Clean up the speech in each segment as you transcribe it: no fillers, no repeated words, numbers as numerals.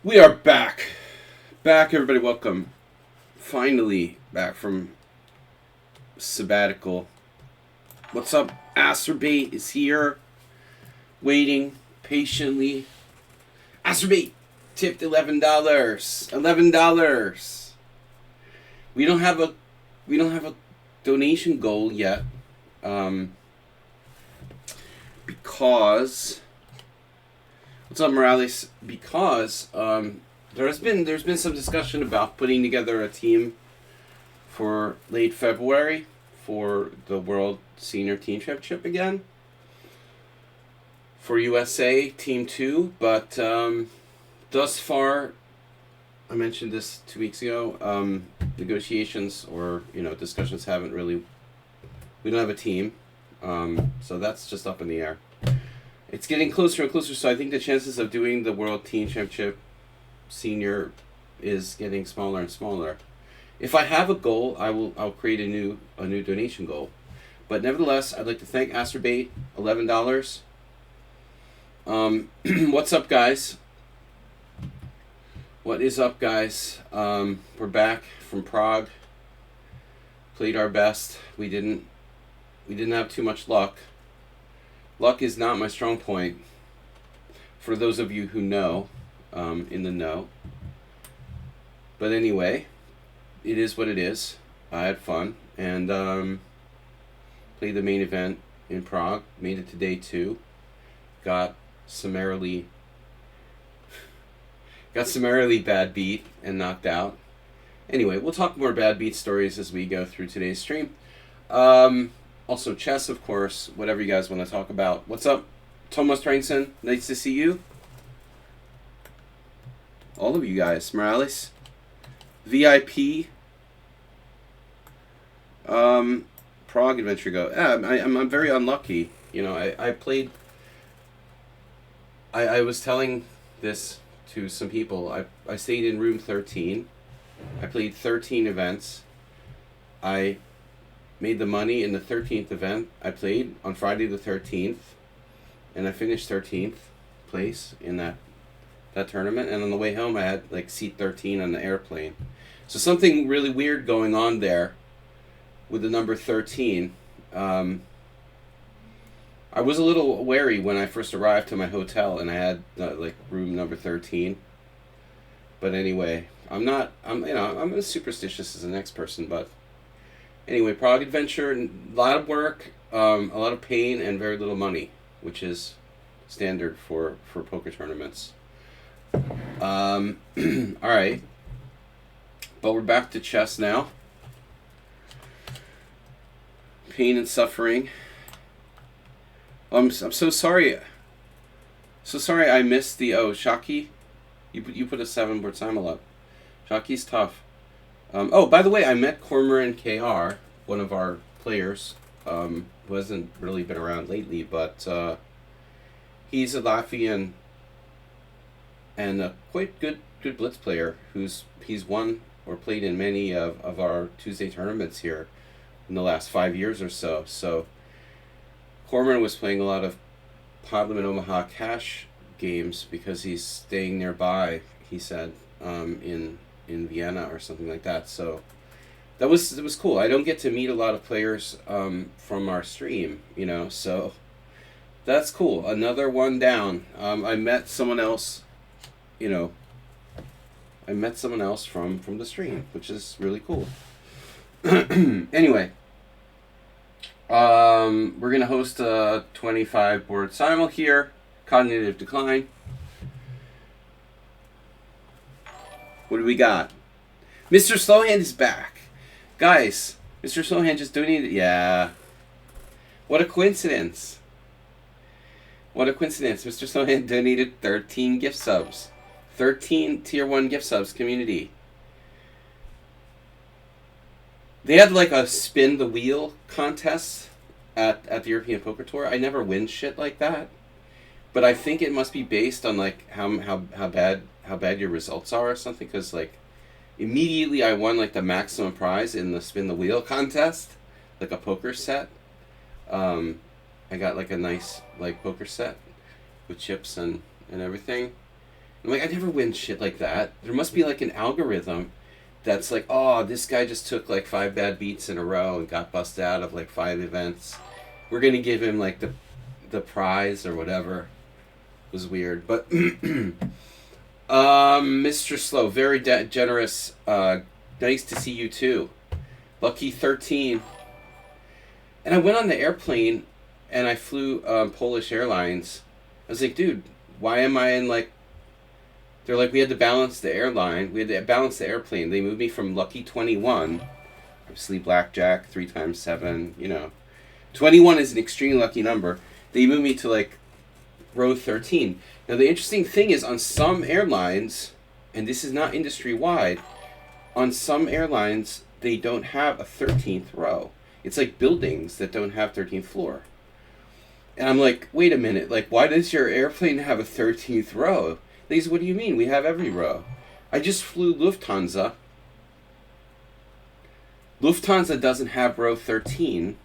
We are back. Back, everybody. Welcome. Finally back from sabbatical. What's up? Acerbate is here, waiting patiently. Acerbate tipped $11. $11. We don't have a donation goal yet, because what's up, Morales? Because there's been some discussion about putting together a team for late February for the World Senior Team Championship again for USA Team 2, but thus far, I mentioned this 2 weeks ago, negotiations or discussions haven't really. We don't have a team, so that's just up in the air. It's getting closer and closer, so I think the chances of doing the World Team Championship Senior is getting smaller and smaller. If I have a goal, I'll create a new donation goal. But nevertheless, I'd like to thank Acerbate, $11. What's up, guys? What is up, guys? We're back from Prague. Played our best. We didn't have too much luck. Luck is not my strong point. For those of you who know, in the know. But anyway, it is what it is. I had fun and played the main event in Prague. Made it to day 2. Got summarily bad beat and knocked out. Anyway, we'll talk more bad beat stories as we go through today's stream. Also, chess, of course, whatever you guys want to talk about. What's up, Thomas Trainson? Nice to see you. All of you guys. Morales. VIP. Prague Adventure Go. Yeah, I'm very unlucky. I played. I was telling this to some people. I stayed in room 13. I played 13 events. I made the money in the 13th event I played on Friday the 13th, and I finished 13th place in that tournament. And on the way home, I had like seat 13 on the airplane. So something really weird going on there with the number 13. I was a little wary when I first arrived to my hotel, and I had room number 13. But anyway, I'm as superstitious as the next person, but anyway, Prague Adventure, a lot of work, a lot of pain, and very little money, which is standard for poker tournaments. All right, but we're back to chess now. Pain and suffering. I'm so sorry. So sorry I missed the Shaki. You put a 7-board Simul up. Shaki's tough. By the way, I met Cormoran KR, one of our players, who hasn't really been around lately, but he's a Latvian and a quite good blitz player he's won or played in many of our Tuesday tournaments here in the last 5 years or so. So Cormoran was playing a lot of Podlam Omaha cash games because he's staying nearby, he said, in Vienna or something like that. So it was cool. I don't get to meet a lot of players from our stream, so that's cool. Another one down. I met someone else, from the stream, which is really cool. Anyway, we're gonna host a 25-board Simul here. Cognitive decline. What do we got? Mr. Slowhand is back. Guys, Mr. Slowhand just donated. Yeah. What a coincidence. Mr. Slowhand donated 13 gift subs. 13 tier 1 gift subs, community. They had like a spin the wheel contest at the European Poker Tour. I never win shit like that. But I think it must be based on like how bad your results are or something, because like immediately I won like the maximum prize in the spin the wheel contest, like a poker set. I got like a nice like poker set with chips and everything. I'm like, I never win shit like that. There must be like an algorithm that's like, oh, this guy just took like 5 bad beats in a row and got busted out of like 5 events. We're gonna give him like the prize or whatever. It was weird, but Mr. Slow, very generous. Nice to see you too. Lucky 13. And I went on the airplane, and I flew Polish Airlines. I was like, dude, why am I in like? They're like, we had to balance the airline. We had to balance the airplane. They moved me from Lucky 21, obviously blackjack, 3 times 7. 21 is an extremely lucky number. They moved me to like row 13. Now the interesting thing is, on some airlines, and this is not industry wide, on some airlines they don't have a 13th row. It's like buildings that don't have 13th floor. And I'm like, wait a minute, like, why does your airplane have a 13th row? They said, what do you mean? We have every row. I just flew Lufthansa. Lufthansa doesn't have row 13,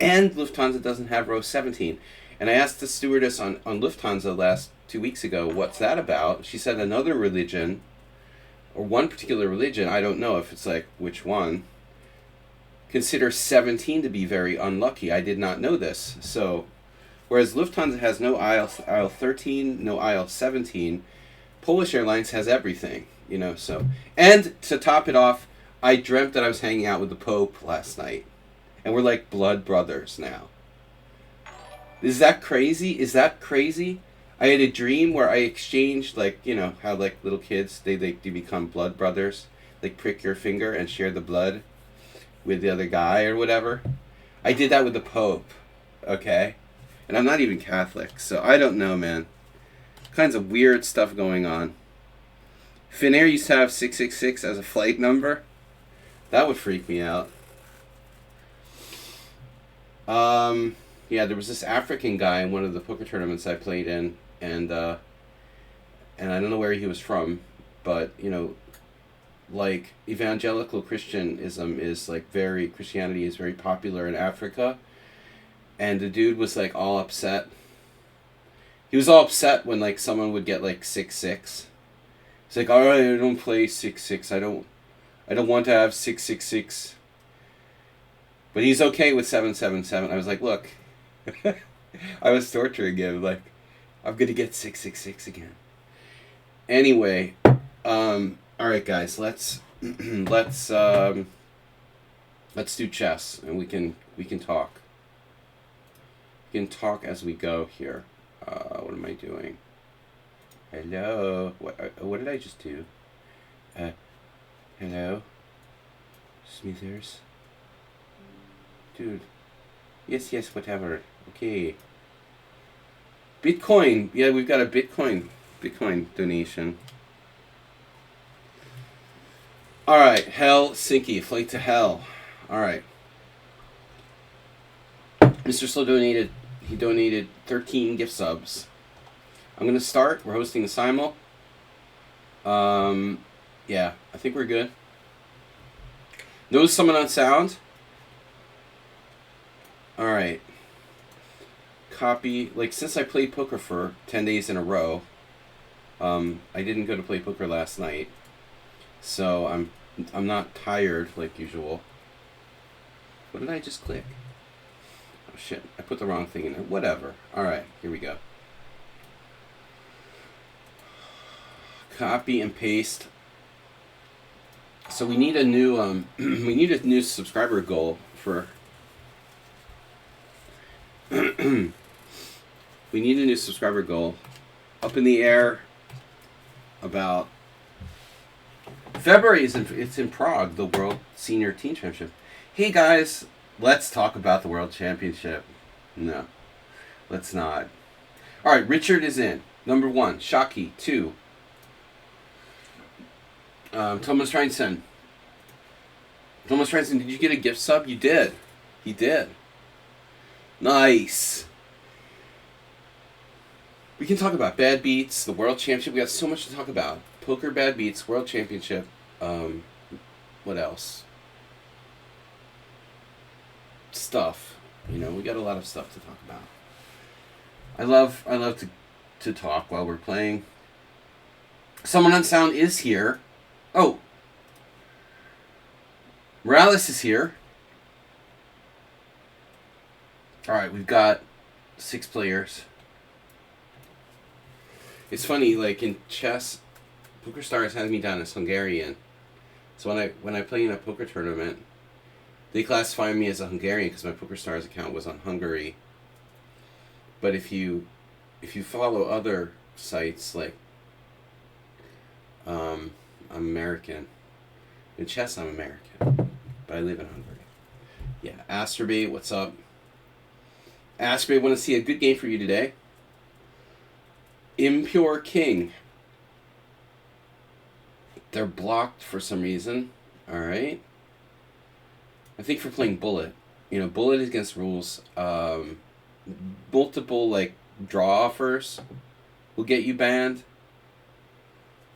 and Lufthansa doesn't have row 17. And I asked the stewardess on Lufthansa 2 weeks ago, what's that about? She said another religion, or one particular religion, I don't know if it's like which one, consider 17 to be very unlucky. I did not know this. So, whereas Lufthansa has no aisle 13, no aisle 17, Polish Airlines has everything, so. And to top it off, I dreamt that I was hanging out with the Pope last night. And we're like blood brothers now. Is that crazy? I had a dream where I exchanged, like, how like little kids, they become blood brothers. Like prick your finger and share the blood with the other guy or whatever. I did that with the Pope, okay? And I'm not even Catholic, so I don't know, man. Kinds of weird stuff going on. Finnair used to have 666 as a flight number. That would freak me out. Yeah, there was this African guy in one of the poker tournaments I played in, and I don't know where he was from, but like evangelical Christianism is like Christianity is very popular in Africa, and the dude was like all upset. He was all upset when like someone would get like 6-6. He's like, all right, I don't play 6-6. I don't want to have 6-6-6. But he's okay with 7-7-7. I was like, look, I was torturing him. Like, I'm gonna get 6-6-6 again. Anyway, all right, guys, let's do chess, and we can talk. We can talk as we go here. What am I doing? Hello. What did I just do? Hello. Smithers. Dude. Yes, whatever. Okay. Bitcoin. Yeah, we've got a Bitcoin donation. Alright, Helsinki, flight to hell. Alright. Mr. Slow donated 13 gift subs. I'm gonna start. We're hosting the Simul. Yeah, I think we're good. Notice someone on sound? Alright. Copy. Like, since I played poker for 10 days in a row, I didn't go to play poker last night. So I'm not tired like usual. What did I just click? Oh shit, I put the wrong thing in there. Whatever. Alright, here we go. Copy and paste. So we need a new we need a new subscriber goal for we need a new subscriber goal. Up in the air about February it's in Prague, the World Senior Team Championship. Hey guys, let's talk about the World Championship. No, let's not. All right, Richard is in. Number 1, Shockey. 2, Thomas Reinson. Thomas Reinson, did you get a gift sub? You did. He did. Nice. We can talk about bad beats, the World Championship. We got so much to talk about. Poker bad beats, World Championship. What else? Stuff. We got a lot of stuff to talk about. I love to talk while we're playing. Someone on sound is here. Oh, Morales is here. All right, we've got 6 players. It's funny, like in chess, Poker Stars has me down as Hungarian. So when I play in a poker tournament, they classify me as a Hungarian because my Poker Stars account was on Hungary. But if you follow other sites like I'm American. In chess, I'm American, but I live in Hungary. Yeah, Asterbait, what's up? Asterbait, want to see a good game for you today. Impure King. They're blocked for some reason. All right. I think for playing Bullet. You know, Bullet is against rules. Multiple, like, draw offers will get you banned.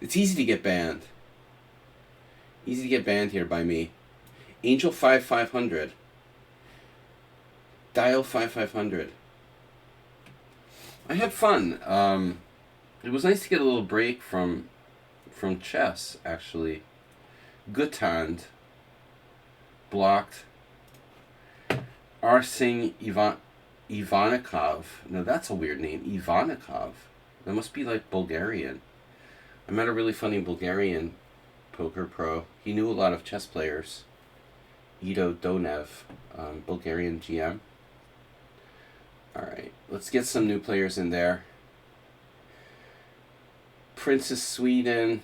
It's easy to get banned. Easy to get banned here by me. Angel 5500. Dial 5500. I had fun. It was nice to get a little break from chess, actually. Gutand. Blocked. Arsing Ivanikov. No, that's a weird name. Ivanikov. That must be like Bulgarian. I met a really funny Bulgarian poker pro. He knew a lot of chess players. Ido Donev, Bulgarian GM. Alright, let's get some new players in there. Princess Sweden.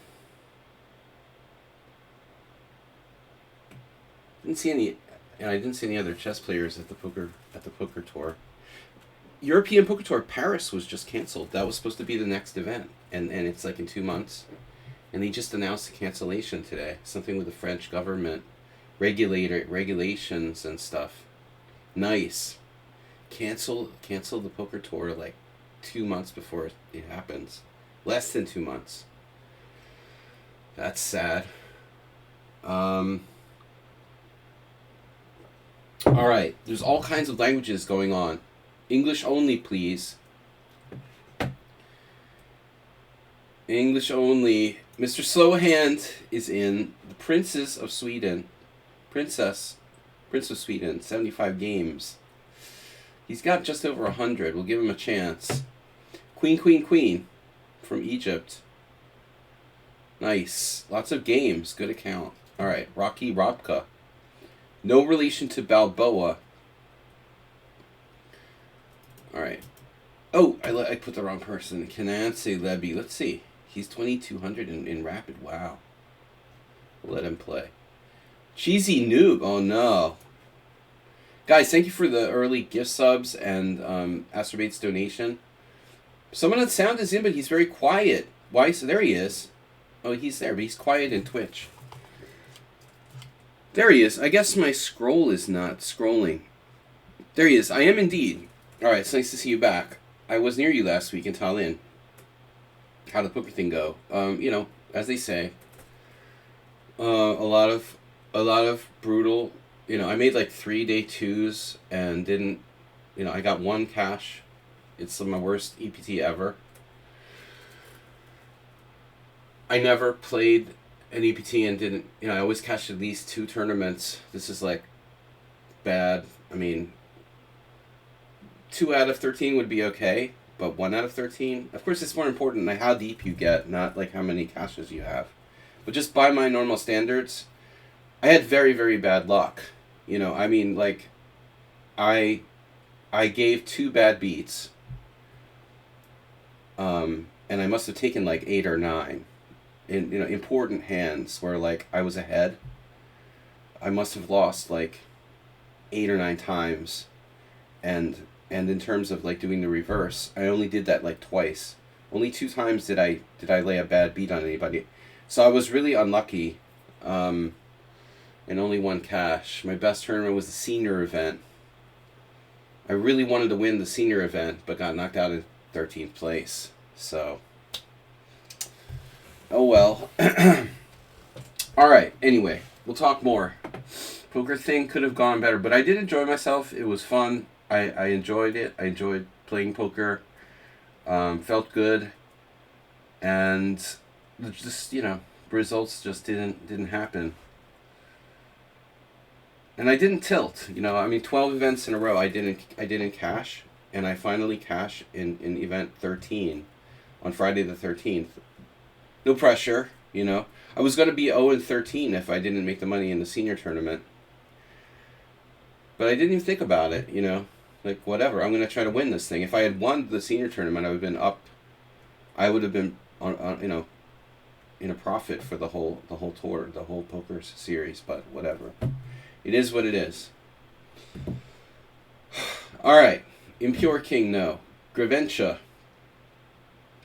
I didn't see any other chess players at the poker tour. European Poker Tour Paris was just canceled. That was supposed to be the next event, and it's like in 2 months. And they just announced a cancellation today. Something with the French government, regulations and stuff. Nice. Cancel the poker tour like 2 months before it happens. Less than 2 months. That's sad. All right. There's all kinds of languages going on. English only, please. English only. Mr. Slowhand is in. The Princess of Sweden. Prince of Sweden. 75 games. He's got just over 100. We'll give him a chance. Queen. From Egypt. Nice. Lots of games. Good account. All right. Rocky Robka. No relation to Balboa. All right. Oh, I put the wrong person. Canance Levy. Let's see. He's 2,200 in rapid. Wow. We'll let him play. Cheesy Noob. Oh, no. Guys, thank you for the early gift subs and Astrobate's donation. Someone on sound is in, but he's very quiet. Why? So there he is. Oh, he's there, but he's quiet in Twitch. There he is. I guess my scroll is not scrolling. There he is. I am indeed. All right, it's nice to see you back. I was near you last week in Tallinn. How'd the poker thing go? You know, as they say, a lot of brutal. You know, I made like 3 day 2s and didn't. You know, I got 1 cash. It's my worst EPT ever. I never played an EPT and didn't. You know, I always cashed at least 2 tournaments. This is like bad. I mean, 2 out of 13 would be okay, but 1 out of 13? Of course, it's more important how deep you get, not like how many caches you have. But just by my normal standards, I had very, very bad luck. You know, I mean, like, I gave 2 bad beats, and I must have taken like 8 or 9 in, you know, important hands where like I was ahead. I must have lost like 8 or 9 times, and in terms of like doing the reverse, I only did that like twice. Only 2 times did I lay a bad beat on anybody. So I was really unlucky, and only 1 cash. My best tournament was the senior event. I really wanted to win the senior event, but got knocked out in 13th place. So, oh well. All right. Anyway, we'll talk more. Poker thing could have gone better, but I did enjoy myself. It was fun. I enjoyed it. I enjoyed playing poker. Felt good. And just results just didn't happen. And I didn't tilt. I mean, 12 events in a row. I didn't cash, and I finally cash in event 13 on Friday the 13th. No pressure. I was gonna be 0-13 if I didn't make the money in the senior tournament. But I didn't even think about it. Like whatever. I'm gonna try to win this thing. If I had won the senior tournament, I would have been up. I would have been on in a profit for the whole tour, the whole poker series. But whatever. It is what it is. All right. Impure King, no. Gravencha.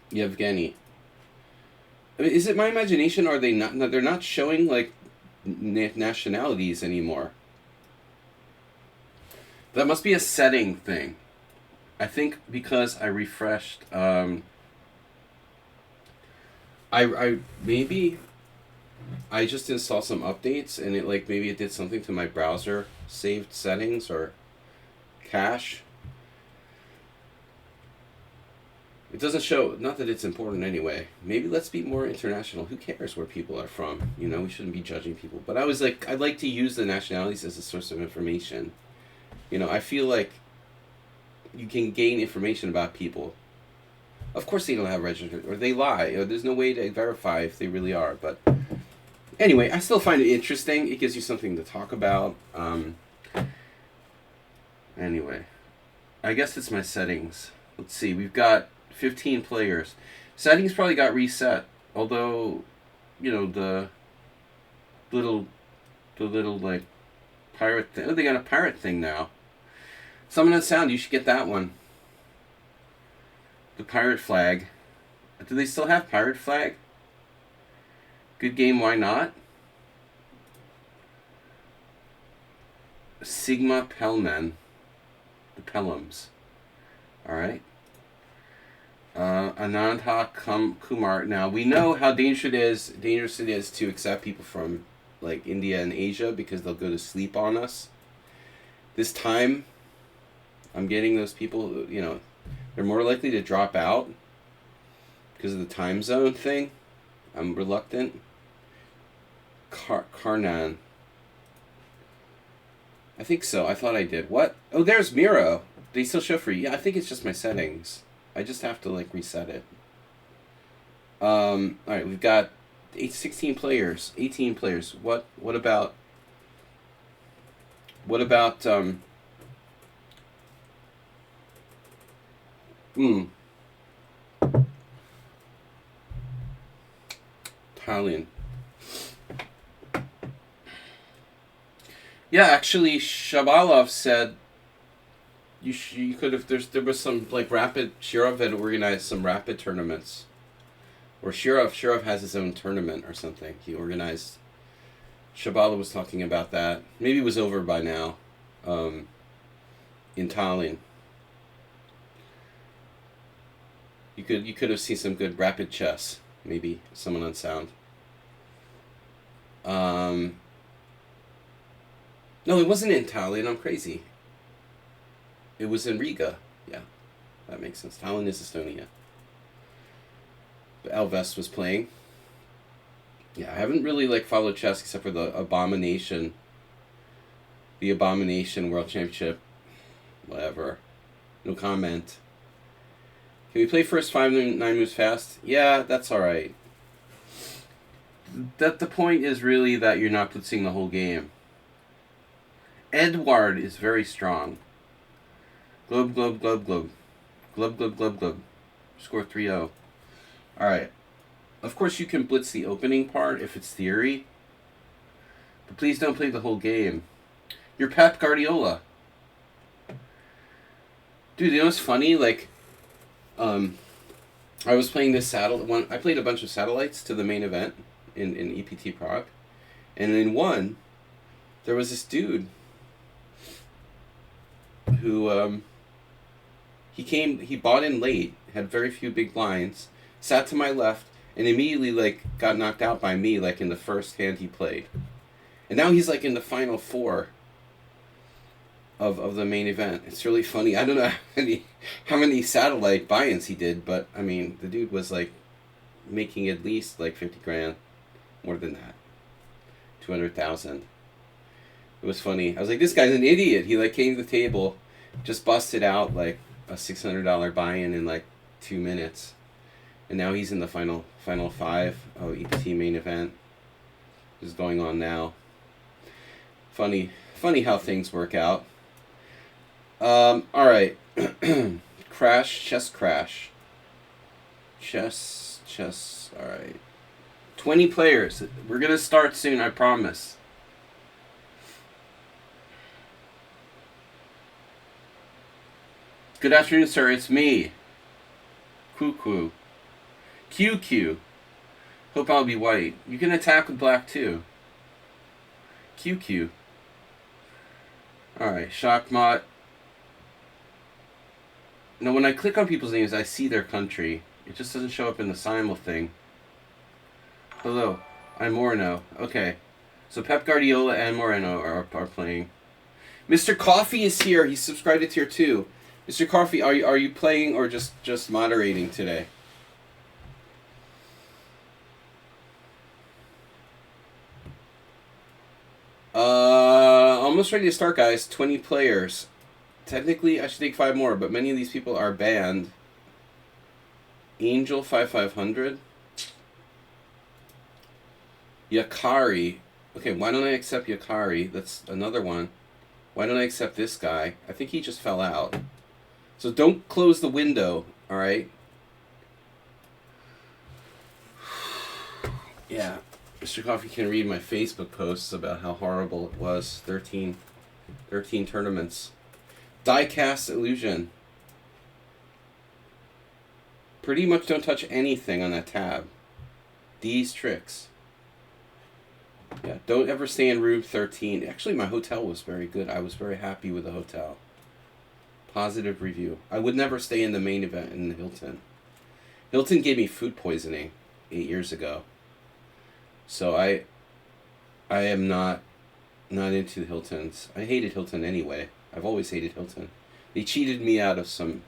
Yevgeny. I mean, is it my imagination, or are they not? They're not showing like nationalities anymore. That must be a setting thing. I think because I refreshed. I maybe I just installed some updates, and maybe it did something to my browser saved settings or cache. It doesn't show, not that it's important anyway. Maybe let's be more international. Who cares where people are from? We shouldn't be judging people. But I'd like to use the nationalities as a source of information. I feel like you can gain information about people. Of course they don't have registered, or they lie. There's no way to verify if they really are. But anyway, I still find it interesting. It gives you something to talk about. Anyway, I guess it's my settings. Let's see. We've got 15 players. Settings probably got reset. Although, the little like pirate thing. Oh, they got a pirate thing now. Summon and Sound, you should get that one. The pirate flag. Do they still have pirate flag? Good game, why not? Sigma Pelman. The Pelhams. Alright. Anandha Kumar. Now, we know how dangerous it is to accept people from like India and Asia because they'll go to sleep on us. This time, I'm getting those people, they're more likely to drop out because of the time zone thing. I'm reluctant. Karnan. I think so. I thought I did. What? Oh, there's Miro. They still show for you. Yeah, I think it's just my settings. I just have to reset it. Alright, we've got 16 players, 18 players. What about Italian? Yeah, actually, Shabalov said you could have. There was some rapid. Shirov had organized some rapid tournaments, or Shirov has his own tournament or something. He organized. Shabalov was talking about that. Maybe it was over by now. In Tallinn. You could have seen some good rapid chess. Maybe someone on Sound. No, it wasn't in Tallinn. I'm crazy. It was in Riga. Yeah, that makes sense. Tallinn is Estonia. But Elvest was playing. Yeah, I haven't really followed chess except for the Abomination World Championship. Whatever. No comment. Can we play first 9 moves fast? Yeah, that's alright. The point is really that you're not blitzing the whole game. Edward is very strong. Globe. Score 3-0. Alright. Of course you can blitz the opening part if it's theory. But please don't play the whole game. You're Pep Guardiola. Dude, you know what's funny? I was playing this I played a bunch of satellites to the main event in EPT Prague. And in one, there was this dude who he bought in late, had very few big blinds, sat to my left, and immediately got knocked out by me in the first hand he played. And now he's in the final four of the main event. It's really funny. I don't know how many satellite buy-ins he did, but I mean the dude was making at least like 50 grand, more than that, 200,000. It was funny. I was like, this guy's an idiot. He like came to the table, just busted out like a $600 buy-in in like 2 minutes, and now he's in the final five. Oh, EPT main event is going on now. Funny how things work out. All right. Chess crash. Chess. All right. 20 players. We're gonna start soon, I promise. Good afternoon, sir. It's me. QQ. Hope I'll be white. You can attack with black too. QQ. Alright, Shockmot. Now, when I click on people's names, I see their country. It just doesn't show up in the Simul thing. Hello, I'm Moreno. Okay, so Pep Guardiola and Moreno are playing. Mr. Coffee is here. He's subscribed to tier 2. Mr. Coffee, are you playing or just moderating today? Almost ready to start, guys. 20 players. Technically, I should take 5 more, but many of these people are banned. Angel 5500. Yakari. Okay, why don't I accept Yakari? That's another one. Why don't I accept this guy? I think he just fell out. So don't close the window, alright? Yeah. Mr. Coffee can read my Facebook posts about how horrible it was. 13 tournaments. Diecast Illusion. Pretty much don't touch anything on that tab. These tricks. Yeah, don't ever stay in room 13. Actually, my hotel was very good. I was very happy with the hotel. Positive review. I would never stay in the main event in the Hilton. Hilton gave me food poisoning 8 years ago. So I am not into the Hiltons. I hated Hilton anyway. I've always hated Hilton. They cheated me out of something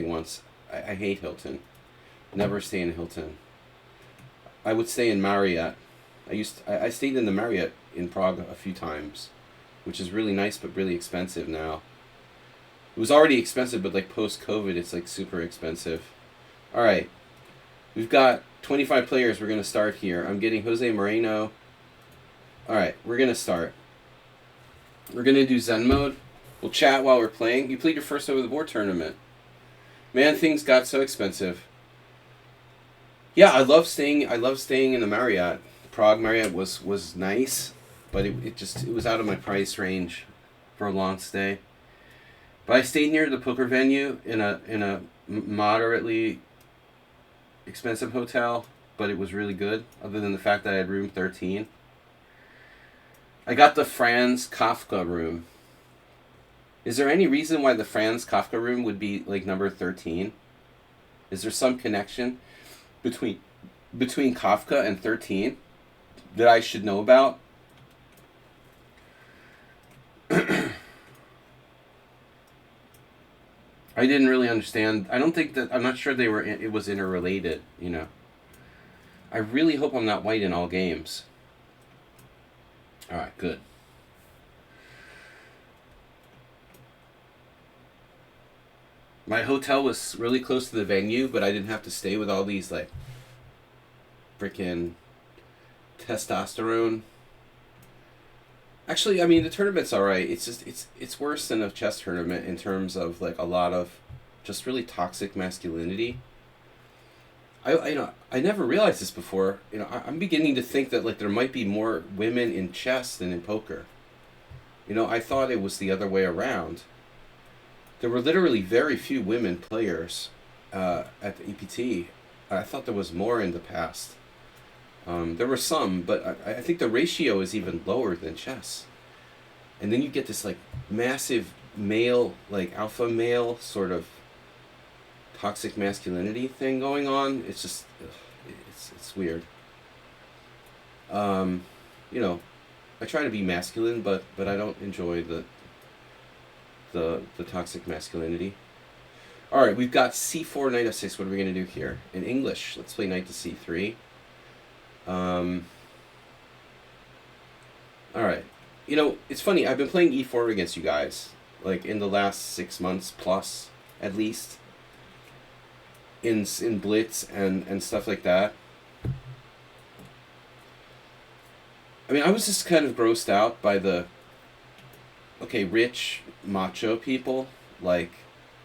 once. I hate Hilton. Never stay in Hilton. I would stay in Marriott. I stayed in the Marriott in Prague a few times, which is really nice but really expensive now. It was already expensive, but like post-COVID, it's like super expensive. All right, we've got 25 players. We're gonna start here. I'm getting Jose Moreno. All right, we're gonna start. We're gonna do Zen mode. We'll chat while we're playing. You played your first over the board tournament. Man, things got so expensive. Yeah, I love staying in the Marriott. Prague Marriott was nice, but it was out of my price range for a long stay. But I stayed near the poker venue in a moderately expensive hotel, but it was really good, other than the fact that I had room 13. I got the Franz Kafka room. Is there any reason why the Franz Kafka room would be like number 13? Is there some connection between Kafka and 13 that I should know about? I didn't really understand. I'm not sure it was interrelated, you know. I really hope I'm not white in all games. All right, good. My hotel was really close to the venue, but I didn't have to stay with all these like freaking testosterone. Actually, I mean, the tournament's all right. It's just it's worse than a chess tournament in terms of like a lot of just really toxic masculinity. I never realized this before. You know, I'm beginning to think that like there might be more women in chess than in poker. You know, I thought it was the other way around. There were literally very few women players at the EPT. I thought there was more in the past. There were some, but I think the ratio is even lower than chess. And then you get this like massive male, like alpha male sort of toxic masculinity thing going on. It's just, it's weird. You know, I try to be masculine, but I don't enjoy the toxic masculinity. All right, we've got c4, knight f6. What are we going to do here? In English, let's play knight to c3. All right. You know, it's funny. I've been playing e4 against you guys, like in the last 6 months plus, at least. In blitz and stuff like that. I mean, I was just kind of grossed out by the rich macho people. Like,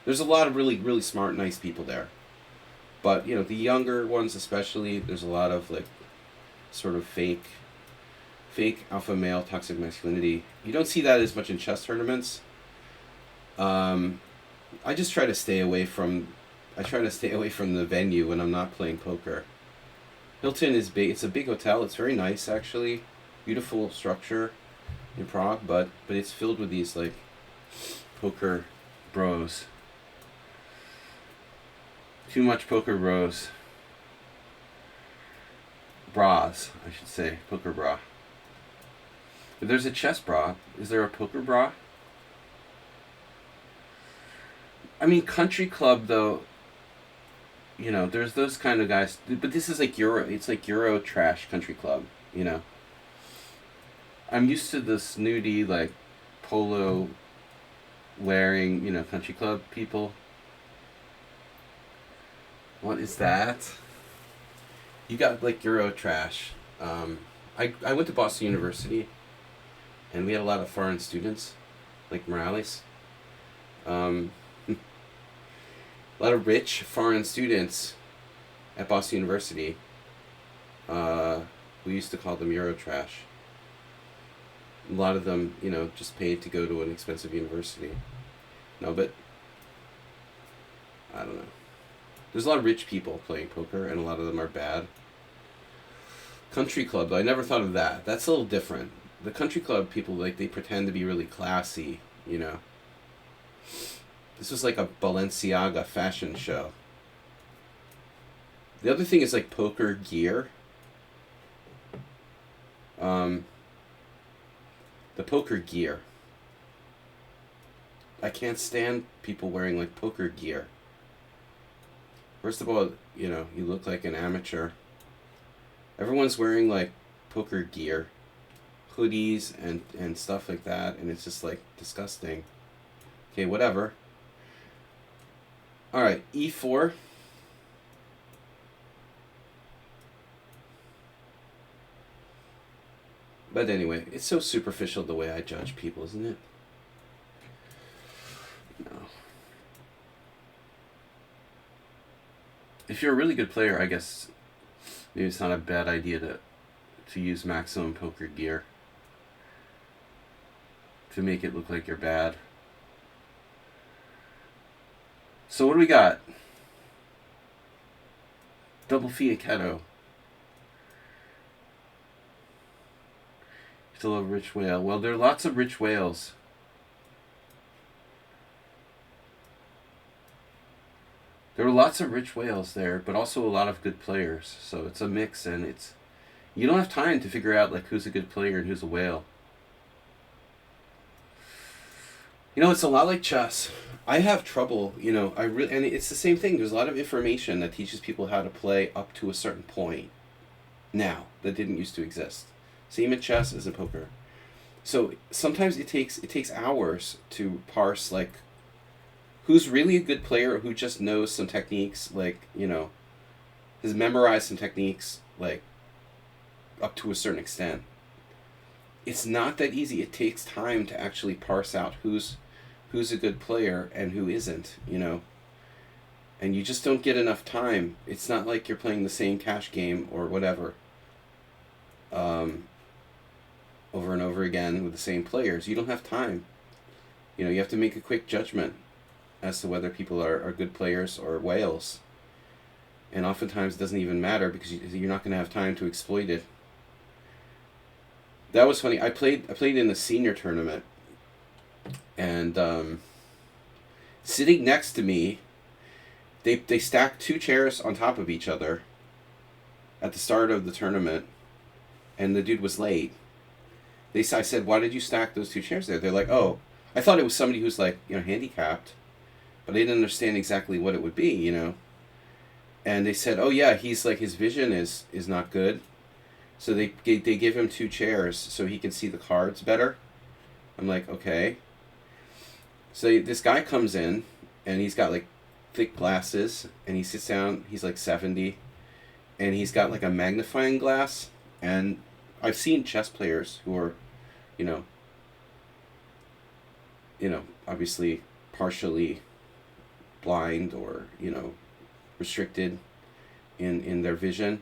there's a lot of really really smart, nice people there, but you know, the younger ones especially, there's a lot of like sort of fake alpha male toxic masculinity. You don't see that as much in chess tournaments. I just try to stay away from. I try to stay away from the venue when I'm not playing poker. Hilton is big. It's a big hotel. It's very nice, actually. Beautiful structure in Prague, but it's filled with these like poker bros. Too much poker bros. Bras, I should say. Poker bra. If there's a chess bra, is there a poker bra? I mean, country club though. You know, there's those kind of guys, but this is like Euro. It's like Euro trash country club. You know. I'm used to the snooty like polo wearing, you know, country club people. What is that? You got like Euro trash. I went to Boston University, and we had a lot of foreign students, like Morales. A lot of rich foreign students at Boston University. We used to call them Eurotrash. A lot of them, you know, just paid to go to an expensive university. No, but I don't know. There's a lot of rich people playing poker, and a lot of them are bad. Country club, though, I never thought of that. That's a little different. The country club people, like, they pretend to be really classy, you know. This was like a Balenciaga fashion show. The other thing is like poker gear. The poker gear. I can't stand people wearing like poker gear. First of all, you know, you look like an amateur. Everyone's wearing like poker gear, hoodies and stuff like that, and it's just like disgusting. Okay, whatever. All right, e4. But anyway, it's so superficial the way I judge people, isn't it? No. If you're a really good player, I guess maybe it's not a bad idea to use maximum poker gear to make it look like you're bad. So what do we got? Double fianchetto. Still a rich whale. Well, there are lots of rich whales. There were lots of rich whales there, but also a lot of good players. So it's a mix, and you don't have time to figure out like who's a good player and who's a whale. You know, it's a lot like chess. I have trouble, you know, and it's the same thing. There's a lot of information that teaches people how to play up to a certain point now that didn't used to exist. Same in chess as in poker. So sometimes it takes hours to parse like who's really a good player or who just knows some techniques, like, you know, has memorized some techniques like up to a certain extent. It's not that easy. It takes time to actually parse out who's a good player and who isn't, you know. And you just don't get enough time. It's not like you're playing the same cash game or whatever over and over again with the same players. You don't have time. You know, you have to make a quick judgment as to whether people are good players or whales. And oftentimes it doesn't even matter because you're not going to have time to exploit it. That was funny. I played in the senior tournament, and sitting next to me, they stacked two chairs on top of each other at the start of the tournament, and the dude was late. I said, "Why did you stack those two chairs there?" They're like, "Oh, I thought it was somebody who's like, you know, handicapped, but I didn't understand exactly what it would be, you know. And they said, "Oh yeah, he's like his vision is not good." So they give him 2 chairs so he can see the cards better. I'm like, "Okay." So this guy comes in and he's got like thick glasses and he sits down, he's like 70 and he's got like a magnifying glass, and I've seen chess players who are, you know, obviously partially blind or, restricted in their vision,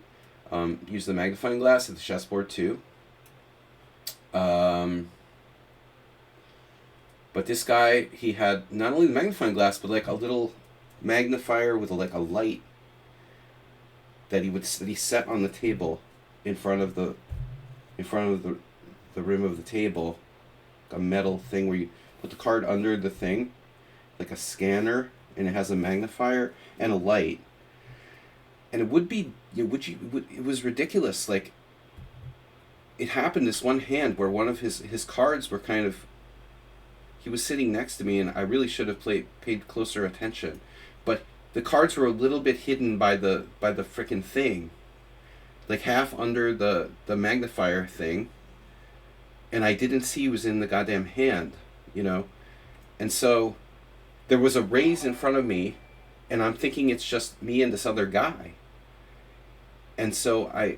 use the magnifying glass at the chessboard too. But this guy, he had not only the magnifying glass, but like a little magnifier with like a light that he set on the table in front of the rim of the table, a metal thing where you put the card under the thing, like a scanner, and it has a magnifier and a light. And it was ridiculous. Like, it happened this one hand where one of his cards were kind of, he was sitting next to me, and I really should have paid closer attention, but the cards were a little bit hidden by the frickin' thing, like half under the magnifier thing, and I didn't see he was in the goddamn hand, and so there was a raise in front of me, and I'm thinking it's just me and this other guy, and so I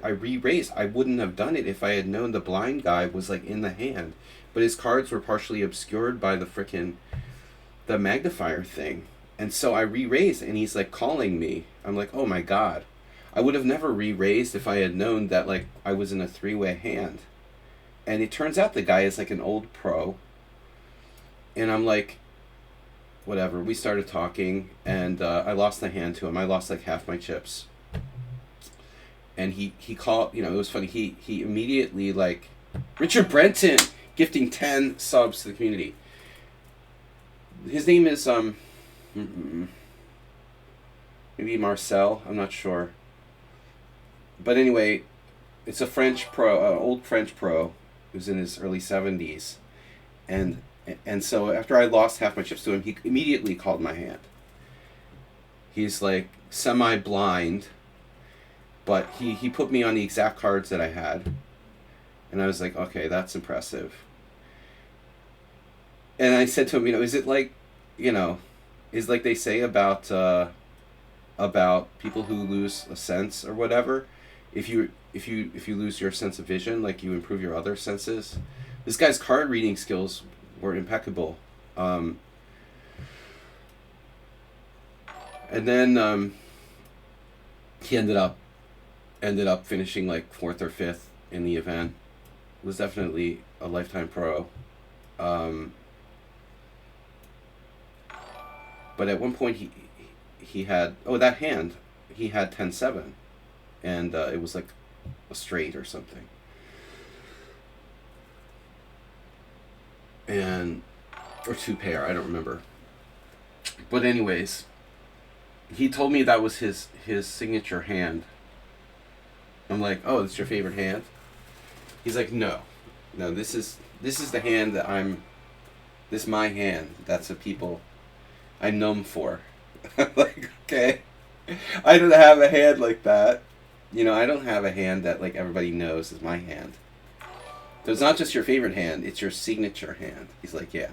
re-raised. I wouldn't have done it if I had known the blind guy was like in the hand, but his cards were partially obscured by the magnifier thing. And so I re-raised, and he's like calling me. I'm like, oh my god. I would have never re-raised if I had known that like I was in a 3-way hand. And it turns out the guy is like an old pro. And I'm like, whatever. We started talking, and I lost the hand to him. I lost like half my chips. And he called, it was funny. He immediately like, Richard Brenton, gifting 10 subs to the community. His name is maybe Marcel, I'm not sure. But anyway, it's a French pro, old French pro, who's in his early 70s, and so after I lost half my chips to him, he immediately called my hand. He's like semi-blind, but he put me on the exact cards that I had, and I was like, okay, that's impressive. And I said to him, is it like, is like they say about people who lose a sense or whatever, if you lose your sense of vision, like you improve your other senses. This guy's card reading skills were impeccable, and then he ended up finishing like 4th or 5th in the event. Was definitely a lifetime pro. But at one point he had, that hand, he had 10-7, and it was like a straight or something. Or 2-pair, I don't remember. But anyways, he told me that was his signature hand. I'm like, oh, it's your favorite hand? He's like, no, this is the hand that this is my hand. That's what people I'm known for. I'm like, okay, I don't have a hand like that. I don't have a hand that like everybody knows is my hand. So it's not just your favorite hand, it's your signature hand. He's like, yeah.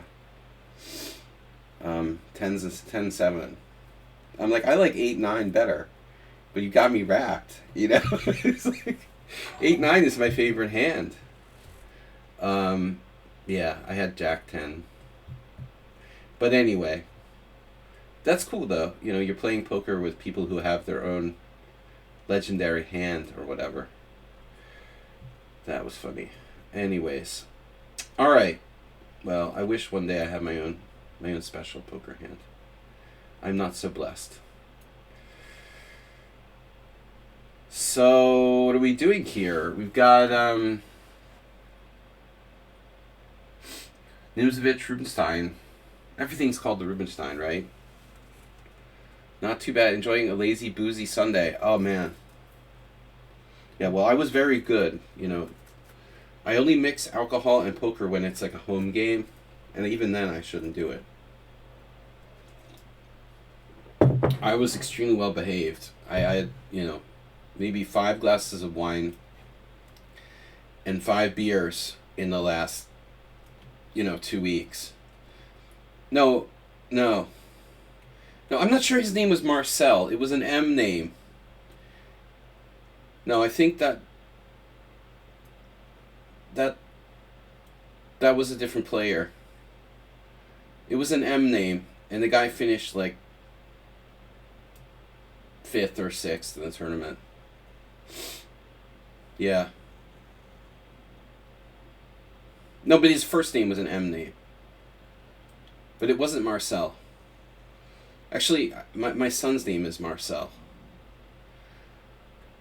10-7. I'm like, I like 8-9 better, but you got me wrapped. It's like 8-9 is my favorite hand. Yeah, I had Jack 10. But anyway, that's cool though. You're playing poker with people who have their own legendary hand or whatever. That was funny. Anyways, all right. Well, I wish one day I had my own special poker hand. I'm not so blessed. So what are we doing here? We've got Nimzovich, Rubinstein. Everything's called the Rubinstein, right? Not too bad. Enjoying a lazy, boozy Sunday. Oh, man. Yeah, well, I was very good, I only mix alcohol and poker when it's like a home game, and even then I shouldn't do it. I was extremely well behaved. I had, maybe 5 glasses of wine and 5 beers in the last, 2 weeks. No, no, no. I'm not sure his name was Marcel. It was an M name. No, I think that that was a different player. It was an M name, and the guy finished like 5th or 6th in the tournament. Yeah. No, but his first name was an M name. But it wasn't Marcel. Actually, my son's name is Marcel.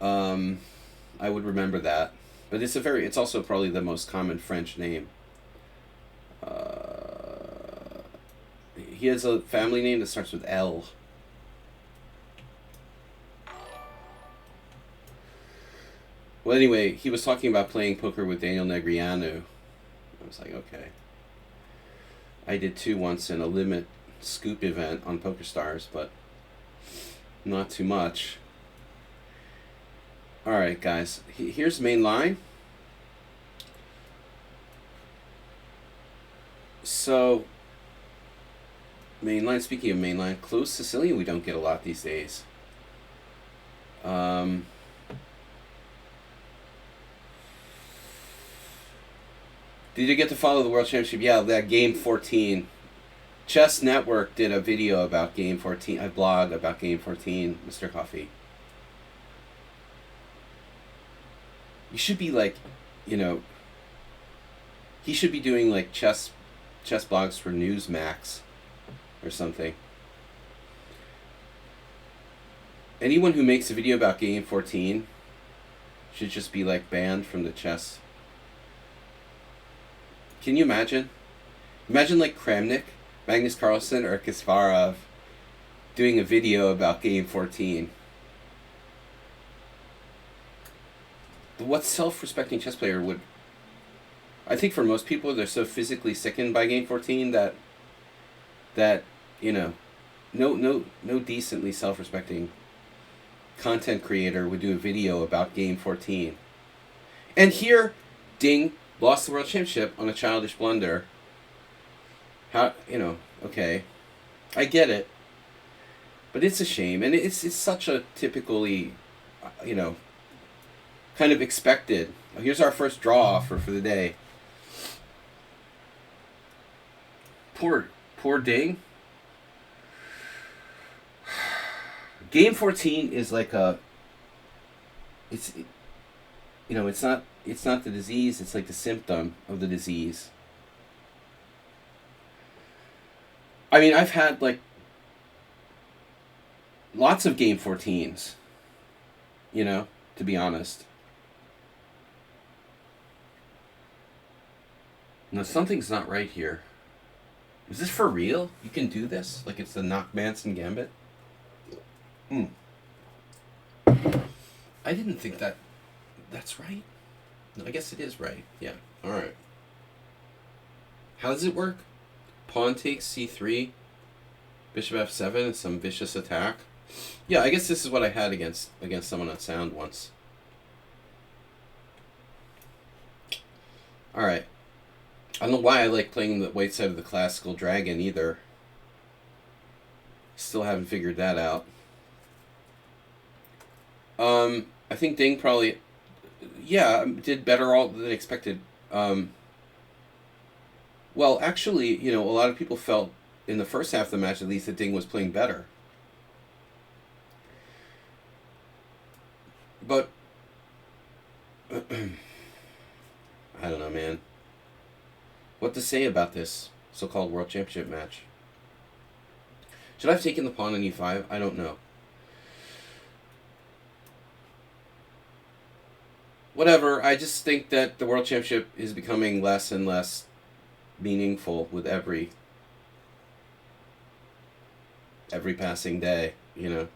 I would remember that. But it's also probably the most common French name. He has a family name that starts with L. Well, anyway, he was talking about playing poker with Daniel Negreanu. I was like, okay. I did 2 once in a limit scoop event on PokerStars, but not too much. All right, guys. Here's main line. So, main line. Speaking of main line, closed Sicilian we don't get a lot these days. Did you get to follow the World Championship? Yeah, that Game 14. Chess Network did a video about Game 14, a blog about Game 14, Mr. Coffee. You should be like, he should be doing like chess blogs for Newsmax or something. Anyone who makes a video about Game 14 should just be like banned from the chess. Can you imagine? Imagine like Kramnik, Magnus Carlsen, or Kasparov doing a video about Game 14. What self-respecting chess player would... I think for most people, they're so physically sickened by Game 14 that no decently self-respecting content creator would do a video about Game 14. And here, Ding lost the World Championship on a childish blunder. How, okay. I get it. But it's a shame. And it's such a typically, kind of expected. Here's our first draw offer for the day. Poor Ding. Game 14 is like it's not the disease, it's like the symptom of the disease. I mean, I've had like lots of Game 14s, to be honest. No, something's not right here. Is this for real? You can do this? Like it's the Knock-Manson Gambit? I didn't think that's right. No, I guess it is right. Yeah. Alright. How does it work? Pawn takes c3, bishop f7, and some vicious attack. Yeah, I guess this is what I had against someone on Sound once. Alright. I don't know why I like playing the white side of the classical dragon either. Still haven't figured that out. I think Ding probably, did better all than expected. Well, actually, a lot of people felt in the first half of the match, at least, that Ding was playing better. But I don't know, man. What to say about this so-called World Championship match? Should I have taken the pawn on e5? I don't know. Whatever, I just think that the World Championship is becoming less and less meaningful with every passing day, I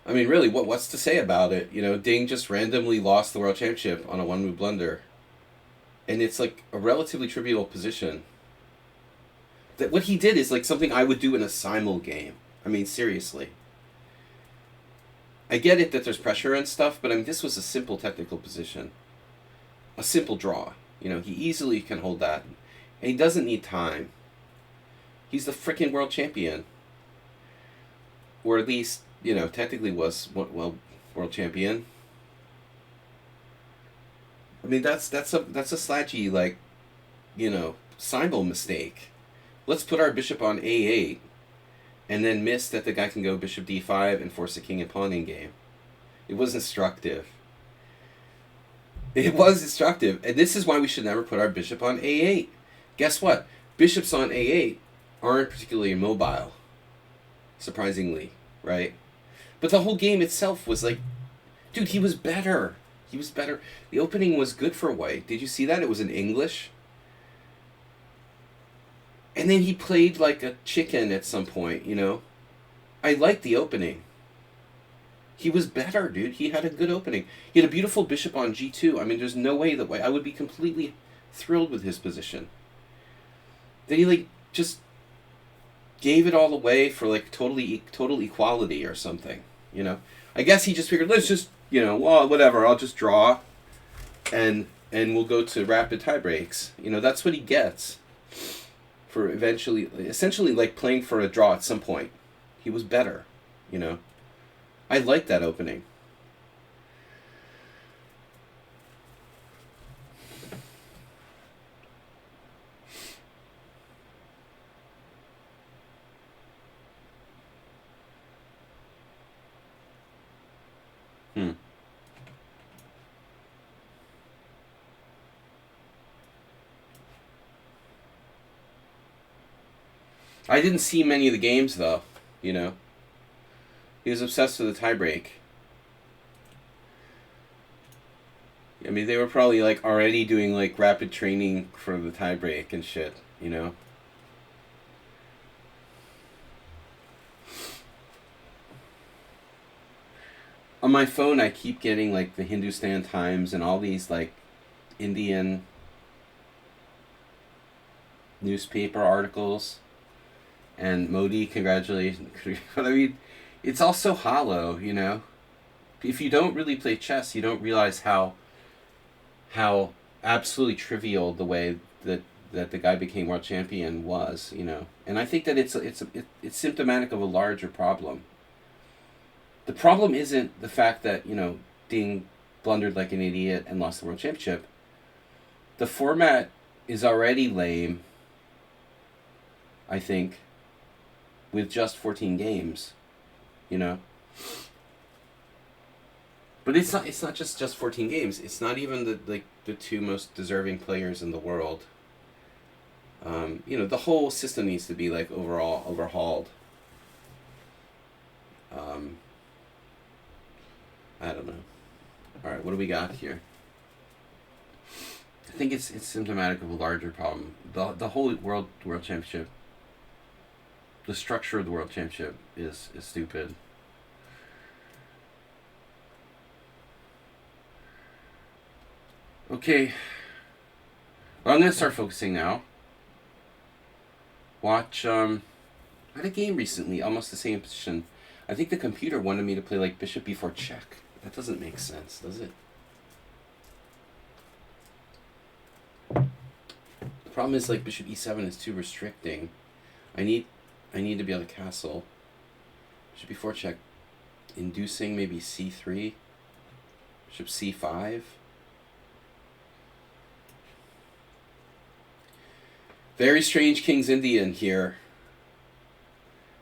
mean, really, what's to say about it? Ding just randomly lost the World Championship on a one-move blunder. And it's like a relatively trivial position. That what he did is like something I would do in a Simul game. I mean, seriously. I get it that there's pressure and stuff, but I mean, this was a simple technical position. A simple draw. You know, he easily can hold that. And he doesn't need time. He's the freaking world champion. Or at least, you know, technically was, well, world champion. I mean, that's a sludgy, like, you know, Simul mistake. Let's put our bishop on a8, and then miss that the guy can go bishop d5 and force a king and pawn in game. It was instructive. It was instructive, and this is why we should never put our bishop on a8. Guess what? Bishops on a8 aren't particularly immobile, surprisingly, right? But the whole game itself was like, dude, he was better. He was better. The opening was good for white. Did you see that? It was in English. And then he played like a chicken at some point, you know. I liked the opening. He was better, dude. He had a good opening. He had a beautiful bishop on g2. I mean, there's no way that way. I would be completely thrilled with his position. Then he like just gave it all away for like total equality or something, you know. I guess he just figured, let's just, you know, well, whatever, I'll just draw and we'll go to rapid tie breaks. You know, that's what he gets for essentially like playing for a draw at some point. He was better, you know. I like that opening. I didn't see many of the games, though, you know. He was obsessed with the tiebreak. I mean, they were probably, like, already doing, like, rapid training for the tiebreak and shit, you know. On my phone, I keep getting, like, the Hindustan Times and all these, like, Indian newspaper articles. And Modi, congratulations. But I mean, it's all so hollow, you know. If you don't really play chess, you don't realize how absolutely trivial the way that the guy became world champion was, you know. And I think that it's symptomatic of a larger problem. The problem isn't the fact that, you know, Ding blundered like an idiot and lost the world championship. The format is already lame, I think, with just 14 games, you know. But it's not just 14 games. It's not even the two most deserving players in the world. You know, the whole system needs to be like overhauled. I don't know. All right, what do we got here? I think it's symptomatic of a larger problem. The whole world championship. The structure of the world championship is stupid. Okay. Well, I'm going to start focusing now. Watch, I had a game recently, almost the same position. I think the computer wanted me to play like bishop b4 check. That doesn't make sense, does it? The problem is like bishop e7 is too restricting. I need to be able to castle. Bishop b4 check. Inducing maybe c3. Bishop c5. Very strange King's Indian here.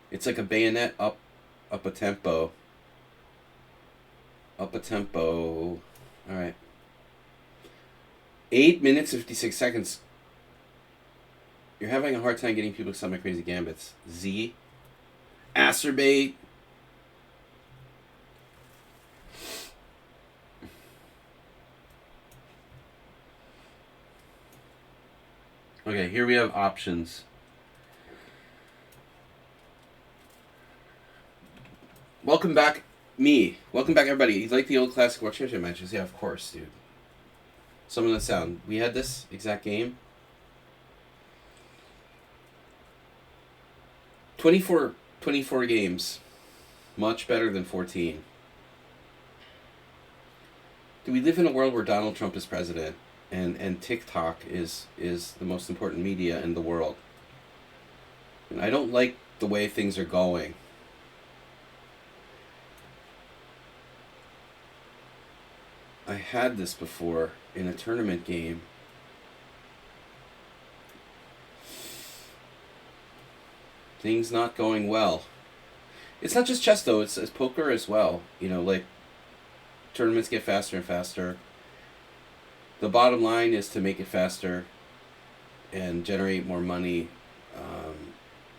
It's like a bayonet up a tempo. Up a tempo. Alright. 8 minutes and 56 seconds. You're having a hard time getting people to stop my crazy gambits. Z. Acerbate. Okay, here we have options. Welcome back, me. Welcome back, everybody. You like the old classic World Championship matches? Yeah, of course, dude. Some of the sound. We had this exact game. 24 games. Much better than 14. Do we live in a world where Donald Trump is president and TikTok is the most important media in the world? And I don't like the way things are going. I had this before in a tournament game. Things not going well. It's not just chess though, it's poker as well. You know, like tournaments get faster and faster. The bottom line is to make it faster and generate more money,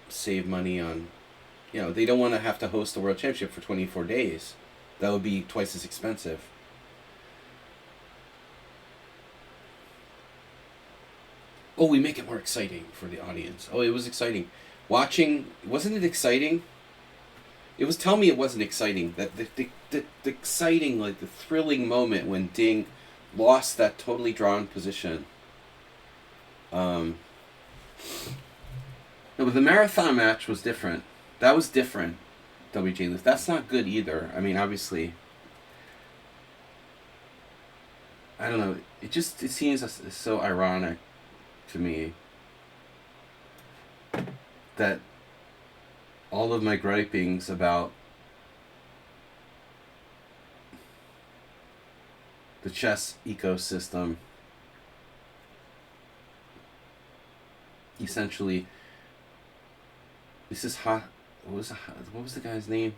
save money on, you know, they don't want to have to host the World Championship for 24 days. That would be twice as expensive. Oh, we make it more exciting for the audience. Oh, it was exciting. Watching, wasn't it exciting? It was, tell me it wasn't exciting. That the exciting, like the thrilling moment when Ding lost that totally drawn position. No, but the marathon match was different. That was different, WJ Lewis. That's not good either. I mean, obviously, I don't know. It seems so ironic to me that all of my gripings about the chess ecosystem essentially, this is hot. What was the guy's name?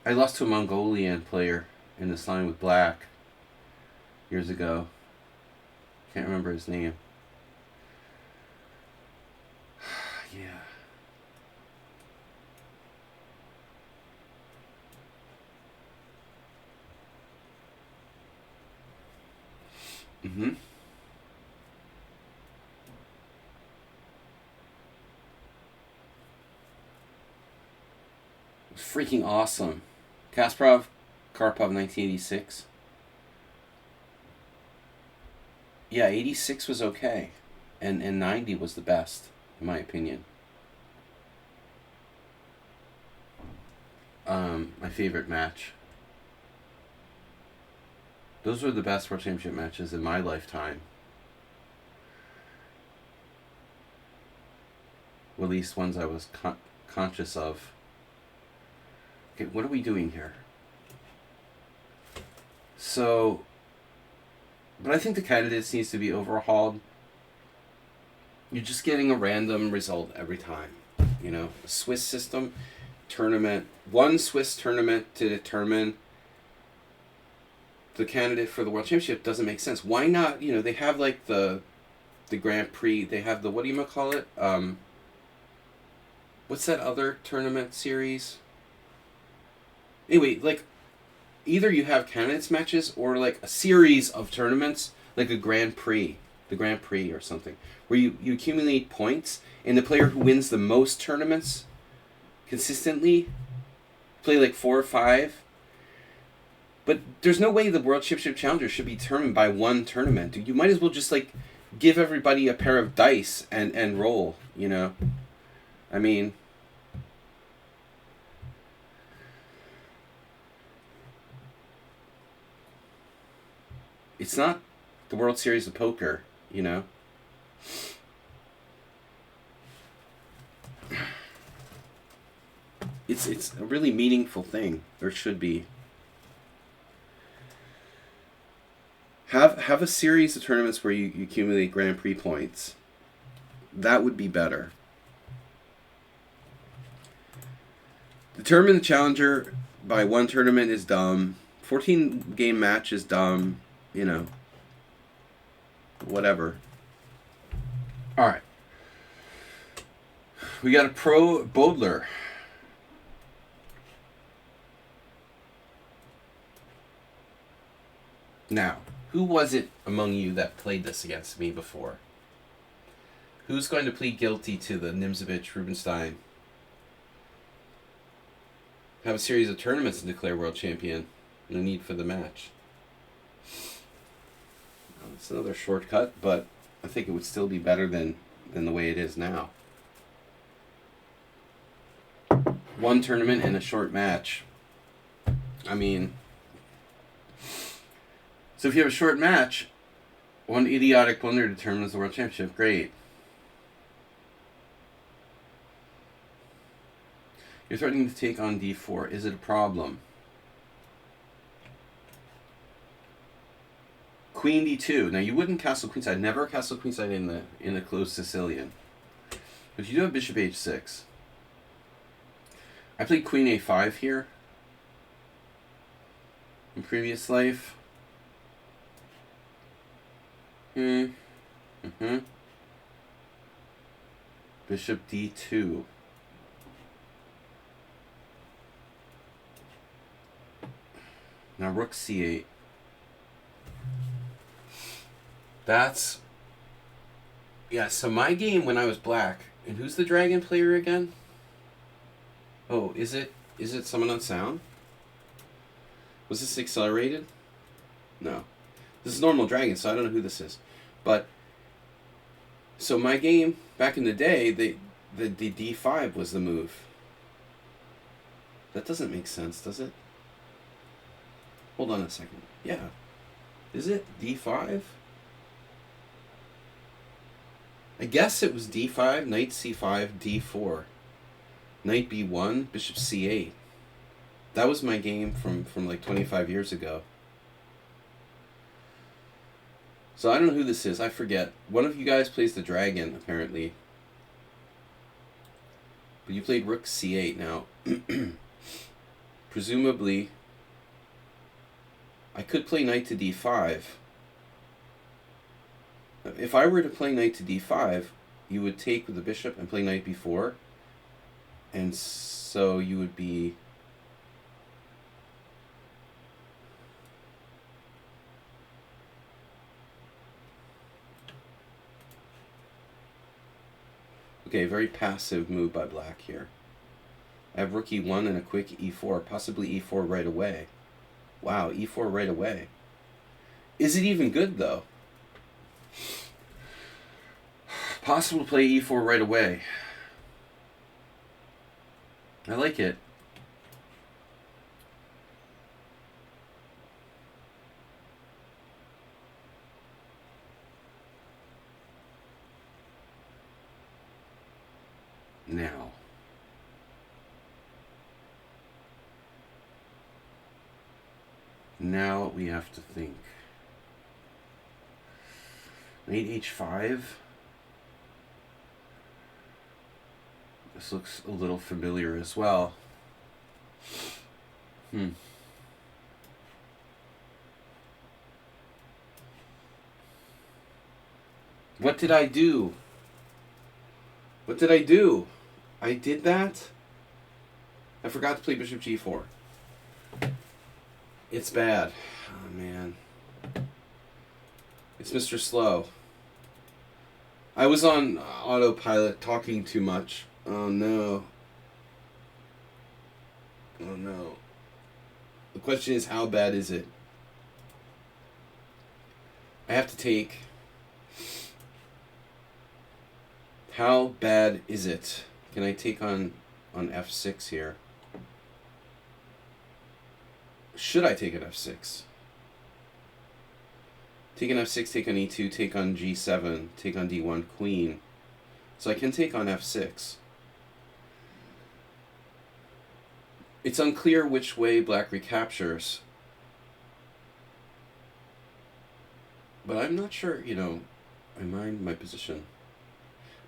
I lost to a Mongolian player in this line with black years ago. Can't remember his name. Yeah. Mm-hmm. It was freaking awesome. Karpov, 1986. Yeah, 86 was okay. And 90 was the best, in my opinion. My favorite match. Those were the best World Championship matches in my lifetime. Or at least ones I was conscious of. Okay, what are we doing here? So, but I think the candidates needs to be overhauled. You're just getting a random result every time. You know, a Swiss system, tournament, one Swiss tournament to determine the candidate for the World Championship doesn't make sense. Why not, you know, they have like the Grand Prix, they have the, what do you call it? What's that other tournament series? Anyway, like, either you have candidates matches or like a series of tournaments, like a Grand Prix, the Grand Prix or something, where you accumulate points, and the player who wins the most tournaments consistently play like 4 or 5. But there's no way the World Championship Challenger should be determined by one tournament. You might as well just like give everybody a pair of dice and roll, you know? I mean, it's not the World Series of Poker, you know? It's a really meaningful thing, or should be. Have a series of tournaments where you accumulate Grand Prix points. That would be better. Determine the challenger by one tournament is dumb. 14 game match is dumb. You know. Whatever. Alright. We got a pro Bodler. Now, who was it among you that played this against me before? Who's going to plead guilty to the Nimzovich Rubinstein? Have a series of tournaments and declare world champion. No need for the match. It's another shortcut, but I think it would still be better than the way it is now. one tournament and a short match. I mean, so if you have a short match, one idiotic blunder determines the world championship. Great. You're threatening to take on d4. Is it a problem? Queen d2. Now you wouldn't castle queenside. Never castle queenside in the closed Sicilian. But you do have bishop h6. I played queen a5 here in previous life. Bishop d2. Now rook c8. That's... Yeah, so my game when I was black... And who's the dragon player again? Oh, is it someone on sound? Was this accelerated? No. This is normal dragon, so I don't know who this is. But... So my game, back in the day, the d5 was the move. That doesn't make sense, does it? Hold on a second. Yeah. Is it d5? I guess it was d5, knight c5, d4. Knight b1, bishop c8. That was my game from like 25 years ago. So I don't know who this is. I forget. One of you guys plays the dragon, apparently. But you played rook c8 now. Presumably, I could play knight to d5. If I were to play knight to d5, you would take with the bishop and play knight b4. And so you would be... Okay, very passive move by black here. I have rook e1 and a quick e4, possibly e4 right away. Wow, e4 right away. Is it even good, though? Possible to play e4 right away. I like it. Now we have to think. Knight h5. This looks a little familiar as well. What did I do? What did I do? I did that? I forgot to play bishop g4. It's bad. Oh, man. It's Mr. Slow. I was on autopilot talking too much. Oh, no. Oh, no. The question is, how bad is it? I have to take... How bad is it? Can I take on f6 here? Should I take an f6? Take an f6, take on e2, take on g7, take on d1, queen. So I can take on f6. It's unclear which way black recaptures. But I'm not sure, you know, I mind my position.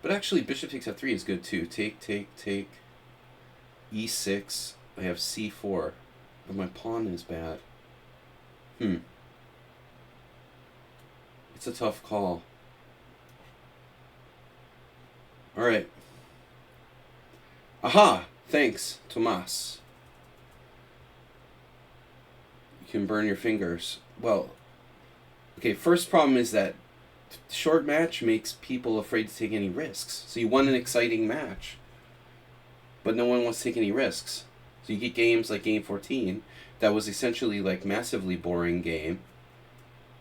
But actually, bishop takes f3 is good too. Take, e6. I have c4. But my pawn is bad. It's a tough call. Alright. Aha! Thanks, Tomas. You can burn your fingers. Well, okay, first problem is that short match makes people afraid to take any risks. So you won an exciting match, but no one wants to take any risks. So you get games like game 14 that was essentially like massively boring game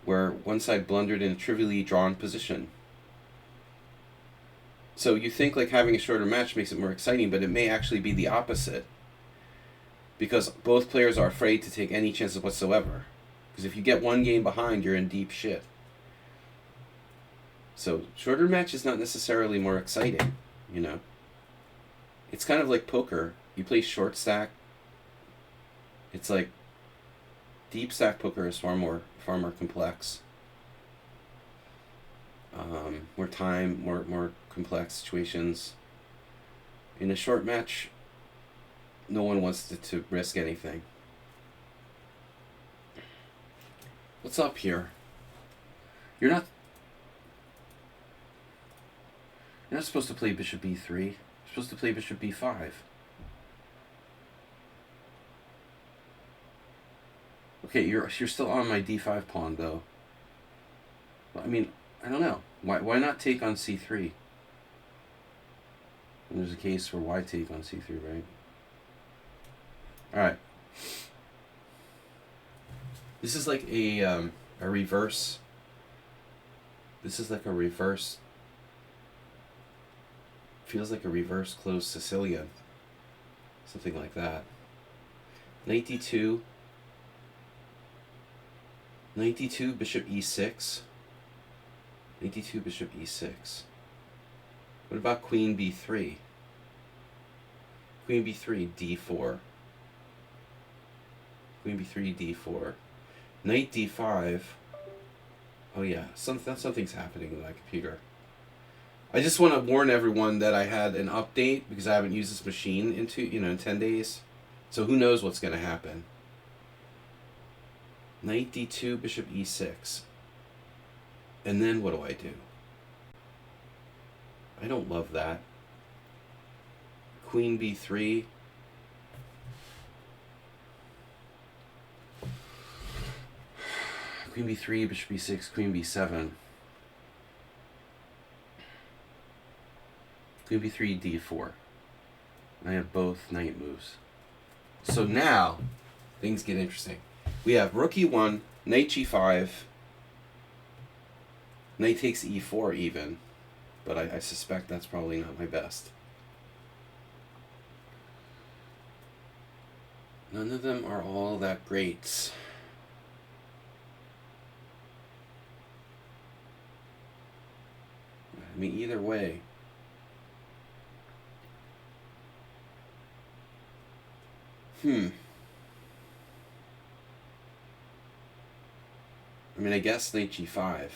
where one side blundered in a trivially drawn position. So you think like having a shorter match makes it more exciting, but it may actually be the opposite. because both players are afraid to take any chances whatsoever. Because if you get one game behind, you're in deep shit. So shorter match is not necessarily more exciting, you know. It's kind of like poker. You play short stack. It's like deep stack poker is far more complex. More complex situations. In a short match, no one wants to risk anything. What's up here? You're not supposed to play bishop b3. You're supposed to play bishop b5. Okay, you're still on my d5 pawn though. I mean, I don't know. Why not take on c3? And there's a case for why take on c3, right? All right. This is like a reverse. This is like a reverse. Feels like a reverse closed Sicilian. Something like that. Knight d2. Knight d2, bishop e6. Knight d2, bishop e6. What about queen b3? Queen b3, d4. Queen b3, d4. Knight d5. Oh yeah, something's happening with my computer. I just want to warn everyone that I had an update because I haven't used this machine in 10 days. So who knows what's going to happen. Knight d2, bishop e6. And then what do I do? I don't love that. Queen b3. Queen b3, bishop b6, queen b7. Queen b3, d4. I have both knight moves. So now, things get interesting. We have rook e1, knight g5, knight takes e4 even, but I suspect that's probably not my best. None of them are all that great. I mean, either way. I mean, I guess knight g5.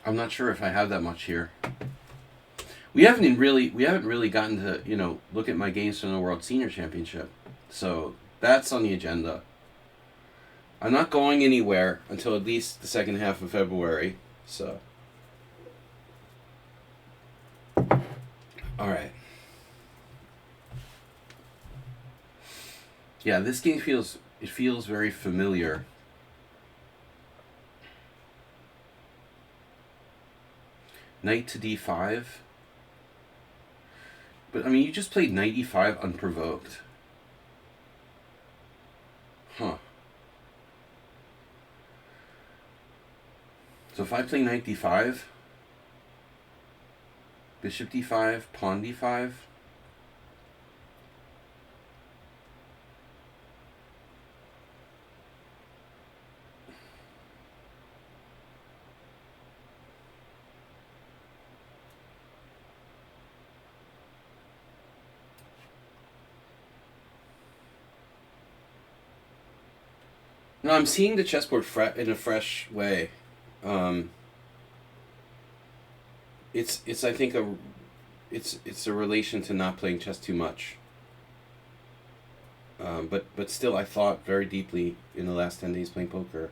I'm not sure if I have that much here. We haven't really gotten to, look at my games from the World Senior Championship. So that's on the agenda. I'm not going anywhere until at least the second half of February. So, all right. Yeah, this game feels very familiar. Knight to d5. But I mean, you just played knight e5 unprovoked. Huh. So if I play knight d5, bishop d5, pawn d5. No, I'm seeing the chessboard in a fresh way. It's I think it's a relation to not playing chess too much. But still, I thought very deeply in the last 10 days playing poker,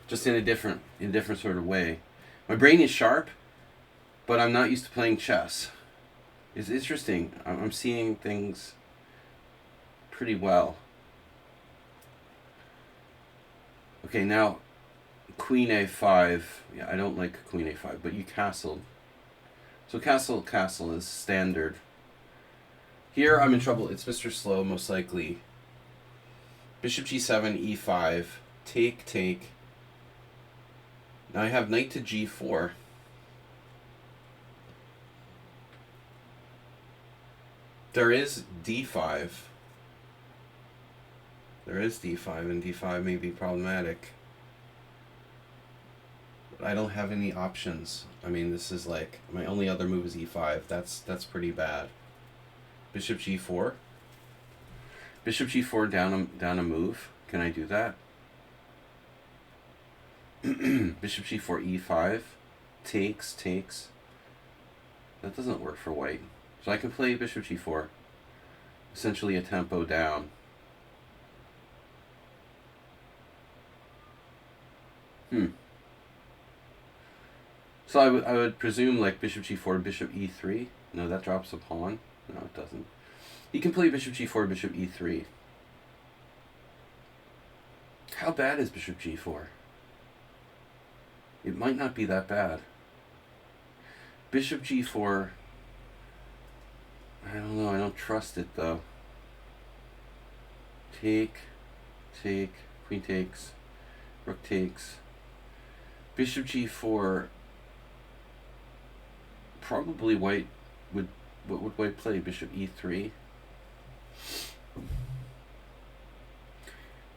just in a different sort of way. My brain is sharp, but I'm not used to playing chess. It's interesting. I'm seeing things pretty well. Okay, now queen a5. Yeah, I don't like queen a5, but you castled. So castle is standard. Here I'm in trouble. It's Mr. Slow, most likely. Bishop g7, e5. Take. Now I have knight to g4. There is d5. There is d5, and d5 may be problematic. But I don't have any options. I mean, this is like, my only other move is e5. That's pretty bad. Bishop g4. Bishop g4 down a move. Can I do that? Bishop g4 e5. Takes. That doesn't work for white. So I can play bishop g4. Essentially a tempo down. So I would presume like bishop g4, bishop e3. No, that drops a pawn. No, it doesn't. He can play bishop g4, bishop e3. How bad is bishop g4? It might not be that bad. Bishop g4, I don't know, I don't trust it though. Take, queen takes, rook takes. Bishop g4, probably white would, what would white play? Bishop e3?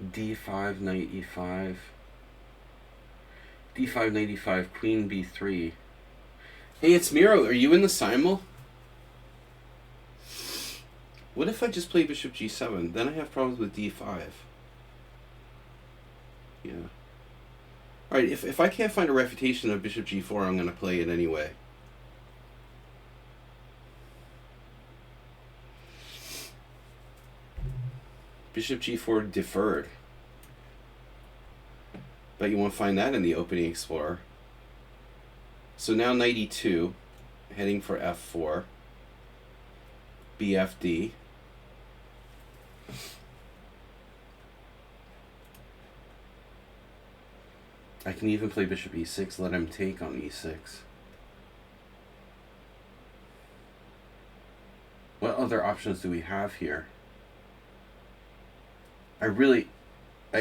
d5, knight e5. d5, knight e5, queen b3. Hey, it's Miro. Are you in the Simul? What if I just play bishop g7? Then I have problems with d5. Yeah. Alright, if I can't find a refutation of bishop g4, I'm going to play it anyway. Bishop g4 deferred. Bet you won't find that in the opening explorer. So now knight e2, heading for f4, bfd. I can even play bishop e6, let him take on e6. What other options do we have here? I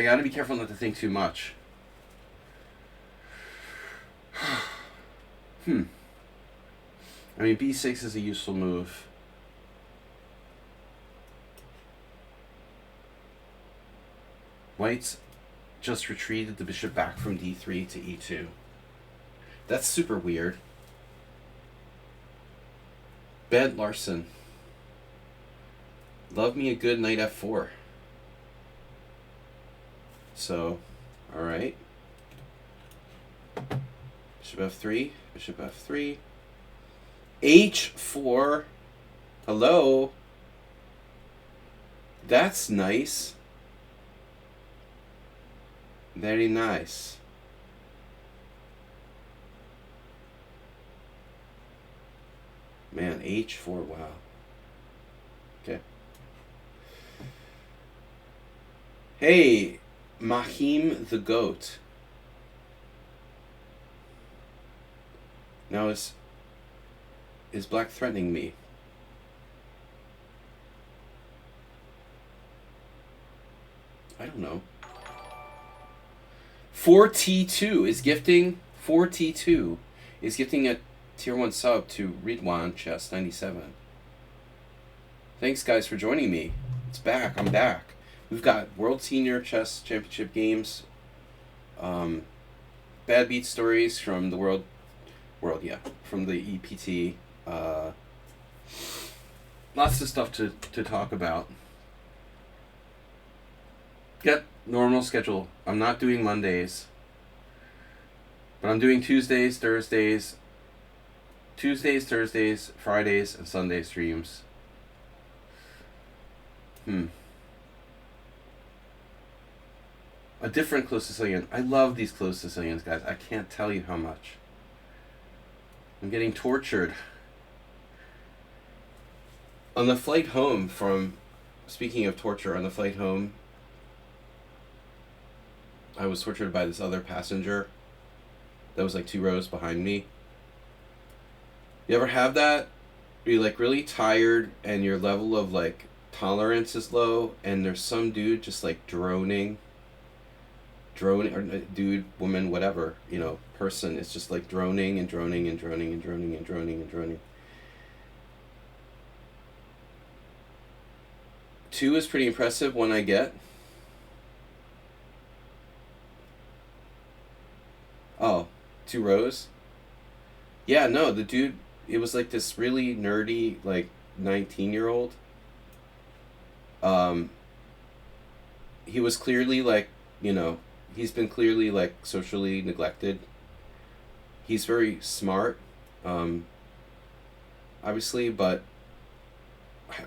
gotta be careful not to think too much. I mean, b6 is a useful move. White's just retreated the bishop back from d3 to e2. That's super weird. Bed Larson. Love me a good knight f4. So, alright. Bishop f3, bishop f3. h4. Hello. That's nice. Very nice. Man, h4, wow. Okay. Hey, Mahim the Goat. Now is black threatening me? I don't know. 4T2 is gifting. 4T2 is gifting a tier 1 sub to Ridwan Chess 97. Thanks guys for joining me. It's back. I'm back. We've got World Senior Chess Championship games. Bad beat stories from the world, from the EPT. Lots of stuff to talk about. Yep, normal schedule. I'm not doing Mondays, but I'm doing Tuesdays, Thursdays, Fridays, and Sunday streams. A different close Sicilian. I love these close Sicilians, guys. I can't tell you how much. I'm getting tortured. On the flight home from, speaking of torture, on the flight home, I was tortured by this other passenger that was like 2 rows behind me. You ever have that? You're like really tired and your level of like tolerance is low and there's some dude just like droning, or dude, woman, whatever, you know, person is just like droning and droning and droning and droning and droning and droning. 2 is pretty impressive when I get. Oh, 2 rows? Yeah, no, the dude, it was like this really nerdy, like, 19-year-old. Um, he was clearly, like, you know, he's been clearly, like, socially neglected. He's very smart, um, obviously, but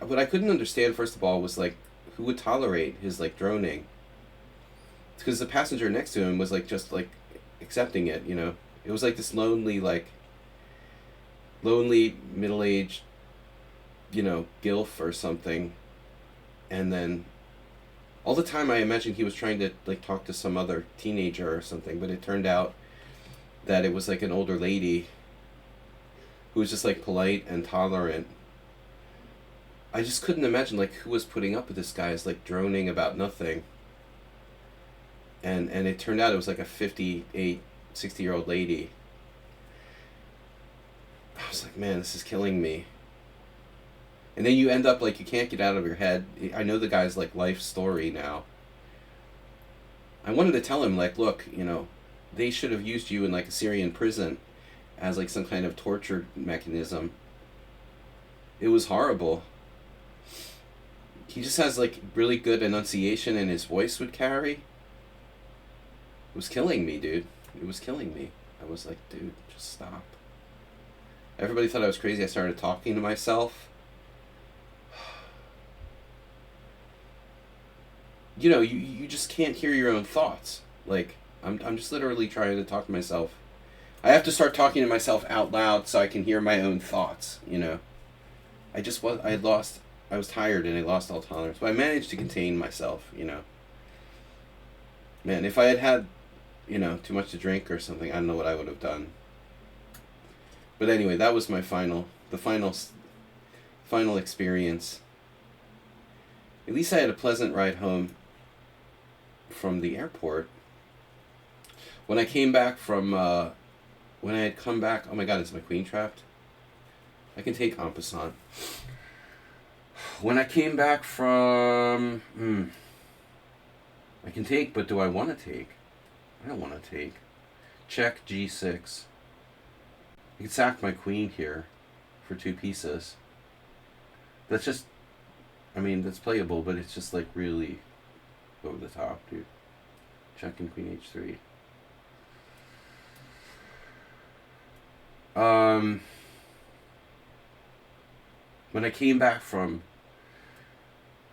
what I couldn't understand, first of all, was, like, who would tolerate his, like, droning? Because the passenger next to him was, like, just, like, accepting it, you know? It was, like, this lonely middle-aged, you know, gilf or something. And then all the time I imagined he was trying to, like, talk to some other teenager or something, but it turned out that it was, like, an older lady who was just, like, polite and tolerant. I just couldn't imagine, like, who was putting up with this guy's, like, droning about nothing. And it turned out it was, like, a 58, 60-year-old lady. I was like, man, this is killing me. And then you end up, like, you can't get out of your head. I know the guy's, like, life story now. I wanted to tell him, like, look, you know, they should have used you in, like, a Syrian prison as, like, some kind of torture mechanism. It was horrible. He just has, like, really good enunciation, and his voice would carry. It was killing me, dude. It was killing me. I was like, dude, just stop. Everybody thought I was crazy. I started talking to myself. You know, you just can't hear your own thoughts. Like, I'm just literally trying to talk to myself. I have to start talking to myself out loud so I can hear my own thoughts, you know. I was tired and I lost all tolerance. But I managed to contain myself, you know. Man, if I had had, you know, too much to drink or something, I don't know what I would have done. But anyway, that was my final experience. At least I had a pleasant ride home from the airport. When I came back from, when I had come back, oh my god, is my queen trapped? I can take en passant. When I came back from, I can take, but do I want to take? I don't want to take. Check G6. I can sack my queen here for 2 pieces. That's just, I mean, that's playable, but it's just, like, really over the top, dude. Checking queen H3. When I came back from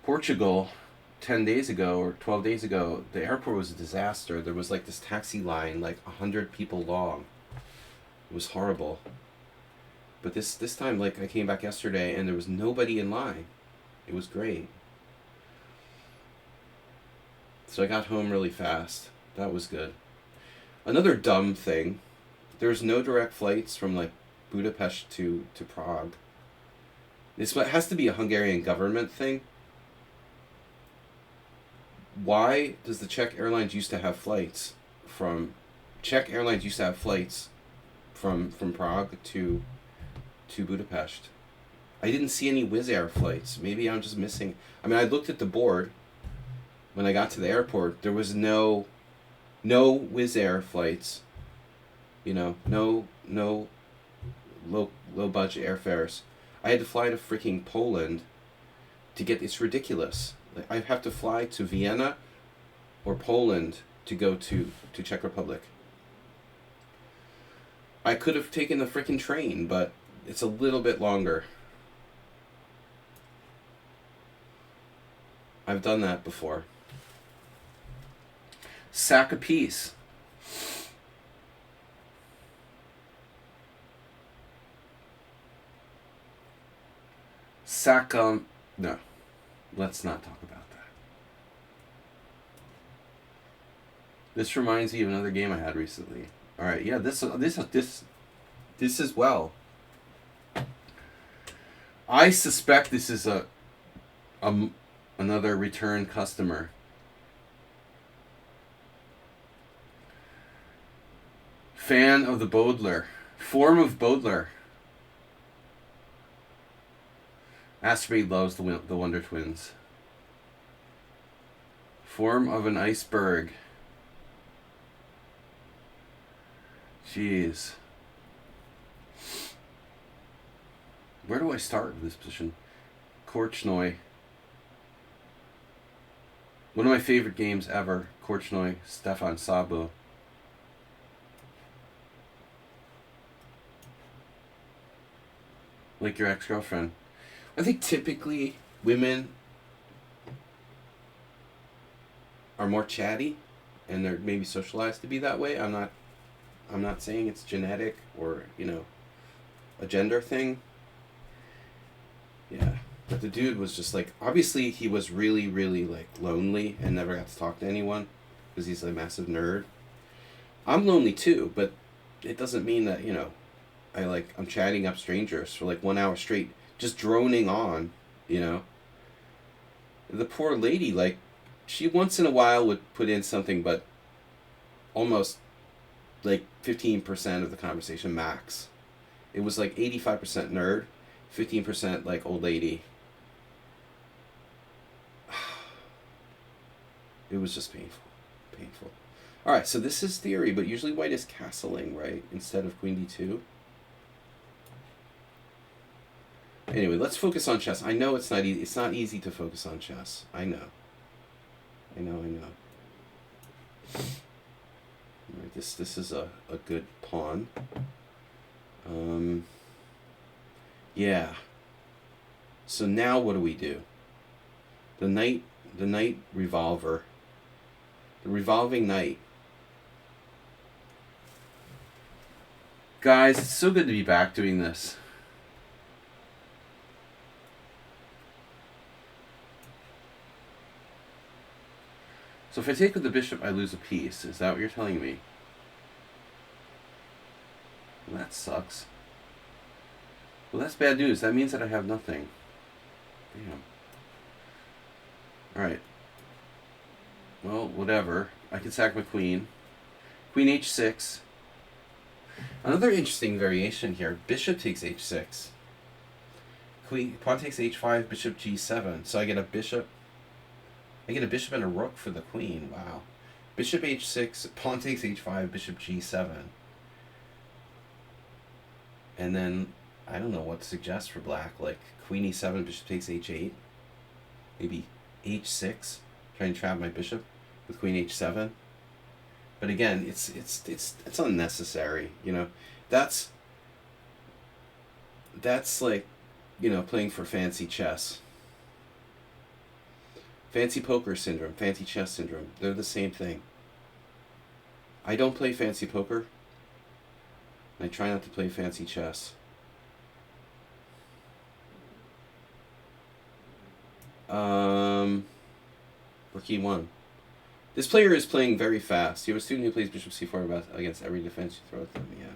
Portugal 10 days ago or 12 days ago, the airport was a disaster. There was, like, this taxi line, like, 100 people long. It was horrible. But this time, like, I came back yesterday and there was nobody in line. It was great. So I got home really fast. That was good. Another dumb thing, there's no direct flights from, like, Budapest to Prague. This has to be a Hungarian government thing. Why does the Czech Airlines used to have flights from Prague to Budapest? I didn't see any Wizz Air flights. Maybe I'm just missing. I mean, I looked at the board when I got to the airport. There was no Wizz Air flights. You know, no low budget airfares. I had to fly to freaking Poland to get. It's ridiculous. Like, I have to fly to Vienna or Poland to go to Czech Republic. I could have taken the freaking train, but it's a little bit longer. I've done that before. Sack a piece. No. Let's not talk about that. This reminds me of another game I had recently. All right, yeah, this as well. I suspect this is another return customer. Fan of the Bodler. Form of Bodler. Asteroid loves the Wonder Twins. Form of an iceberg. Jeez. Where do I start with this position? Korchnoi. One of my favorite games ever. Korchnoi, Stefan Sabo. Like your ex-girlfriend. I think typically women are more chatty and they're maybe socialized to be that way. I'm not saying it's genetic or, a gender thing. Yeah. But the dude was just like, obviously he was really, really like lonely and never got to talk to anyone because he's a massive nerd. I'm lonely too, but it doesn't mean that, I'm chatting up strangers for like 1 hour straight, just droning on, The poor lady, like, she once in a while would put in something, but almost like 15% of the conversation max. It was like 85% nerd, 15% like old lady. It was just painful. Painful. Alright, so this is theory, but usually white is castling, right? Instead of queen d2. Anyway, let's focus on chess. I know it's not easy to focus on chess. I know. Alright, this is a good pawn. Yeah. So now what do we do? The knight revolver. The revolving knight. Guys, it's so good to be back doing this. So if I take with the bishop, I lose a piece. Is that what you're telling me? Well, that sucks. Well, that's bad news. That means that I have nothing. Damn. Alright. Well, whatever. I can sack my queen. Queen h6. Another interesting variation here. Bishop takes h6. Pawn takes h5, bishop g7. So I get a bishop. I get a bishop and a rook for the queen. Wow. Bishop h6, pawn takes h5, bishop g7. And then, I don't know what to suggest for black. Like, queen e7, bishop takes h8. Maybe h6. Trying to trap my bishop with queen h7. But again, it's unnecessary, That's like, playing for fancy chess. Fancy poker syndrome, fancy chess syndrome. They're the same thing. I don't play fancy poker. I try not to play fancy chess. Rook e1. This player is playing very fast. You're a student who plays bishop c4 against every defense you throw at them. Yeah.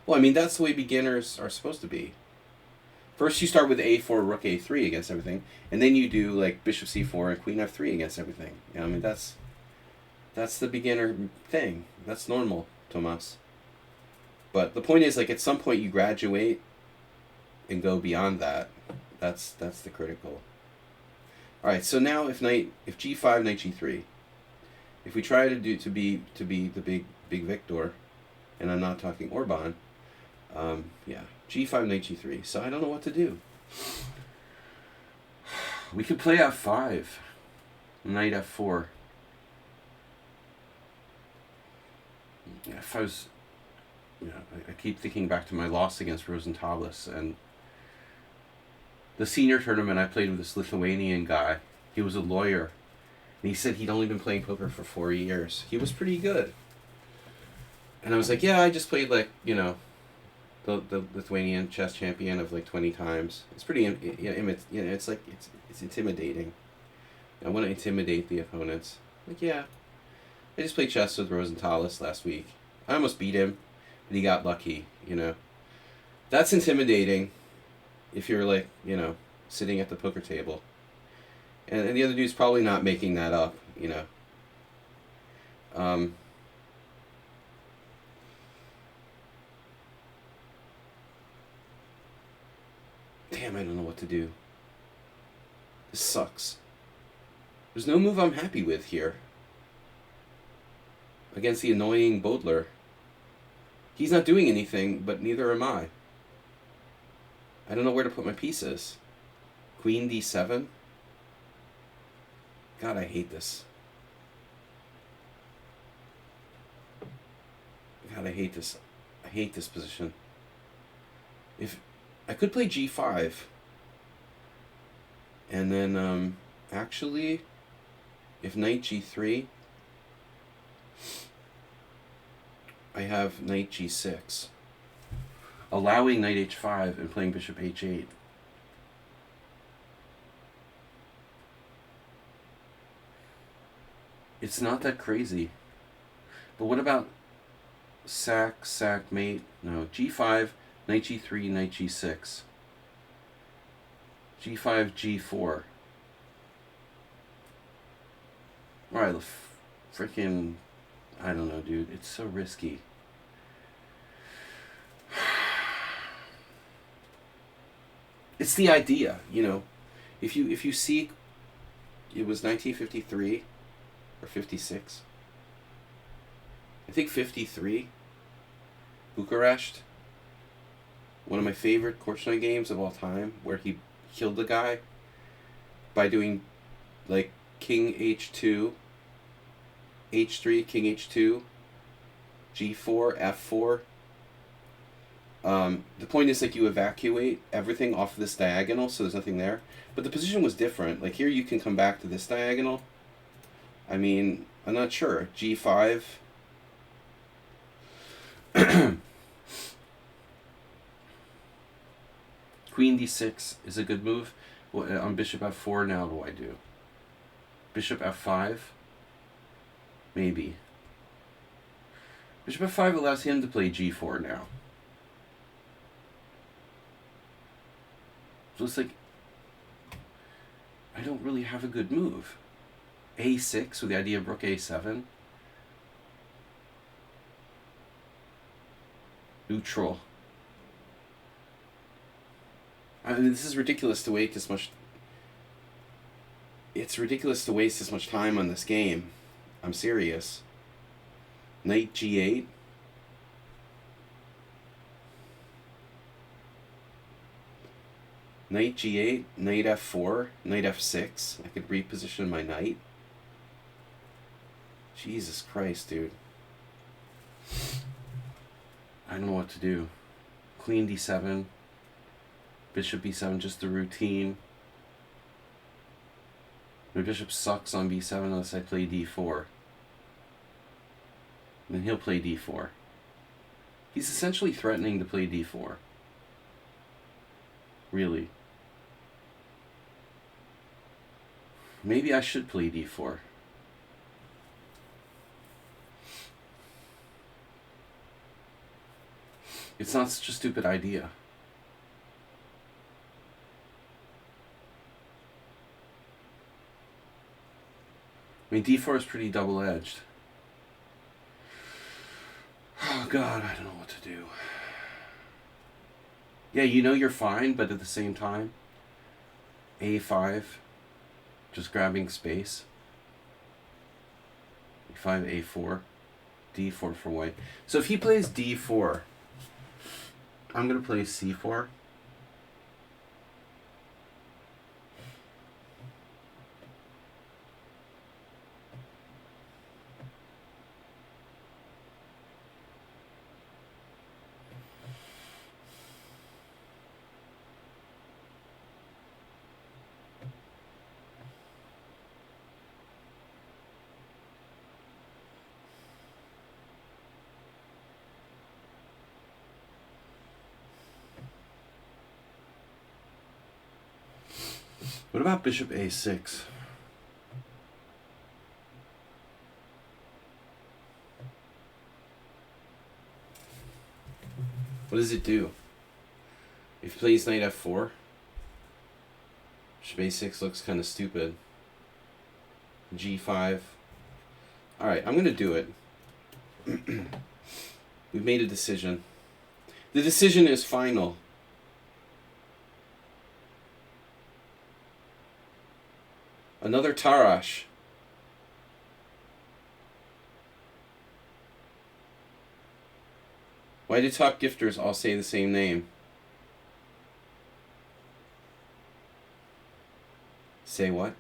Well, I mean, that's the way beginners are supposed to be. First, you start with a4, rook a3 against everything, and then you do like bishop c4 and queen f3 against everything. I mean, that's the beginner thing. That's normal, Tomas. But the point is, like, at some point you graduate and go beyond that. That's the critical. All right. So now, if g5, knight g3, if we try to be the big victor, and I'm not talking Orban, yeah. g5, knight g3. So I don't know what to do. We could play f5. Knight f4. If I was... I keep thinking back to my loss against Rosenthal, and the senior tournament I played with this Lithuanian guy. He was a lawyer. And he said he'd only been playing poker for 4 years. He was pretty good. And I was like, yeah, I just played like, the Lithuanian chess champion of like 20 times. It's pretty, it's like, it's intimidating. I want to intimidate the opponents. Like, yeah, I just played chess with Rosenthal last week. I almost beat him, but he got lucky, That's intimidating if you're like, sitting at the poker table. And the other dude's probably not making that up, Damn, I don't know what to do. This sucks. There's no move I'm happy with here. Against the annoying Bodler. He's not doing anything, but neither am I. I don't know where to put my pieces. Queen d7. God, I hate this. God, I hate this. I hate this position. If I could play g5, and then actually, if knight g3, I have knight g6, allowing knight h5 and playing bishop h8. It's not that crazy. But what about sack, mate? No, g5, knight g3, knight g6. g5, g4. Alright, freaking... I don't know, dude. It's so risky. It's the idea, you know. If you see, it was 1953 or 56. I think 53. Bucharest. One of my favorite Korchnoi games of all time, where he killed the guy by doing like king h2, h3, king h2, g4, f4. The point is, like, you evacuate everything off of this diagonal, so there's nothing there. But the position was different. Like, here you can come back to this diagonal. I mean, I'm not sure. g5. Queen d6 is a good move. Well, on bishop f4 now, what do I do? Bishop f5? Maybe. Bishop f5 allows him to play g4 now. So it's like, I don't really have a good move. a6 with the idea of rook a7. Neutral. I mean, this is ridiculous to wait this much. It's ridiculous to waste this much time on this game. I'm serious. Knight g8. Knight g8, knight f4, knight f6. I could reposition my knight. Jesus Christ, dude. I don't know what to do. Queen d7. Bishop b7, just the routine. My bishop sucks on b7 unless I play d4. And then he'll play d4. He's essentially threatening to play d4. Really. Maybe I should play d4. It's not such a stupid idea. I mean, d4 is pretty double-edged. Oh, God, I don't know what to do. Yeah, you know you're fine, but at the same time, a5, just grabbing space. a5, a4, d4 for white. So if he plays d4, I'm going to play c4. What about bishop a6? What does it do? If he plays knight f4, bishop a6 looks kind of stupid. g5. Alright, I'm going to do it. We've made a decision. The decision is final. Another Tarash. Why do top gifters all say the same name? Say what?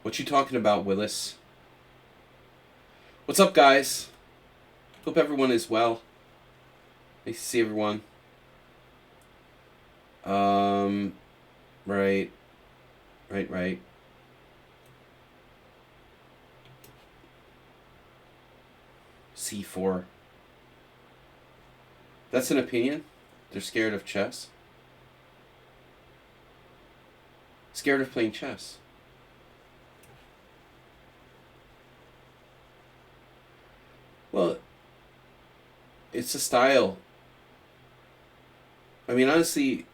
What you talking about, Willis? What's up, guys? Hope everyone is well. Nice to see everyone. Right. C4. That's an opinion? They're scared of chess? Scared of playing chess. Well, it's a style. I mean, honestly,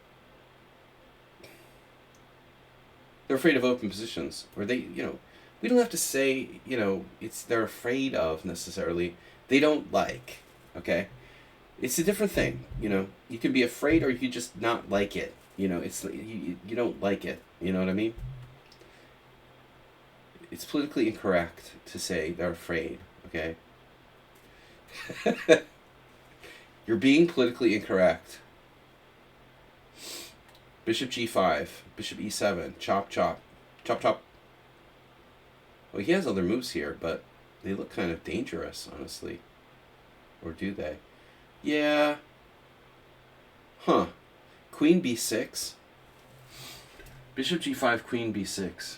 they're afraid of open positions. Or they, we don't have to say, they're afraid of necessarily. They don't like, okay? It's a different thing, You can be afraid or you can just not like it. It's you don't like it. You know what I mean? It's politically incorrect to say they're afraid, okay? You're being politically incorrect. Bishop g5, bishop e7, chop, chop, chop, chop. Well, he has other moves here, but they look kind of dangerous, honestly. Or do they? Yeah. Huh. Queen b6. Bishop g5, queen b6.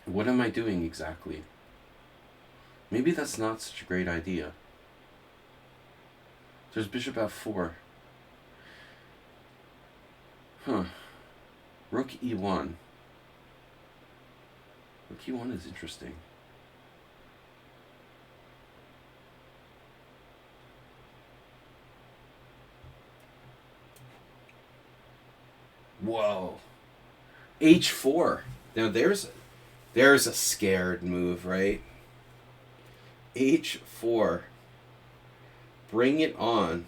What am I doing exactly? Maybe that's not such a great idea. There's bishop f4. Huh. Rook e1. Rook e1 is interesting. Whoa. h4. Now there's a scared move, right? h4. Bring it on.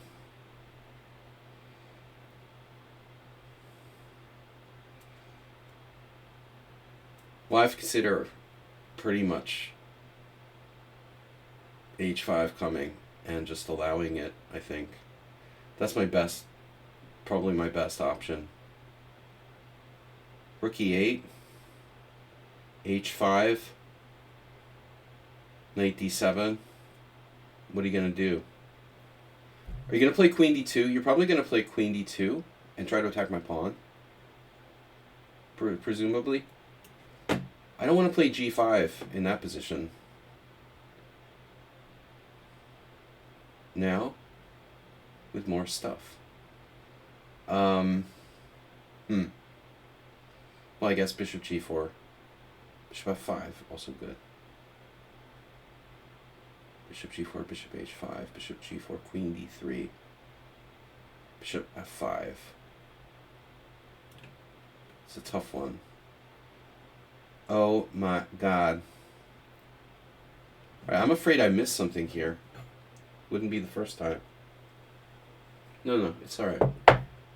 Well, I've considered pretty much h5 coming and just allowing it, I think. That's probably my best option. Rook e8, h5, knight d7. What are you going to do? Are you going to play queen d2? You're probably going to play queen d2 and try to attack my pawn. Presumably. I don't want to play g5 in that position. Now, with more stuff. Well, I guess bishop g4. Bishop f5, also good. Bishop g4, bishop h5, bishop g4, queen d3. Bishop f5. It's a tough one. Oh my god. Alright, I'm afraid I missed something here. Wouldn't be the first time. No, it's alright.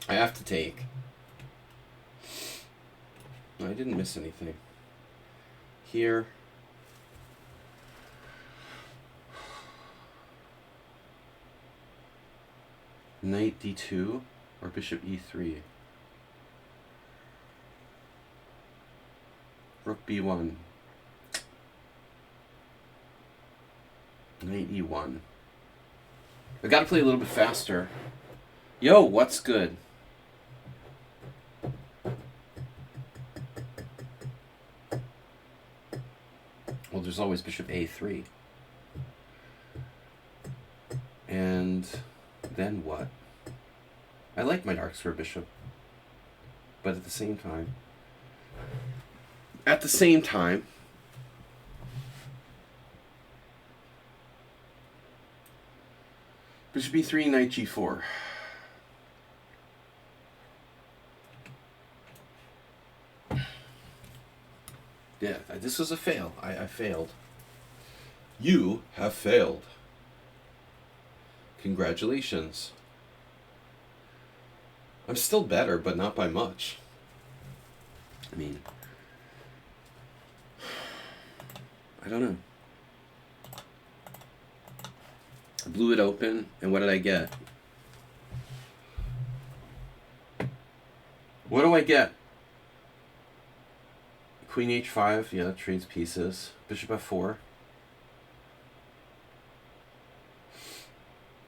I have to take. No, I didn't miss anything. Here. Knight d2 or bishop e3. Rook b1. Knight e1. I gotta play a little bit faster. Yo, what's good? Well, there's always bishop a3. And then what? I like my dark square bishop. But at the same time, bishop e3, knight g4. Yeah, this was a fail. I failed. You have failed. Congratulations. I'm still better, but not by much. I mean, I don't know. I blew it open, and what did I get? What do I get? Queen h5, yeah, trades pieces. Bishop f4.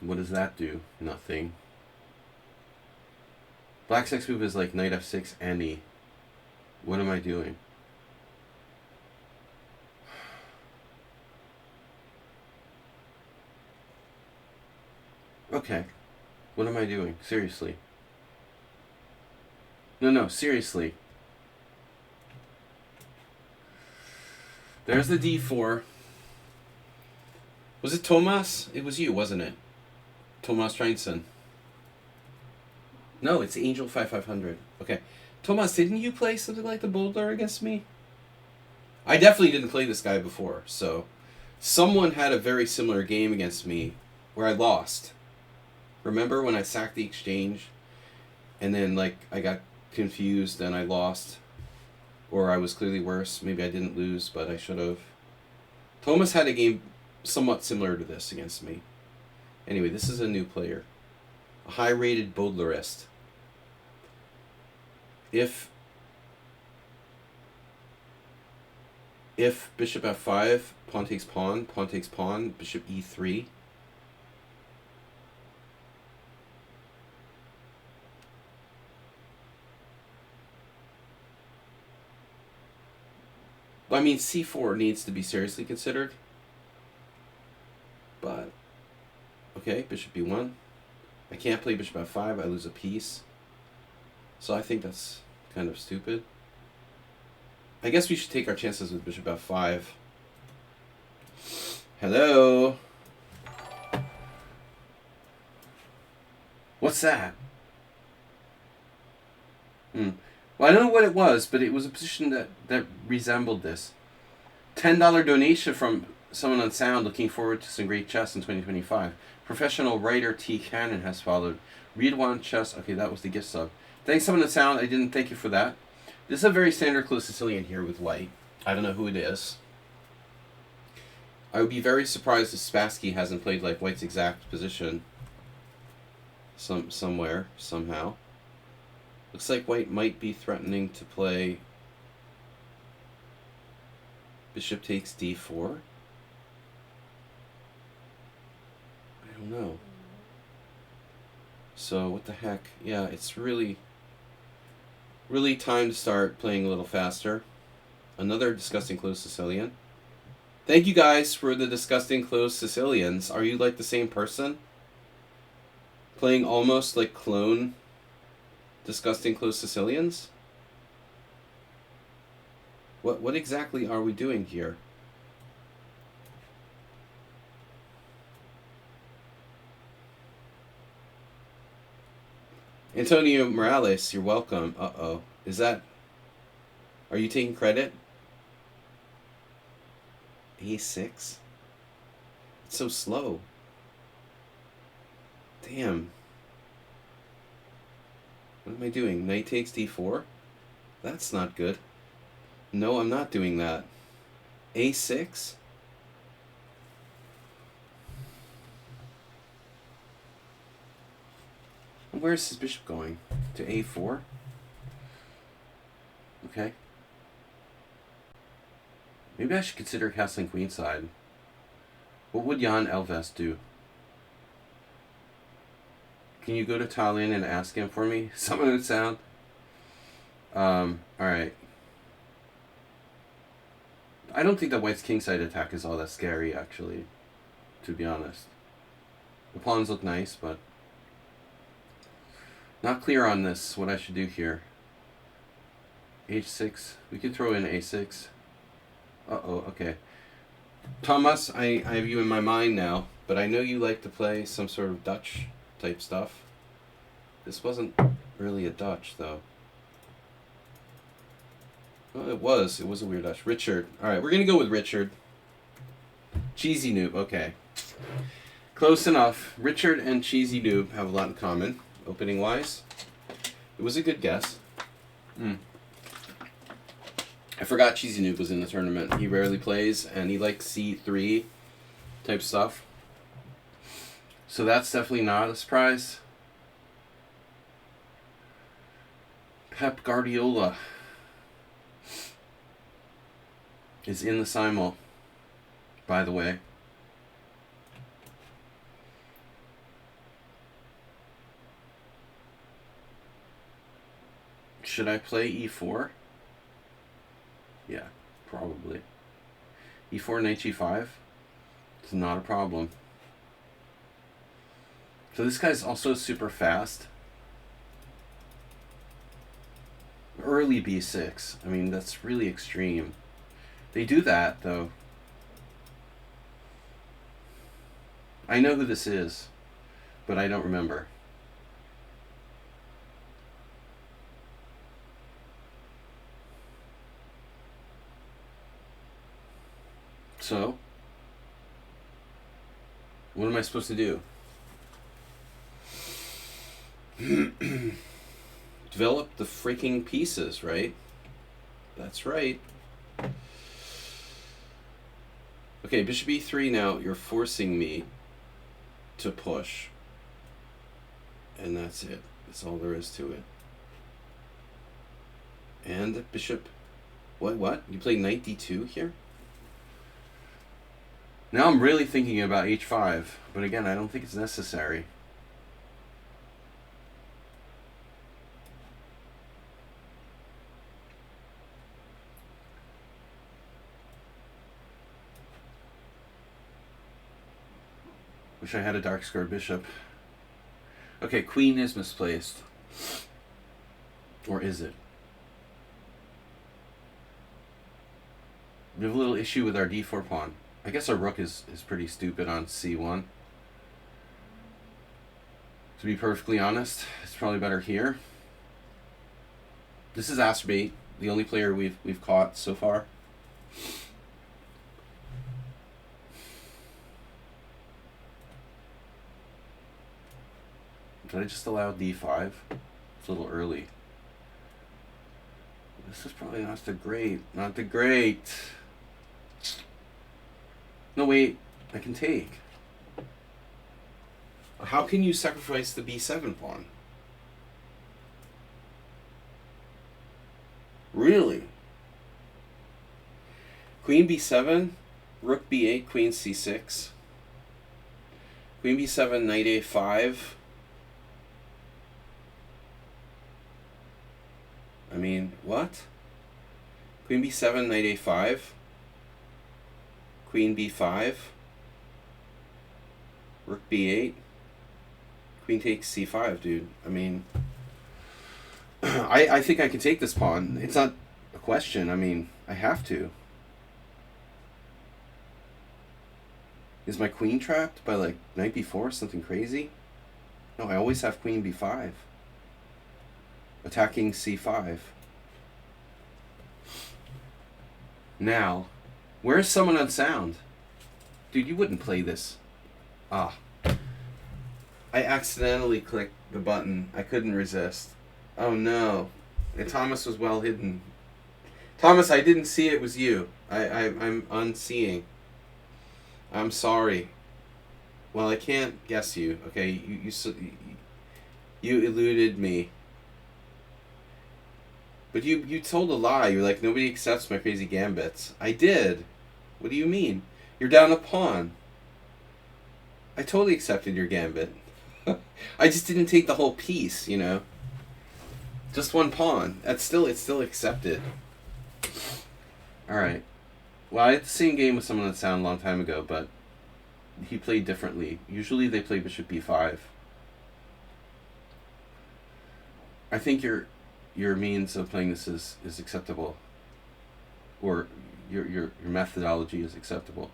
What does that do? Nothing. Black's next move is like knight f6 any. What am I doing? Okay. What am I doing? Seriously. No, seriously. There's the d4. Was it Tomas? It was you, wasn't it? Tomas Treinson. No, it's Angel 5500. Okay. Tomas, didn't you play something like the Boulder against me? I definitely didn't play this guy before, so someone had a very similar game against me where I lost. Remember when I sacked the exchange and then like I got confused and I lost? Or I was clearly worse. Maybe I didn't lose, but I should have. Thomas had a game somewhat similar to this against me. Anyway, this is a new player. A high-rated Baudelairist. If bishop f5, pawn takes pawn, bishop e3. I mean, c4 needs to be seriously considered. But, okay, bishop b1. I can't play bishop f5, I lose a piece. So I think that's kind of stupid. I guess we should take our chances with bishop f5. Hello? What's that? Well, I don't know what it was, but it was a position that resembled this. $10 donation from someone on Sound looking forward to some great chess in 2025. Professional writer T. Cannon has followed. Read one chess. Okay, that was the gift sub. Thanks someone on Sound. I didn't thank you for that. This is a very standard close Sicilian here with white. I don't know who it is. I would be very surprised if Spassky hasn't played like white's exact position somewhere, somehow. Looks like white might be threatening to play bishop takes d4. I don't know. So what the heck? Yeah, it's really time to start playing a little faster. Another disgusting close Sicilian. Thank you guys for the disgusting close Sicilians. Are you like the same person? Playing almost like clone disgusting close Sicilians? What exactly are we doing here? Antonio Morales, you're welcome. Uh-oh. Are you taking credit? A6? It's so slow. Damn. What am I doing? Knight takes d4? That's not good. No, I'm not doing that. A6? Where's his bishop going? To a4? Okay. Maybe I should consider castling queenside. What would Jan Elvest do? Can you go to Tallinn and ask him for me? Someone would sound. Alright. I don't think that white's kingside attack is all that scary, actually. To be honest. The pawns look nice, but not clear on this, what I should do here. H6. We could throw in A6. Uh-oh, okay. Thomas, I have you in my mind now, but I know you like to play some sort of Dutch type stuff. This wasn't really a Dutch, though. Well, it was. It was a weird Dutch. Richard. Alright, we're going to go with Richard. Cheesy Noob, okay. Close enough. Richard and Cheesy Noob have a lot in common, opening-wise. It was a good guess. I forgot Cheesy Noob was in the tournament. He rarely plays, and he likes C3 type stuff. So that's definitely not a surprise. Pep Guardiola is in the Simul, by the way. Should I play E4? Yeah, probably. E4, knight G5? It's not a problem. So this guy's also super fast. Early B6. I mean, that's really extreme. They do that, though. I know who this is, but I don't remember. So, what am I supposed to do? Develop the freaking pieces, right? That's right. Okay, bishop e3 now. You're forcing me to push. And that's it. That's all there is to it. And bishop... What? You play knight d2 here? Now I'm really thinking about h5, but again, I don't think it's necessary. Wish I had a dark square bishop. Okay, queen is misplaced. Or is it? We have a little issue with our d4 pawn. I guess our rook is pretty stupid on c1. To be perfectly honest, it's probably better here. This is Asterbait, the only player we've caught so far. Did I just allow d5? It's a little early. This is probably not the great. Not the great. No, wait. I can take. How can you sacrifice the b7 pawn? Really? Queen b7, rook b8, queen c6. Queen b7, knight a5. I mean, what? Queen b7, knight a5. Queen b5. Rook b8. Queen takes c5, dude. I mean, I think I can take this pawn. It's not a question. I mean, I have to. Is my queen trapped by like knight b4, something crazy? No, I always have queen b5. Attacking c5. Now, where's someone unsound? Dude, you wouldn't play this. Ah. I accidentally clicked the button. I couldn't resist. Oh no. Thomas was well hidden. Thomas, I didn't see it was you. I'm unseeing. I'm sorry. Well, I can't guess you. Okay, you eluded me. But you told a lie. You're like, nobody accepts my crazy gambits. I did. What do you mean? You're down a pawn. I totally accepted your gambit. I just didn't take the whole piece, you know. Just one pawn. It's still accepted. Alright. Well, I had the same game with someone that sounded a long time ago, but he played differently. Usually they play bishop b5. I think your means of playing this is acceptable. Or your methodology is acceptable.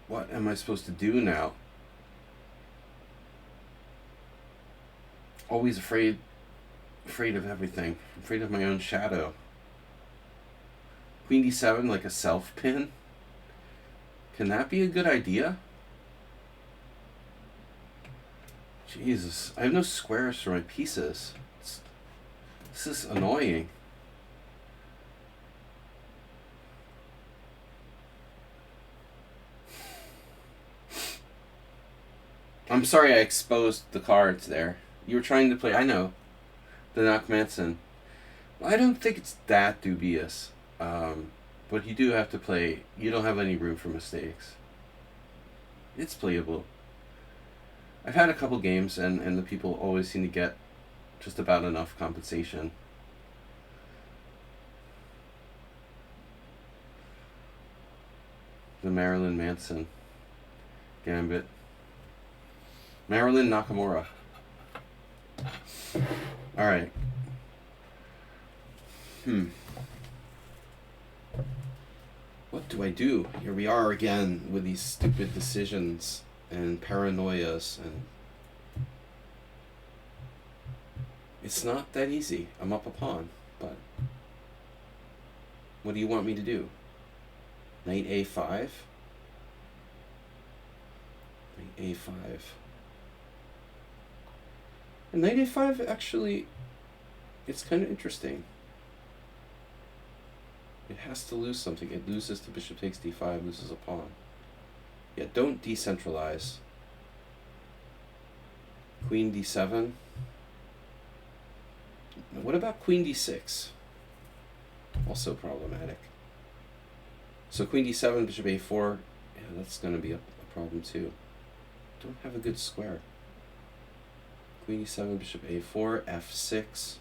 What am I supposed to do now? Always afraid of everything. Afraid of my own shadow. Queen d7 like a self pin? Can that be a good idea? Jesus, I have no squares for my pieces. This is annoying. I'm sorry I exposed the cards there. You were trying to play, I know, the Nachmanson. I don't think it's that dubious. But you do have to play, you don't have any room for mistakes. It's playable. I've had a couple games and the people always seem to get just about enough compensation. The Marilyn Manson Gambit. Marilyn Nakamura. Alright. What do I do? Here we are again with these stupid decisions and paranoias, and it's not that easy. I'm up a pawn, but what do you want me to do? Knight a5? Knight a5. And knight a5 actually, it's kind of interesting. It has to lose something. It loses to bishop takes d5, loses a pawn. Yeah, don't decentralize. Queen d7. What about queen d6? Also problematic. So queen d7, bishop a4, yeah, that's going to be a problem too. Don't have a good square. Queen e7, bishop a4, f6.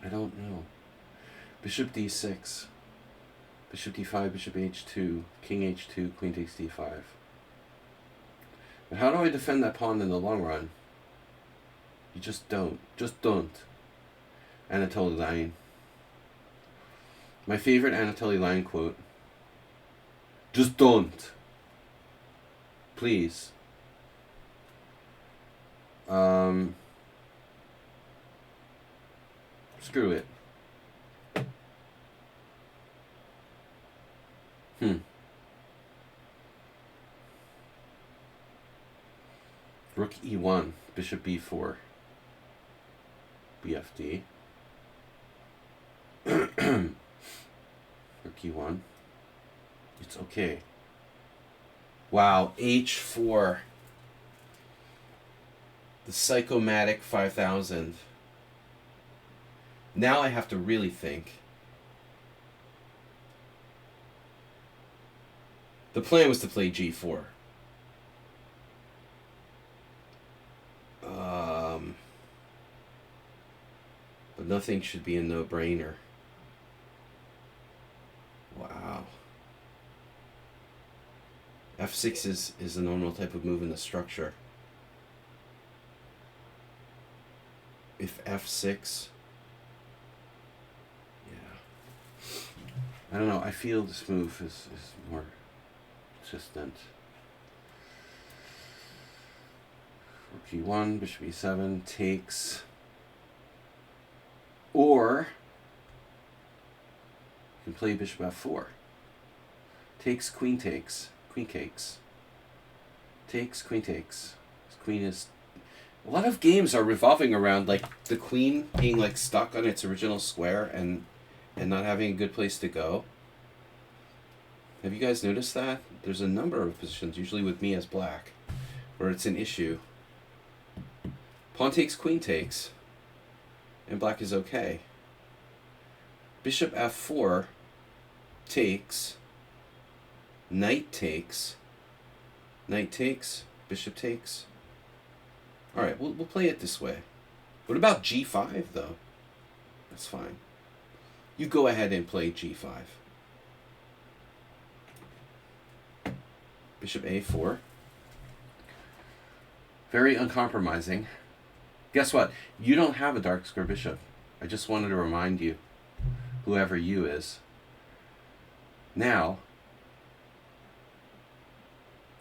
I don't know. Bishop d6. Bishop d5, bishop h2, king h2, queen takes d5. But how do I defend that pawn in the long run? You just don't. Just don't. Anatoly Line. My favorite Anatoly Line quote. Just don't. Please. Screw it. Rook e1, bishop b4, bfd. Rook e1. It's okay. Wow, h4. The psychomatic 5000. Now I have to really think. The plan was to play g4. But nothing should be a no-brainer. Wow. f6 is a normal type of move in the structure. If f6... yeah. I don't know, I feel this move is more consistent. Rook e1, bishop e7 takes... Or you can play bishop f4. Takes, queen takes, queen cakes. Takes, queen takes. Queen is... A lot of games are revolving around like the queen being like stuck on its original square and not having a good place to go. Have you guys noticed that? There's a number of positions, usually with me as black, where it's an issue. Pawn takes, queen takes. And black is okay. Bishop f4 takes, knight takes, bishop takes. All right, we'll play it this way. What about g5 though? That's fine. You go ahead and play g5. Bishop a4. Very uncompromising. Guess what? You don't have a dark square bishop. I just wanted to remind you, whoever you is. Now,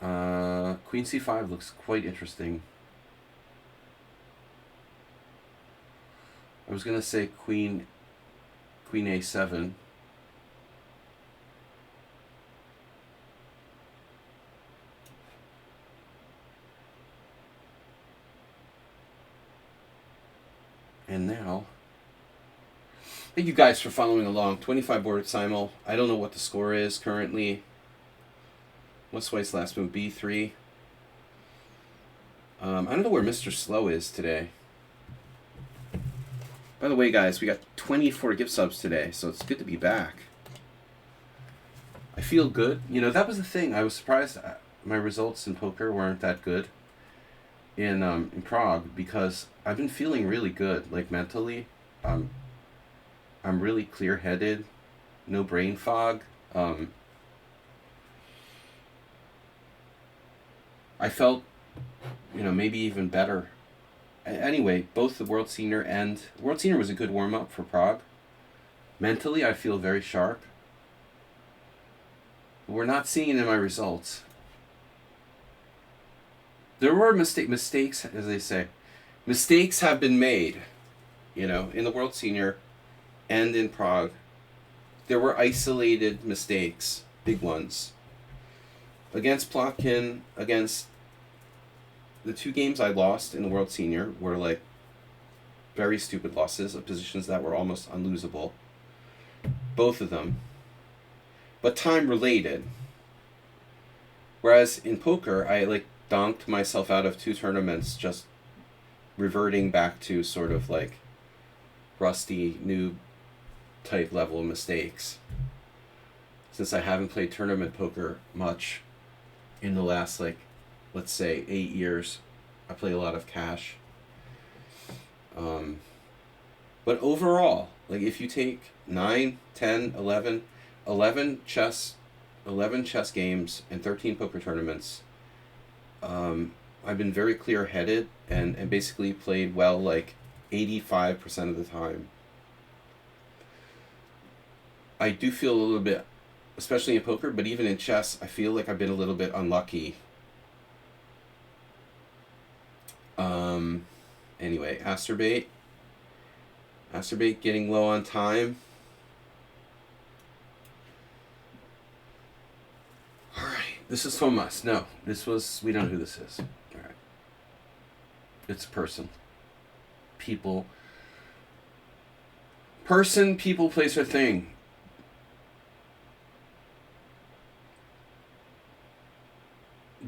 queen c5 looks quite interesting. I was gonna say queen a7. And now, thank you guys for following along. 25 board Simul. I don't know what the score is currently. What's White's last move? B3. I don't know where Mr. Slow is today. By the way, guys, we got 24 gift subs today, so it's good to be back. I feel good. You know, that was the thing. I was surprised my results in poker weren't that good in Prague, because I've been feeling really good, like mentally. I'm really clear-headed, no brain fog. I felt, you know, maybe even better. Anyway, both the World Senior and World Senior was a good warm-up for Prague. Mentally, I feel very sharp. We're not seeing it in my results. There were mistakes, as they say. Mistakes have been made, you know, in the World Senior and in Prague. There were isolated mistakes, big ones. Against Plotkin, against the 2 games I lost in the World Senior were like very stupid losses of positions that were almost unlosable. Both of them. But time related. Whereas in poker, I like donked myself out of 2 tournaments just reverting back to sort of like rusty noob type level mistakes. Since I haven't played tournament poker much in the last, like, let's say 8 years, I play a lot of cash. But overall, like if you take 9, 10, 11 chess games and 13 poker tournaments, I've been very clear-headed and basically played well like 85% of the time. I do feel a little bit, especially in poker, but even in chess, I feel like I've been a little bit unlucky. Anyway, Asterbait getting low on time. Alright, this is Thomas. No, we don't know who this is. Alright. It's a person. People, place, or thing.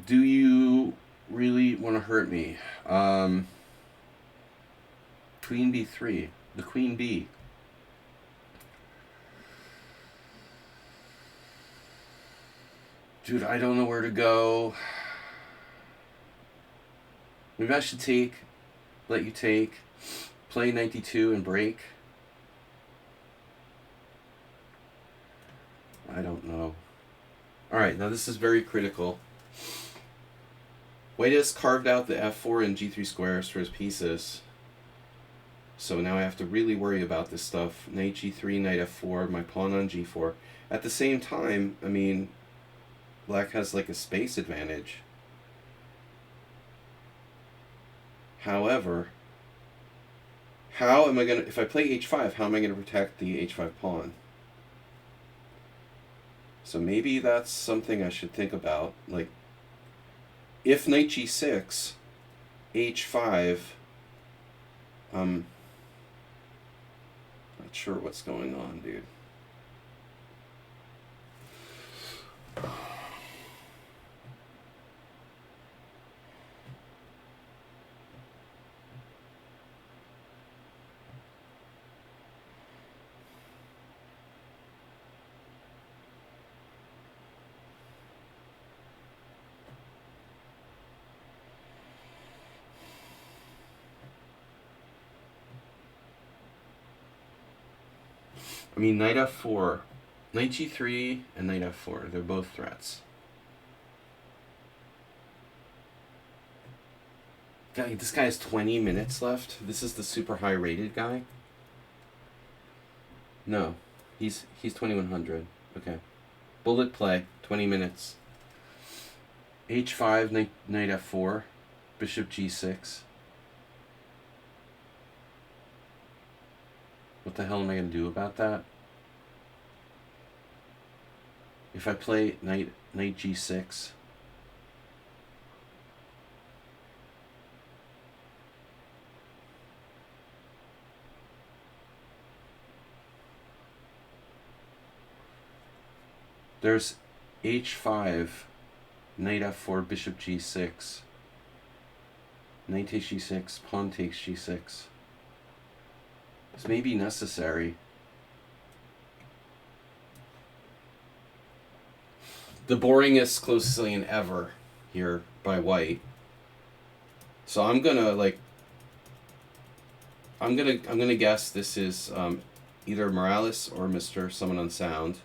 Do you really want to hurt me? Queen B3. The Queen B. Dude, I don't know where to go. Maybe I should let you take, play 92 and break. I don't know. Alright, now this is very critical. White has carved out the f4 and g3 squares for his pieces. So now I have to really worry about this stuff. Knight g3, knight f4, my pawn on g4. At the same time, I mean, black has like a space advantage. However, how am I going to, if I play h5, how am I going to protect the h5 pawn? So maybe that's something I should think about. Like, if knight g6, h5, not sure what's going on, dude. I mean, knight f4, knight g3, and knight f4, they're both threats. God, this guy has 20 minutes left. This is the super high rated guy. No, he's 2100. Okay. Bullet play, 20 minutes. h5, knight f4, bishop g6. What the hell am I going to do about that? If I play knight g6, there's h5, knight f4, bishop g6, knight takes g6, pawn takes g6. This may be necessary. The boringest closest alien ever here by white. So I'm gonna guess this is either Morales or Mr. Someone Unsound.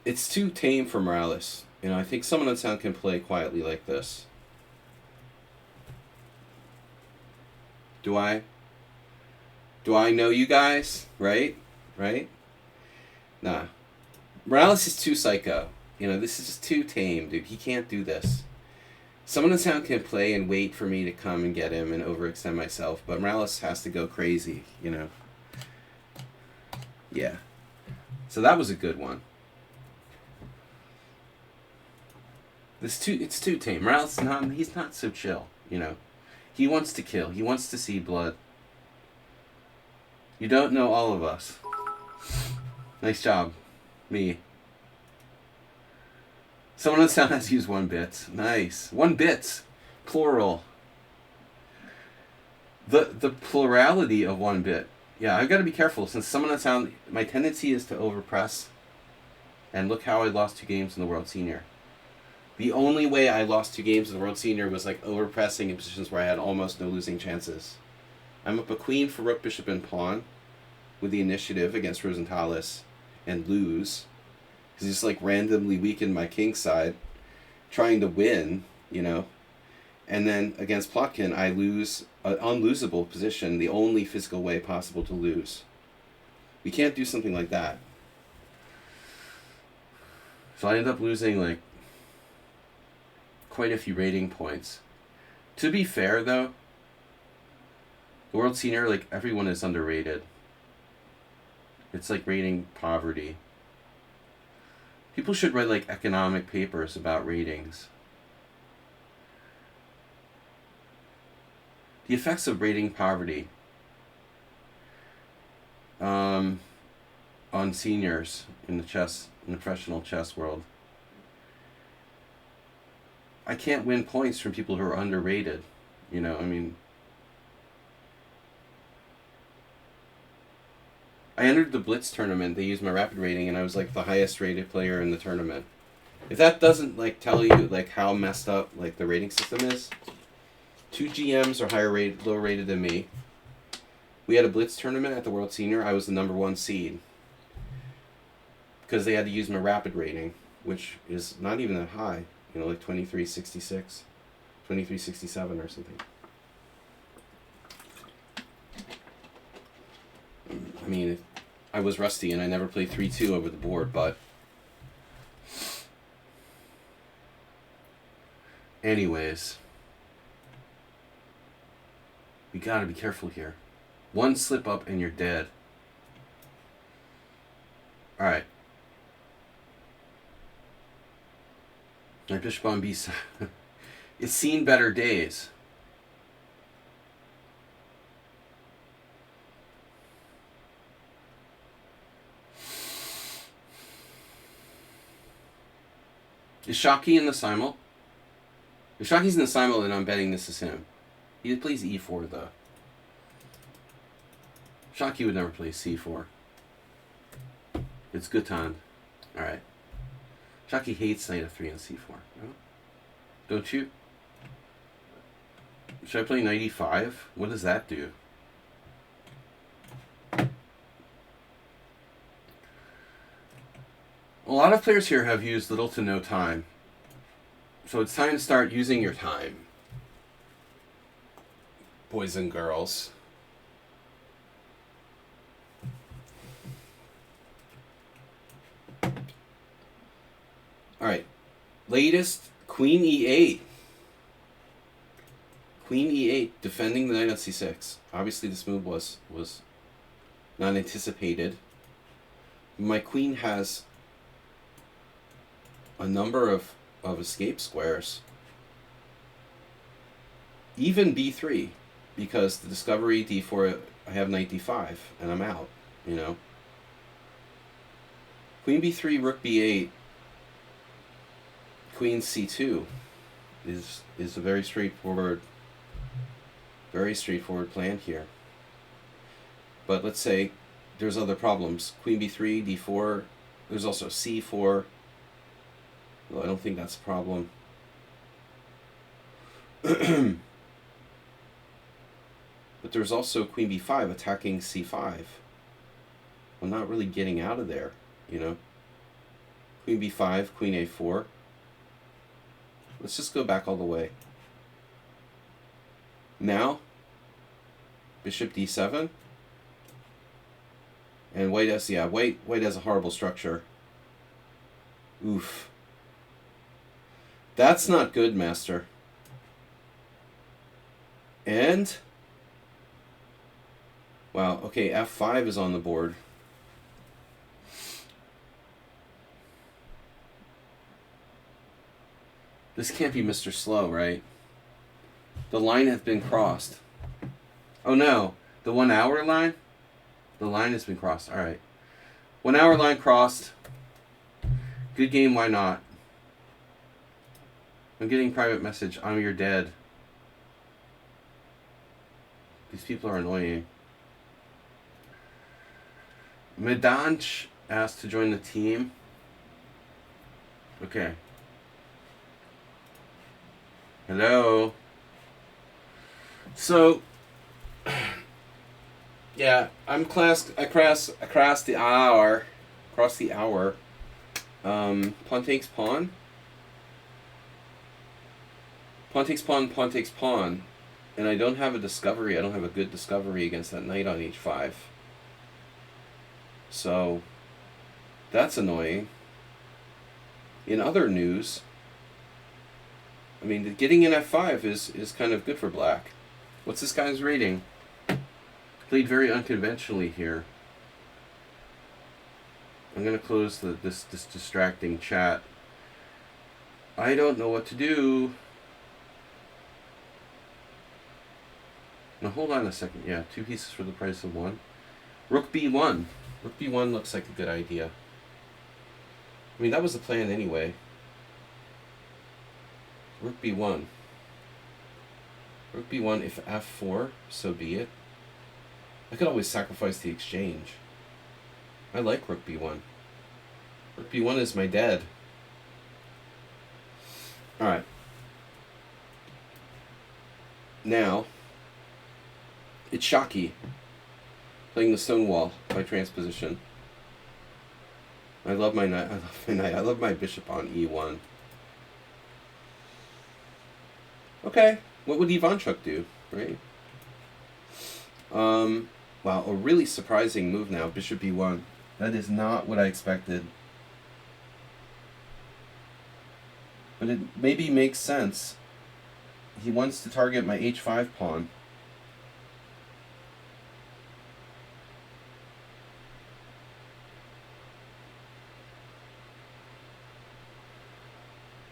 It's too tame for Morales. You know, I think Someone Unsound can play quietly like this. Do I know you guys? Right? Nah. Morales is too psycho. You know, this is just too tame, dude. He can't do this. Someone Unsound can play and wait for me to come and get him and overextend myself, but Morales has to go crazy, you know. Yeah. So that was a good one. It's too tame. Morales he's not so chill, you know. He wants to kill. He wants to see blood. You don't know all of us. Nice job. Me. Someone Unsound has used 1 bit. Nice. 1 bit. Plural. The plurality of 1 bit. Yeah, I've got to be careful. Since Someone Unsound, my tendency is to overpress. And look how I lost 2 games in the World Senior. The only way I lost 2 games in the World Senior was like overpressing in positions where I had almost no losing chances. I'm up a queen for rook, bishop, and pawn with the initiative against Rosenthalis and lose. Because he just like randomly weakened my king side trying to win, you know. And then against Plotkin, I lose an unlosable position, the only physical way possible to lose. We can't do something like that. So I end up losing like quite a few rating points. To be fair though, the World Senior, like, everyone is underrated. It's like rating poverty. People should write like economic papers about ratings. The effects of rating poverty on seniors in the professional chess world. I can't win points from people who are underrated. You know, I mean, I entered the Blitz tournament. They used my rapid rating, and I was like the highest rated player in the tournament. If that doesn't like tell you like how messed up like the rating system is, 2 GMs are lower rated than me. We had a Blitz tournament at the World Senior. I was the number 1 seed because they had to use my rapid rating, which is not even that high. You know, like 2366, 2367 or something. I mean, I was rusty and I never played 3-2 over the board, but anyways, we gotta be careful here. 1 slip up and you're dead. Alright. My bishop on b side. It's seen better days. Is Shockey in the Simul? If Shockey's in the Simul, then I'm betting this is him. He plays e4 though. Shockey would never play c4. It's good time. Alright. Shockey hates knight f3 and c4. No? Don't you? Should I play knight e5? What does that do? A lot of players here have used little to no time. So it's time to start using your time. Boys and girls. Alright. Latest, Queen e8. Queen e8, defending the knight on c6. Obviously, this move was not anticipated. My queen has a number of escape squares. Even b3, because the discovery d4, I have knight d5, and I'm out, you know. Queen b3, rook b8, queen c2 is a very straightforward plan here. But let's say there's other problems. Queen b3, d4, there's also c4. Well, I don't think that's a problem. But there's also queen b5 attacking c5. I'm not really getting out of there, you know. Queen b5, queen a4. Let's just go back all the way. Now, bishop d7. And white has, yeah, white has a horrible structure. Oof. That's not good, master. And wow, okay, f5 is on the board. This can't be Mr. Slow, right? The line has been crossed. Oh no, the 1 hour line? The line has been crossed, alright. 1 hour line crossed. Good game, why not? I'm getting private message, you're dead. These people are annoying. Medanch asked to join the team. Okay. Hello. So, yeah, I'm across the hour. Pawn takes pawn. Pawn takes pawn, pawn takes pawn. And I don't have a discovery. I don't have a good discovery against that knight on h5. So, that's annoying. In other news, I mean, getting in f5 is kind of good for black. What's this guy's rating? Played very unconventionally here. I'm going to close this distracting chat. I don't know what to do. Now hold on a second. Yeah, 2 pieces for the price of 1. Rook b1. Rook b1 looks like a good idea. I mean, that was the plan anyway. Rook b1. Rook b1, if f4, so be it. I could always sacrifice the exchange. I like rook b1. Rook b1 is my dead. Alright. Now, it's Shockey playing the stone wall by transposition. I love my knight. I love my bishop on e1. Okay, what would Ivanchuk do, right? Wow, a really surprising move now, bishop e1. That is not what I expected. But it maybe makes sense. He wants to target my h5 pawn.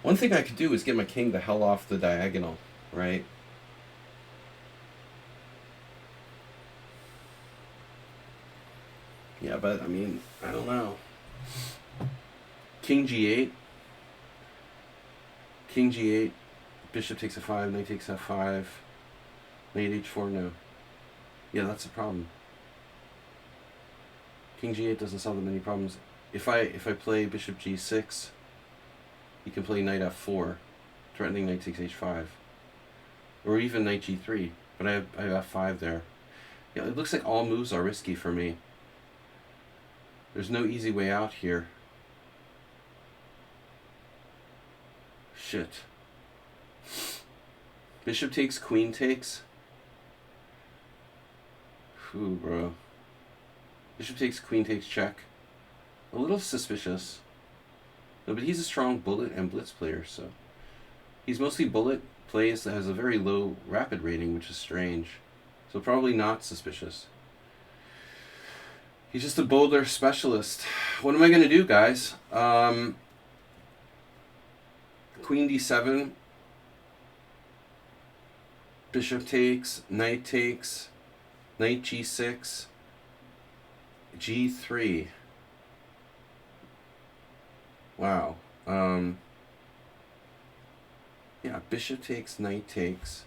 One thing I could do is get my king the hell off the diagonal, right? Yeah, but I mean, I don't know. King g8. King g8. Bishop takes f5, knight takes f5. Knight h4, no. Yeah, that's the problem. King g8 doesn't solve that many problems. If I play bishop g6, you can play knight f4, threatening knight takes h5, or even knight g3. But I have f5 there. Yeah, it looks like all moves are risky for me. There's no easy way out here. Shit. Bishop takes, queen takes. Ooh, bro. Bishop takes, queen takes, check. A little suspicious. No, but he's a strong bullet and blitz player, so he's mostly bullet plays has a very low rapid rating, which is strange. So probably not suspicious. He's just a boulder specialist. What am I going to do, guys? Queen d7. Bishop takes. Knight takes. Knight g6. g3. Wow. Yeah, bishop takes, knight takes.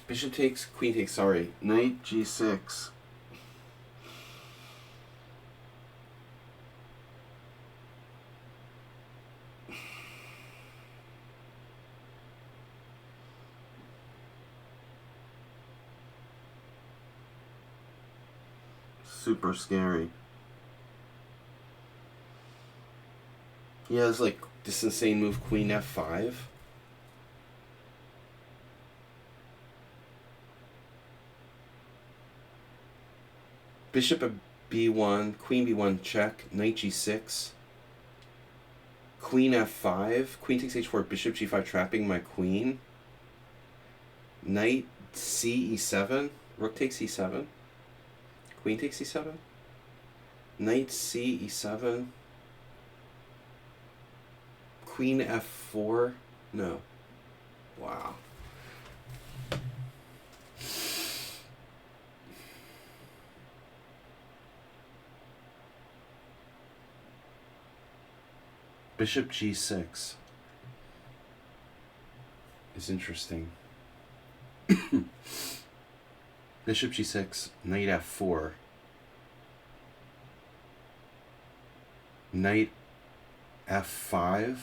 Bishop takes, queen takes, sorry. Knight g6. Super scary. He has like this insane move, queen f5. Bishop at b1, queen b1 check, knight g6. Queen f5, queen takes h4, bishop g5 trapping my queen. Knight c e7, rook takes e7. Queen takes e7. Knight c e7. Queen f4. No. Wow. Bishop g6 is interesting. Bishop g6, knight f4. Knight f5.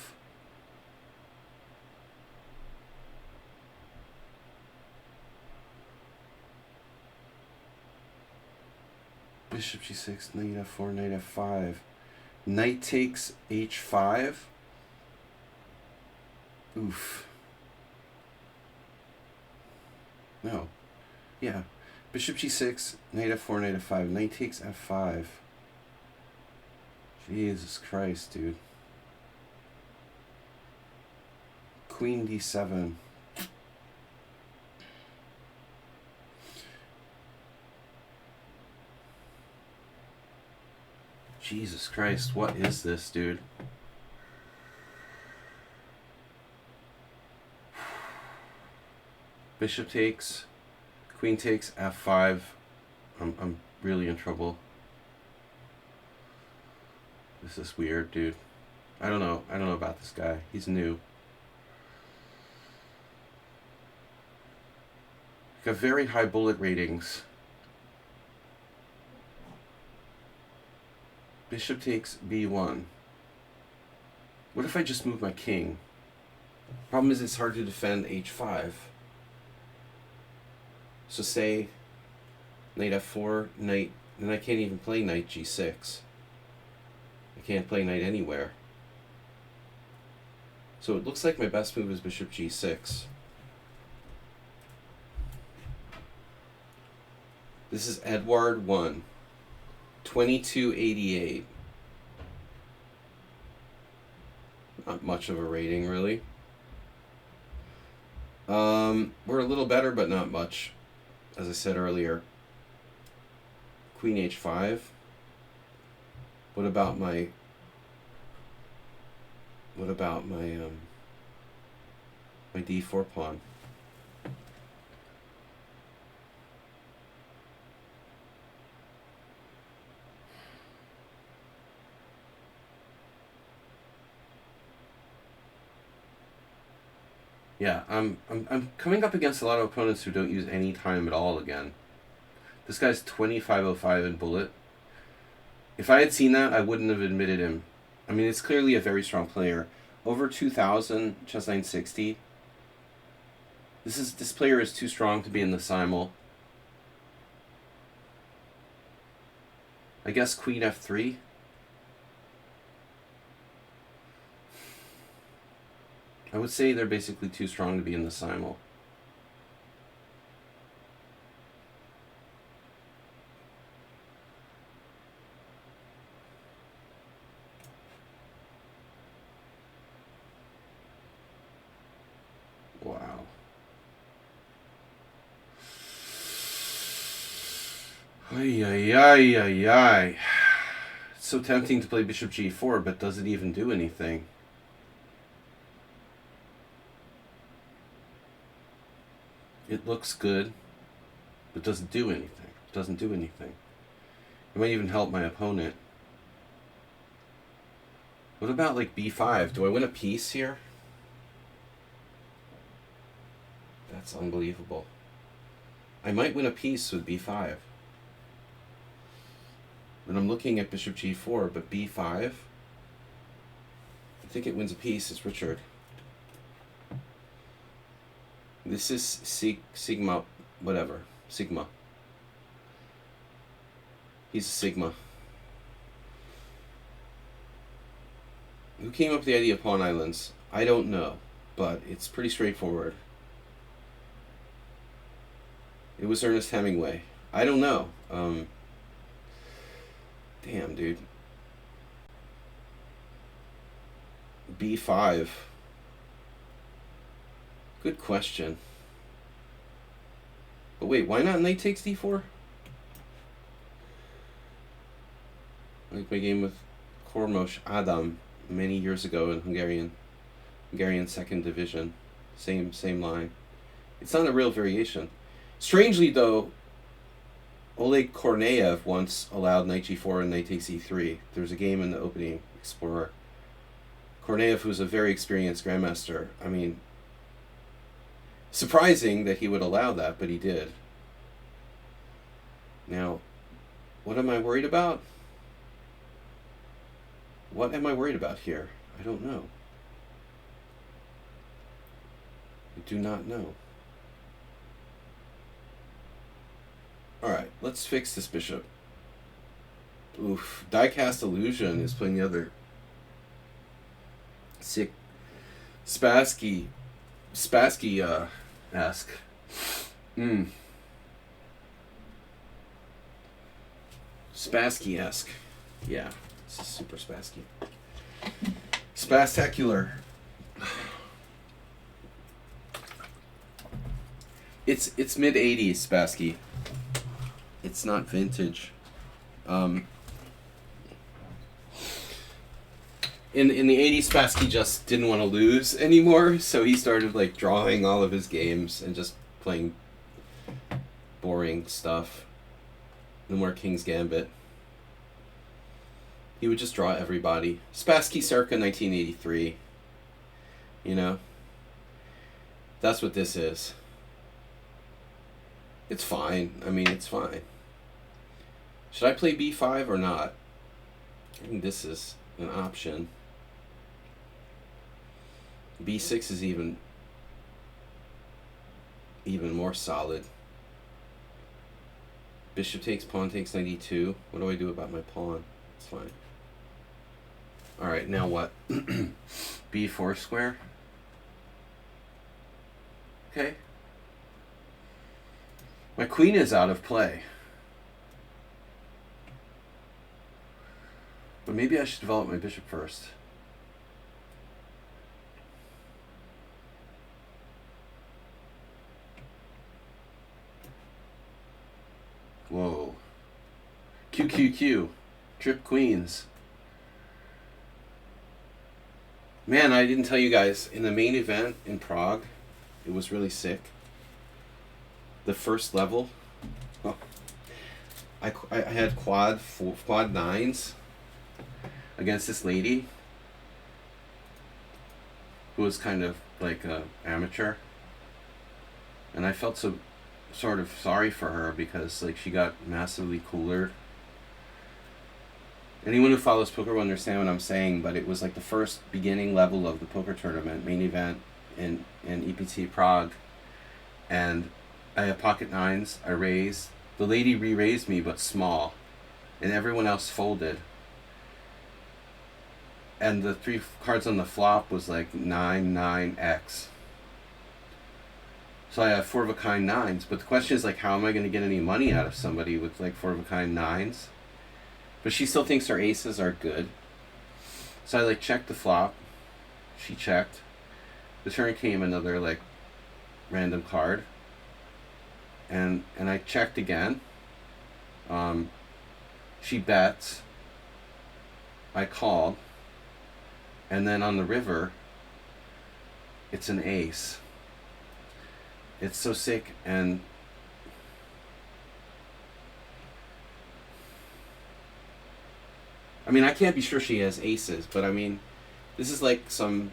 Bishop g6, knight f4, knight f5. Knight takes h5. Oof. No. Yeah. Bishop g6, knight f4, knight f5. Knight takes f5. Jesus Christ, dude. Queen d7. Jesus Christ, what is this, dude? Bishop takes, queen takes, f5. I'm really in trouble. This is weird, dude. I don't know about this guy. He's new. Got very high bullet ratings. Bishop takes b1. What if I just move my king? Problem is it's hard to defend h5. So say knight f4, knight, then I can't even play knight g6. I can't play knight anywhere. So it looks like my best move is bishop g6. This is Edward 1. 2288. Not much of a rating, really. We're a little better, but not much. As I said earlier. Queen h5. What about my my d4 pawn? Yeah, I'm coming up against a lot of opponents who don't use any time at all again. This guy's 2505 in bullet. If I had seen that, I wouldn't have admitted him. I mean, it's clearly a very strong player. Over 2000, chess 960. This player is too strong to be in the Simul. I guess queen f3. I would say they're basically too strong to be in the Simul. Wow. Ay, ay, ay, ay, ay. It's so tempting to play bishop g4, but does it even do anything? It looks good, but doesn't do anything. It doesn't do anything. It might even help my opponent. What about like b5? Do I win a piece here? That's unbelievable. I might win a piece with b5. And I'm looking at bishop g4, but b5, I think it wins a piece. It's Richard. This is Sigma, whatever. Sigma. He's a Sigma. Who came up with the idea of pawn islands? I don't know, but it's pretty straightforward. It was Ernest Hemingway. I don't know. Damn, dude. b5. Good question. But wait, why not knight takes d4? Like my game with Kormos Adam many years ago in Hungarian second division. Same line. It's not a real variation. Strangely though, Oleg Korneyev once allowed knight g4 and knight takes e3. There was a game in the opening Explorer. Korneyev, who's a very experienced grandmaster, I mean, surprising that he would allow that, but he did. Now, what am I worried about? What am I worried about here? I don't know. I do not know. Alright, let's fix this bishop. Oof. Diecast Illusion is playing the other. Sick. Spassky-esque. Spassky-esque. Yeah, this is super Spassky. Spastacular. It's mid-80s Spassky. It's not vintage. In the 80s, Spassky just didn't want to lose anymore, so he started like drawing all of his games and just playing boring stuff. No more King's Gambit. He would just draw everybody. Spassky circa 1983. You know? That's what this is. It's fine. I mean, it's fine. Should I play b5 or not? I think this is an option. b6 is even more solid. Bishop takes, pawn takes, knight e2. What do I do about my pawn? It's fine. Alright, now what? b4 square? Okay. My queen is out of play. But maybe I should develop my bishop first. Whoa. QQQ. Trip queens. Man, I didn't tell you guys, in the main event in Prague, it was really sick. The first level, oh, I had quad nines against this lady who was kind of like a amateur, and I felt so sort of sorry for her because like she got massively cooler. Anyone who follows poker will understand what I'm saying, but it was like the first beginning level of the poker tournament, main event in EPT Prague, and I had pocket nines. I raised. The lady re-raised me, but small, and everyone else folded. And the 3 cards on the flop was like 9-9-X. So I have 4 of a kind nines, but the question is like, how am I going to get any money out of somebody with like 4 of a kind nines? But she still thinks her aces are good. So I like checked the flop. She checked. The turn came another like random card. And I checked again. She bets. I called. And then on the river, it's an ace. It's so sick. And I mean, I can't be sure she has aces, but I mean, this is like some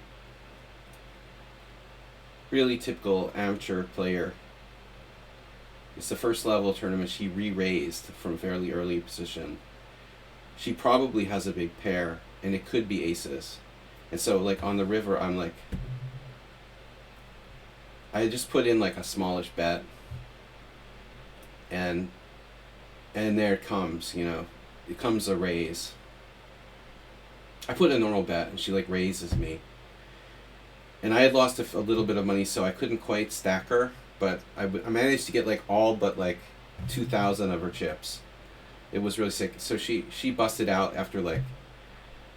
really typical amateur player. It's the first level tournament. She re-raised from fairly early position. She probably has a big pair, and it could be aces. And so, like, on the river, I'm like, I just put in like a smallish bet, and there it comes, you know, it comes a raise. I put a normal bet, and she like raises me. And I had lost a little bit of money, so I couldn't quite stack her, but I managed to get like all but like 2,000 of her chips. It was really sick. So she busted out after like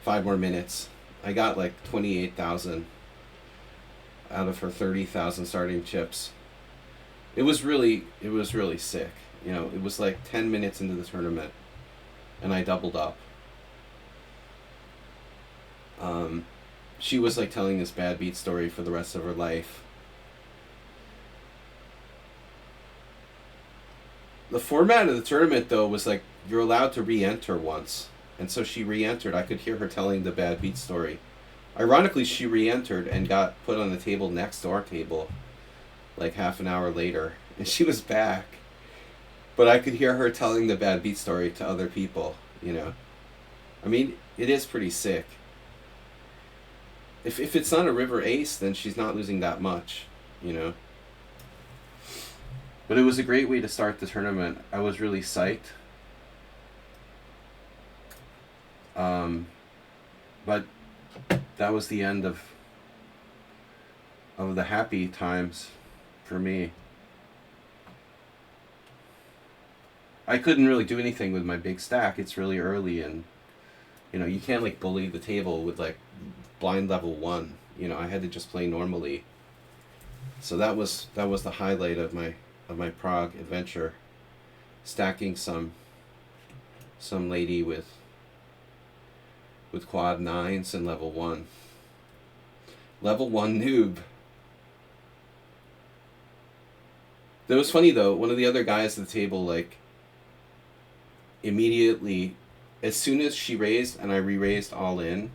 5 more minutes. I got like 28,000 out of her 30,000 starting chips. It was really sick. You know, it was like 10 minutes into the tournament, and I doubled up. She was like telling this bad beat story for the rest of her life. The format of the tournament, though, was like you're allowed to re-enter once, and so she re-entered. I could hear her telling the bad beat story. Ironically, she re-entered and got put on the table next to our table, like half an hour later, and she was back. But I could hear her telling the bad beat story to other people. You know, I mean, it is pretty sick. If it's not a river ace, then she's not losing that much, you know. But it was a great way to start the tournament. I was really psyched. But that was the end of the happy times for me. I couldn't really do anything with my big stack. It's really early, and you know, you can't like bully the table with like blind level 1. You know, I had to just play normally. So that was the highlight of my Prague adventure, stacking some lady with quad 9s and level 1. Level 1 noob. That was funny though. One of the other guys at the table, like, immediately, as soon as she raised and I re-raised all in,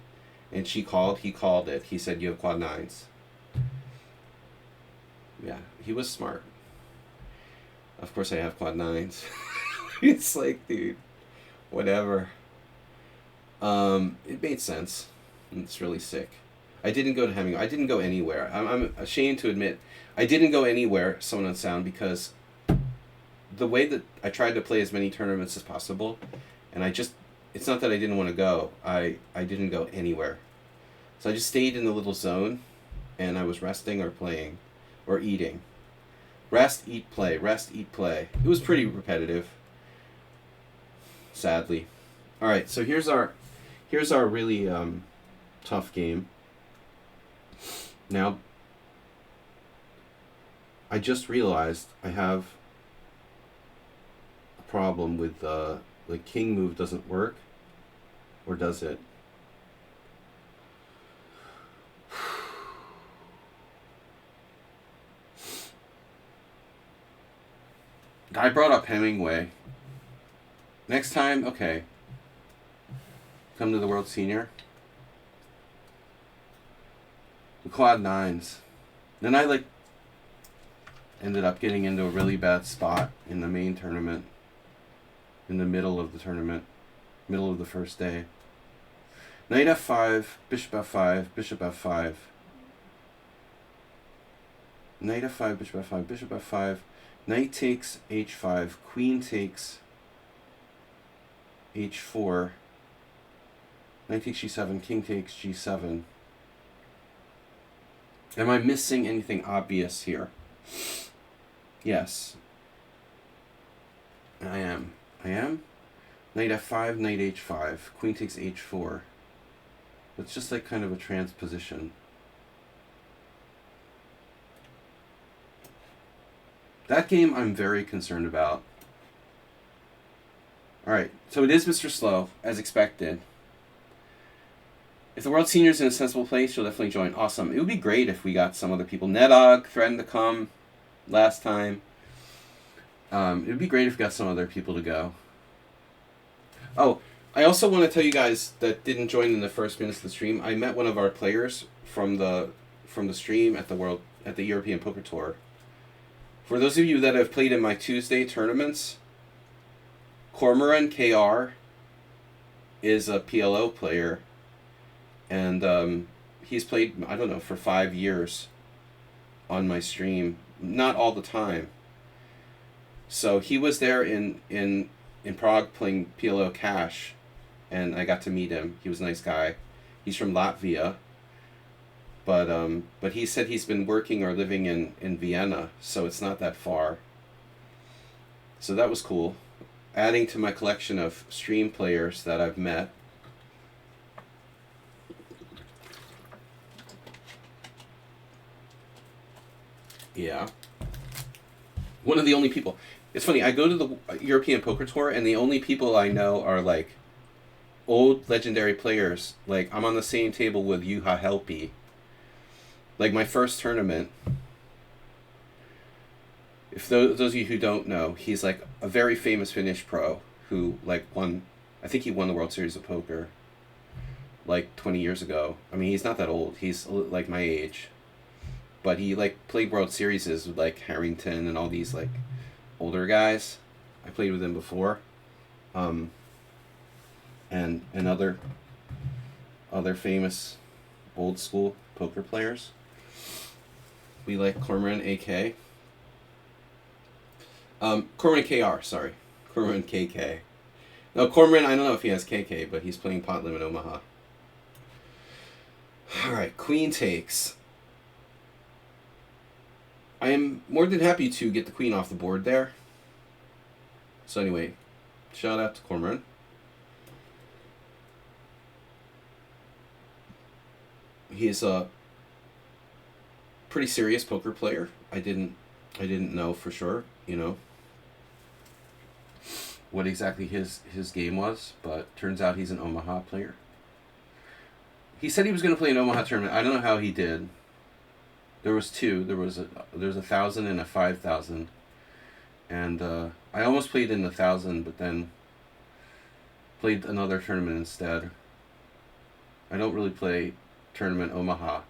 and he called it. He said, "You have quad 9s." Yeah, he was smart. Of course I have quad 9s. It's like, dude, whatever. It made sense. It's really sick. I didn't go to Hemingway. I didn't go anywhere. I'm ashamed to admit I didn't go anywhere, Someone on Sound, because the way that I tried to play as many tournaments as possible, and it's not that I didn't want to go. I didn't go anywhere. So I just stayed in the little zone, and I was resting or playing or eating. Rest, eat, play. Rest, eat, play. It was pretty repetitive, sadly. All right, so here's our really tough game. Now, I just realized I have a problem with the king move doesn't work, or does it? I brought up Hemingway. Next time, okay. Come to the World Senior. The quad 9s. Then I ended up getting into a really bad spot in the main tournament. In the middle of the tournament. Middle of the first day. Knight f5, bishop f5, bishop f5. Knight f5, bishop f5, bishop f5. Knight takes h5, queen takes h4. Knight takes g7, king takes g7. Am I missing anything obvious here? Yes. I am. Knight f5, knight h5, queen takes h4. It's just like kind of a transposition. That game I'm very concerned about. All right, so it is Mr. Slow, as expected. If the World Senior's in a sensible place, you'll definitely join. Awesome. It would be great if we got some other people. Nedog threatened to come last time. It would be great if we got some other people to go. Oh, I also want to tell you guys that didn't join in the first minutes of the stream. I met one of our players from the stream at the European Poker Tour. For those of you that have played in my Tuesday tournaments, Cormoran KR is a PLO player, and he's played, I don't know, for 5 years on my stream. Not all the time. So he was there in Prague playing PLO Cash, and I got to meet him. He was a nice guy. He's from Latvia, but he said he's been working or living in Vienna, so it's not that far. So that was cool. Adding to my collection of stream players that I've met. Yeah. One of the only people. It's funny, I go to the European Poker Tour, and the only people I know are, like, old legendary players. Like, I'm on the same table with Juha Helppi. Like, my first tournament, if those of you who don't know, he's, like, a very famous Finnish pro who, like, I think he won the World Series of Poker, like, 20 years ago. I mean, he's not that old. He's, like, my age. But he, like, played World Series with, like, Harrington and all these, like, older guys. I played with him before. And other famous old school poker players. We like Cormoran AK. Cormoran KR, sorry. Cormoran KK. No, Cormoran, I don't know if he has KK, but he's playing Pot Limit Omaha. Alright, Queen takes. I am more than happy to get the queen off the board there. So anyway, shout out to Cormoran. He's a pretty serious poker player. I didn't know for sure, what exactly his game was, but turns out he's an Omaha player. He said he was going to play an Omaha tournament. I don't know how he did. There was two. There was 1,000 and a 5,000, and I almost played in the 1,000, but then played another tournament instead. I don't really play tournament Omaha.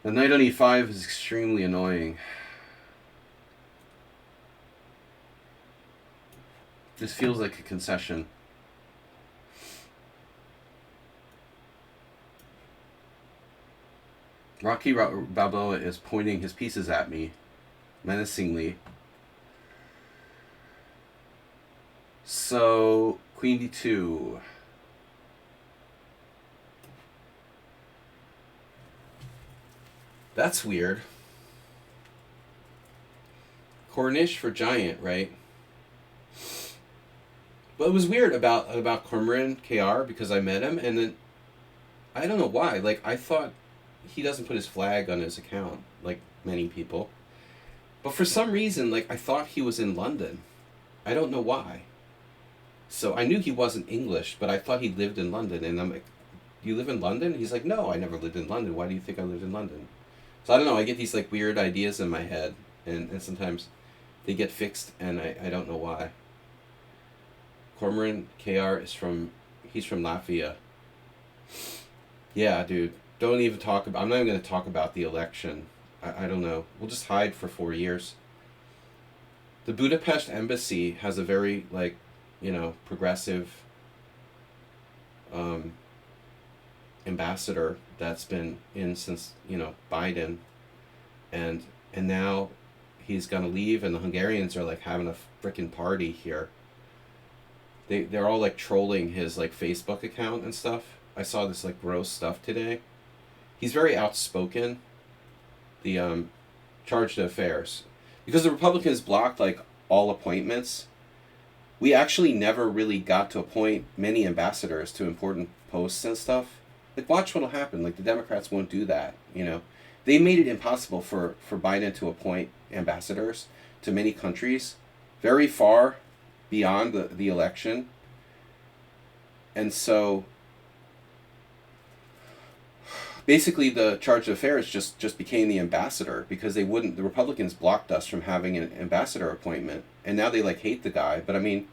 The knight on e5 is extremely annoying. This feels like a concession. Rocky Balboa is pointing his pieces at me, menacingly. So, Queen d2. That's weird. Cornish for giant, right? But it was weird about Cormoran KR because I met him, and then I don't know why. Like, I thought he doesn't put his flag on his account, like many people. But for some reason, like, I thought he was in London. I don't know why. So I knew he wasn't English, but I thought he lived in London. And I'm like, you live in London? He's like, no, I never lived in London. Why do you think I lived in London? So I don't know, I get these, like, weird ideas in my head. And sometimes they get fixed, and I don't know why. Cormoran KR he's from Latvia. Yeah, dude. Don't even talk about... I'm not even going to talk about the election. I don't know. We'll just hide for 4 years. The Budapest embassy has a very, like, progressive ambassador that's been in since, Biden. And now he's going to leave, and the Hungarians are, like, having a frickin' party here. They're all, like, trolling his, like, Facebook account and stuff. I saw this, like, gross stuff today. He's very outspoken. The charge d'affaires. Because the Republicans blocked, like, all appointments, we actually never really got to appoint many ambassadors to important posts and stuff. Like, watch what'll happen. Like, the Democrats won't do that, They made it impossible for Biden to appoint ambassadors to many countries very far beyond the election. And so basically the charge of affairs just became the ambassador, because the Republicans blocked us from having an ambassador appointment, and now they like hate the guy. But I mean,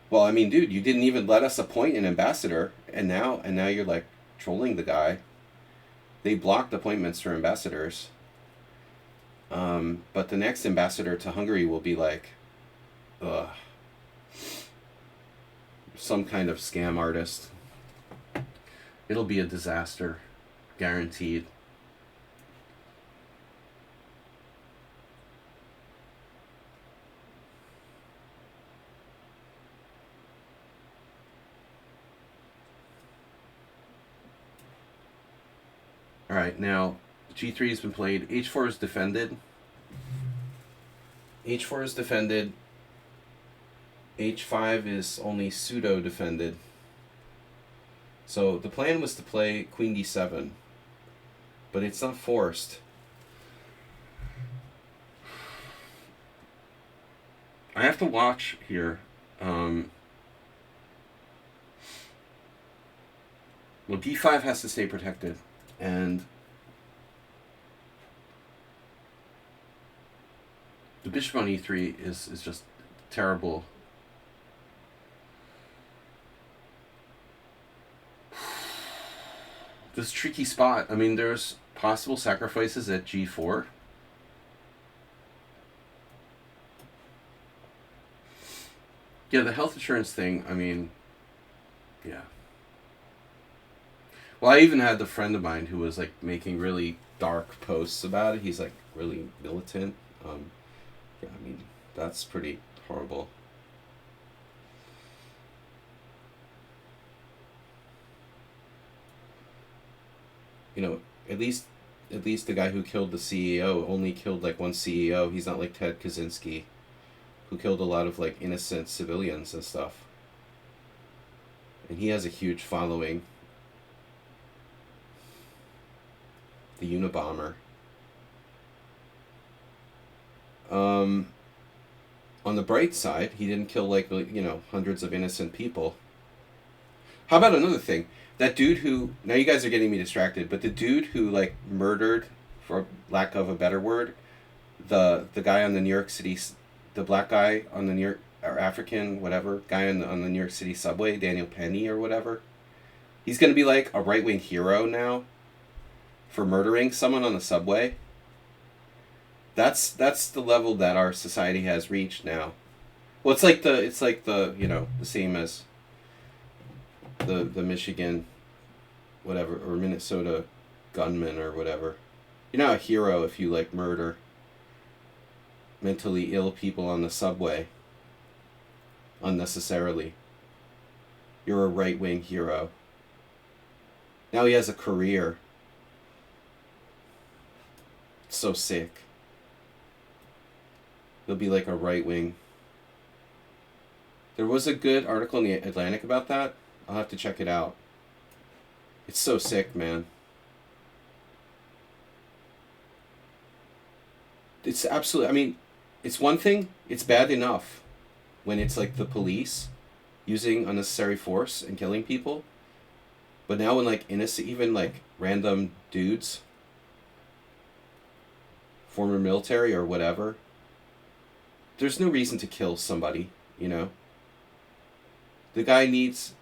dude, you didn't even let us appoint an ambassador, and now you're like trolling the guy. They blocked appointments for ambassadors. But the next ambassador to Hungary will be like, some kind of scam artist. It'll be a disaster, guaranteed. Alright, now G3 has been played. H4 is defended. H4 is defended. H5 is only pseudo-defended. So the plan was to play Queen D7, but it's not forced. I have to watch here. Well, D5 has to stay protected, and the bishop on E3 is just terrible. This tricky spot. I mean, there's possible sacrifices at G4. Yeah, the health insurance thing, I mean, yeah. Well, I even had the friend of mine who was like making really dark posts about it. He's like really militant. Yeah, I mean, that's pretty horrible. You know, at least the guy who killed the CEO only killed like one CEO. He's not like Ted Kaczynski, who killed a lot of like innocent civilians and stuff. And he has a huge following. The Unabomber. On the bright side, he didn't kill like, you know, hundreds of innocent people. How about another thing? That dude who, now you guys are getting me distracted, but the dude who like murdered, for lack of a better word, the guy on the New York City, the black guy on the New York, or African, whatever, guy on the New York City subway, Daniel Penny or whatever. He's going to be like a right-wing hero now for murdering someone on the subway. That's the level that our society has reached now. Well, it's like the you know, the same as the Michigan, whatever, or Minnesota gunman or whatever. You're not a hero if you like murder mentally ill people on the subway unnecessarily. You're a right-wing hero. Now he has a career. It's so sick. He'll be like a right-wing. There was a good article in the Atlantic about that. I'll have to check it out. It's so sick, man. It's absolutely, I mean, it's one thing, it's bad enough when it's like the police using unnecessary force and killing people. But now when like innocent, even like random dudes, former military or whatever, there's no reason to kill somebody, you know? The guy needs,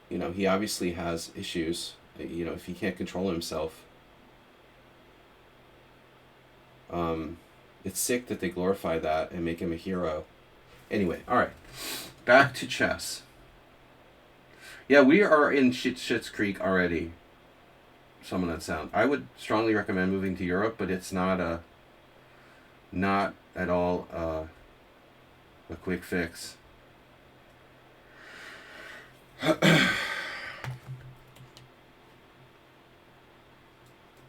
you know, he obviously has issues, you know, if he can't control himself. It's sick that they glorify that and make him a hero. Anyway, alright. Back to chess. Yeah, we are in Schitt's Creek already. Some of that sound. I would strongly recommend moving to Europe, but it's not at all a quick fix.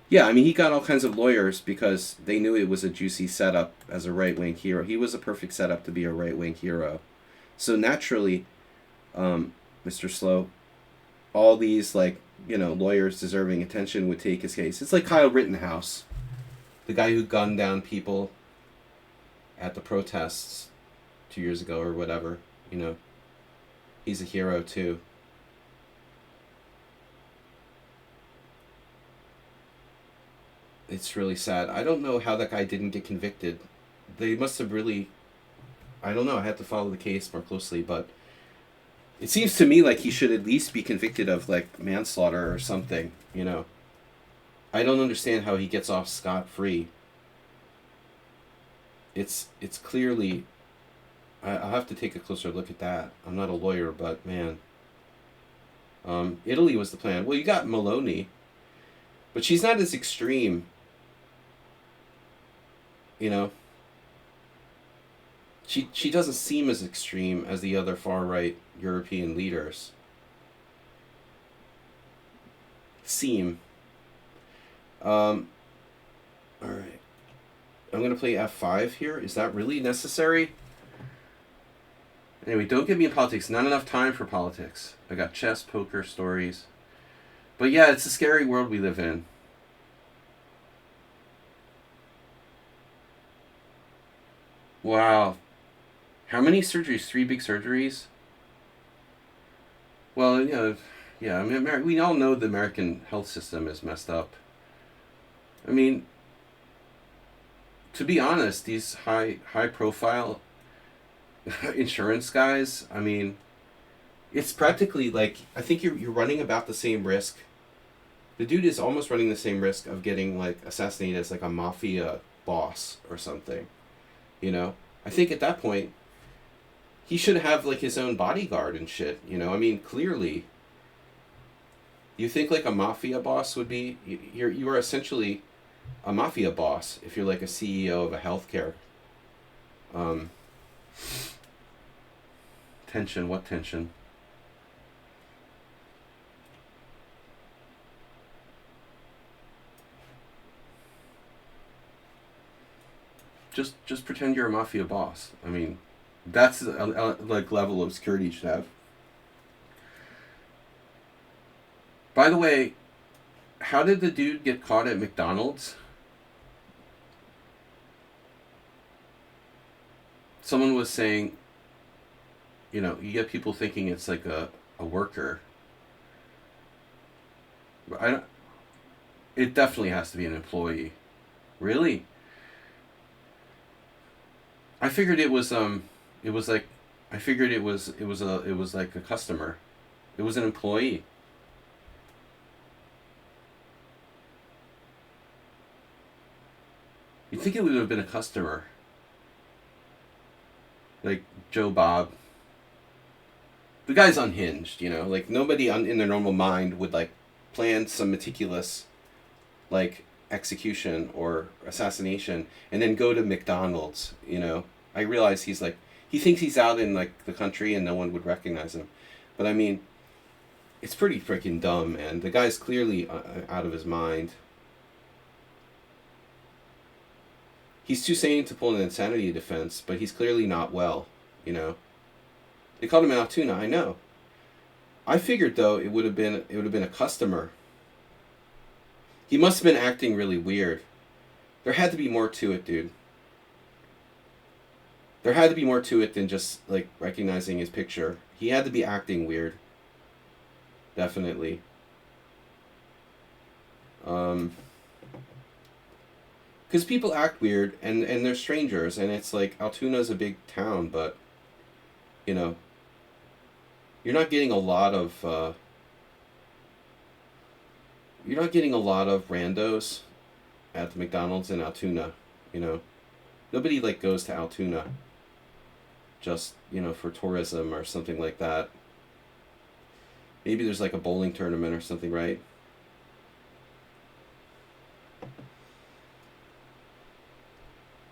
Yeah, I mean, he got all kinds of lawyers because they knew it was a juicy setup as a right-wing hero. He was a perfect setup to be a right-wing hero. So naturally, Mr. Slow, all these, like, you know, lawyers deserving attention would take his case. It's like Kyle Rittenhouse, the guy who gunned down people at the protests 2 years ago or whatever. He's a hero too. It's really sad. I don't know how that guy didn't get convicted. They must have really. I don't know. I have to follow the case more closely, but it seems to me like he should at least be convicted of like manslaughter or something. I don't understand how he gets off scot-free. It's clearly. I'll have to take a closer look at that. I'm not a lawyer, but man. Italy was the plan. Well, you got Maloney, but she's not as extreme. She doesn't seem as extreme as the other far right European leaders seem. All right. I'm going to play f5 here. Is that really necessary? Anyway, don't get me in politics. Not enough time for politics. I got chess, poker, stories. But yeah, it's a scary world we live in. Wow. How many surgeries? 3 big surgeries? Well, yeah. I mean, we all know the American health system is messed up. I mean, to be honest, these high profile insurance guys, I mean, it's practically like, I think you're running about the same risk. The dude is almost running the same risk of getting like assassinated as like a mafia boss or something. I think at that point he should have like his own bodyguard and shit. I mean, clearly you think like a mafia boss would be, you are essentially a mafia boss if you're like a CEO of a healthcare. Tension. What tension? Just pretend you're a mafia boss. I mean, that's the like level of security you should have. By the way, how did the dude get caught at McDonald's? Someone was saying, you get people thinking it's like a worker. But it definitely has to be an employee. Really? I figured it was like, I figured it was like a customer. It was an employee. You'd think it would have been a customer. Like Joe Bob. The guy's unhinged, like nobody in their normal mind would like plan some meticulous like execution or assassination and then go to McDonald's. I realize he thinks he's out in like the country and no one would recognize him, but I mean, it's pretty freaking dumb, man. The guy's clearly out of his mind. He's too sane to pull an insanity defense, but he's clearly not well. They called him an Altoona. I know. I figured though it would have been a customer. He must have been acting really weird. There had to be more to it, dude. There had to be more to it than just like recognizing his picture. He had to be acting weird. Definitely. Because people act weird and they're strangers, and it's like Altoona's a big town, but you're not getting a lot of randos at the McDonald's in Altoona. Nobody like goes to Altoona just for tourism or something like that. Maybe there's like a bowling tournament or something, right?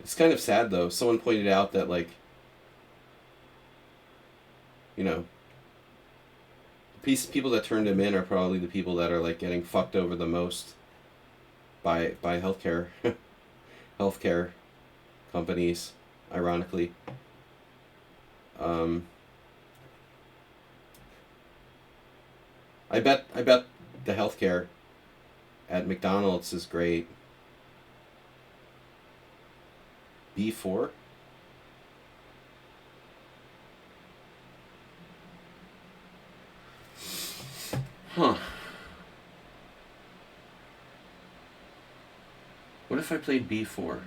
It's kind of sad though. Someone pointed out that like people that turned him in are probably the people that are like getting fucked over the most by healthcare companies, ironically. I bet the healthcare at McDonald's is great. B4? if I played b4?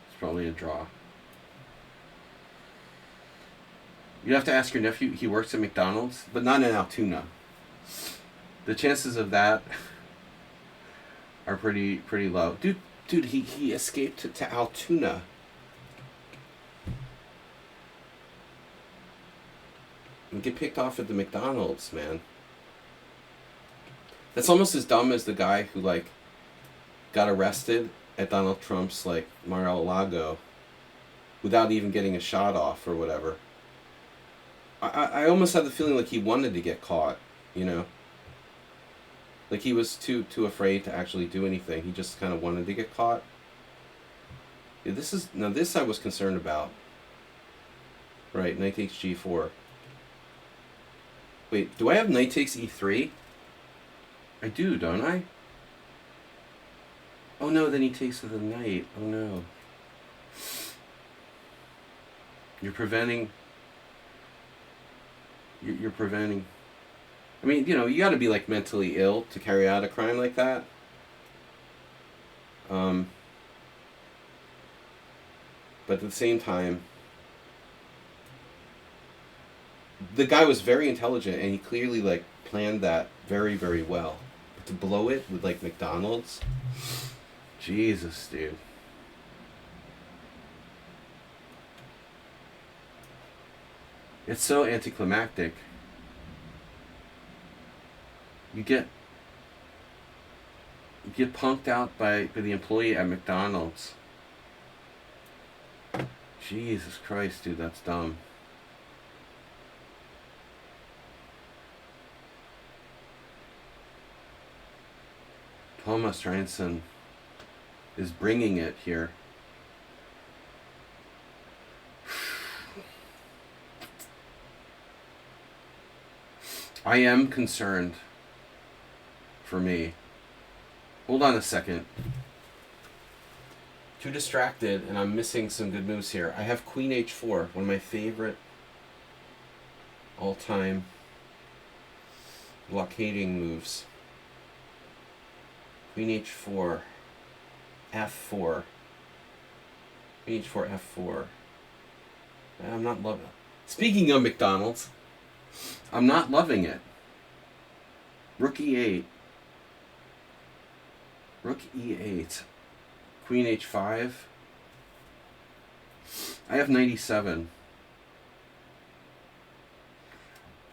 It's probably a draw. You have to ask your nephew. He works at McDonald's, but not in Altoona. The chances of that are pretty low. Dude, he escaped to Altoona. And get picked off at the McDonald's, man. That's almost as dumb as the guy who, like, got arrested at Donald Trump's, like, Mar-a-Lago without even getting a shot off or whatever. I almost had the feeling like he wanted to get caught, you know? Like he was too afraid to actually do anything. He just kind of wanted to get caught. Yeah, this I was concerned about. Right, knight takes g4. Wait, do I have knight takes e3? I do, don't I? Oh no, then he takes with the knight. Oh no. You're preventing... You're preventing... I mean, you know, you gotta be, like, mentally ill to carry out a crime like that. But at the same time... The guy was very intelligent, and he clearly, like, planned that very, very well. But to blow it with, like, McDonald's? Jesus, dude. It's so anticlimactic. You get punked out by the employee at McDonald's. Jesus Christ, dude, that's dumb. Thomas Ranson is bringing it here. I am concerned for me. Hold on a second. Too distracted, and I'm missing some good moves here. I have Queen H4, one of my favorite all-time blockading moves. Queen H4, F4. Queen H4, F4. I'm not loving it. Speaking of McDonald's, I'm not loving it. Rook E8. Rook E8. Queen H5. I have 97.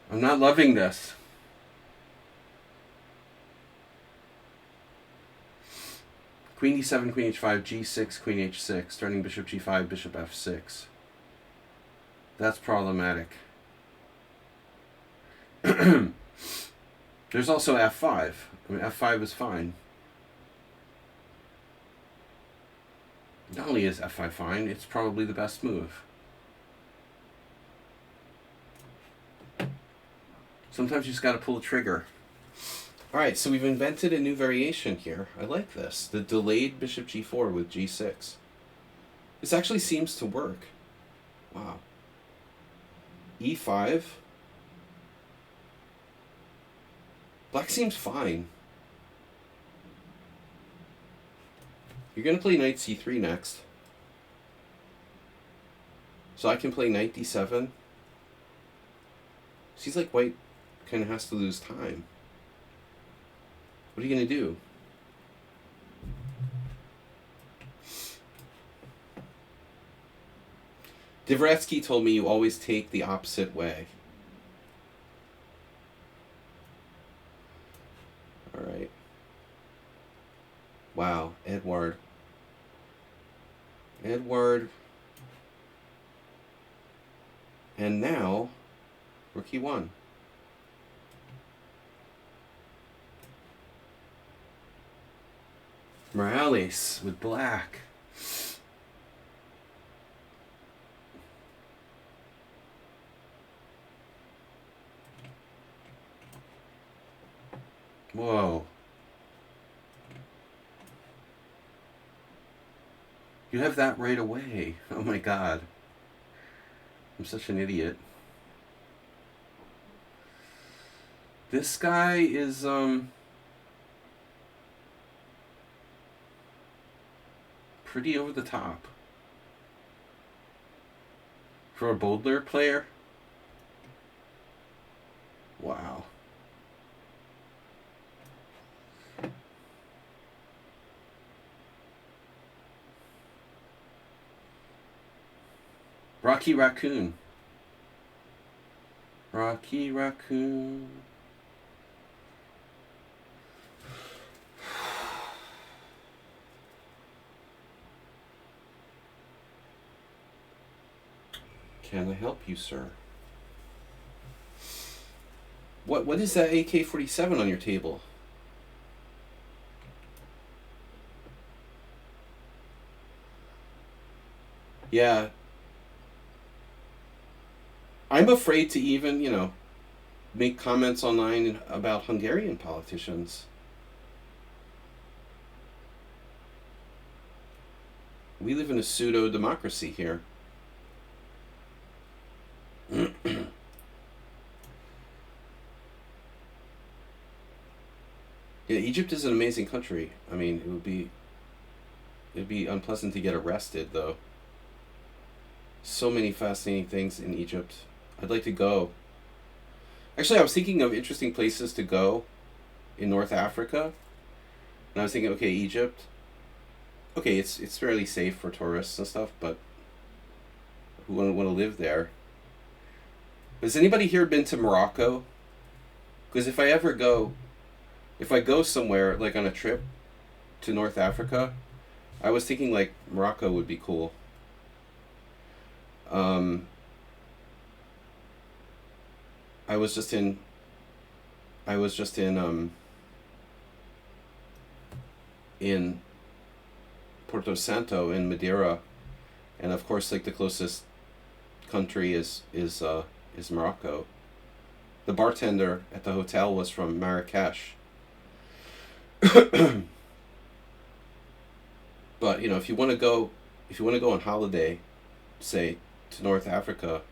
I'm not loving this. Queen D7, Queen H5, G6, Queen H6, starting Bishop G5, Bishop F6. That's problematic. There's also F5. I mean, F5 is fine. Not only is F5 fine, it's probably the best move. Sometimes you just gotta pull the trigger. Alright, so we've invented a new variation here. I like this. The delayed Bishop G4 with G6. This actually seems to work. Wow. E5. Black seems fine. You're going to play knight c3 next. So I can play knight d7. Seems like white kind of has to lose time. What are you going to do? Dvoretsky told me you always take the opposite way. Alright. Wow, Edward. And now, rook e1. Morales with black. Whoa. You have that right away. Oh my god. I'm such an idiot. This guy is, pretty over the top. For a Boulder player? Wow. Rocky Raccoon. Rocky Raccoon. Can I help you, sir? What is that AK-47 on your table? Yeah. I'm afraid to even, make comments online about Hungarian politicians. We live in a pseudo-democracy here. Yeah, Egypt is an amazing country. I mean, it'd be unpleasant to get arrested, though. So many fascinating things in Egypt. I'd like to go. Actually, I was thinking of interesting places to go in North Africa. And I was thinking, okay, Egypt. Okay, it's fairly safe for tourists and stuff, but who wouldn't want to live there? Has anybody here been to Morocco? Because if I go somewhere, like on a trip to North Africa, I was thinking like Morocco would be cool. I was just in Porto Santo in Madeira, and of course, like the closest country is Morocco. The bartender at the hotel was from Marrakesh. But if you want to go on holiday, say to North Africa,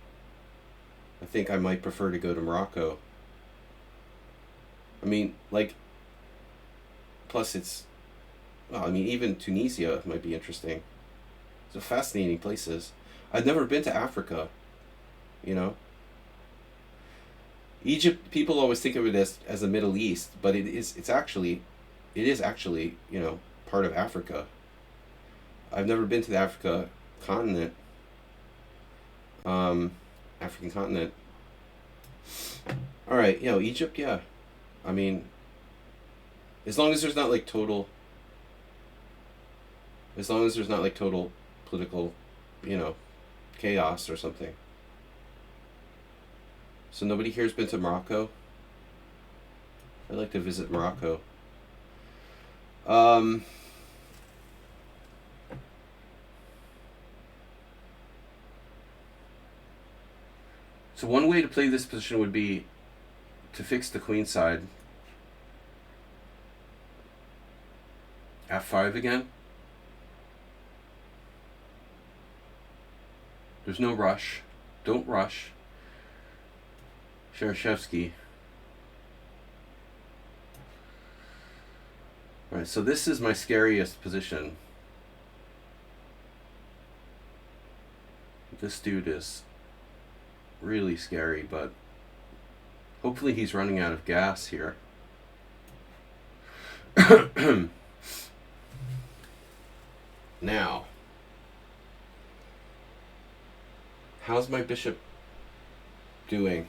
I think I might prefer to go to Morocco. I mean, like, plus even Tunisia might be interesting. It's fascinating places. I've never been to Africa, Egypt, people always think of it as the Middle East, but it is actually part of Africa. I've never been to the African continent. All right, Egypt, yeah. I mean, as long as there's not like total political, chaos or something. So nobody here has been to Morocco? I'd like to visit Morocco. So one way to play this position would be to fix the queen side. F5 again. There's no rush. Don't rush. Shereshevsky. Alright, so this is my scariest position. This dude is really scary, but hopefully he's running out of gas here. Now, how's my bishop doing?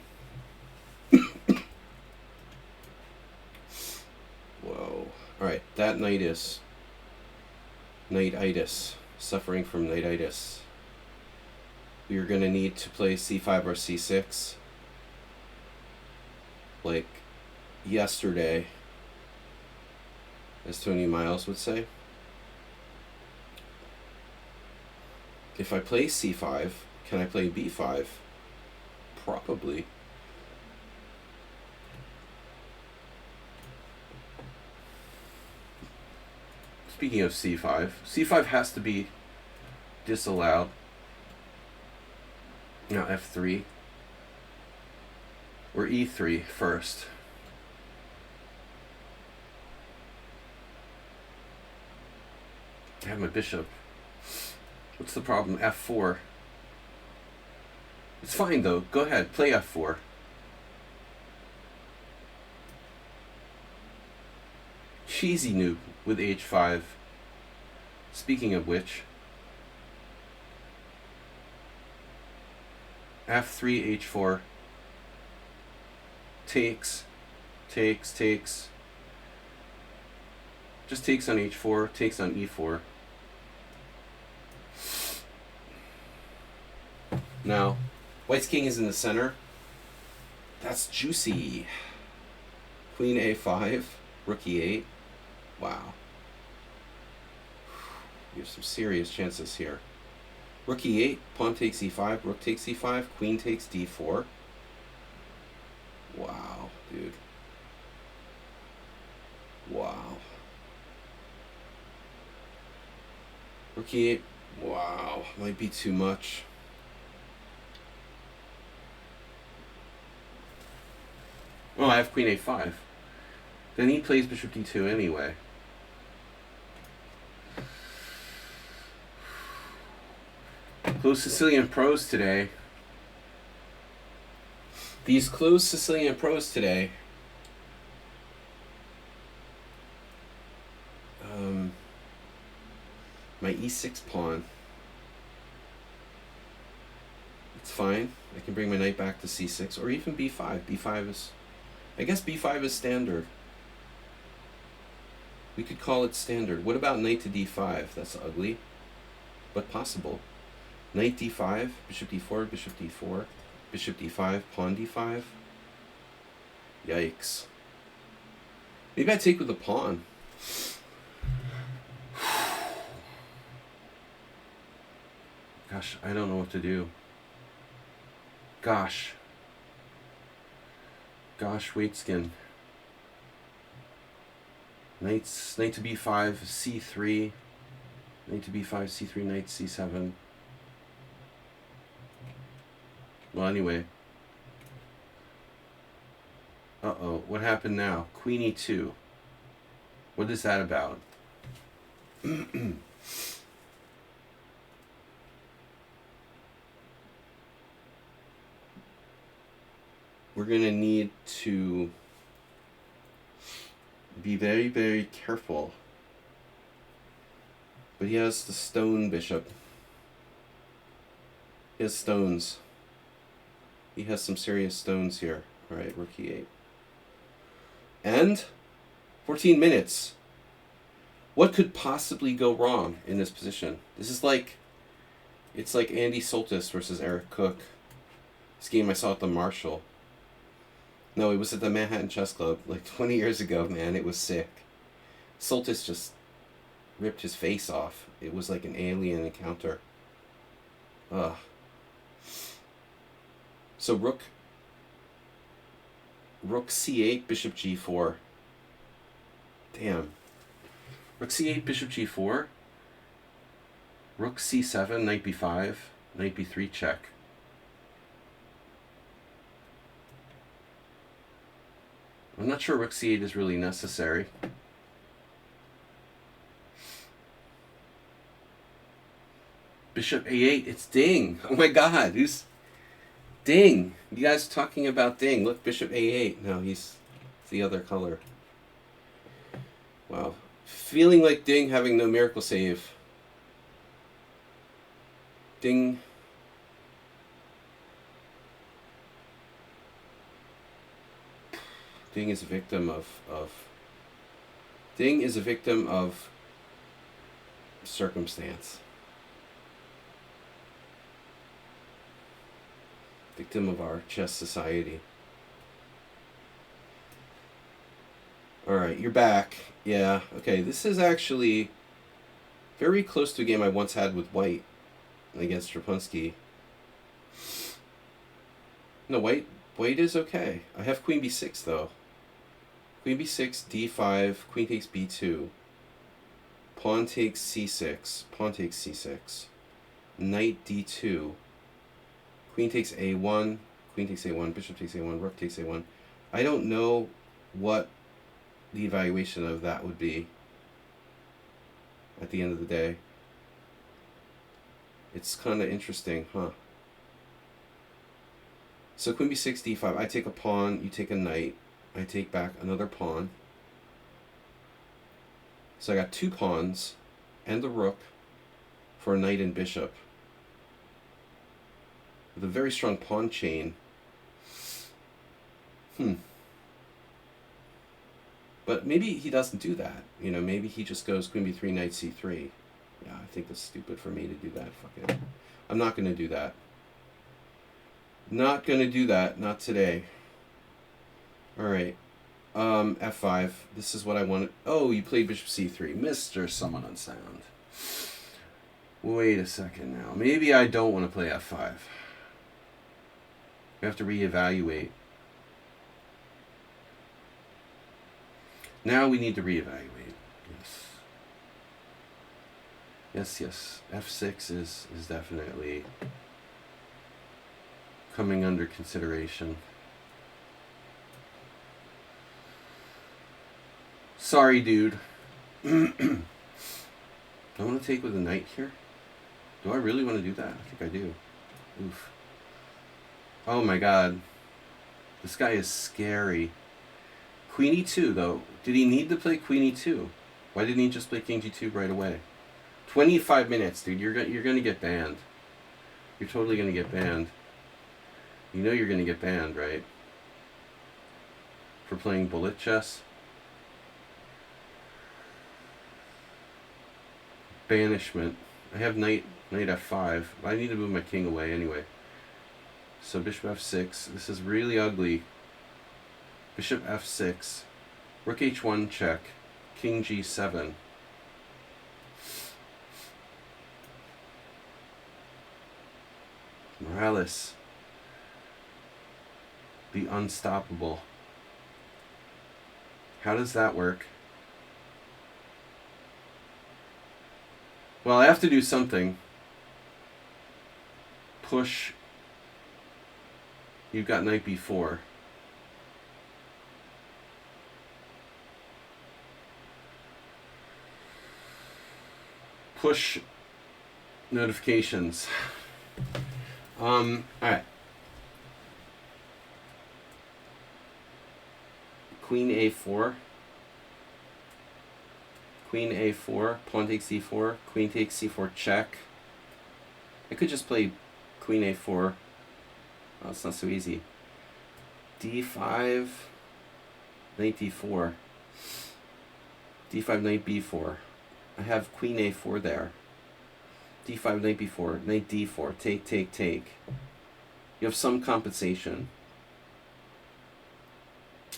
Whoa. Alright, that knightitis. Suffering from knightitis. You're going to need to play c5 or c6 like yesterday, as Tony Miles would say. If I play c5, can I play b5? Probably. Speaking of c5, c5 has to be disallowed. Now f3 or e3 first. I have my bishop What's the problem? F4. It's fine though. Go ahead, play F4. Cheesy noob with H5. Speaking of which, F3, H4. Takes. Just takes on H4, takes on E4. Now, White's king is in the center. That's juicy. Queen A5, Rook E8. Wow. You have some serious chances here. Rook E8, pawn takes E5, rook takes E5, queen takes D4. Wow, dude. Wow. Rook E8. Wow, might be too much. Oh, I have queen A5. Then he plays bishop D2 anyway. Closed Sicilian pros today. These closed Sicilian pros today. My E6 pawn. It's fine. I can bring my knight back to C6 or even B5. B5 is... I guess B5 is standard. We could call it standard. What about knight to D5? That's ugly, but possible. Knight D5, bishop D4, bishop D4, bishop D5, pawn D5. Yikes. Maybe I take with the pawn. Gosh, I don't know what to do. Gosh, Waitskin. Knight to B5, C3. Knight to B5, C3, knight C7. Well, anyway. Uh-oh, what happened now? Queen E2. What is that about? We're going to need to be very, very careful. But he has the stone bishop. He has stones. He has some serious stones here. Alright, rook E8. And 14 minutes. What could possibly go wrong in this position? This is like, it's like Andy Soltis versus Eric Cook. This game I saw at the Marshall. No, it was at the Manhattan Chess Club like 20 years ago, man. It was sick. Soltis just ripped his face off. It was like an alien encounter. Ugh. So rook C8, bishop G4. Damn. Rook C8, bishop G4. Rook C7, knight B5, knight B3 check. I'm not sure rook C8 is really necessary. Bishop A8, it's Ding. Oh my god, who's Ding? You guys talking about Ding. Look, bishop A8. No, he's the other color. Wow. Feeling like Ding having no miracle save. Ding. Ding is a victim of Ding is a victim of circumstance. Victim of our chess society. Alright, you're back. Yeah, okay, this is actually very close to a game I once had with White against Strapunski. No, White is okay. I have queen b6 though. Queen b6, d5, queen takes b2. Pawn takes c6, pawn takes c6. Knight d2. Queen takes a1, queen takes a1, bishop takes a1, rook takes a1. I don't know what the evaluation of that would be at the end of the day. It's kind of interesting, huh? So queen b6, d5. I take a pawn, you take a knight. I take back another pawn. So I got 2 pawns and the rook for a knight and bishop. With a very strong pawn chain. But maybe he doesn't do that. You know, maybe he just goes queen b3, knight c3. Yeah, I think that's stupid for me to do that. Fuck it. I'm not going to do that. Not going to do that. Not today. Alright. F5. This is what I wanted. Oh, you played bishop c3. Mr. Someone Unsound. Wait a second now. Maybe I don't want to play f5. We have to reevaluate. Now we need to reevaluate. Yes. F6 is definitely coming under consideration. Sorry, dude. I want to take with a knight here. Do I really want to do that? I think I do. Oof. Oh my god. This guy is scary. Queen e2, though. Did he need to play queen e2? Why didn't he just play king g2 right away? 25 minutes, dude. You're gonna get banned. You're totally gonna get banned. You know you're gonna get banned, right? For playing bullet chess. Banishment. I have knight f5. I need to move my king away anyway. So bishop f6. This is really ugly. Bishop f6. Rook h1 check. King g7. Morales. Be unstoppable. How does that work? Well, I have to do something. Push. You've got knight b4. Push notifications. Alright. Queen a4. Queen a4. Pawn takes c4. Queen takes c4 check. I could just play queen a4. Oh, it's not so easy. d5. Knight d4. d5, knight b4. I have queen a4 there. d5, knight b4, knight d4, take. You have some compensation.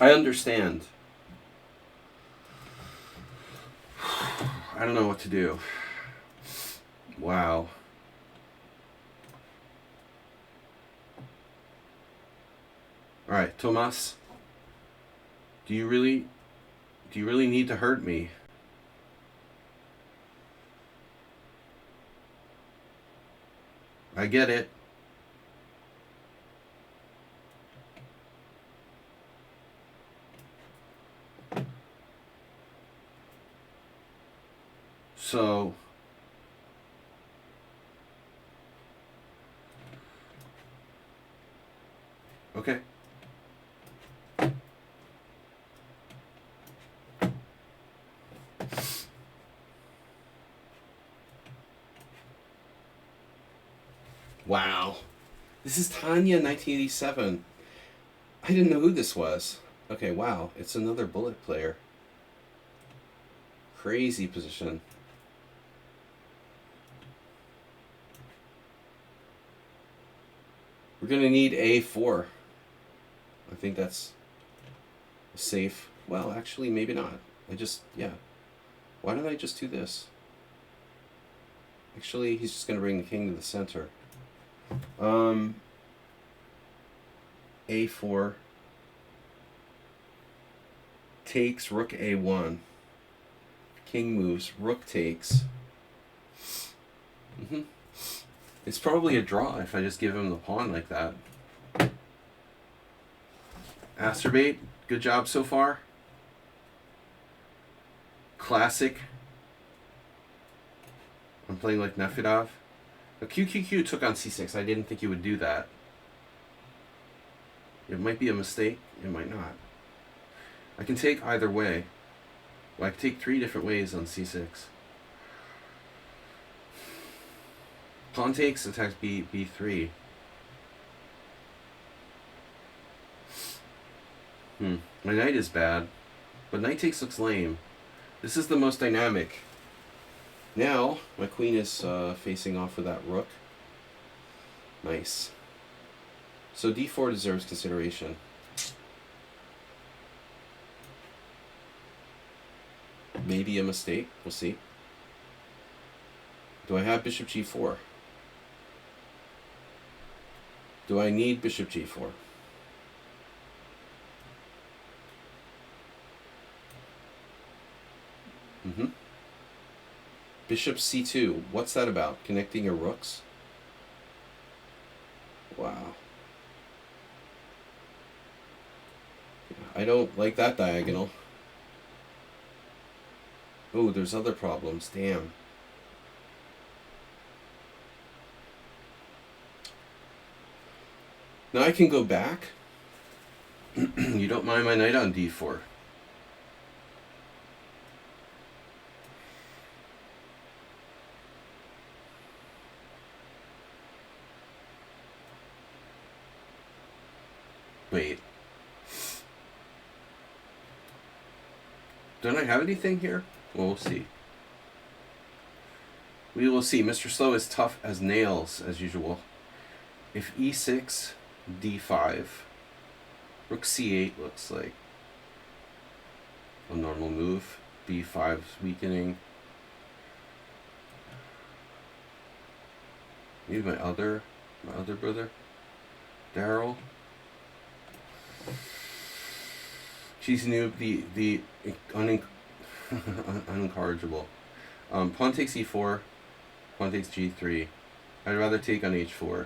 I understand. I don't know what to do. Wow. Alright, Tomas. Do you really need to hurt me? I get it. So okay. Wow. This is Tanya 1987. I didn't know who this was. Okay, wow. It's another bullet player. Crazy position. We're going to need a4. I think that's safe. Well, actually, maybe not. Yeah. Why don't I just do this? Actually, he's just going to bring the king to the center. A4 takes, rook a1. King moves, rook takes. It's probably a draw if I just give him the pawn like that. Asterbate, good job so far. Classic. I'm playing like Nefedov. A QQQ took on c6. I didn't think you would do that. It might be a mistake. It might not. I can take either way. Well, I can take 3 different ways on c6. Pawn takes, attacks b3. My knight is bad, but knight takes looks lame. This is the most dynamic. Now, my queen is facing off with that rook. Nice. So d4 deserves consideration. Maybe a mistake. We'll see. Do I have bishop g4? Do I need bishop g4? Bishop c2. What's that about? Connecting your rooks? Wow. I don't like that diagonal. Oh, there's other problems. Damn. Now I can go back. You don't mind my knight on d4. Wait. Don't I have anything here? Well, we'll see. We will see. Mr. Slow is tough as nails, as usual. If e6, d5, rook c8 looks like a normal move. b5 is weakening. Maybe my other brother, Daryl. Cheesy noob, the unencourageable. Pawn takes e4, pawn takes g3. I'd rather take on h4.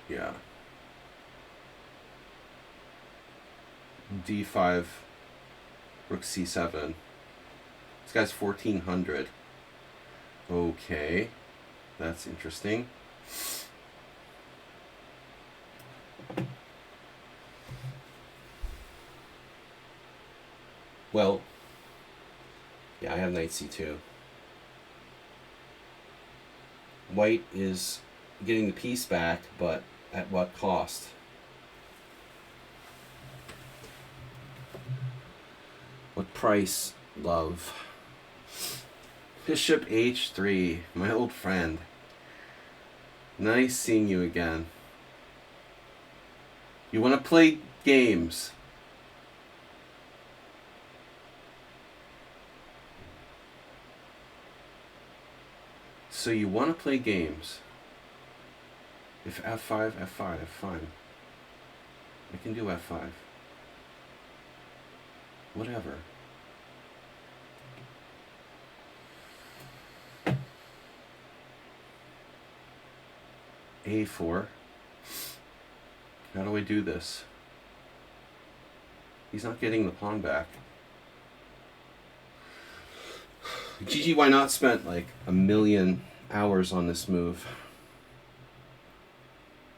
Yeah. d5, rook c7. This guy's 1400. Okay, that's interesting. Well, yeah, I have knight c2. White is getting the piece back, but at what cost? What price, love? Bishop h3, my old friend. Nice seeing you again. You want to play games? So you want to play games. If f5, f5, fine. I can do f5. Whatever. a4. How do I do this? He's not getting the pawn back. GG, why not spent like 1,000,000 hours on this move?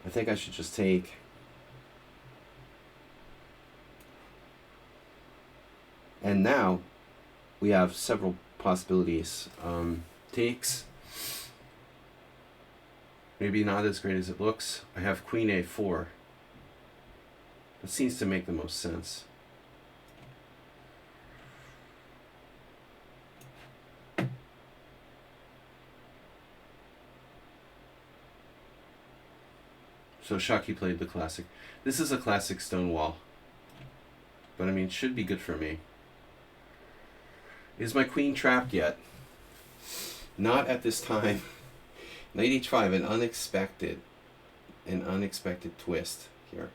I think I should just take. And now we have several possibilities. Takes. Maybe not as great as it looks. I have queen a4. That seems to make the most sense. So Shaki played the classic. This is a classic Stonewall. But I mean, it should be good for me. Is my queen trapped yet? Not at this time. Knight h5, an unexpected twist here.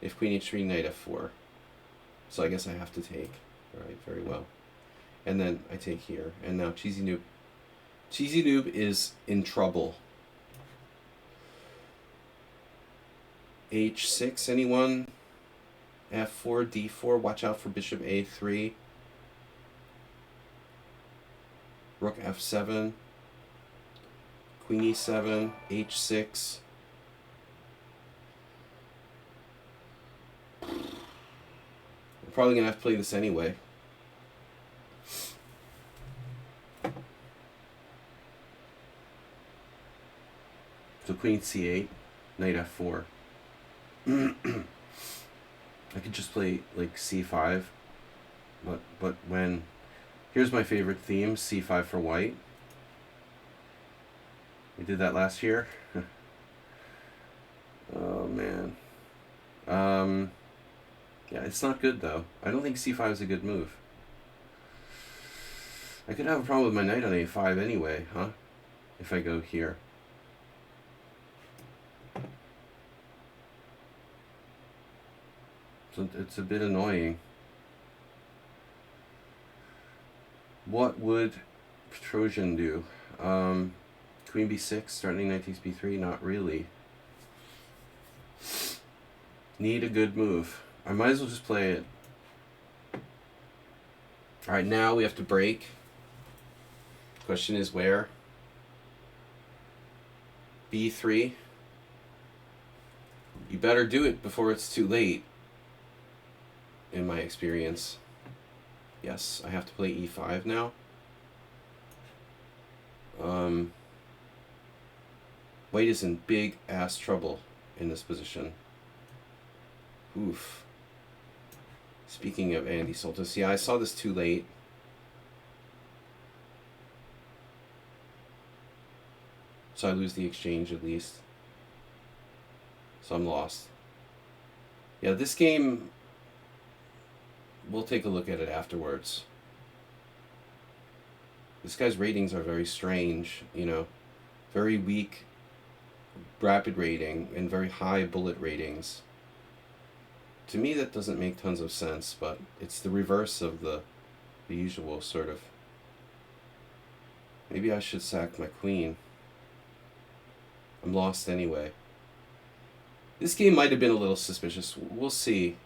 If queen h3, knight f4. So I guess I have to take. Alright, very well. And then I take here. And now Cheesy Noob. Cheesy Noob is in trouble. h6, anyone? f4, d4, watch out for bishop a3. Rook f7, queen e7, h6. I'm probably going to have to play this anyway. So queen c8, knight f4. I could just play like c5, but when... Here's my favorite theme, c5 for white. We did that last year. Oh, man. Yeah, it's not good, though. I don't think c5 is a good move. I could have a problem with my knight on a5 anyway, huh? If I go here. So it's a bit annoying. What would Petrosian do? Queen b6, starting knight takes b3? Not really. Need a good move. I might as well just play it. Alright, now we have to break. Question is where? b3. You better do it before it's too late, in my experience. Yes, I have to play e5 now. White is in big ass trouble in this position. Oof. Speaking of Andy Soltis, yeah, I saw this too late. So I lose the exchange at least. So I'm lost. Yeah, this game, we'll take a look at it afterwards. This guy's ratings are very strange, you know. Very weak rapid rating and very high bullet ratings. To me, that doesn't make tons of sense, but it's the reverse of the usual sort of. Maybe I should sack my queen. I'm lost anyway. This game might have been a little suspicious. We'll see.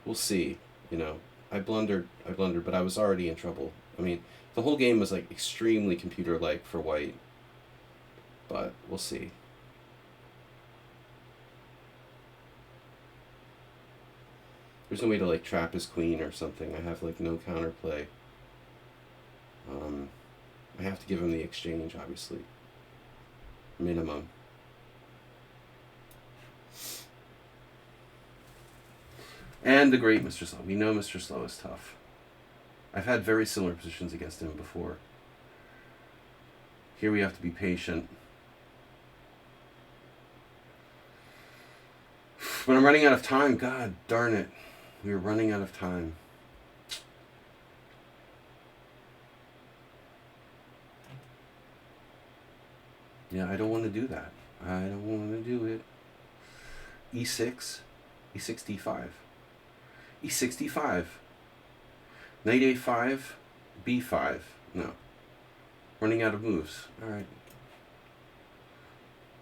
We'll see. You know, I blundered, but I was already in trouble. I mean, the whole game was like extremely computer-like for white. But we'll see. There's no way to like trap his queen or something. I have like no counterplay. I have to give him the exchange, obviously. Minimum. And the great Mr. Slow. We know Mr. Slow is tough. I've had very similar positions against him before. Here we have to be patient. But I'm running out of time. God darn it. We are running out of time. Yeah, I don't want to do that. I don't want to do it. E6. E6, D5. E6, D5. Knight A5. B5. No. Running out of moves. Alright.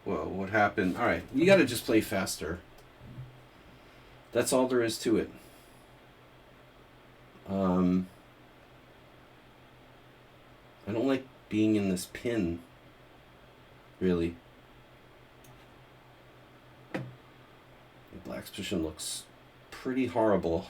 Well, what happened? Alright, you gotta just play faster. That's all there is to it. I don't like being in this pin, really. The black's position looks pretty horrible.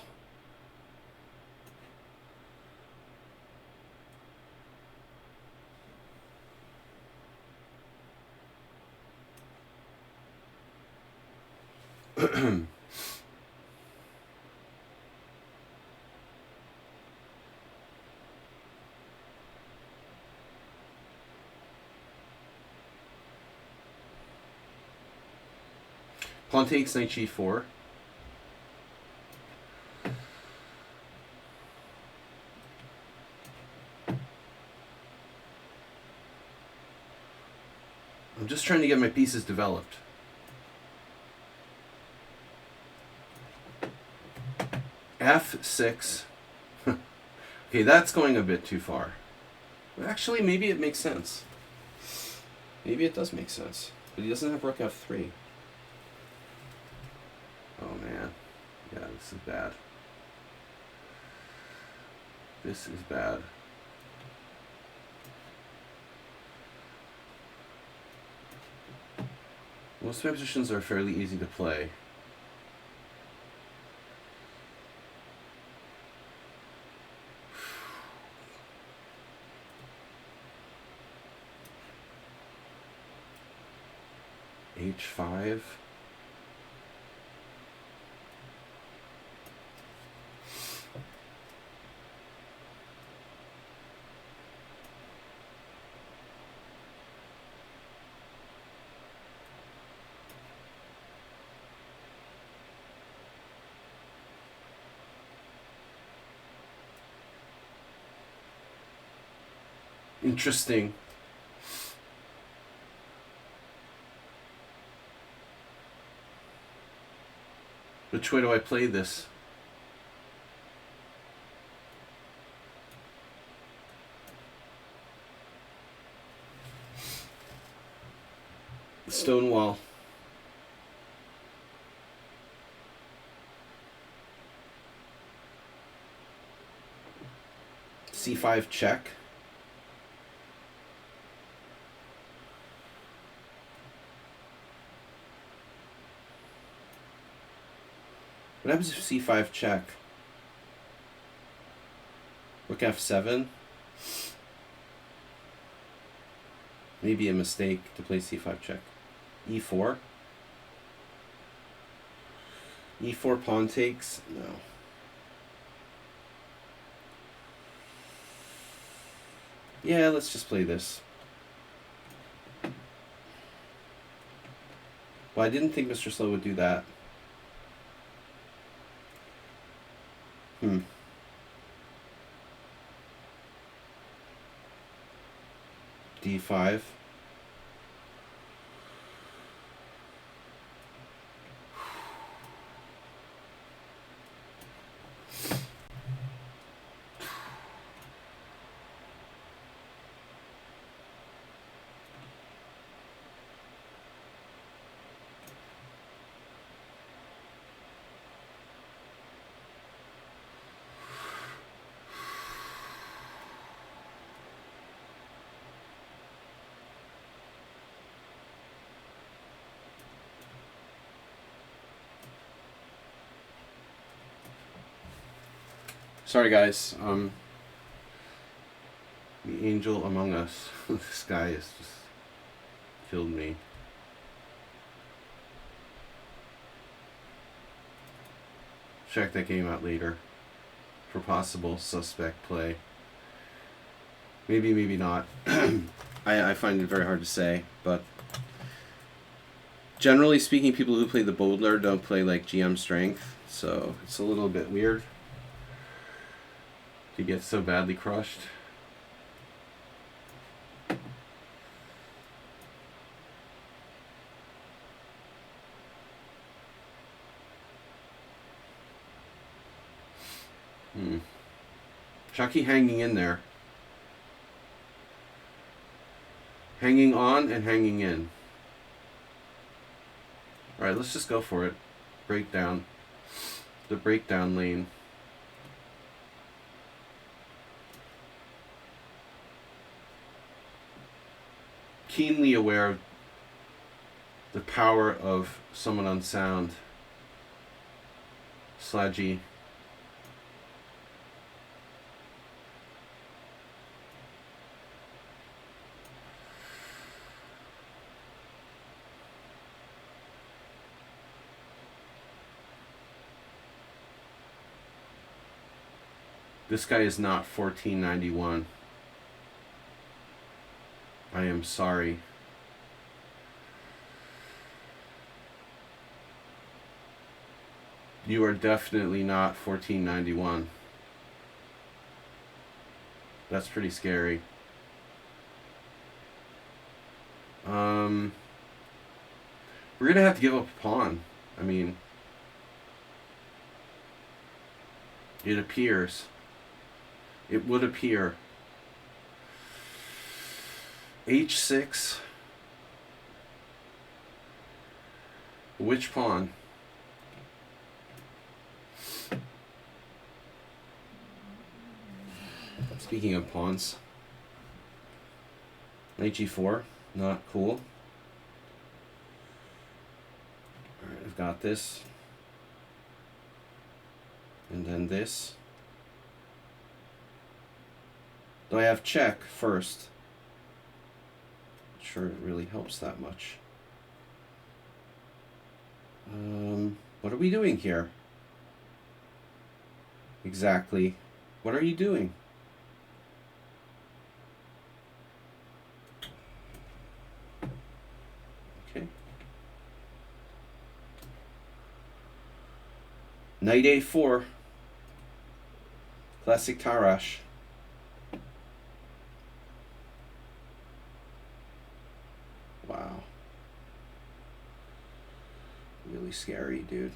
Pawn takes knight g4. I'm just trying to get my pieces developed. F6. Okay, that's going a bit too far. Actually, maybe it makes sense. Maybe it does make sense. But he doesn't have rook f3. Oh man. Yeah, this is bad. This is bad. Most of my positions are fairly easy to play. H5. Interesting. Which way do I play this? Stonewall. C5 check. What happens if C5 check? Rook F7. Maybe a mistake to play C5 check. E4. E4 pawn takes. No. Yeah, let's just play this. Well, I didn't think Mr. Slow would do that. D5. Sorry guys, the angel among us. This guy has just killed me. Check that game out later for possible suspect play. Maybe, maybe not. I find it very hard to say, but generally speaking, people who play the Bodler don't play like GM strength, so it's a little bit weird to get so badly crushed. Chucky hanging in there. Hanging on and hanging in. Alright, let's just go for it. Breakdown. The breakdown lane. Keenly aware of the power of someone unsound. Sludgy. This guy is not 1491. I am sorry. You are definitely not 1491. That's pretty scary. We're gonna have to give up a pawn. I mean, it appears. It would appear. H6. Which pawn? Speaking of pawns. Knight G4. Not cool. I've got this. And then this. Though I have check first. Not sure it really helps that much. What are we doing here? Exactly. What are you doing? Okay. Knight A4. Classic Tarash. Wow. Really scary, dude.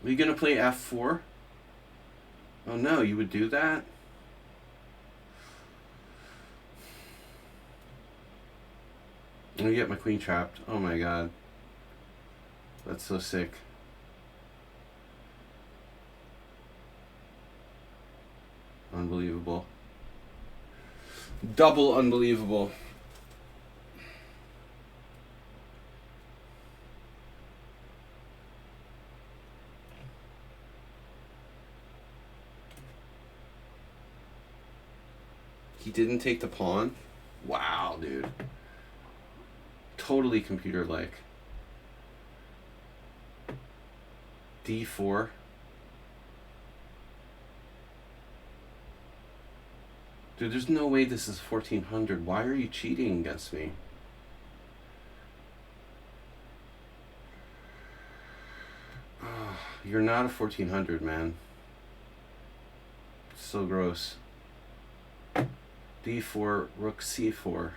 Are you gonna play F4? Oh no, you would do that? I'm gonna get my queen trapped. Oh my god. That's so sick. Unbelievable. Double unbelievable. He didn't take the pawn? Wow, dude. Totally computer-like. D4. Dude, there's no way this is 1400. Why are you cheating against me? Oh, you're not a 1400, man. It's so gross. D4, rook C4.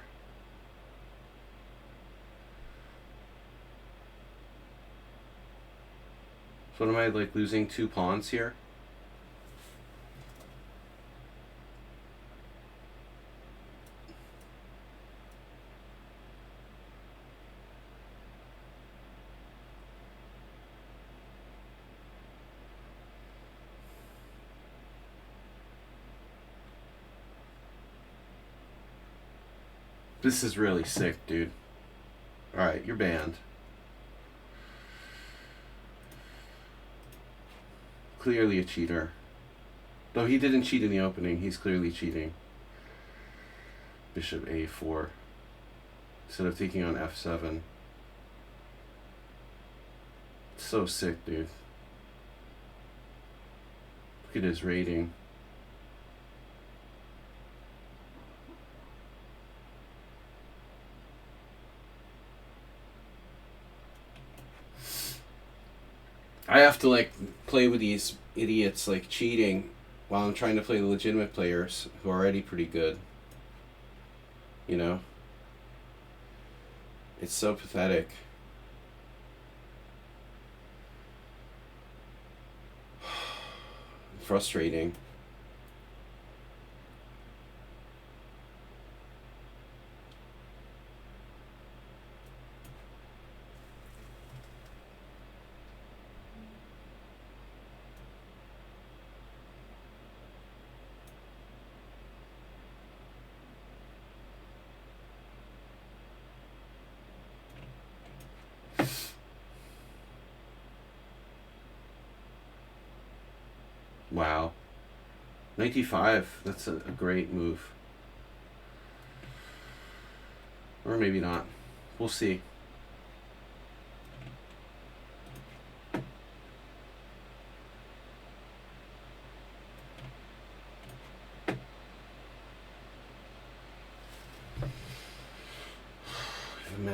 So what am I, like, losing 2 pawns here? This is really sick, dude. Alright, you're banned. Clearly a cheater. Though he didn't cheat in the opening, he's clearly cheating. Bishop A4. Instead of taking on F7. It's so sick, dude. Look at his rating. I have to, like, play with these idiots, like, cheating while I'm trying to play the legitimate players who are already pretty good. You know? It's so pathetic. Frustrating. Wow. 95, that's a great move. Or maybe not. We'll see.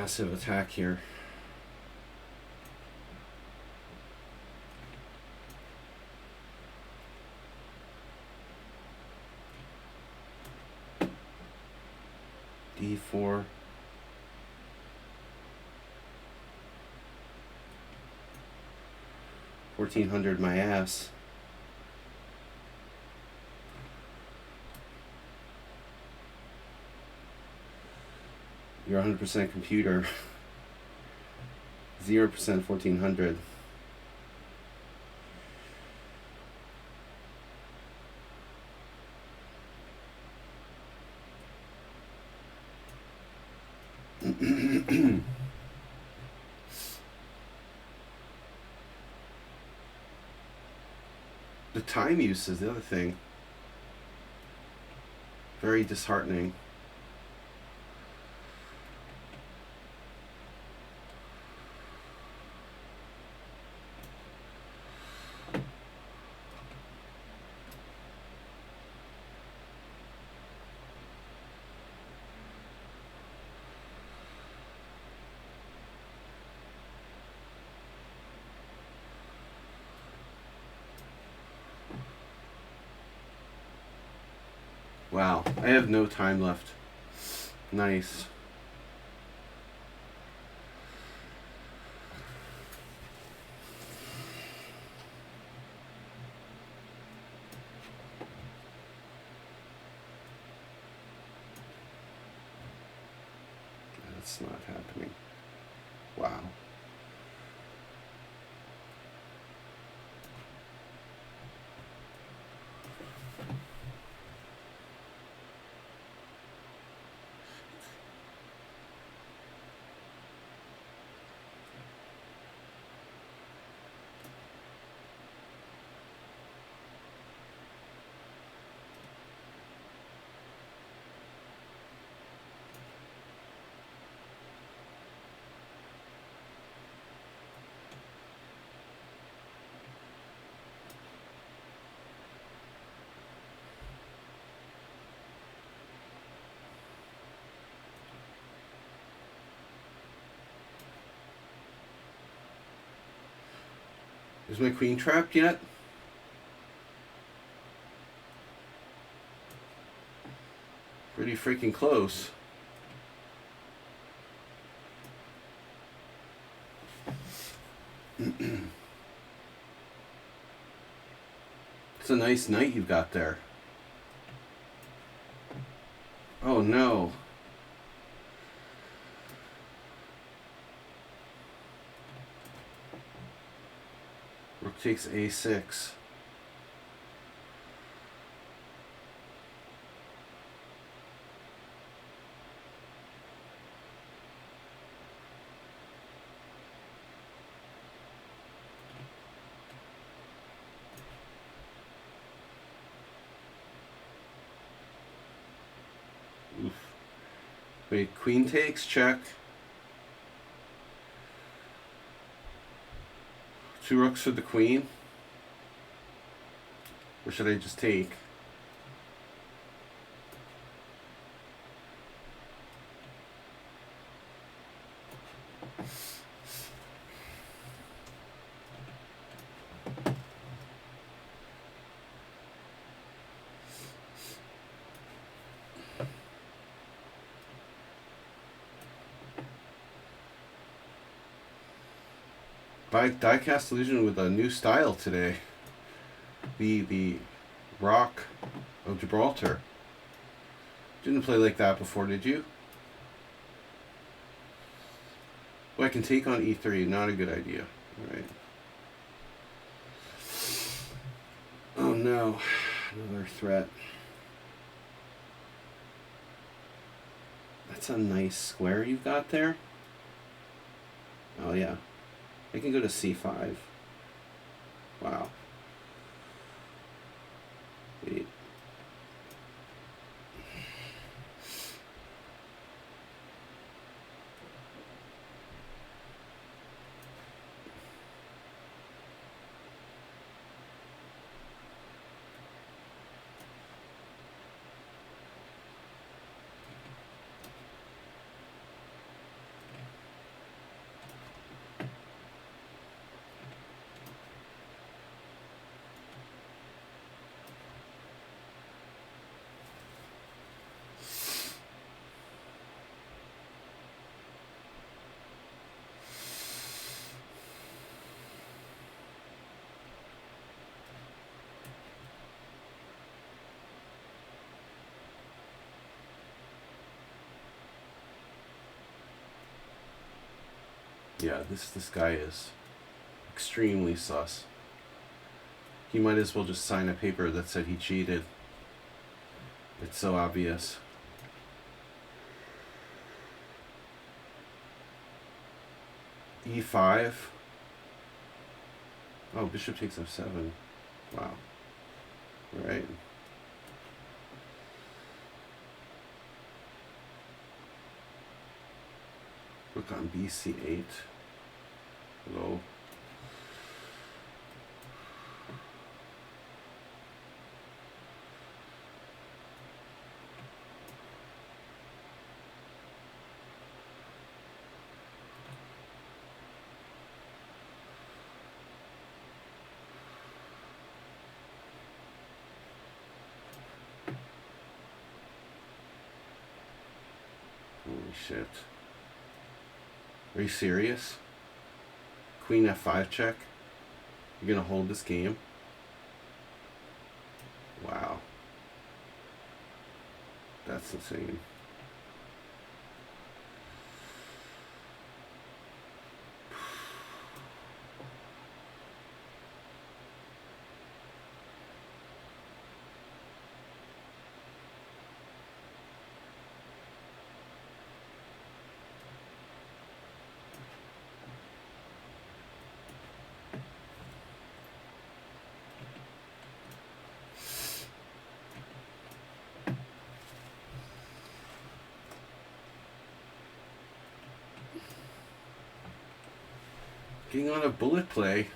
massive attack here. D4. $1,400 my ass. You're 100% computer. 0% 1,400. The time use is the other thing. Very disheartening. Wow, I have no time left. Nice. That's not happening. Wow. Is my queen trapped yet? Pretty freaking close. It's a nice knight you've got there. Oh no. Rook takes a6. Oof. Wait, queen takes, check. Two rooks for the queen. Or should I just take? Diecast illusion with a new style today. The Rock of Gibraltar. Didn't play like that before, did you? Well, I can take on e3. Not a good idea. All right. Oh no, another threat. That's a nice square you've got there. Oh yeah. I can go to c5. Wow. Wait. Yeah, this guy is extremely sus. He might as well just sign a paper that said he cheated. It's so obvious. E5. Oh, bishop takes f7. Wow. All right. Rook on bc8. Hello. Holy shit. Are you serious? Queen f5 check? You're gonna hold this game? Wow. That's insane. Getting on a bullet play.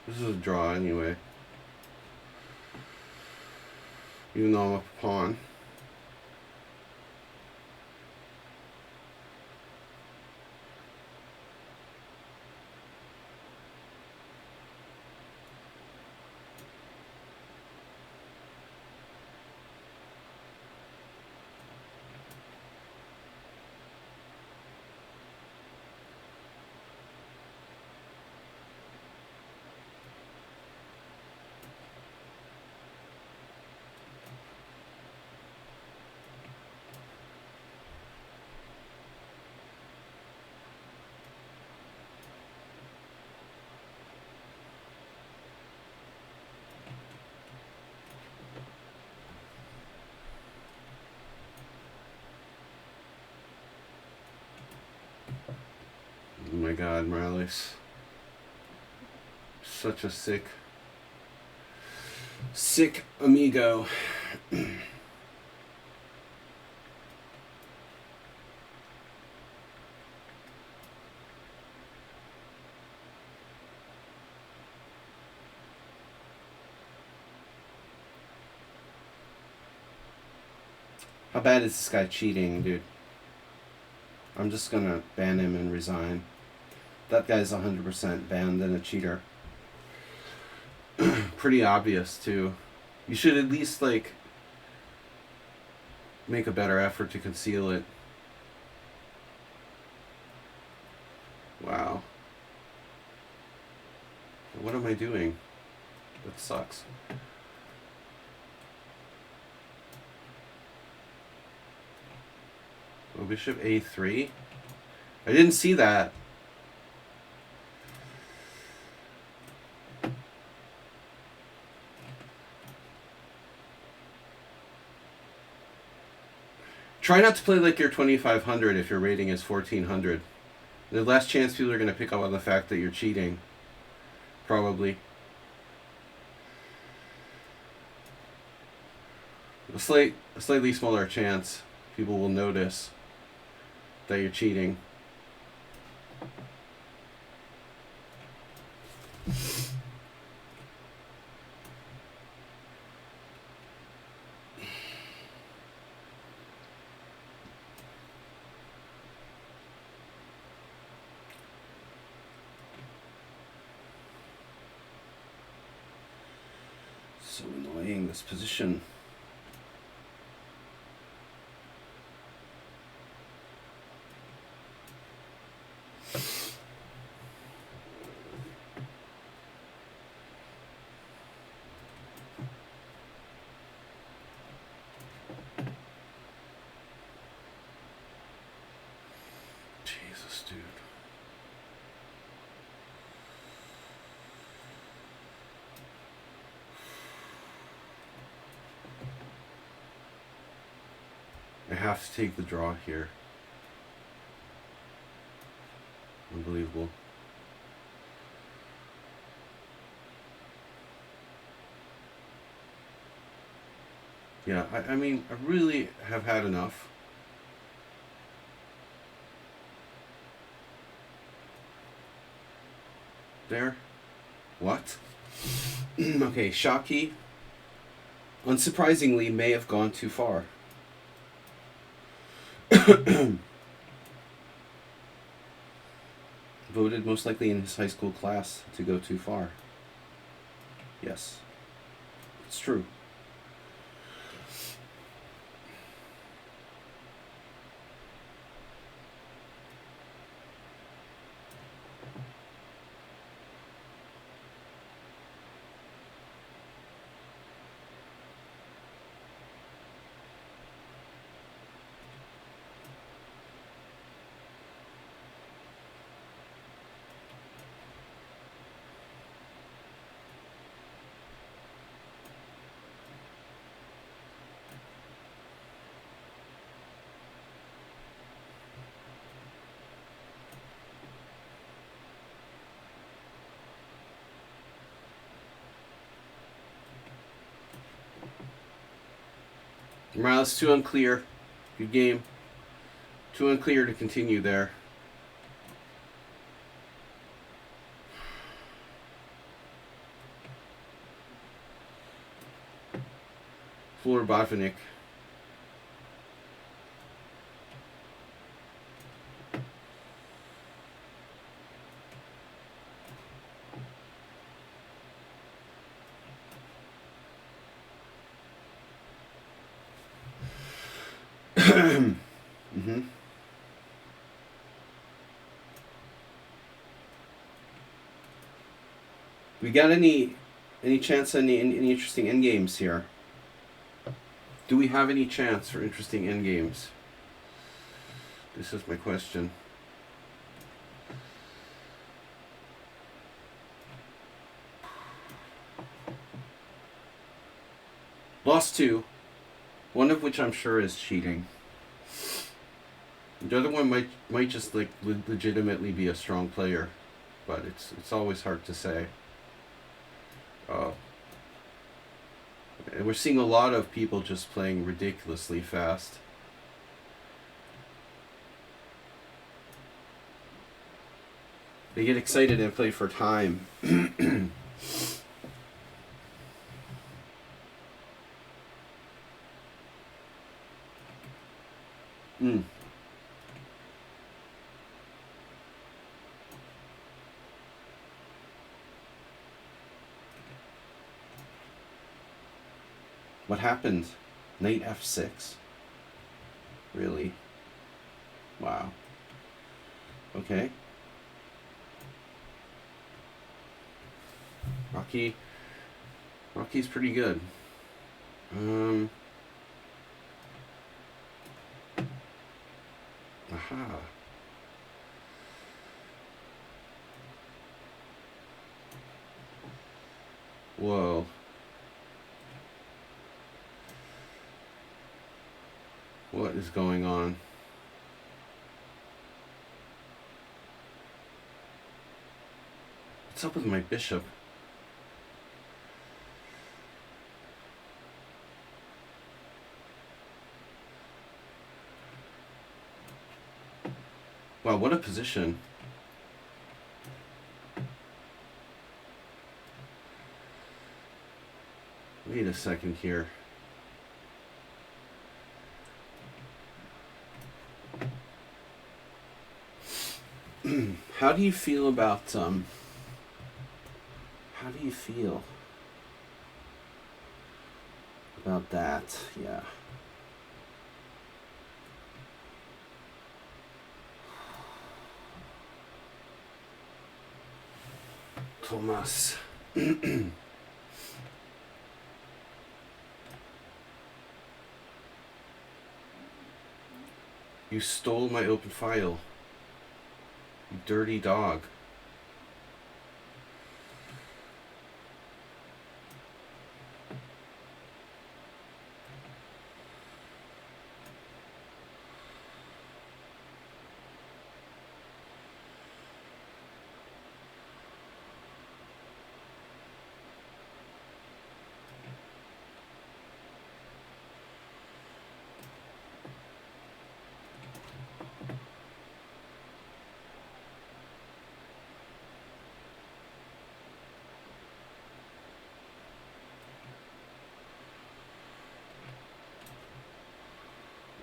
This is a draw anyway. Even though I'm up a pawn. Oh my god, Morales. Such a sick amigo. How bad is this guy cheating, dude? I'm just gonna ban him and resign. That guy's 100% banned and a cheater. Pretty obvious, too. You should at least, like, make a better effort to conceal it. Wow. What am I doing? That sucks. Oh, bishop a3? I didn't see that. Try not to play like you're 2500 if your rating is 1400. The last chance people are going to pick up on the fact that you're cheating. Probably. A slightly smaller chance people will notice that you're cheating. So annoying, this position. I have to take the draw here. Unbelievable. Yeah, I mean, I really have had enough. There. What? Okay, Shaki, unsurprisingly, may have gone too far. Voted most likely in his high school class to go too far. Yes, it's true. Morales, too unclear. Good game. Too unclear to continue there. Flor Botvinnik. Mm-hmm. We got any chance on any interesting end games here? Do we have any chance for interesting end games? This is my question. Lost 2, one of which I'm sure is cheating. The other one might just like legitimately be a strong player, but it's always hard to say. And we're seeing a lot of people just playing ridiculously fast. They get excited and play for time. Mm. What happened? Knight f6? Really? Wow. Okay. Rocky's pretty good. Aha. Whoa. What is going on? What's up with my bishop? Wow, what a position. Wait a second here. How do you feel about how do you feel about that? Yeah. Thomas. You stole my open file. You dirty dog.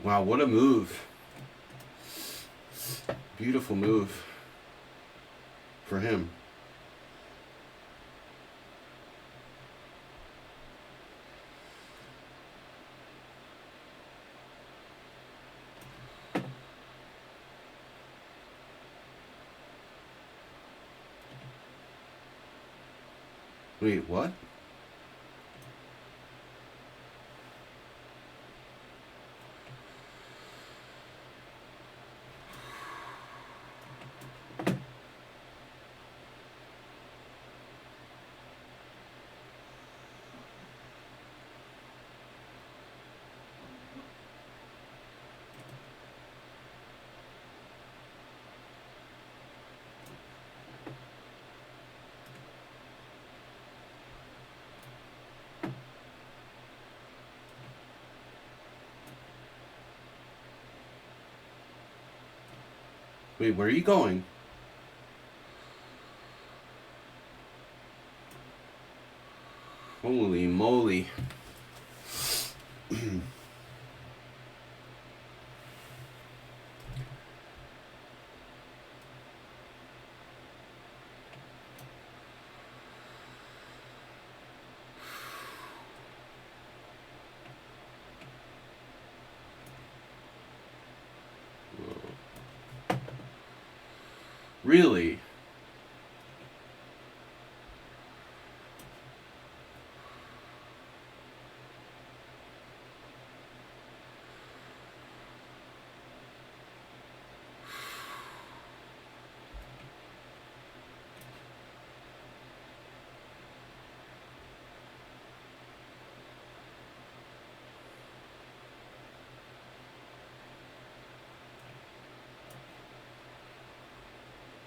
Wow, what a move. Beautiful move for him. Wait, what? Wait, where are you going? Holy moly. Really?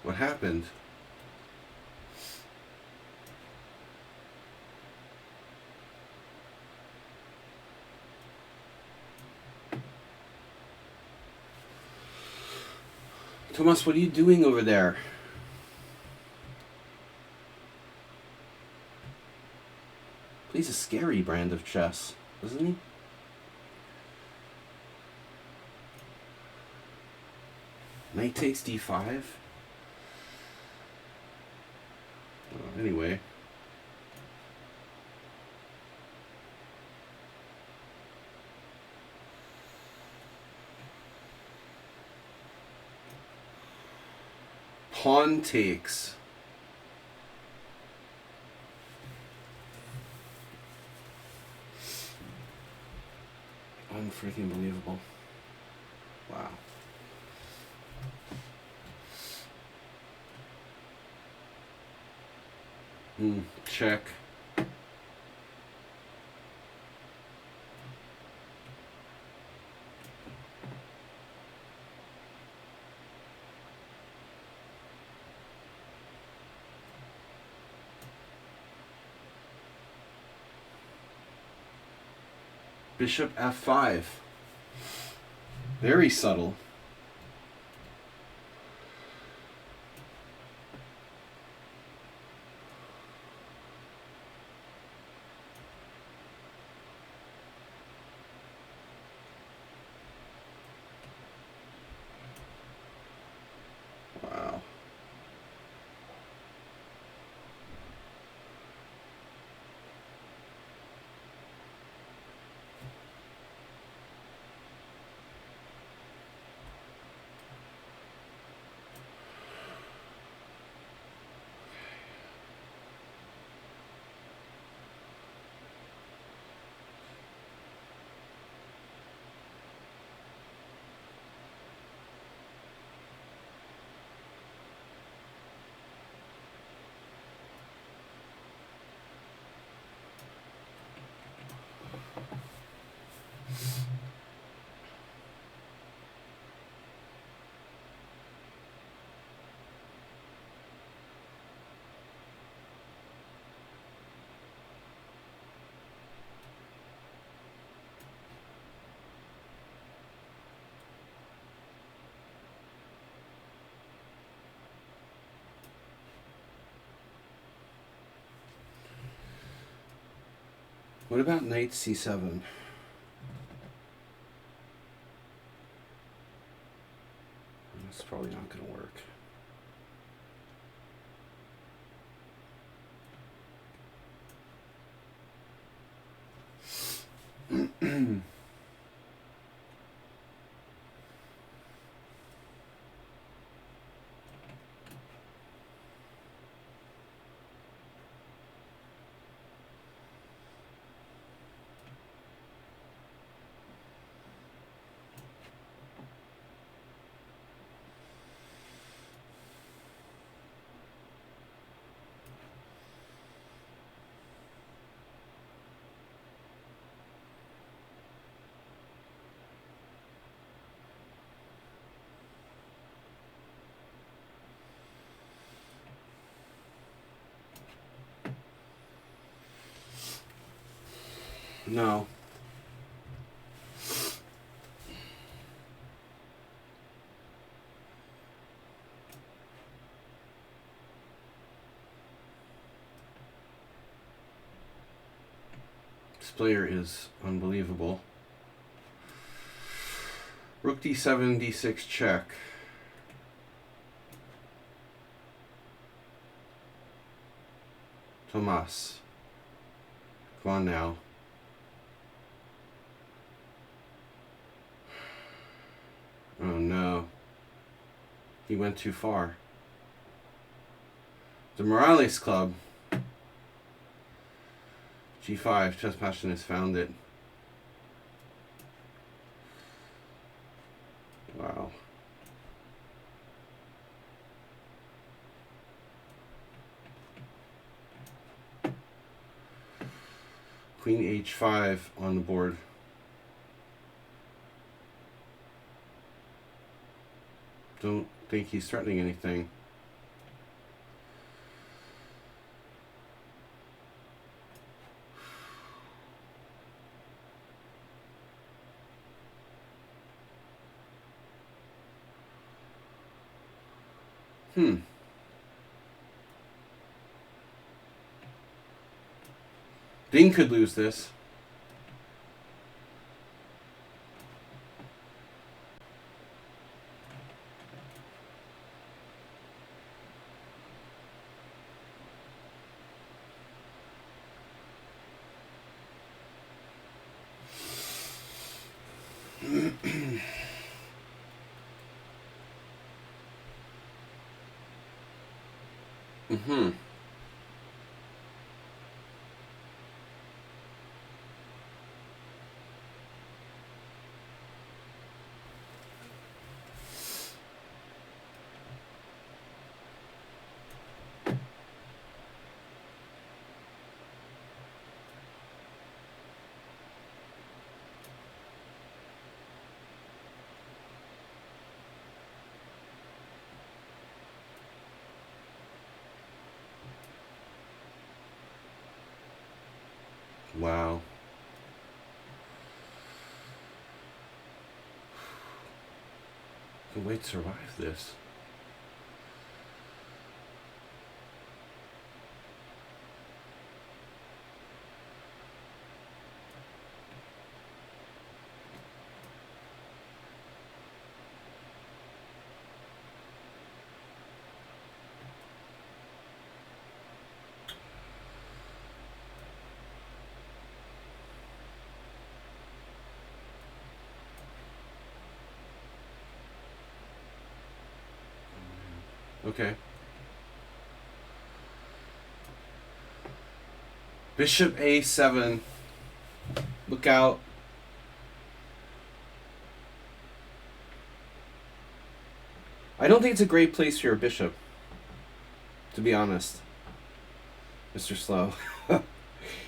What happened? Thomas, what are you doing over there? Plays a scary brand of chess, doesn't he? Knight takes d5. Anyway. Pawn takes. Unfreaking believable. Wow. Check. Bishop f5. Very subtle. Wow. What about knight c7? It's probably not going to work. No. This player is unbelievable. Rook d7, d6 check. Tomas. Come on now. Oh no. He went too far. The Morales Club. G5, Chess Passion has found it. Wow. Queen h5 on the board. Don't think he's threatening anything. Dean could lose this. Wow. Can Wade survive this? Okay. Bishop a7. Look out. I don't think it's a great place for your bishop, to be honest, Mr. Slow.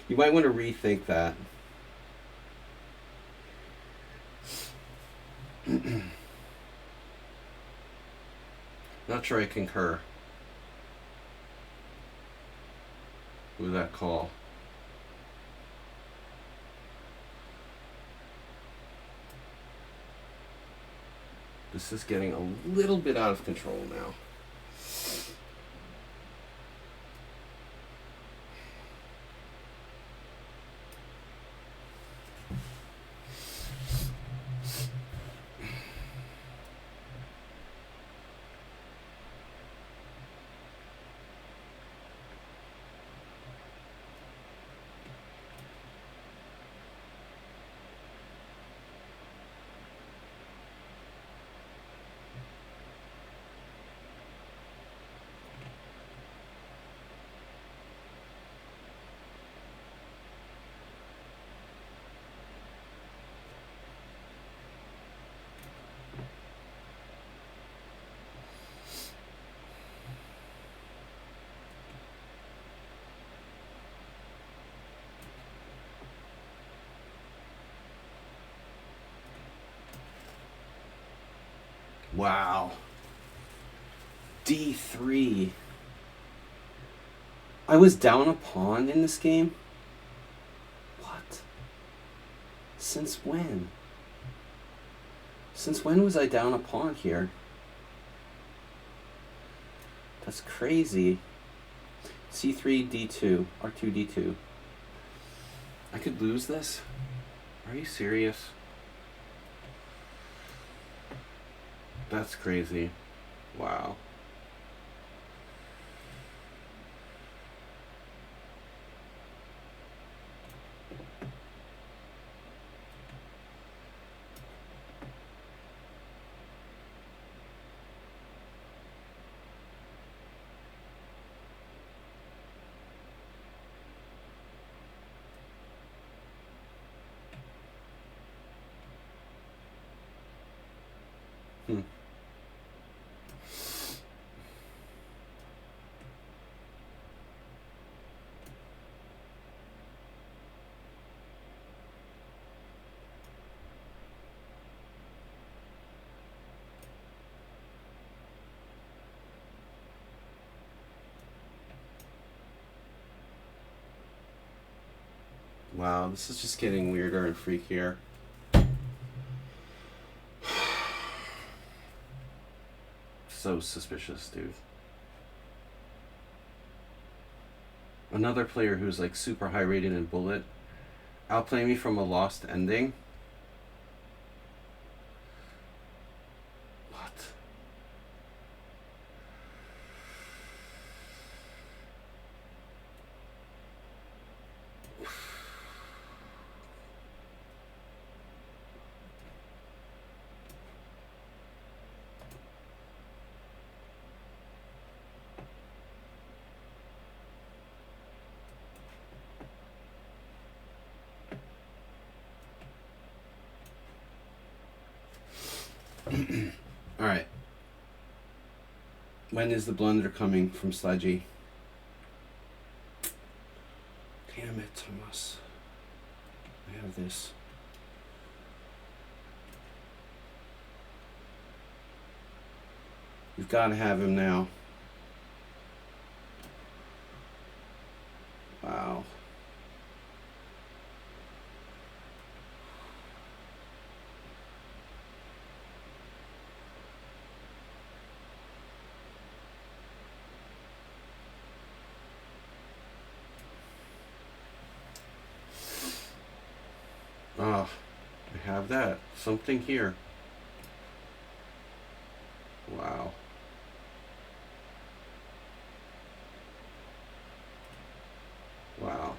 You might want to rethink that. Not sure I concur with that call. This is getting a little bit out of control now. Wow. D3. I was down a pawn in this game? What? Since when? Since when was I down a pawn here? That's crazy. C3, D2, R2, D2. I could lose this? Are you serious? That's crazy. Wow. Hmm. Wow, this is just getting weirder and freakier. So suspicious, dude. Another player who's like super high rated in Bullet outplay me from a lost ending. What? All right. When is the blunder coming from Sledgy? Damn it, Thomas. I have this. You've got to have him now. Wow. Oh, I have that. Something here. Wow. Wow.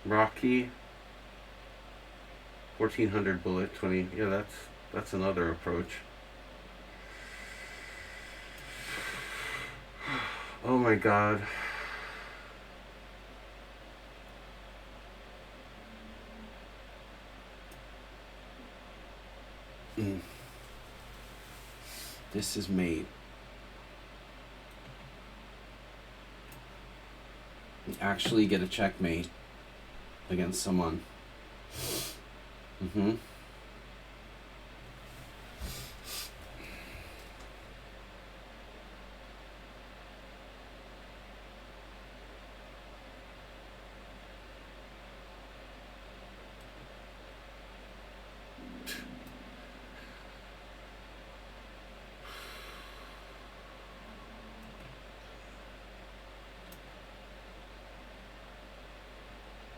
Rocky. 1400 bullet, 20. Yeah, that's another approach. Oh my god. This is mate. Actually get a checkmate against someone. Mm-hmm.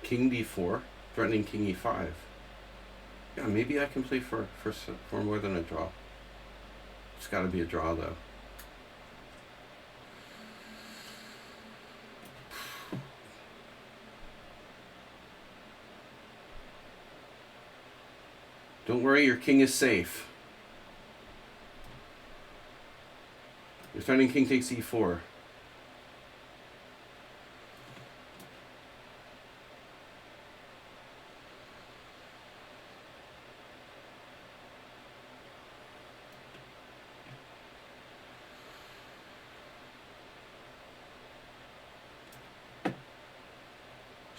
King d4, threatening king e5. Yeah, maybe I can play for more than a draw. It's got to be a draw though. Don't worry, your king is safe. Your threatening king takes e4.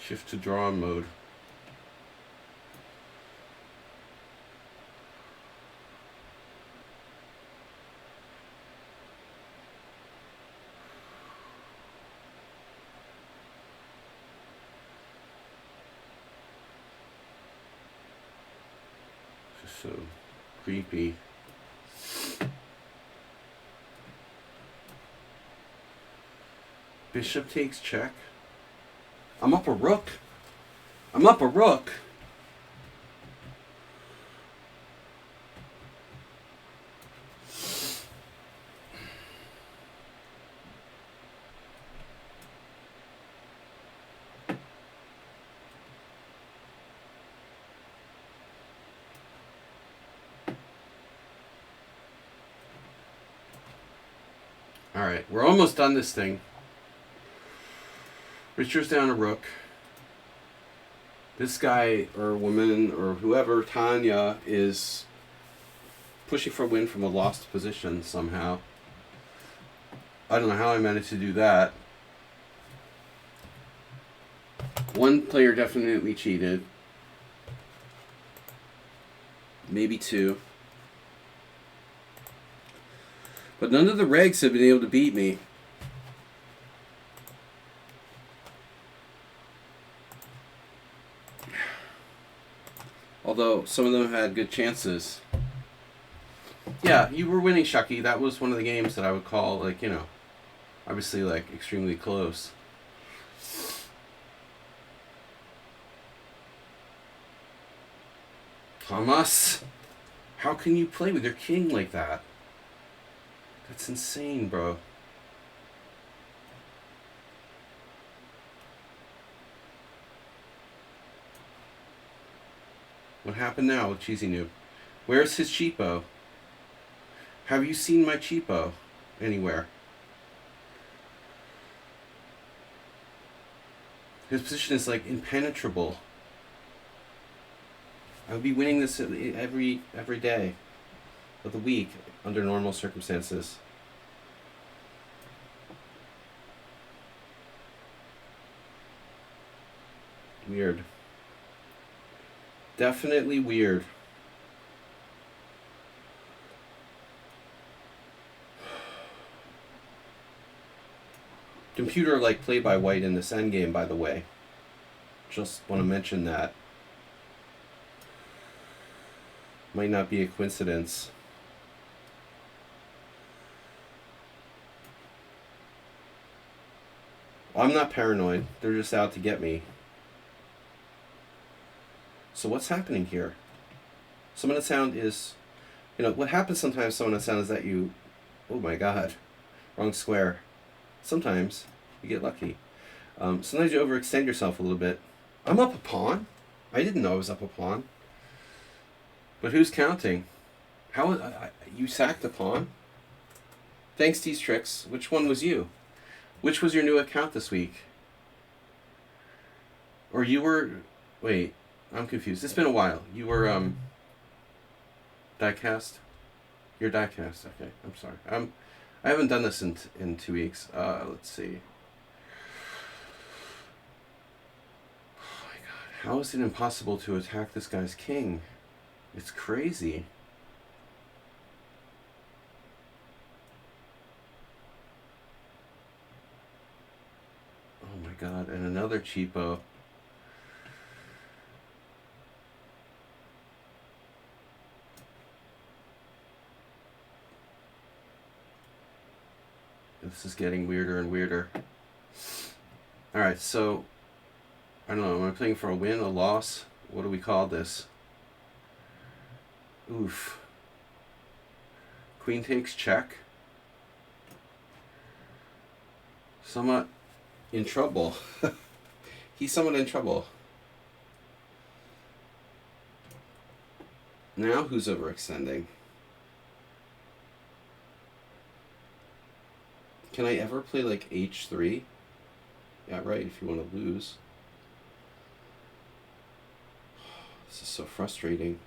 Shift to draw mode. So creepy. Bishop takes check. I'm up a rook. I'm up a rook. Alright, we're almost done this thing. Richard's down a rook. This guy or woman or whoever, Tanya, is pushing for a win from a lost position somehow. I don't know how I managed to do that. One player definitely cheated. Maybe two. But none of the regs have been able to beat me. Although some of them had good chances. Yeah, you were winning, Shucky. That was one of the games that I would call, like, you know, obviously, like, extremely close. Thomas, how can you play with your king like that? That's insane, bro. What happened now with Cheesy Noob? Where's his cheapo? Have you seen my cheapo anywhere? His position is like impenetrable. I would be winning this every day of the week under normal circumstances. Weird. Definitely weird. Computer like play by white in this endgame, by the way. Just want to mention that. Might not be a coincidence. I'm not paranoid. They're just out to get me. So what's happening here? Summon a sound is, you know, what happens sometimes summon a sound is that you, oh my god, wrong square. Sometimes you get lucky. Sometimes you overextend yourself a little bit. I'm up a pawn? I didn't know I was up a pawn. But who's counting? How you sacked a pawn? Thanks, these tricks. Which one was you? Which was your new account this week? Or you were... Wait, I'm confused. It's been a while. You were, diecast? You're diecast. Okay, I'm sorry. I haven't done this in 2 weeks. Let's see. Oh my god. How is it impossible to attack this guy's king? It's crazy. Oh my god, and another cheapo. This is getting weirder and weirder. Alright, so, I don't know, am I playing for a win, a loss? What do we call this? Oof. Queen takes check. Somewhat in trouble. He's somewhat in trouble. Now who's overextending? Can I ever play like h3? Yeah, right, if you want to lose. This is so frustrating.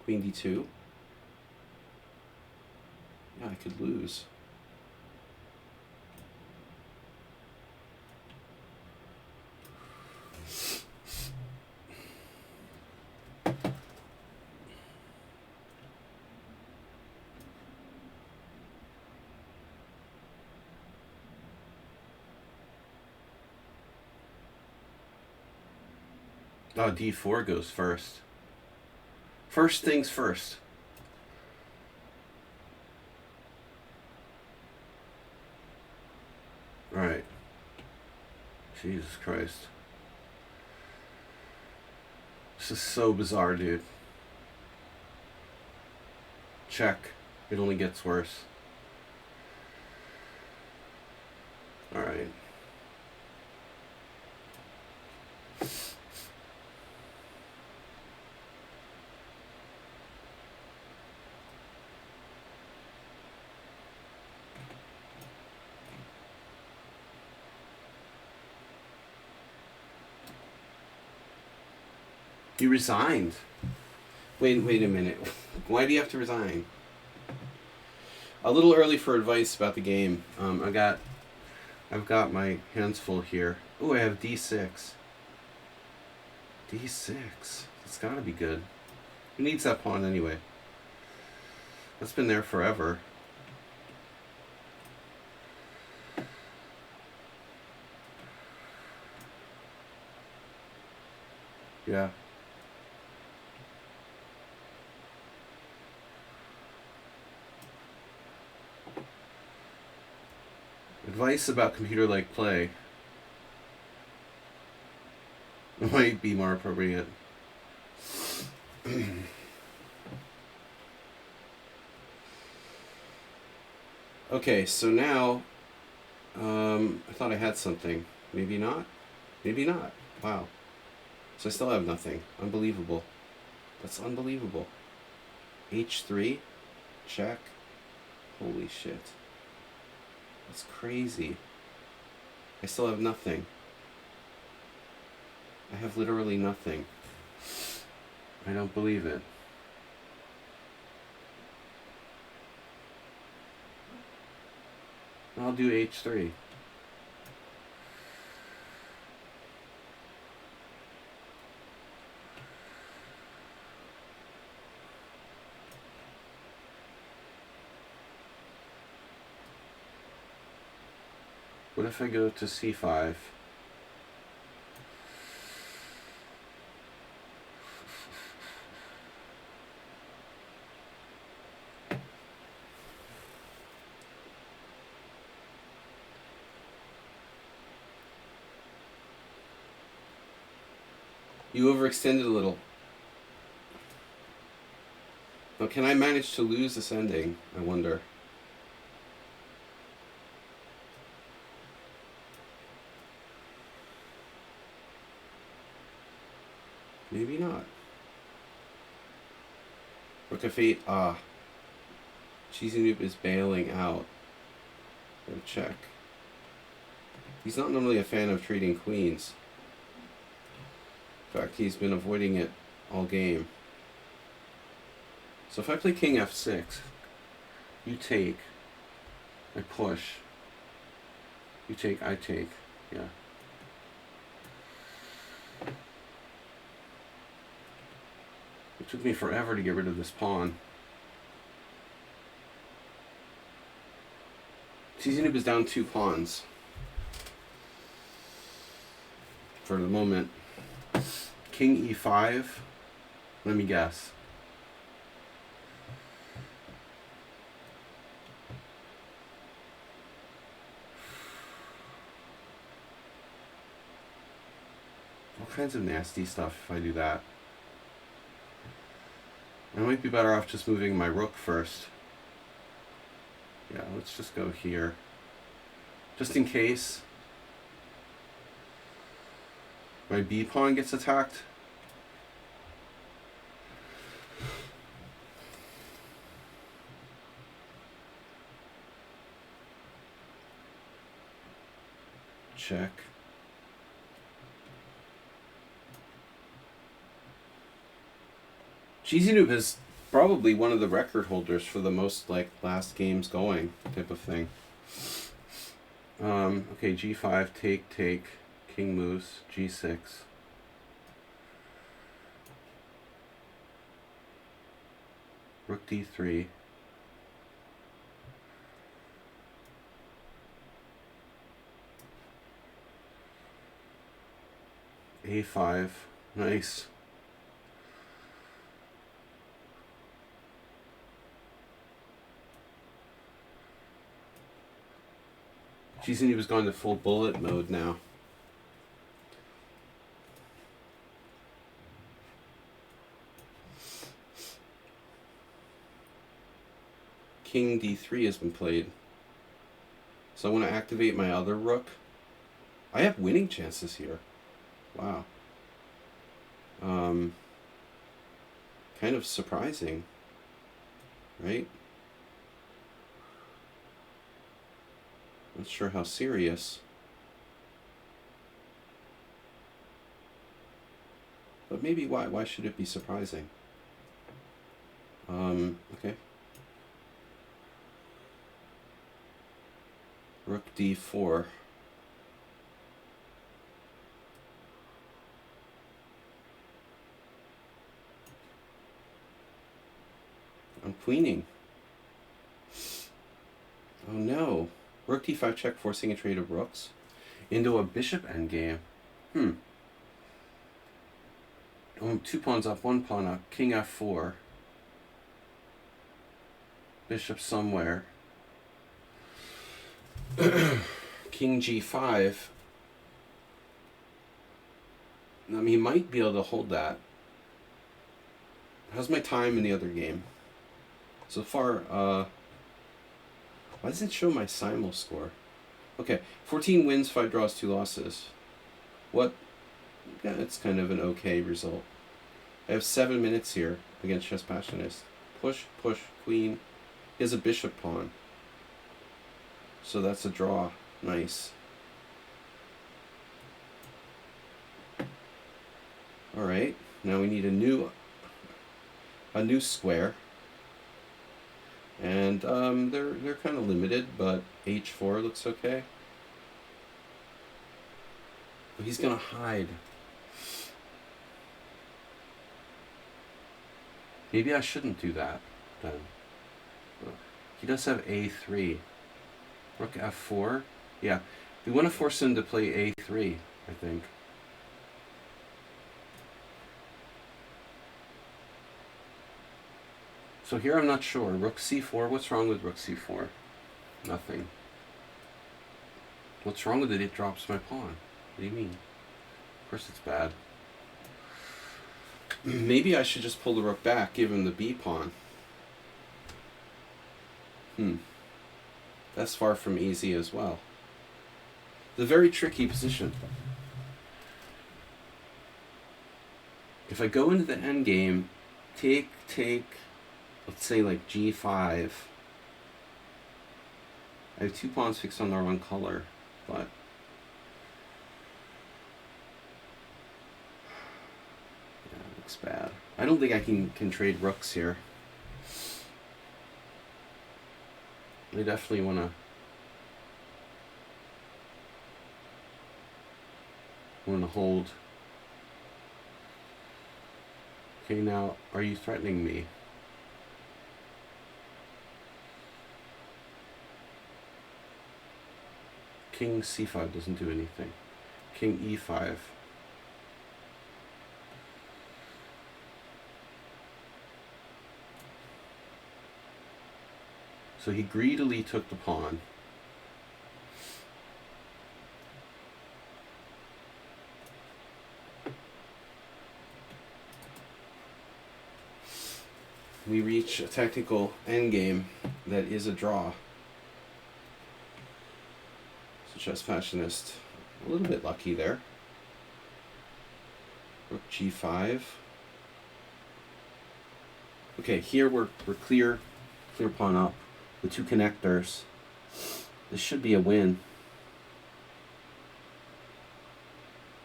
Queen d2. Yeah, I could lose. Oh, d4 goes first. First things first. Alright. Jesus Christ. This is so bizarre, dude. Check. It only gets worse. Alright. You resigned. Wait a minute. Why do you have to resign? A little early for advice about the game. I've got my hands full here. Oh, I have D6. D6. It's gotta be good. Who needs that pawn anyway? That's been there forever. Yeah. Advice about computer-like play might be more appropriate. Okay, so now I thought I had something. Maybe not. Maybe not. Wow. So I still have nothing. Unbelievable. That's unbelievable. H3? Check. Holy shit. That's crazy. I still have nothing. I have literally nothing. I don't believe it. I'll do H3. What if I go to C5? You overextended a little. Now, can I manage to lose this ending? I wonder. Maybe not. Rook f8. Ah. Cheesy Noob is bailing out. Gotta check. He's not normally a fan of trading queens. In fact, he's been avoiding it all game. So if I play king f6, you take, I push. You take, I take. Yeah. It took me forever to get rid of this pawn. Cheesy Noob is down 2 pawns. For the moment. King e5. Let me guess. All kinds of nasty stuff if I do that. I might be better off just moving my rook first. Yeah, let's just go here. Just in case my b pawn gets attacked. Check. Cheesy Noob is probably one of the record holders for the most like last games going type of thing. Okay, g5, take, king moves, g6. Rook d3. a5, nice. Geez, and he was going to full bullet mode now. King d3 has been played. So I want to activate my other rook. I have winning chances here. Wow. Kind of surprising, right? Not sure how serious. But maybe why? Why should it be surprising? Okay. Rook d4. I'm queening. Oh no. Rook d5 check, forcing a trade of rooks into a bishop endgame. Oh, 2 pawns up, 1 pawn up. King f4. Bishop somewhere. King g5. I mean, he might be able to hold that. How's my time in the other game? So far, why does it show my Simul score? Okay, 14 wins, 5 draws, 2 losses. What? Yeah, it's kind of an okay result. I have 7 minutes here against Chess Passionist. Push, push, queen. He has a bishop pawn. So that's a draw. Nice. Alright, now we need a new square. And they're kind of limited, but h4 looks okay. But he's gonna hide. Maybe I shouldn't do that then. He does have a3. Rook f4. Yeah, we want to force him to play a3, I think. So here I'm not sure. Rook c4. What's wrong with rook c4? Nothing. What's wrong with it? It drops my pawn. What do you mean? Of course it's bad. Maybe I should just pull the rook back, give him the b pawn. That's far from easy as well. It's a very tricky position. If I go into the endgame, take, let's say like g5. I have 2 pawns fixed on the wrong color, but yeah, it looks bad. I don't think I can trade rooks here. I definitely want to hold. Okay, now, are you threatening me? King c5 doesn't do anything. King e5. So he greedily took the pawn. We reach a technical endgame that is a draw. So Chess Passionist, a little bit lucky there. Rook g5. Okay, here we're clear pawn up with 2 connectors. This should be a win.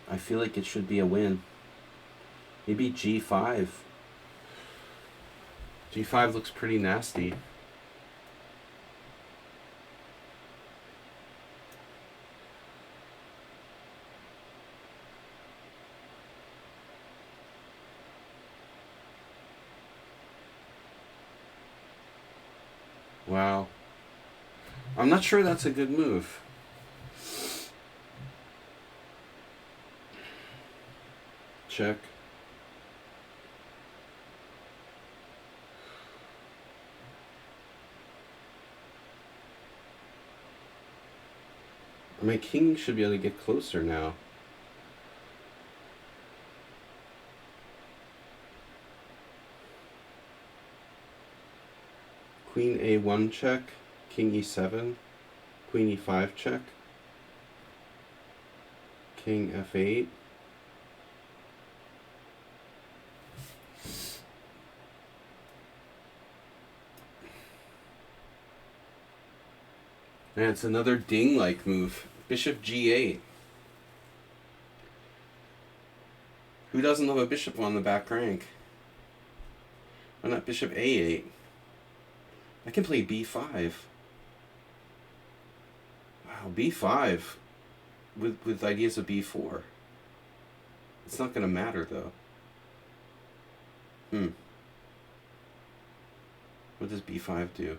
I feel like it should be a win. Maybe g5. G5 looks pretty nasty. Wow. I'm not sure that's a good move. Check. My king should be able to get closer now. Queen A1 check, king E7, queen E5 check, king F8. And it's another ding-like move. Bishop G8. Who doesn't love a bishop on the back rank? Why not bishop A8? I can play B5. Wow, B5 with ideas of B4. It's not going to matter though. What does B5 do?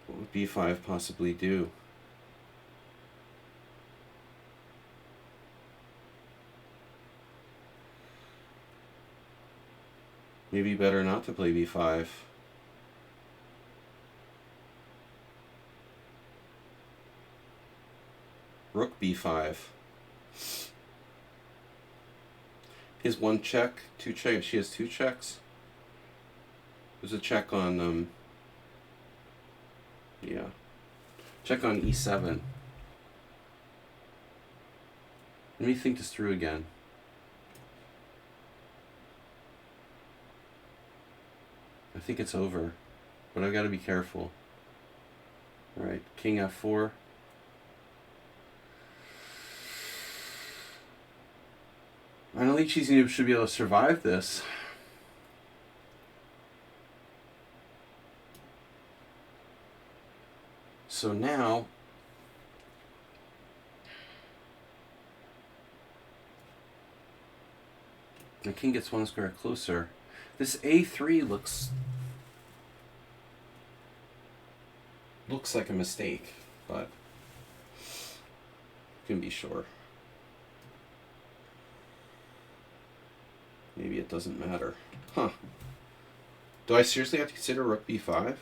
What would B5 possibly do? Maybe better not to play B5. Rook B5. Is one check, two check. She has two checks. There's a check on yeah. Check on E7. Let me think this through again. I think it's over, but I've got to be careful. All right, king F4. I don't think she should be able to survive this. So now, the king gets one square closer. This A3 looks like a mistake, but can be sure. Maybe it doesn't matter. Huh. Do I seriously have to consider rook B5?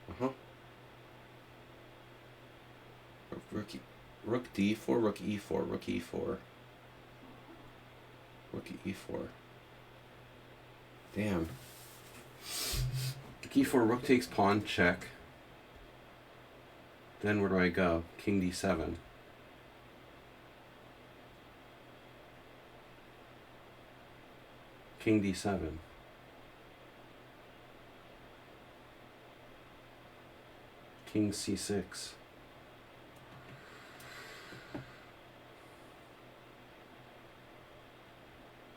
Uh-huh. Rook D4, rook E4, rook E4. Rook E4. Damn. E4, rook takes pawn, check. Then where do I go? King D7. King D7. King C6.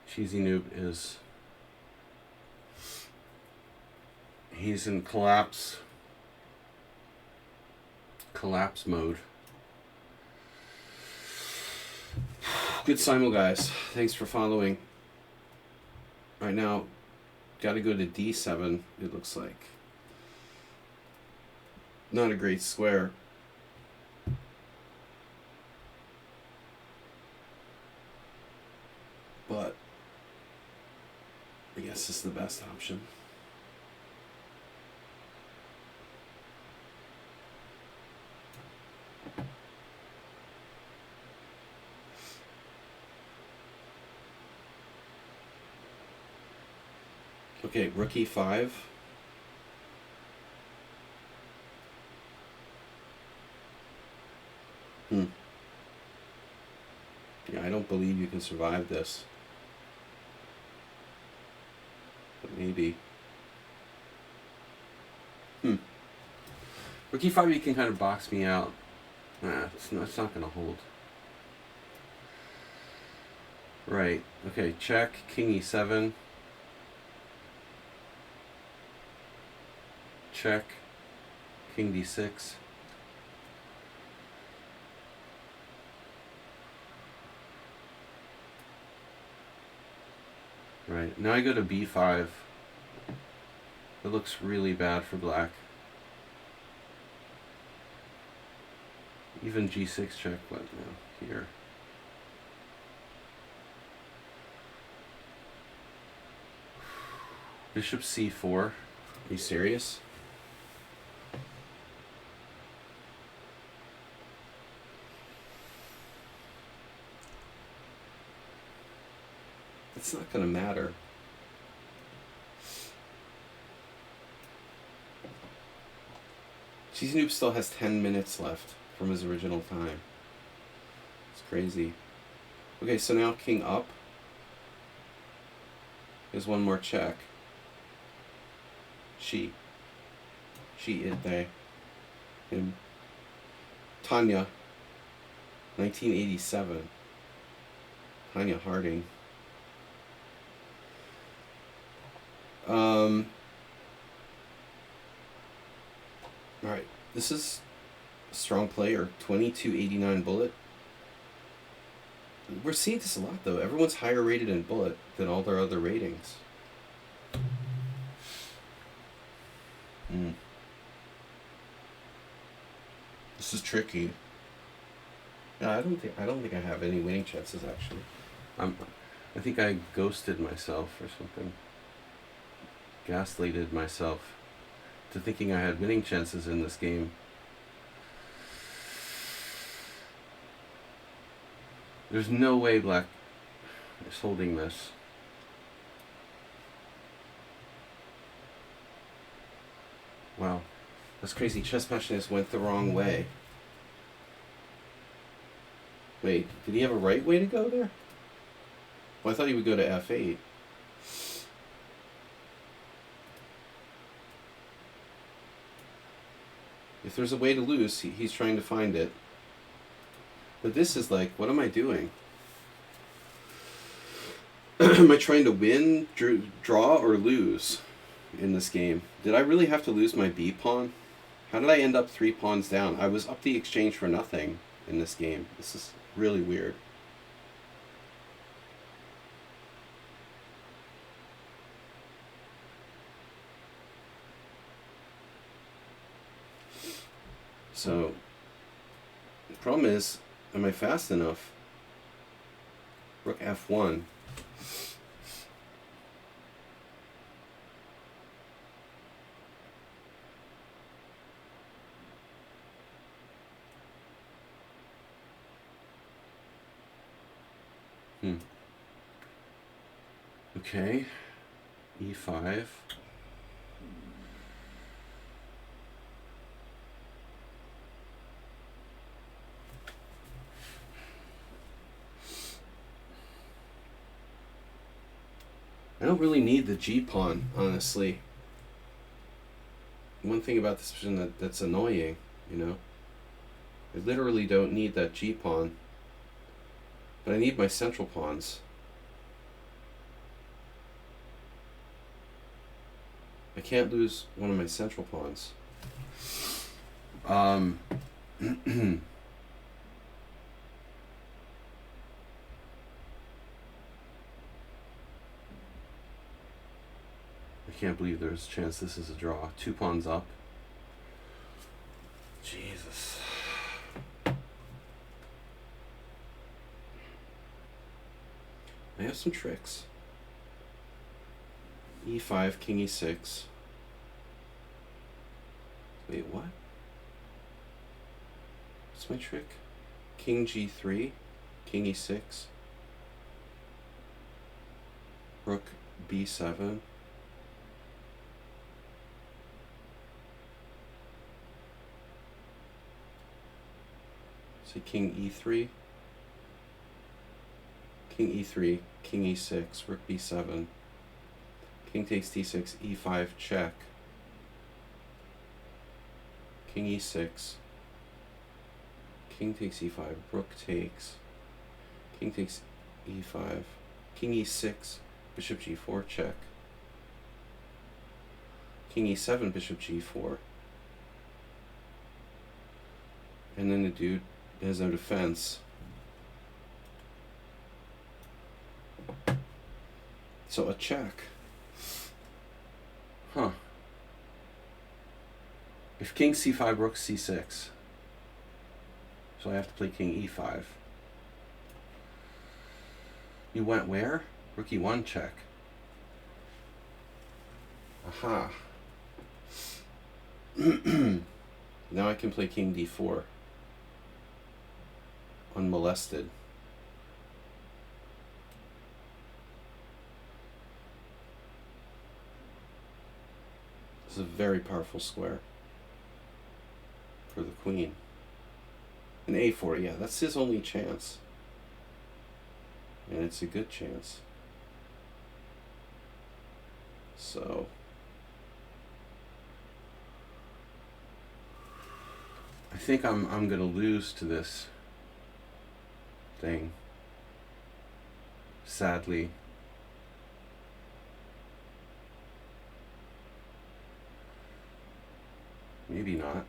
Cheesy Noob is... he's in collapse mode. Good Simul, guys. Thanks for following. Right now, got to go to D7, it looks like. Not a great square. But I guess it's the best option. Okay, rook E5. Yeah, I don't believe you can survive this. But maybe. Rook E5, you can kind of box me out. Nah, it's not going to hold. Right. Okay, check. King E7. Check. King D6. Right. Now I go to B5. It looks really bad for black. Even G6 check. What now? Here. Bishop C4. Are you serious? It's not going to matter. Cheesy Noob still has 10 minutes left from his original time. It's crazy. Okay, so now king up. Here's one more check. She, it, they, him. Tanya, 1987. Tanya Harding. Alright, this is a strong player. 2289 bullet. We're seeing this a lot though. Everyone's higher rated in bullet than all their other ratings. This is tricky. Yeah, I don't think I have any winning chances actually. I think I ghosted myself or something. Gaslighted myself to thinking I had winning chances in this game. There's no way Black is holding this. Wow, that's crazy. Chess Passionist went the wrong way. Wait, did he have a right way to go there? Well, I thought he would go to f8. If there's a way to lose, he's trying to find it. But this is like, what am I doing? Am I trying to win, draw, or lose in this game? Did I really have to lose my B pawn? How did I end up 3 pawns down? I was up the exchange for nothing in this game. This is really weird. So, the problem is, am I fast enough? Rook F1. Okay, E5. I don't really need the G pawn, honestly. One thing about this position that's annoying, you know. I literally don't need that G pawn, but I need my central pawns. I can't lose one of my central pawns. I can't believe there's a chance this is a draw. 2 pawns up. Jesus. I have some tricks. E5, king E6. Wait, what? What's my trick? King G3, king E6. Rook B7. So king E3. King E3, king E6, rook B7. King takes D6, E5, check. King E6. King takes E5, rook takes. King takes E5. King E6, bishop G4, check. King E7, bishop G4. And then the dude has no defense. So a check. Huh. If king C5, rook C6. So I have to play king E5. You went where? Rook E1 check. Aha. Now I can play king D4. Unmolested. This is a very powerful square for the queen. An a4, yeah, that's his only chance. And it's a good chance. So I think I'm gonna lose to this thing. Sadly. Maybe not.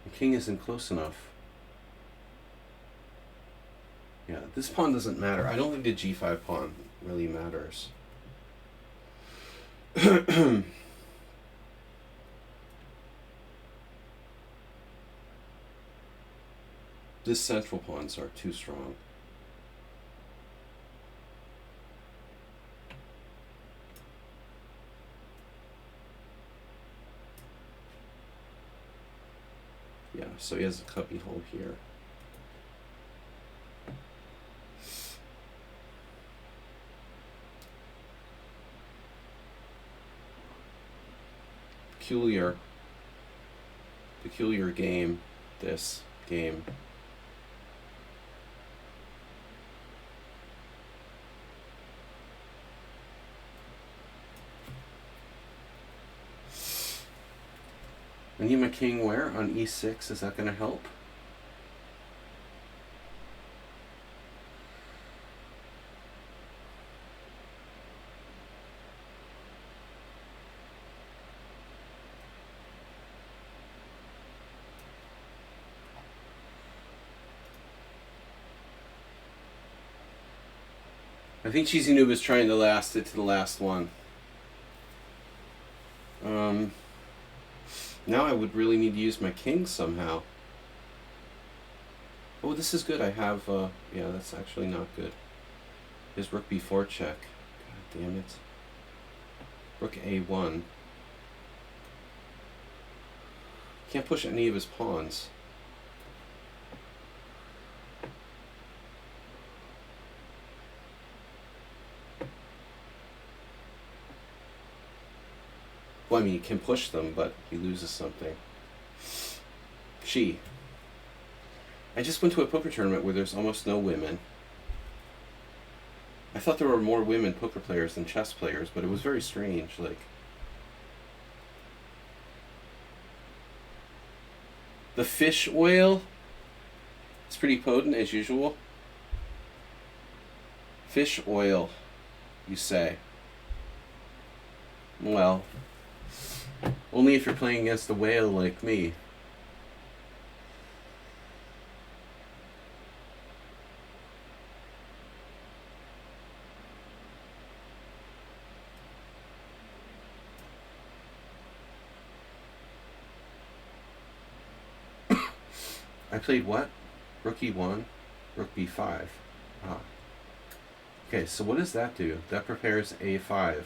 The king isn't close enough. Yeah, this pawn doesn't matter. I don't think the g5 pawn really matters. This central pawns are too strong. Yeah, so he has a cubby hole here. Peculiar game, this game. I need my king where? On e6, is that going to help? I think Cheesy Noob is trying to last it to the last one. Now I would really need to use my king somehow. Oh, this is good. I have, yeah, that's actually not good. His rook b4 check. God damn it. Rook a1. Can't push any of his pawns. Well, I mean, he can push them, but he loses something. I just went to a poker tournament where there's almost no women. I thought there were more women poker players than chess players, but it was very strange. Like, the fish oil is pretty potent as usual. Fish oil, you say? Well, only if you're playing against a whale like me. I played what? Rook e1, rook b5. Ah. Okay, so what does that do? That prepares a5.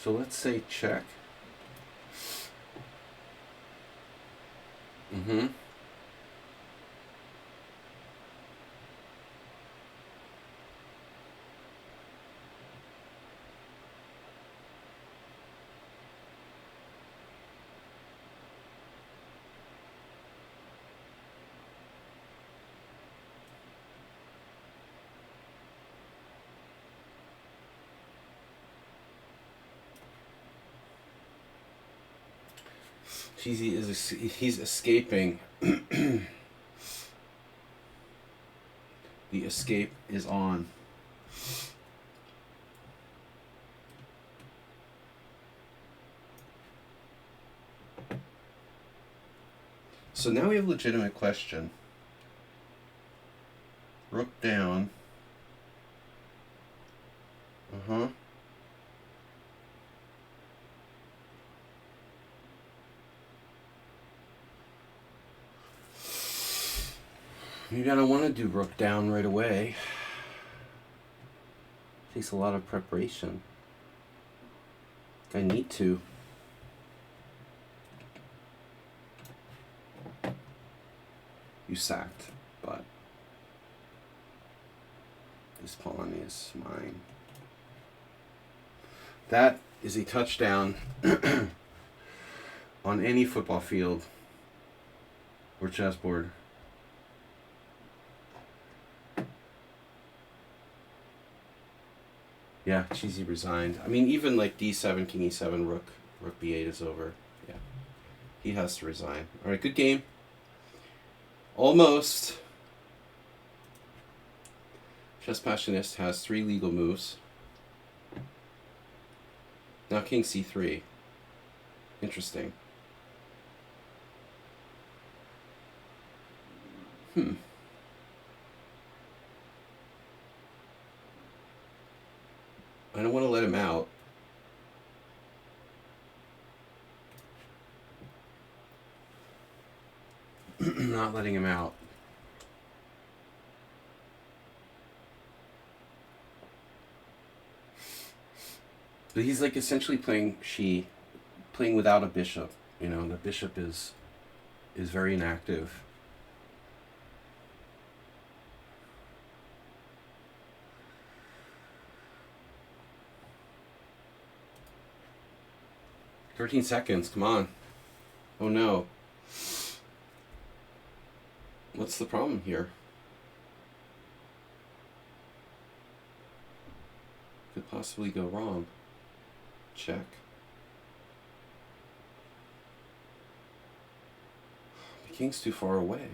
So let's say check. Mm-hmm. He's escaping. The escape is on. So now we have a legitimate question. Rook down. Uh-huh. Maybe I don't want to do rook down right away. Takes a lot of preparation. I need to. You sacked, but this pawn is mine. That is a touchdown on any football field or chessboard. Yeah, Cheesy resigned. I mean, even like d7, king e7, rook b8 is over. Yeah, he has to resign. All right, good game. Almost. Chess Passionist has 3 legal moves. Now king c3. Interesting. I don't want to let him out. Not letting him out. But he's like essentially playing without a bishop. You know, the bishop is very inactive. "13 seconds, come on." Oh no. What's the problem here? Could possibly go wrong. Check. The king's too far away.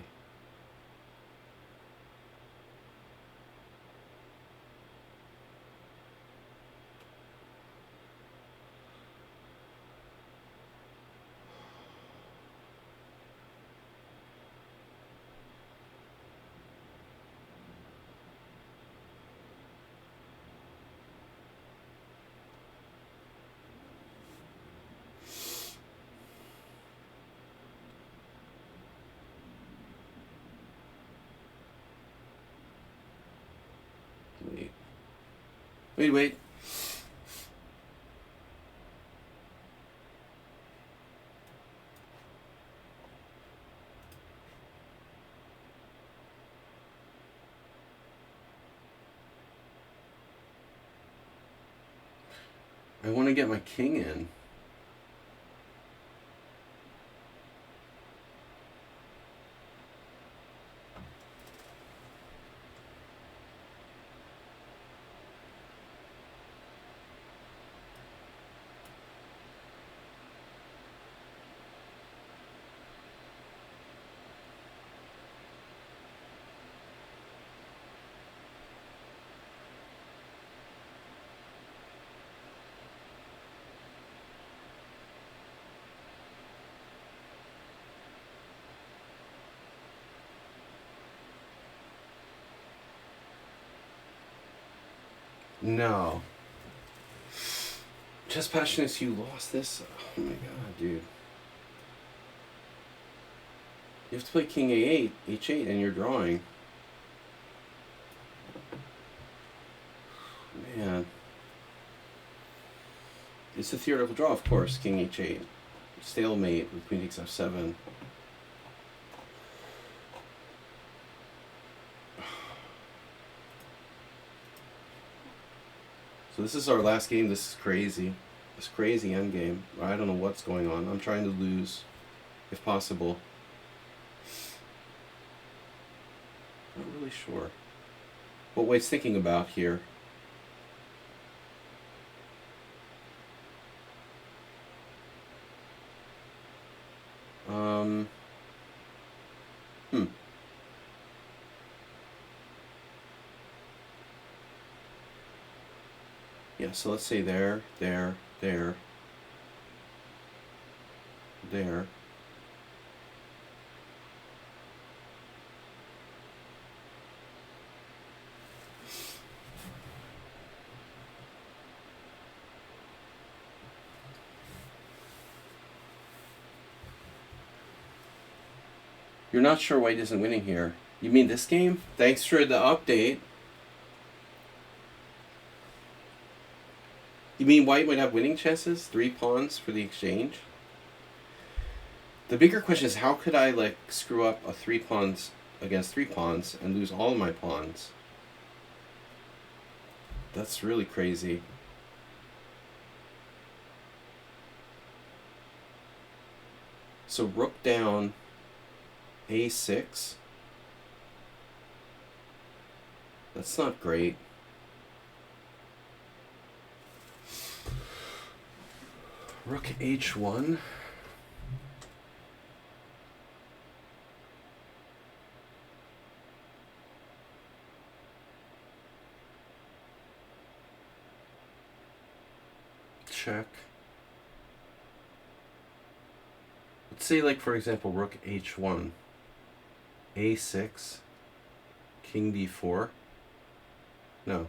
Wait. I want to get my king in. No. Chess Passionist, you lost this? Oh my god, dude. You have to play king a8, h8, and you're drawing. Man. It's a theoretical draw, of course, king h8. Stalemate with queen takes f7. So this is our last game. This is crazy. This crazy endgame. I don't know what's going on. I'm trying to lose, if possible. Not really sure what White's thinking about here. Yeah, so let's say there. You're not sure white isn't winning here. You mean this game? Thanks for the update. You mean white would have winning chances? 3 pawns for the exchange? The bigger question is, how could I like screw up a 3 pawns against 3 pawns and lose all of my pawns? That's really crazy. So rook down, a6. That's not great. Rook h1. Check. Let's say, like, for example, rook h1, a6, king d4. No.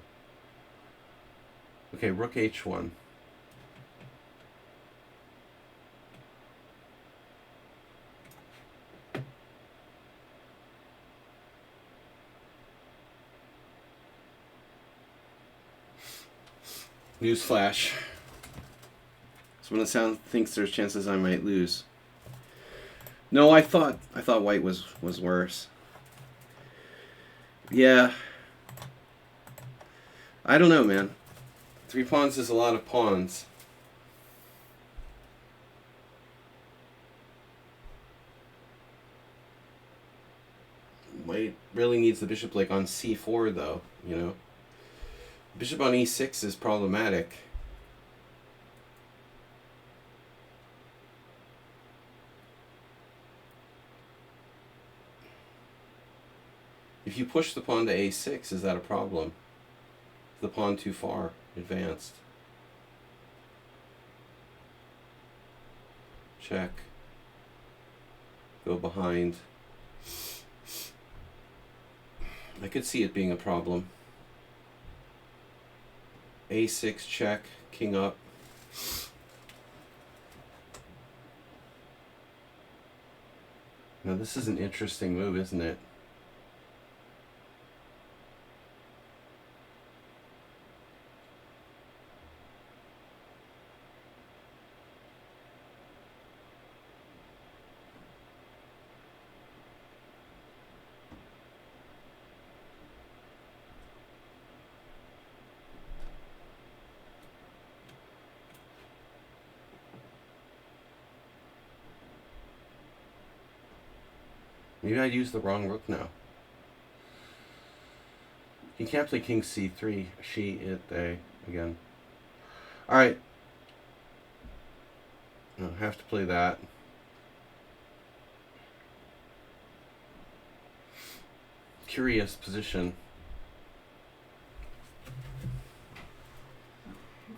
Okay, rook h1. Newsflash. Someone thinks there's chances I might lose. No, I thought white was worse. Yeah. I don't know, man. 3 pawns is a lot of pawns. White really needs the bishop like on c4 though, you know. Bishop on e6 is problematic. If you push the pawn to a6, is that a problem? Is the pawn too far advanced? Check. Go behind. I could see it being a problem. a6 check, king up. Now this is an interesting move, isn't it? Maybe I'd use the wrong rook now. You can't play king c3. She, it, they, again. Alright. I'll have to play that. Curious position.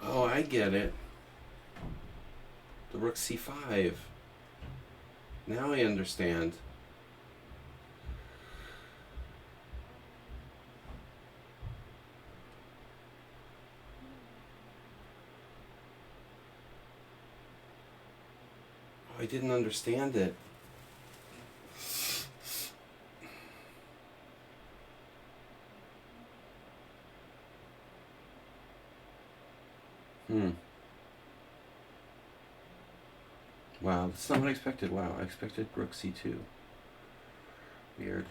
Oh, I get it. The rook c5. Now I understand. I didn't understand it. Wow, that's not what I expected. Wow, I expected rook c2. Weird.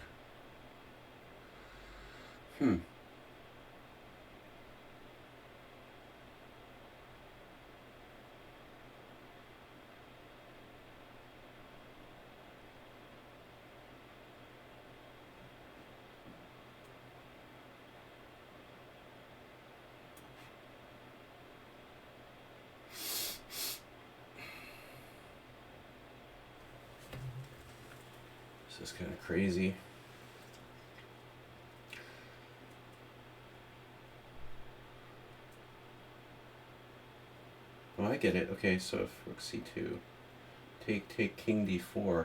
This is kind of crazy. Oh, I get it. Okay, so if rook c2, take king d4.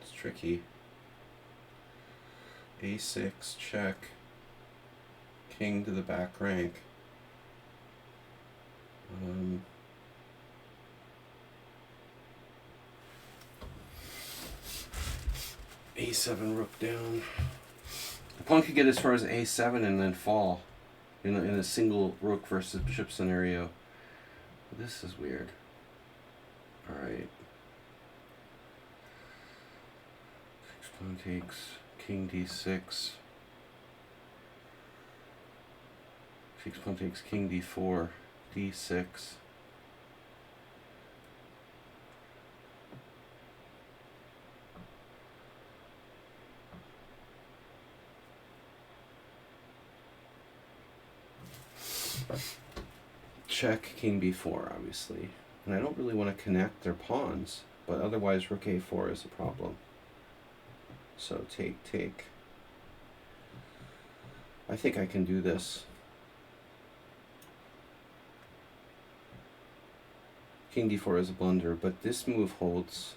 It's tricky. a6 check. King to the back rank. A7 rook down. The pawn could get as far as A7 and then fall in a single rook versus bishop scenario. This is weird. Alright. Pawn takes king d6. Pawn takes king d4, d6. Check king b4, obviously. And I don't really want to connect their pawns, but otherwise rook a4 is a problem. So take. I think I can do this. King d4 is a blunder, but this move holds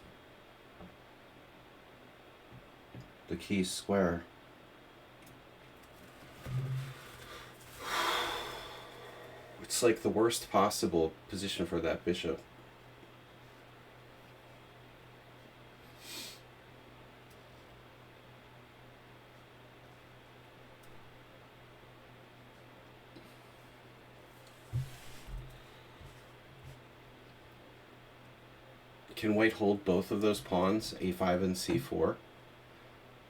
the key square. It's like the worst possible position for that bishop. Can white hold both of those pawns, a5 and c4?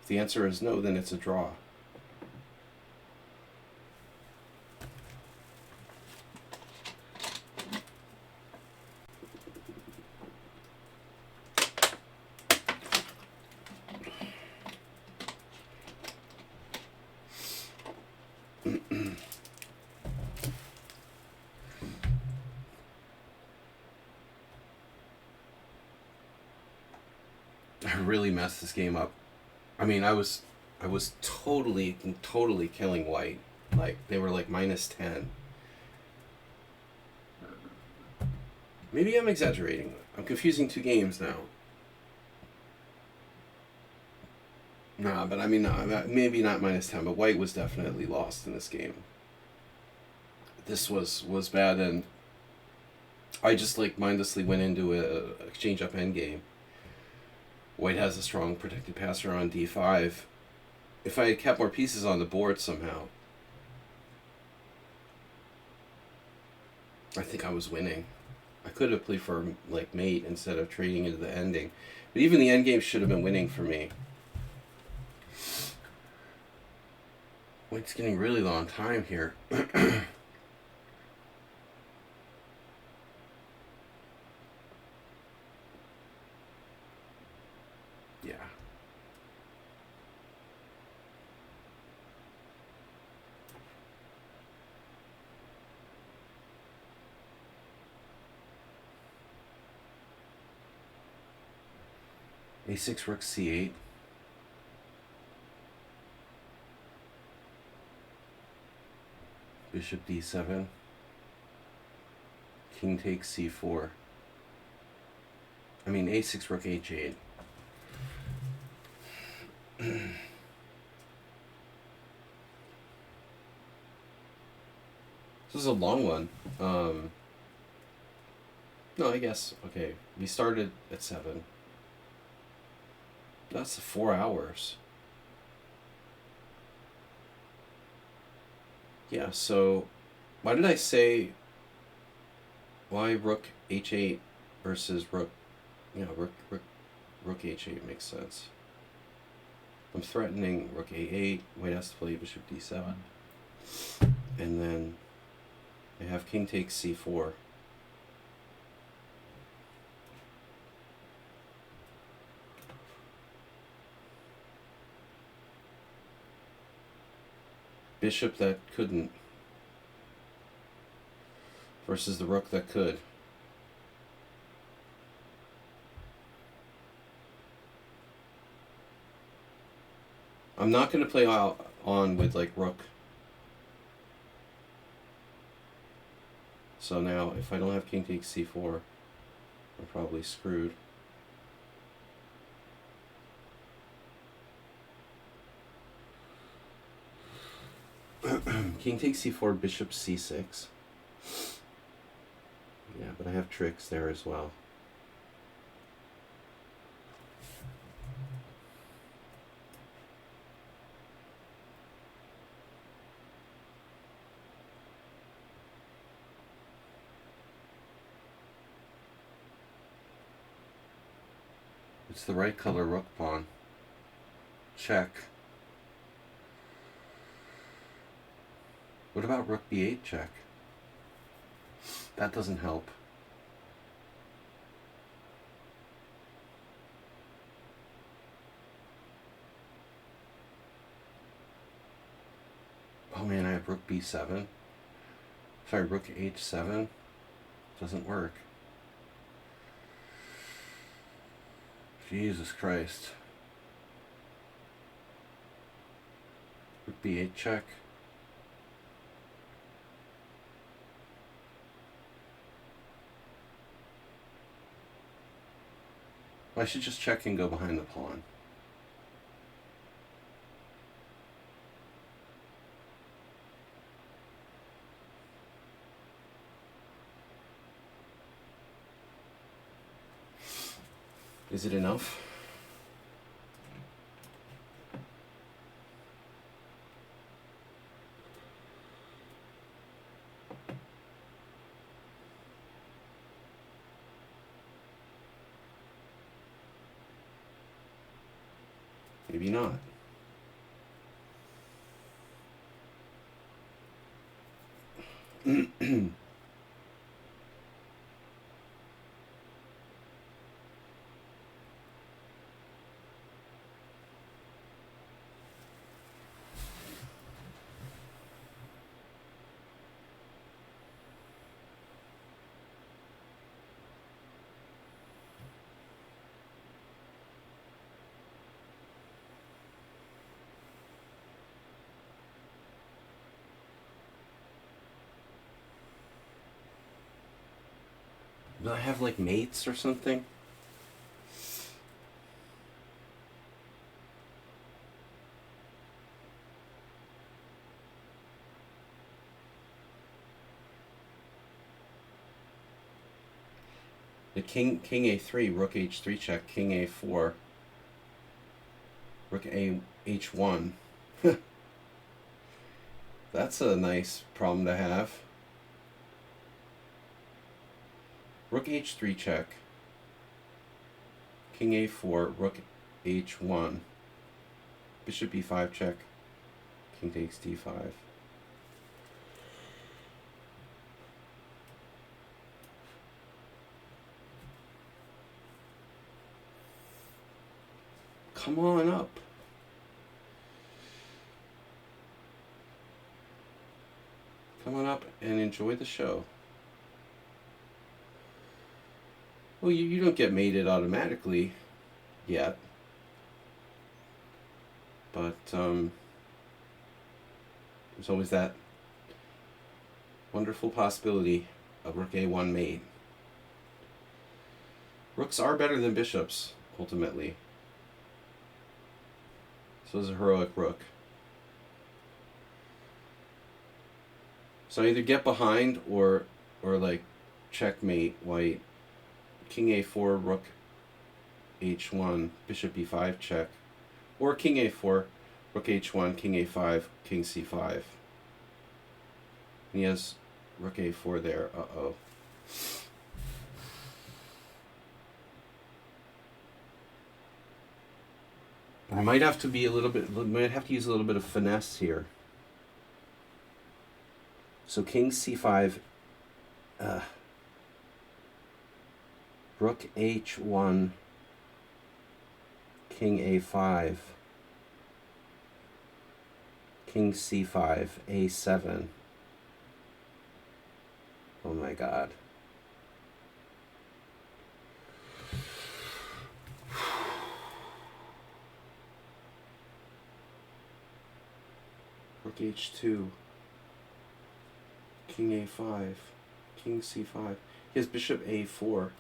If the answer is no, then it's a draw. I really messed this game up. I mean, I was totally killing white. Like, they were like -10. Maybe I'm exaggerating. I'm confusing two games now. Nah, but I mean, no, maybe not -10, but white was definitely lost in this game. This was bad, and I just like mindlessly went into a exchange up endgame. White has a strong protected passer on d5. If I had kept more pieces on the board somehow, I think I was winning. I could have played for like mate instead of trading into the ending. But even the endgame should have been winning for me. White's getting really low on time here. Yeah. a6 rook c8. Bishop d7. King takes c4. I mean, a6 rook h8. This is a long one. No, I guess, okay. We started at 7. That's 4 hours. Yeah, so why did I say why rook h8 versus rook, rook h8 makes sense. I'm threatening rook a8, white has to play bishop d7. And then I have king takes c4. Bishop that couldn't versus the rook that could. I'm not going to play on with like rook. So now if I don't have king takes c4, I'm probably screwed. King takes c4, bishop c6. Yeah, but I have tricks there as well. It's the right color rook pawn. Check. What about rook b8 check? That doesn't help. Oh man, I have rook b7. Sorry, rook h7. Doesn't work. Jesus Christ. Rook b8 check. I should just check and go behind the pawn. Is it enough? Maybe not. Do I have like mates or something? The king a3, rook h3 check, king a4, rook a h1. That's a nice problem to have. Rook h3 check, king a4, rook h1, bishop e5 check, king takes d5. Come on up. Come on up and enjoy the show. Well, you don't get mated automatically yet. But there's always that wonderful possibility of rook a1 mate. Rooks are better than bishops, ultimately. So is a heroic rook. So either get behind or like checkmate white. King a4, rook h1, bishop e5 check. Or king a4, rook h1, king a5, king c5. And he has rook a4 there. Uh-oh. I might have to be might have to use a little bit of finesse here. So king c5, rook h1, king a5, king c5, a7. Oh my god. Rook h2, king a5, king c5. He has bishop a4.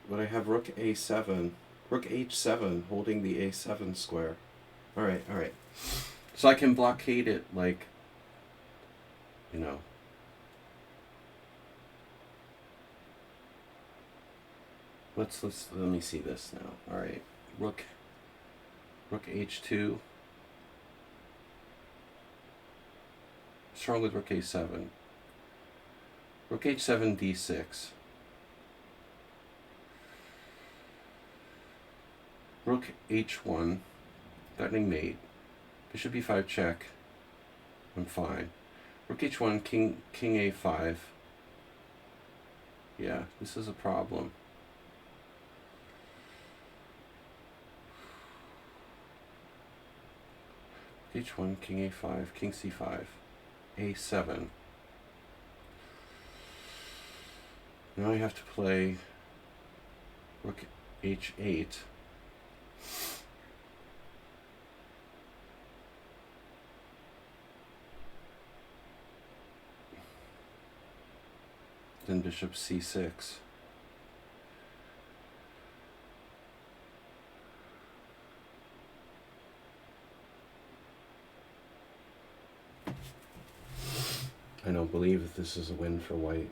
But I have rook a7, rook h7 holding the a7 square. Alright. So I can blockade it like, you know. Let me see this now. Alright. Rook h2. What's wrong with rook a7? Rook h7, d6. Rook h1, threatening mate. Bishop e5 check. I'm fine. Rook h1, king a5. Yeah, this is a problem. h1, king a5, king c5, a7. Now I have to play rook h8. Then bishop c6. I don't believe that this is a win for white.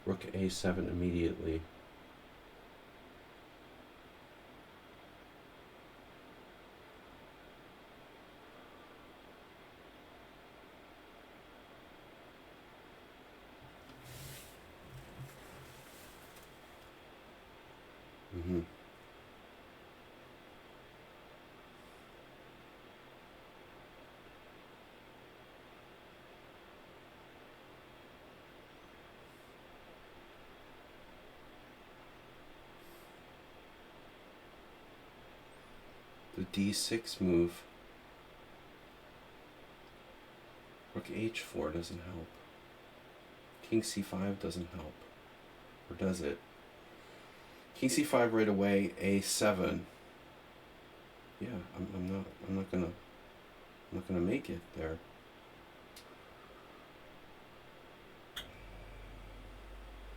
Rook a7 immediately. Mm-hmm. The d6 move. Rook h4 doesn't help. King c5 doesn't help. Or does it? King c5 right away, a7. Yeah, I'm not gonna make it there.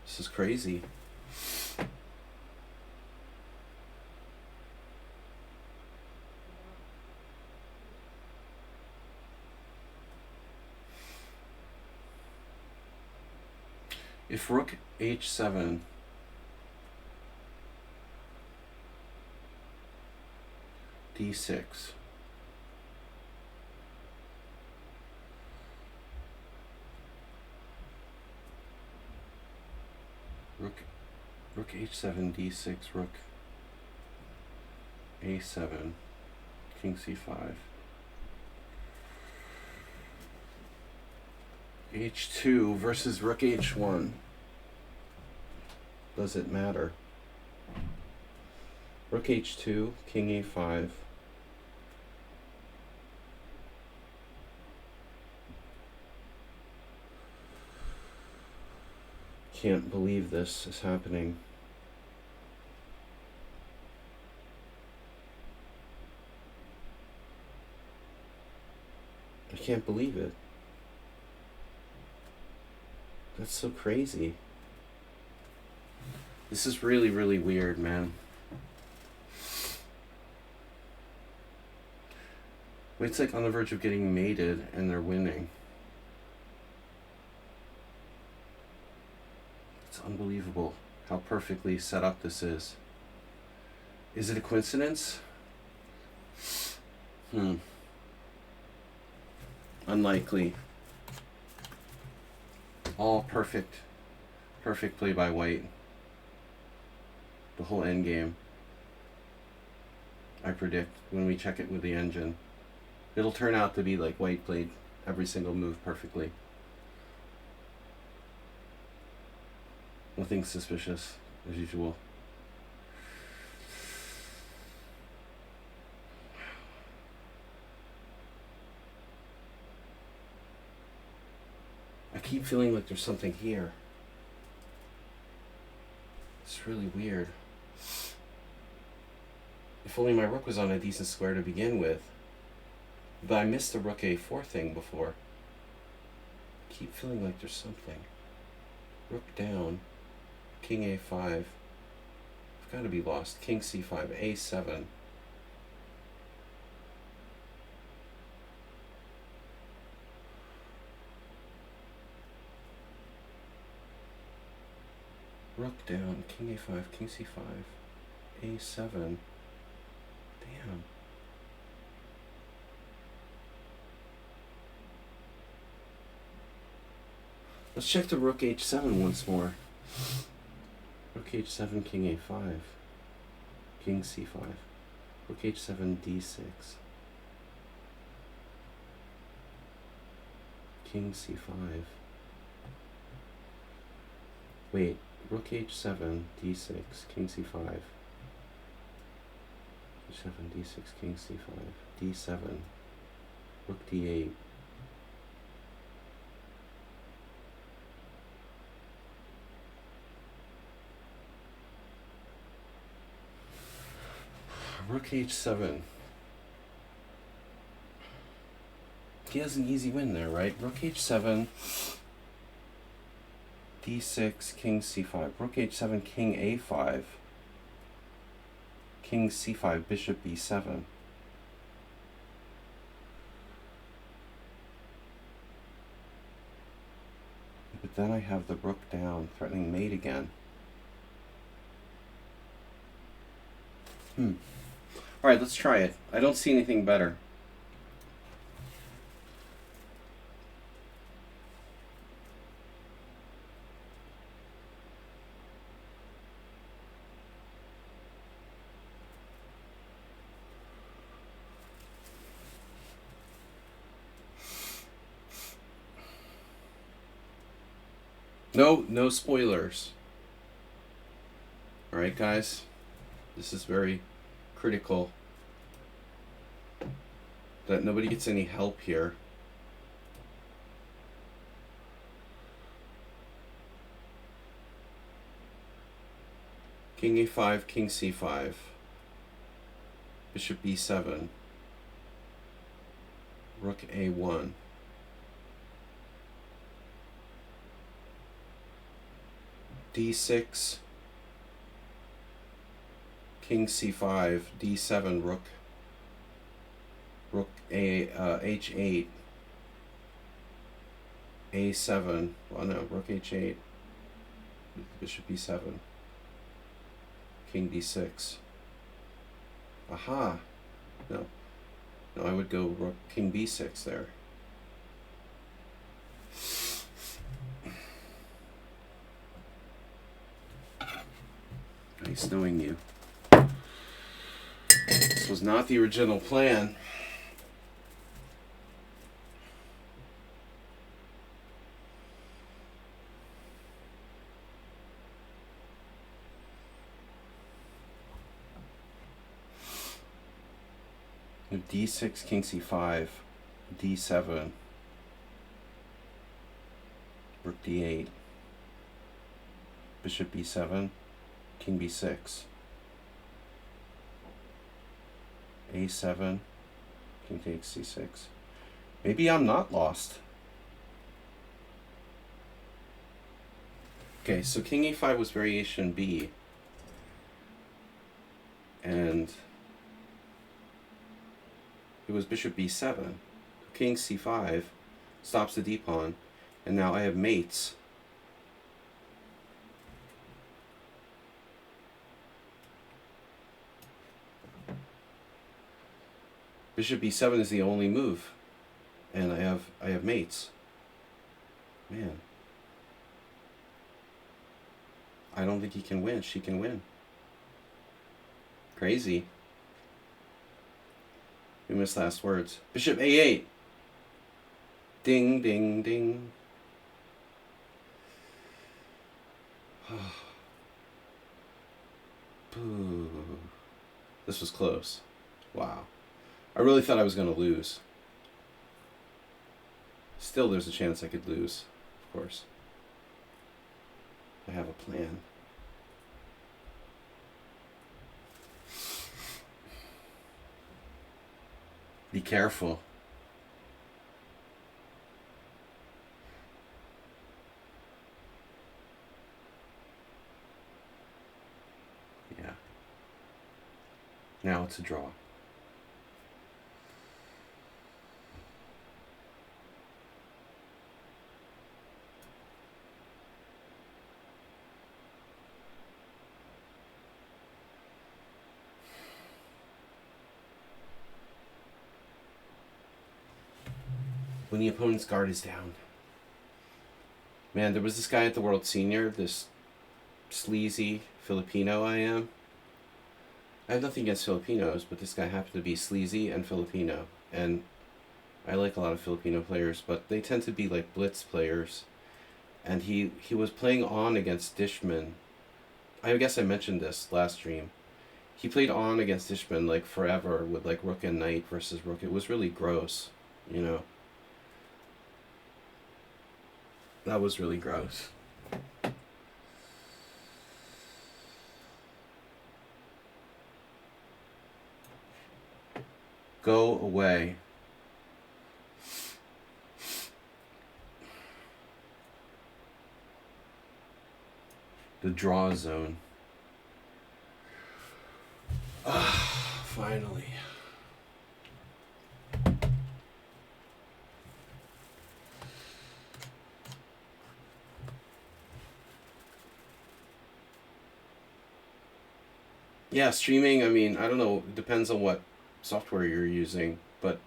This is crazy. If rook h7, d6, rook h7, d6, rook a7, king c5, h2 versus rook h1. Does it matter? Rook h2, king a5. Can't believe this is happening. I can't believe it. That's so crazy. This is really, really weird, man. It's like on the verge of getting mated and they're winning. It's unbelievable how perfectly set up this is. Is it a coincidence? Unlikely. All perfect play by white. The whole end game. I predict when we check it with the engine. It'll turn out to be like white played every single move perfectly. Nothing suspicious, as usual. I keep feeling like there's something here. It's really weird. If only my rook was on a decent square to begin with. But I missed the rook a4 thing before. I keep feeling like there's something. Rook down. King a5. I've got to be lost. King c5. a7. Rook down. King a5. King c5. A7. Damn. Let's check the rook H7 once more. Rook H7, King A5. King C5. Rook H7, D6. King C5. Wait, Rook H7, D6, King C5. H7, D6, King C5, D7, Rook D8. Rook H7. He has an easy win there, right? Rook H7, D6, King C5, Rook H7, King A5, King C5, Bishop B7. But then I have the rook down, threatening mate again. Alright, let's try it. I don't see anything better. No spoilers. Alright, guys. This is very critical that nobody gets any help here. King A5, King C5, Bishop B7, Rook A1. D6, King C5, D7, Rook H8, A7. Well, no, Rook H8, Bishop B7, King D6. Aha! No, I would go Rook King B6 there. Nice knowing you. This was not the original plan. D6, King C5, D7, Rook D8, Bishop B7, King B6, A7, King takes C6. Maybe I'm not lost. Okay, so King A5 was variation B, and it was Bishop B7. King C5 stops the d-pawn, and now I have mates. Bishop B7 is the only move, and I have mates. Man, I don't think he can win. She can win. Crazy. Famous last words. Bishop A8. Ding, ding, ding. Boo. This was close. Wow. I really thought I was going to lose. Still, there's a chance I could lose, of course. I have a plan. Be careful. Yeah. Now it's a draw. when the opponent's guard is down. Man, there was this guy at the World Senior, this sleazy Filipino I am. I have nothing against Filipinos, but this guy happened to be sleazy and Filipino. And I like a lot of Filipino players, but they tend to be like blitz players. And he was playing on against Dishman. I guess I mentioned this last stream. He played on against Dishman like forever with like rook and knight versus rook. It was really gross, you know. That was really gross. Go away. The draw zone. Ah, finally. Yeah, streaming, I mean, I don't know, it depends on what software you're using, but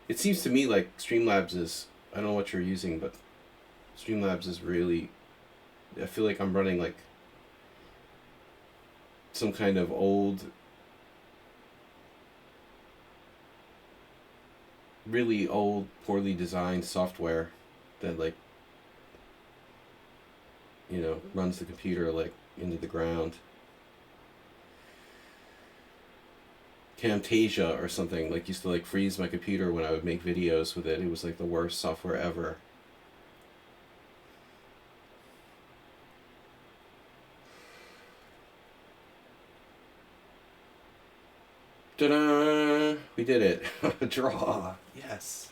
it seems to me like Streamlabs is, I don't know what you're using, but Streamlabs is really, I feel like I'm running like some kind of old, really old, poorly designed software that like, you know, runs the computer like into the ground. Camtasia or something like used to like freeze my computer when I would make videos with it. It was like the worst software ever. Ta-da! We did it. Draw. Yes.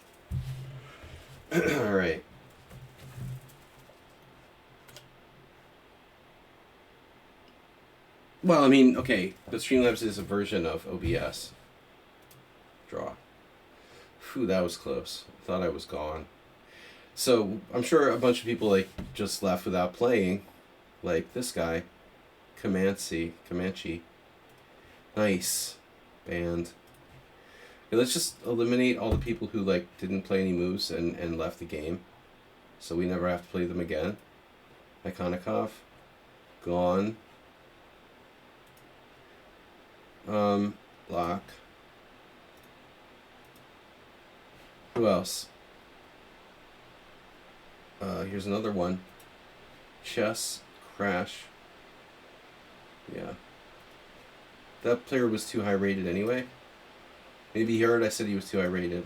All right. Well, I mean, okay, but Streamlabs is a version of OBS. Draw. Phew, that was close. I thought I was gone. So, I'm sure a bunch of people, like, just left without playing. Like this guy. Comanche. Nice. Band. Okay, let's just eliminate all the people who, like, didn't play any moves and left the game. So we never have to play them again. Ikonikov. Gone. Lock. Who else? Here's another one. Chess. Crash. Yeah. That player was too high rated anyway. Maybe he heard I said he was too high rated.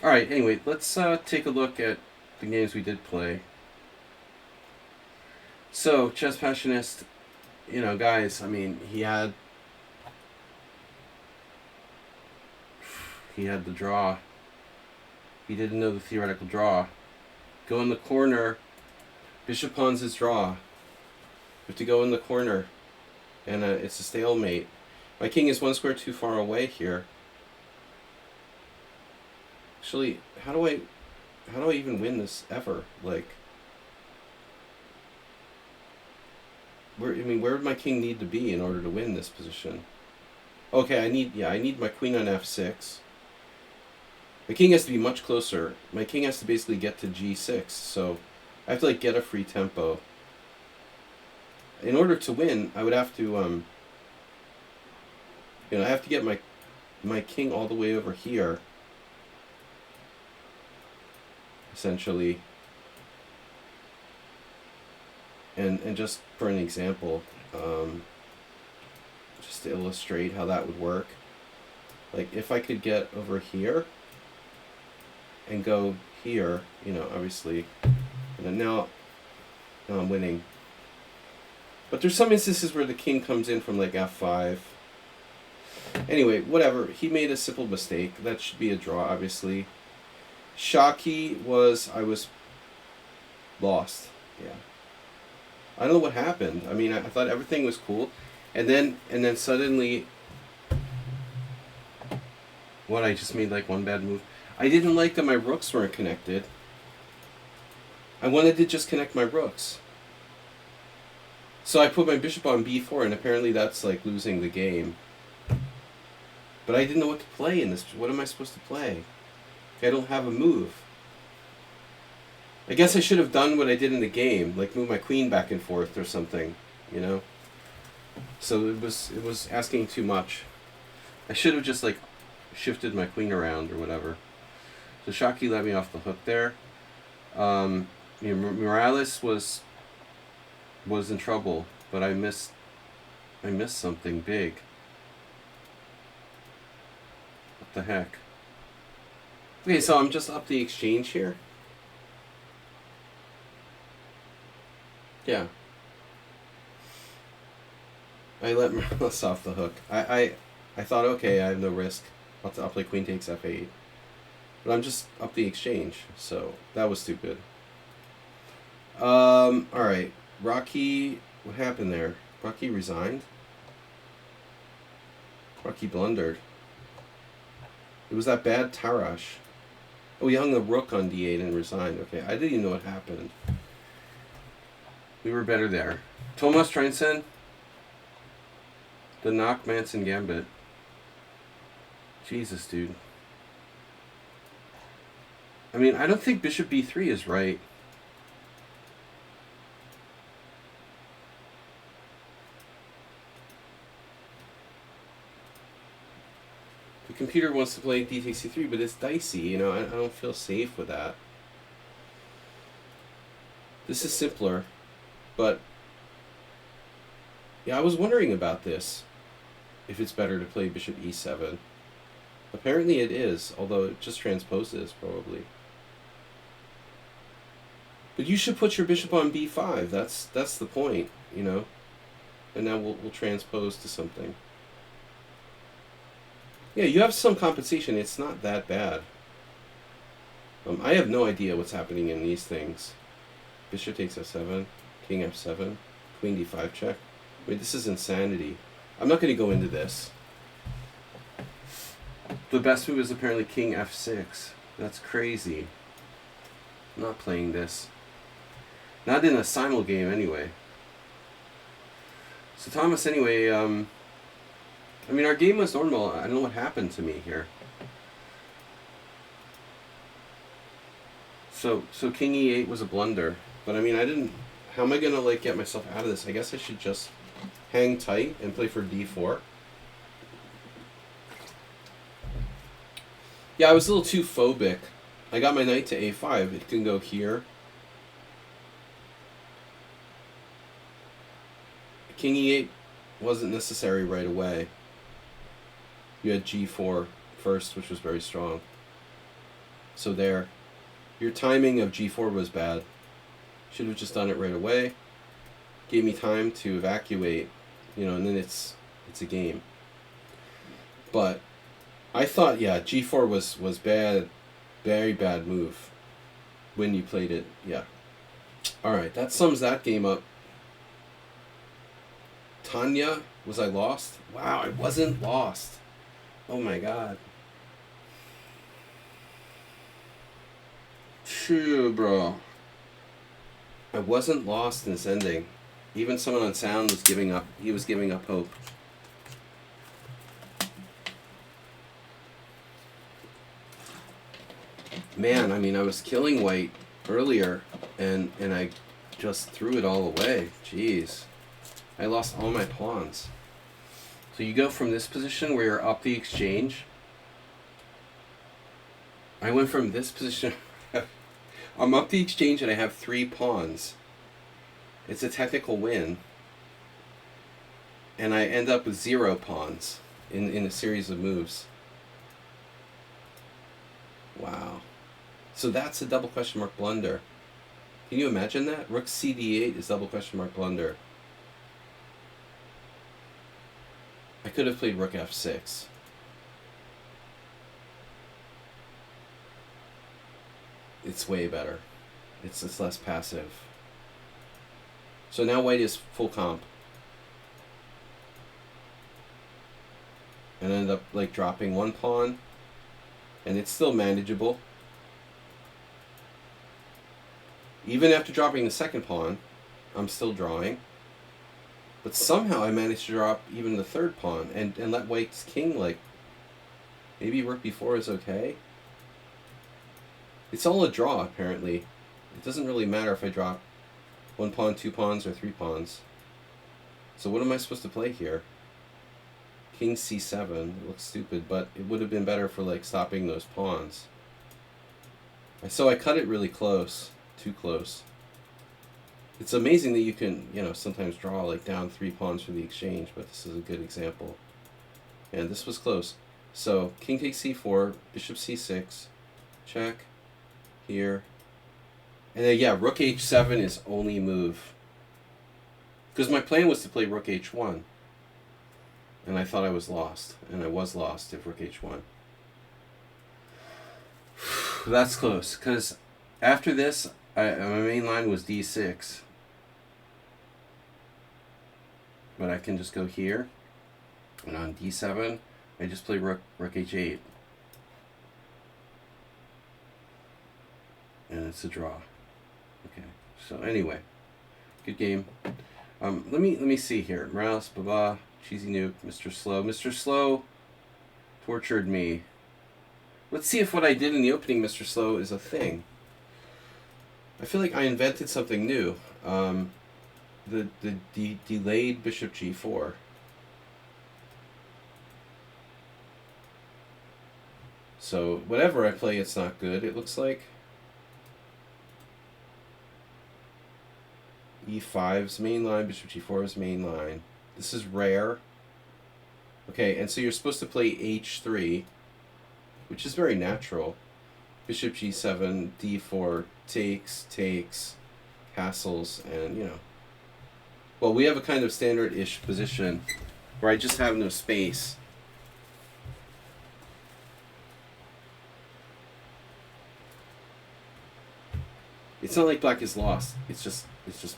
Alright, anyway, let's take a look at the games we did play. So, Chess Passionist, you know, guys, I mean, he had the draw. He didn't know the theoretical draw. Go in the corner. Bishop pawns his draw. We have to go in the corner. And it's a stalemate. My king is one square too far away here. Actually, how do I even win this ever? Like, where would my king need to be in order to win this position? Okay, I need my queen on f6. My king has to be much closer. My king has to basically get to g6, so I have to like get a free tempo. In order to win, I would have to I have to get my king all the way over here. Essentially. And just for an example, just to illustrate how that would work, like if I could get over here and go here, you know, obviously, and now I'm winning. But there's some instances where the king comes in from like f5. Anyway, whatever. He made a simple mistake. That should be a draw, obviously. Shocky was I was lost. Yeah. I don't know what happened. I mean, I thought everything was cool, and then suddenly, what? I just made like one bad move. I didn't like that my rooks weren't connected. I wanted to just connect my rooks. So I put my bishop on b4, and apparently that's like losing the game. But I didn't know what to play in this. What am I supposed to play? I don't have a move. I guess I should have done what I did in the game, like move my queen back and forth or something, you know? So it was asking too much. I should have just like shifted my queen around or whatever. So Shaki let me off the hook there. Morales was in trouble, but I missed something big. What the heck? Okay, so I'm just up the exchange here. Yeah. I let Morales off the hook. I thought, okay, I have no risk. I'll play queen takes f8. But I'm just up the exchange, so that was stupid. Alright. Rocky, what happened there? Rocky resigned? Rocky blundered. It was that bad Tarash. Oh, he hung the rook on d8 and resigned. Okay, I didn't even know what happened. We were better there. Tomas Treinsen. The knock Manson Gambit. Jesus, dude. I mean, I don't think bishop b3 is right. The computer wants to play d takes c3, but it's dicey, you know, I don't feel safe with that. This is simpler, but yeah, I was wondering about this, if it's better to play bishop e7. Apparently it is, although it just transposes, probably. But you should put your bishop on b5, that's the point, you know? And now we'll transpose to something. Yeah, you have some compensation, it's not that bad. I have no idea what's happening in these things. Bishop takes f7, king f7, queen d5 check. Wait, this is insanity. I'm not going to go into this. The best move is apparently king f6. That's crazy. I'm not playing this. Not in a Simul game, anyway. So Thomas, anyway, I mean, our game was normal. I don't know what happened to me here. So king e8 was a blunder. But I mean, I didn't... How am I going to, like, get myself out of this? I guess I should just hang tight and play for d4. Yeah, I was a little too phobic. I got my knight to a5. It can go here. King e8 wasn't necessary right away. You had g4 first, which was very strong. So there. Your timing of g4 was bad. Should have just done it right away. Gave me time to evacuate, you know, and then it's a game. But I thought, yeah, g4 was bad, very bad move when you played it. Yeah. All right, that sums that game up. Tanya, was I lost? Wow, I wasn't lost. Oh my god. Phew, bro. I wasn't lost in this ending. Even someone on sound was giving up. He was giving up hope. Man, I mean, I was killing white earlier, and I just threw it all away. Jeez. I lost all my pawns. So you go from this position where you're up the exchange. I went from this position... I'm up the exchange and I have 3 pawns. It's a technical win. And I end up with 0 pawns in a series of moves. Wow. So that's a double question mark blunder. Can you imagine that? Rook cd8 is double question mark blunder. I could have played rook f6. It's way better. It's less passive. So now white is full comp. And I end up like dropping 1 pawn. And it's still manageable. Even after dropping the second pawn, I'm still drawing. But somehow I managed to drop even the 3rd pawn and let white's king like Maybe rook b4 is okay. It's all a draw, apparently. It doesn't really matter if I drop 1 pawn, 2 pawns, or 3 pawns. So what am I supposed to play here? King c7. It looks stupid, but it would have been better for like stopping those pawns. So I cut it really close. Too close. It's amazing that you can, sometimes draw like down 3 pawns for the exchange, but this is a good example. And this was close. So king takes c4, bishop c6, check, here. And then, yeah, rook h7 is only move. Because my plan was to play rook h1. And I thought I was lost. And I was lost if rook h1. That's close. Because after this, my main line was d6. But I can just go here. And on d7, I just play rook h8. And it's a draw. Okay. So anyway, good game. Let me see here. Morales, Baba, Cheesy Nuke, Mr. Slow. Mr. Slow tortured me. Let's see if what I did in the opening, Mr. Slow, is a thing. I feel like I invented something new. The delayed bishop g4. So whatever I play, it's not good. It looks like e5's main line, bishop g4's main line. This is rare. Okay, and so you're supposed to play h3, which is very natural. Bishop g7, d4, takes, castles, and well, we have a kind of standard-ish position where I just have no space. It's not like black is lost. It's just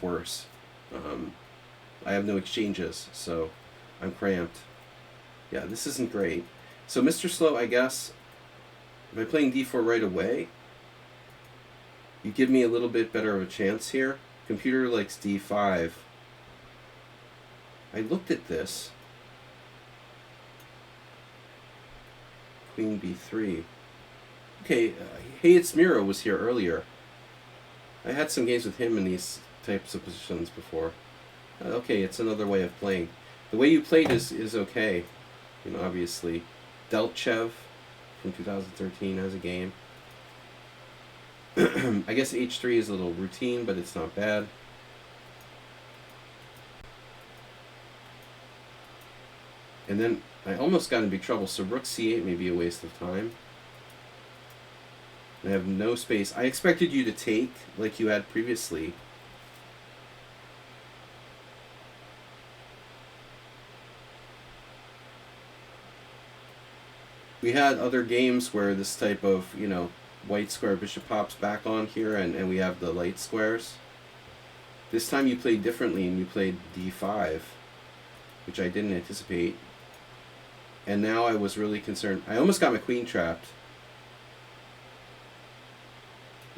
worse. I have no exchanges, so I'm cramped. Yeah, this isn't great. So Mr. Slow, I guess, by playing d4 right away, you give me a little bit better of a chance here. Computer likes d5. I looked at this. Queen b3. Okay, Hey It's Miro was here earlier. I had some games with him in these types of positions before. Okay, it's another way of playing. The way you played is okay. Obviously. Delchev from 2013 has a game. I guess h3 is a little routine, but it's not bad. And then I almost got in big trouble, so rook c8 may be a waste of time. I have no space. I expected you to take like you had previously. We had other games where this type of, white square bishop pops back on here, and we have the light squares. This time you played differently, and you played d5, which I didn't anticipate. And now I was really concerned. I almost got my queen trapped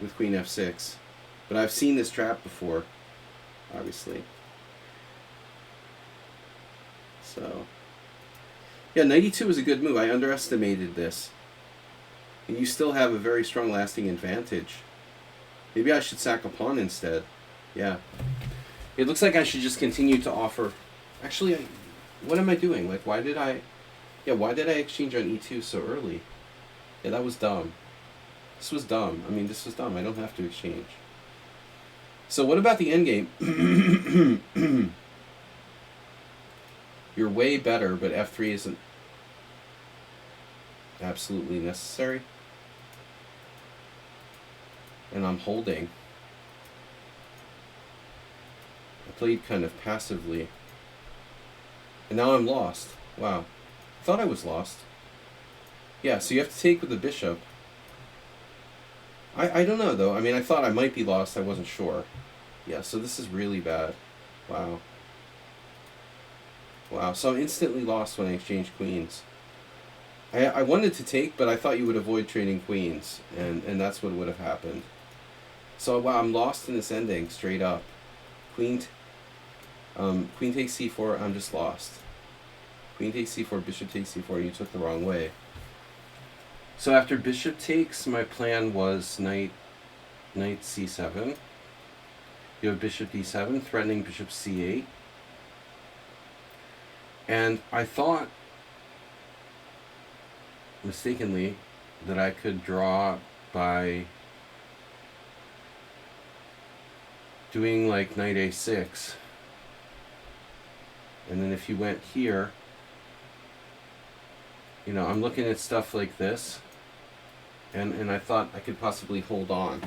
with queen f6. But I've seen this trap before, obviously. So, yeah, knight e2 is a good move. I underestimated this. And you still have a very strong lasting advantage. Maybe I should sack a pawn instead. Yeah. It looks like I should just continue to offer... Actually, what am I doing? Like, why did I exchange on e2 so early? Yeah, that was dumb. This was dumb. This was dumb. I don't have to exchange. So what about the endgame? You're way better, but f3 isn't absolutely necessary. And I'm holding. I played kind of passively. And now I'm lost. Wow. I thought I was lost. Yeah, so you have to take with the bishop. I don't know, though. I thought I might be lost. I wasn't sure. Yeah, so this is really bad. Wow. Wow, so I'm instantly lost when I exchange queens. I wanted to take, but I thought you would avoid trading queens, and that's what would have happened. So, wow, I'm lost in this ending, straight up. Queen takes c4, I'm just lost. Queen takes c4, bishop takes c4, you took the wrong way. So after bishop takes, my plan was knight c7. You have bishop d7, threatening bishop c8. And I thought, mistakenly, that I could draw by doing like knight a6. And then if you went here, you know, I'm looking at stuff like this, and I thought I could possibly hold on.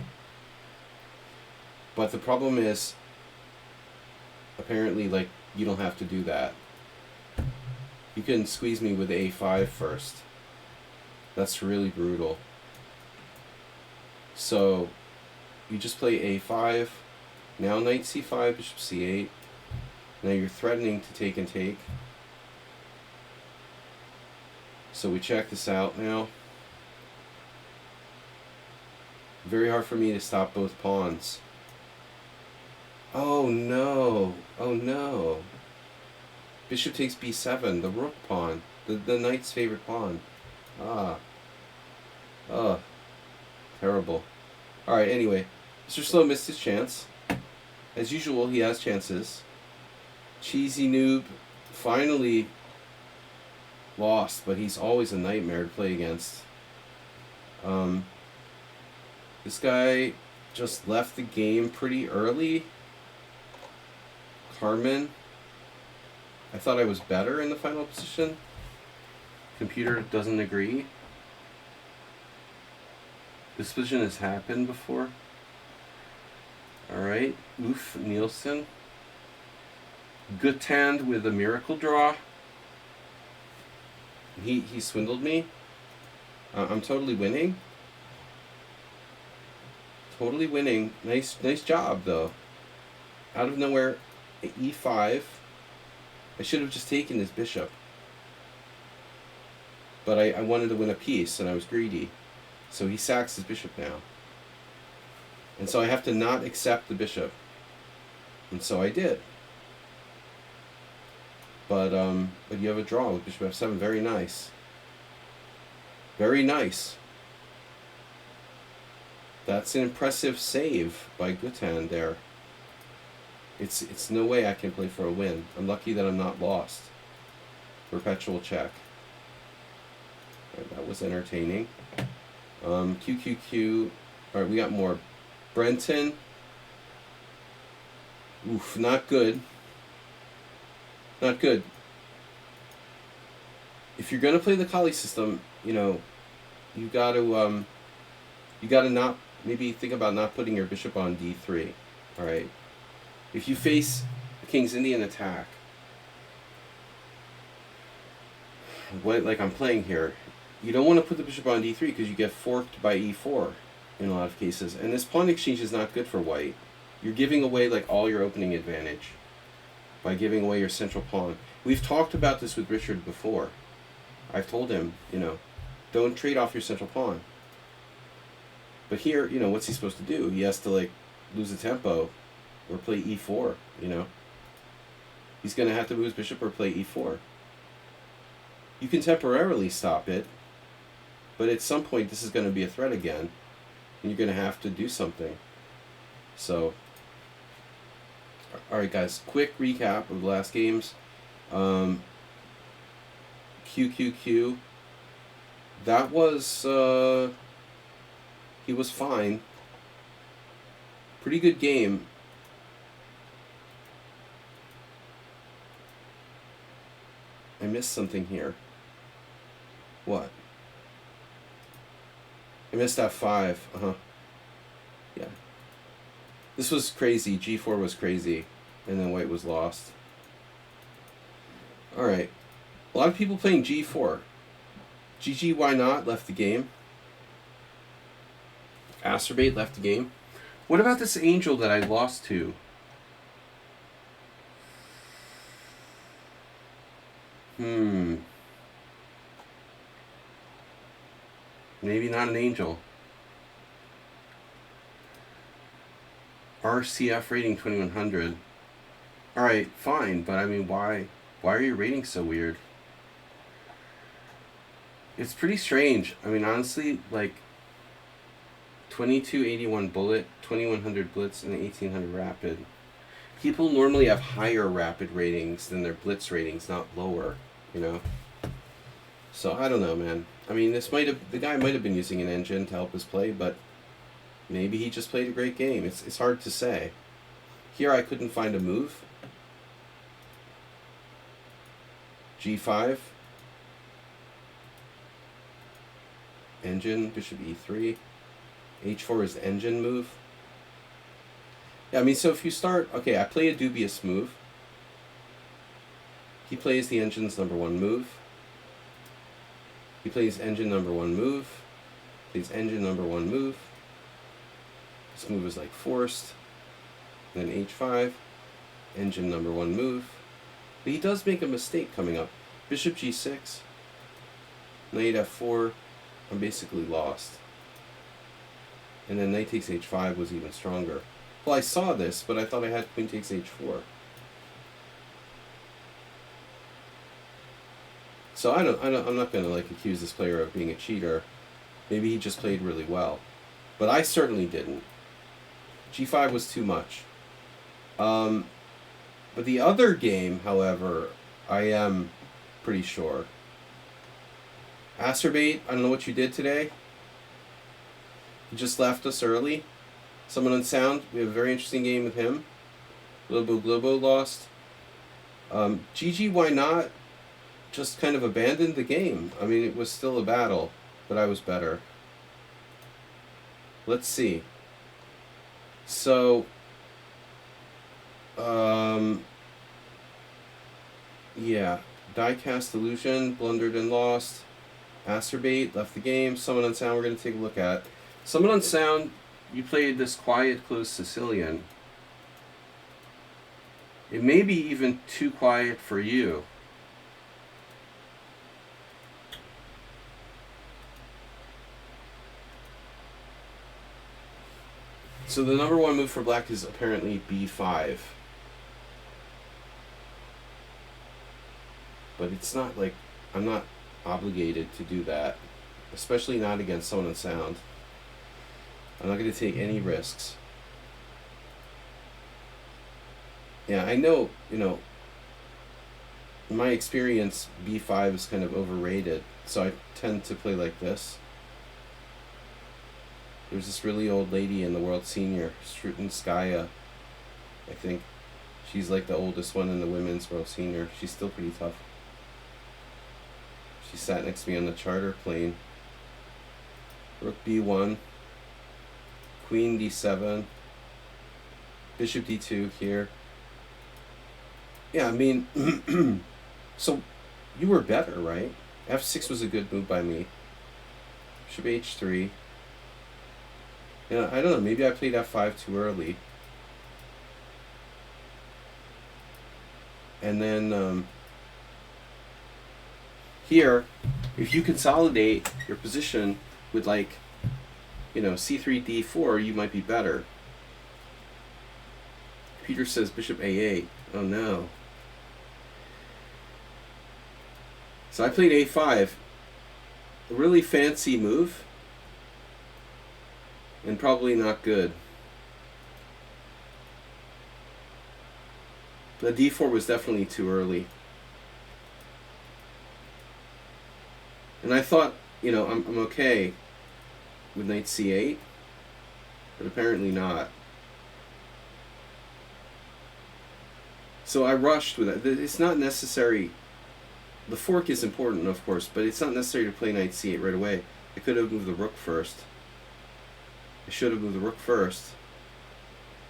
But the problem is, apparently, like, you don't have to do that. You can squeeze me with a5 first. That's really brutal. So, you just play a5, now knight c5, bishop c8. Now you're threatening to take and take. So we check this out now. Very hard for me to stop both pawns. Oh no, oh no. Bishop takes b7, the rook pawn, the knight's favorite pawn. Terrible. Alright, anyway, Mr. Slow missed his chance. As usual, he has chances. Cheesy noob finally lost, but he's always a nightmare to play against. This guy just left the game pretty early. Carmen. I thought I was better in the final position. Computer doesn't agree. This position has happened before. Alright, Oof Nielsen. Guttand with a miracle draw. He swindled me. I'm totally winning. Totally winning. Nice job though. Out of nowhere, e5. I should have just taken his bishop. But I wanted to win a piece and I was greedy. So he sacks his bishop now. And so I have to not accept the bishop. And so I did. But you have a draw with bishop f7. Very nice. Very nice. That's an impressive save by Guttand there. It's no way I can play for a win. I'm lucky that I'm not lost. Perpetual check. Right, that was entertaining. QQQ. Alright, we got more. Brenton. Oof, not good. Not good. If you're gonna play the Kali system, you know, you gotta not maybe think about not putting your bishop on d3. Alright. If you face the King's Indian attack, like I'm playing here, you don't want to put the bishop on d3 because you get forked by e4 in a lot of cases. And this pawn exchange is not good for white. You're giving away like all your opening advantage by giving away your central pawn. We've talked about this with Richard before. I've told him, you know, don't trade off your central pawn. But here, you know, what's he supposed to do? He has to like lose the tempo or play e4, you know. He's going to have to move his bishop or play e4. You can temporarily stop it, but at some point this is going to be a threat again, and you're going to have to do something. So, alright guys, quick recap of the last games. QQQ, that was, he was fine. Pretty good game. I missed something here. What? I missed f5. Yeah. This was crazy. g4 was crazy. And then white was lost. Alright. A lot of people playing g4. GG, why not? Left the game. Acerbate left the game. What about this angel that I lost to? Maybe not an angel. RCF rating 2100. Alright, fine, but I mean, why are your ratings so weird? It's pretty strange. I mean, honestly, like 2281 bullet, 2100 blitz, and 1800 rapid. People normally have higher rapid ratings than their blitz ratings, not lower. You know. So I don't know, man. I mean, the guy might have been using an engine to help his play, but maybe he just played a great game. It's hard to say. Here I couldn't find a move. G5. Engine, bishop e3. H4 is the engine move. Yeah, I mean, so if you start... Okay, I play a dubious move. He plays the engine's number one move. He plays engine number one move. Plays engine number one move. This move is like forced. Then h5. Engine number one move. But he does make a mistake coming up. Bishop g6. Knight f4. I'm basically lost. And then knight takes h5 was even stronger. Well, I saw this, but I thought I had queen takes h4. So I'm not gonna like accuse this player of being a cheater. Maybe he just played really well, but I certainly didn't. G5 was too much. But the other game, however, I am pretty sure. Acerbate, I don't know what you did today. You just left us early. Someone on sound, we have a very interesting game with him. Globo Globo lost. GG, why not? Just kind of abandoned the game. I mean, it was still a battle, but I was better. Let's see. So, yeah. Diecast Illusion, blundered and lost. Acerbate, left the game. Someone on sound, we're going to take a look at. Someone on sound, you played this quiet, close Sicilian. It may be even too quiet for you. So the number one move for black is apparently b5. But it's not like, I'm not obligated to do that. Especially not against someone on sound. I'm not going to take any risks. Yeah, I know, you know, in my experience, b5 is kind of overrated. So I tend to play like this. There's this really old lady in the World Senior, Strutinskaya, I think. She's like the oldest one in the women's World Senior. She's still pretty tough. She sat next to me on the charter plane. Rook b1. Queen d7. Bishop d2 here. Yeah, I mean, so you were better, right? f6 was a good move by me. Bishop h3. Yeah, I don't know, maybe I played f5 too early. And then here, if you consolidate your position with like, you know, c3, d4, you might be better. Peter says bishop a8. Oh no. So I played a5. A really fancy move. And probably not good. The d4 was definitely too early. And I thought, you know, I'm okay with knight c8, but apparently not. So I rushed with it. It's not necessary. The fork is important, of course, but it's not necessary to play knight c8 right away. I could have moved the rook first. I should have moved the rook first.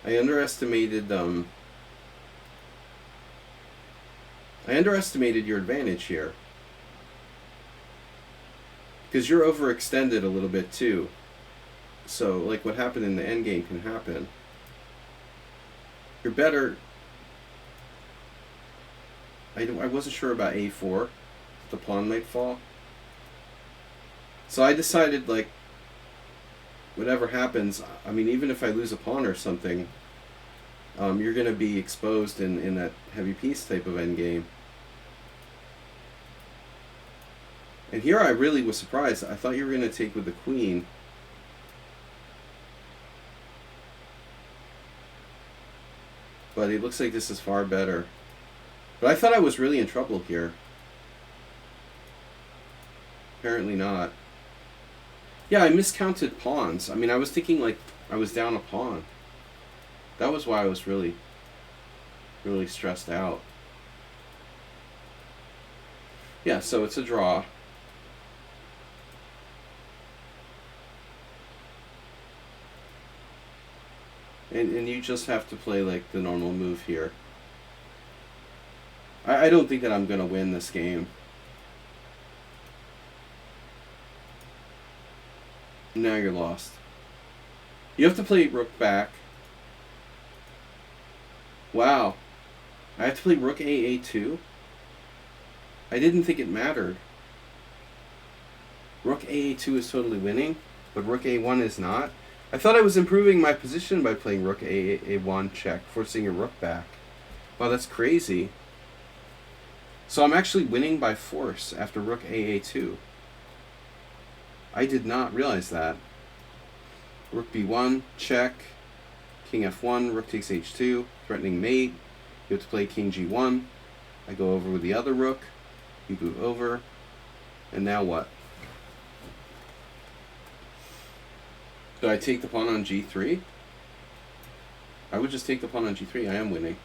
I underestimated your advantage here. Because you're overextended a little bit too. So like what happened in the endgame can happen. You're better. I wasn't sure about a4. The pawn might fall. So I decided, like, whatever happens, I mean, even if I lose a pawn or something, you're going to be exposed in that heavy piece type of endgame. And here I really was surprised. I thought you were going to take with the queen. But it looks like this is far better. But I thought I was really in trouble here. Apparently not. Yeah, I miscounted pawns. I mean, I was thinking like I was down a pawn. That was why I was really stressed out. Yeah, so it's a draw. And you just have to play like the normal move here. I don't think that I'm going to win this game. Now you're lost. You have to play rook back. Wow. I have to play rook A2? I didn't think it mattered. Rook A2 is totally winning, but rook A1 is not. I thought I was improving my position by playing rook A1 check, forcing a rook back. Wow, that's crazy. So I'm actually winning by force after rook AA2. I did not realize that. Rook B1, check. King F1, rook takes H2, threatening mate. You have to play King G1. I go over with the other rook. You move over. And now what? Do I take the pawn on G3? I would just take the pawn on G3. I am winning.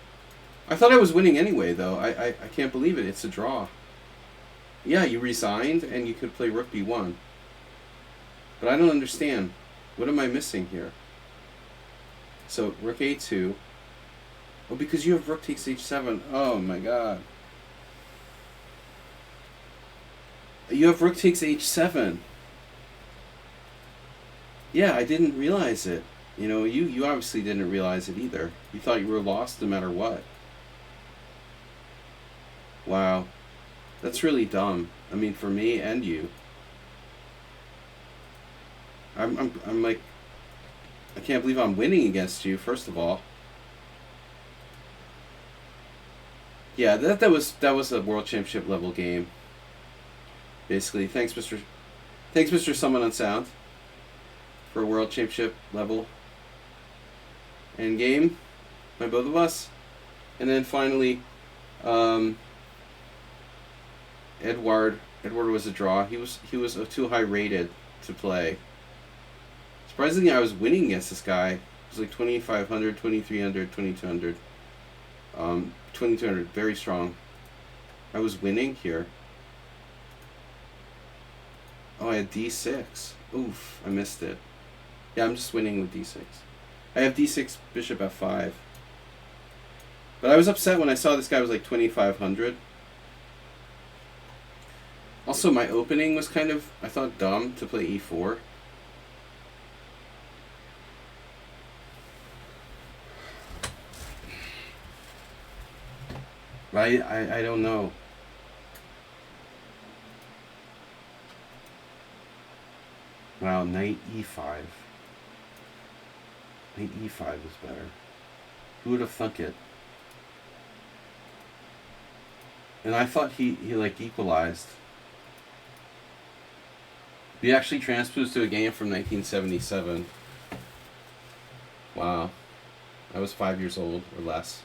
I thought I was winning anyway, though. I can't believe it. It's a draw. Yeah, you resigned, and you could play rook B1. But I don't understand. What am I missing here? So, rook A2. Oh, because you have rook takes H7. Oh, my God. You have rook takes H7. Yeah, I didn't realize it. You know, you obviously didn't realize it either. You thought you were lost no matter what. Wow. That's really dumb. I mean, for me and you. I'm like, I can't believe I'm winning against you, first of all. Yeah, that was a World Championship level game. Basically, thanks Mr. Someone on Sound, for a World Championship level end game by both of us. And then finally, Edward was a draw. He was too high rated to play. Surprisingly, I was winning against this guy. It was like 2,500, 2,300, 2,200. 2,200, very strong. I was winning here. Oh, I had D6. Oof, I missed it. Yeah, I'm just winning with D6. I have D6, bishop F5. But I was upset when I saw this guy was like 2,500. Also, my opening was kind of, I thought, dumb to play E4. I don't know. Wow, knight E5. Knight E5 is better. Who would have thunk it? And I thought he like equalized. He actually transposed to a game from 1977. Wow. I was 5 years old or less.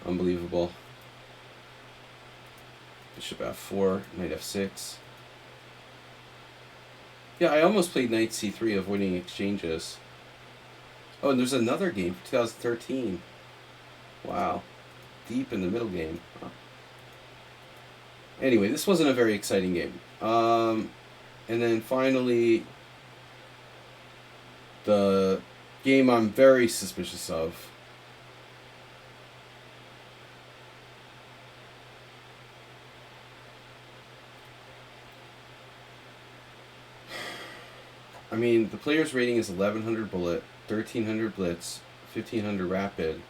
Unbelievable. Bishop F4, knight F6. Yeah, I almost played knight C3, avoiding exchanges. Oh, and there's another game for 2013. Wow. Deep in the middle game. Huh. Anyway, this wasn't a very exciting game. And then finally, the game I'm very suspicious of. I mean, the player's rating is 1100 bullet, 1300 blitz, 1500 rapid,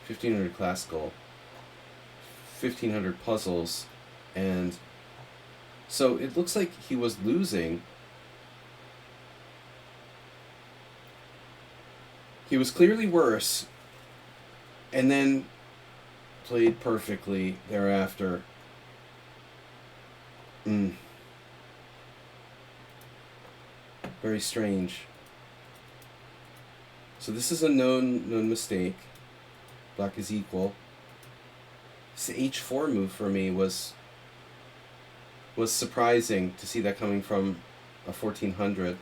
1500 classical, 1500 puzzles, and so it looks like he was losing. He was clearly worse, and then played perfectly thereafter. Very strange. So this is a known mistake. Black is equal. This h4 move for me was surprising to see that coming from a 1400.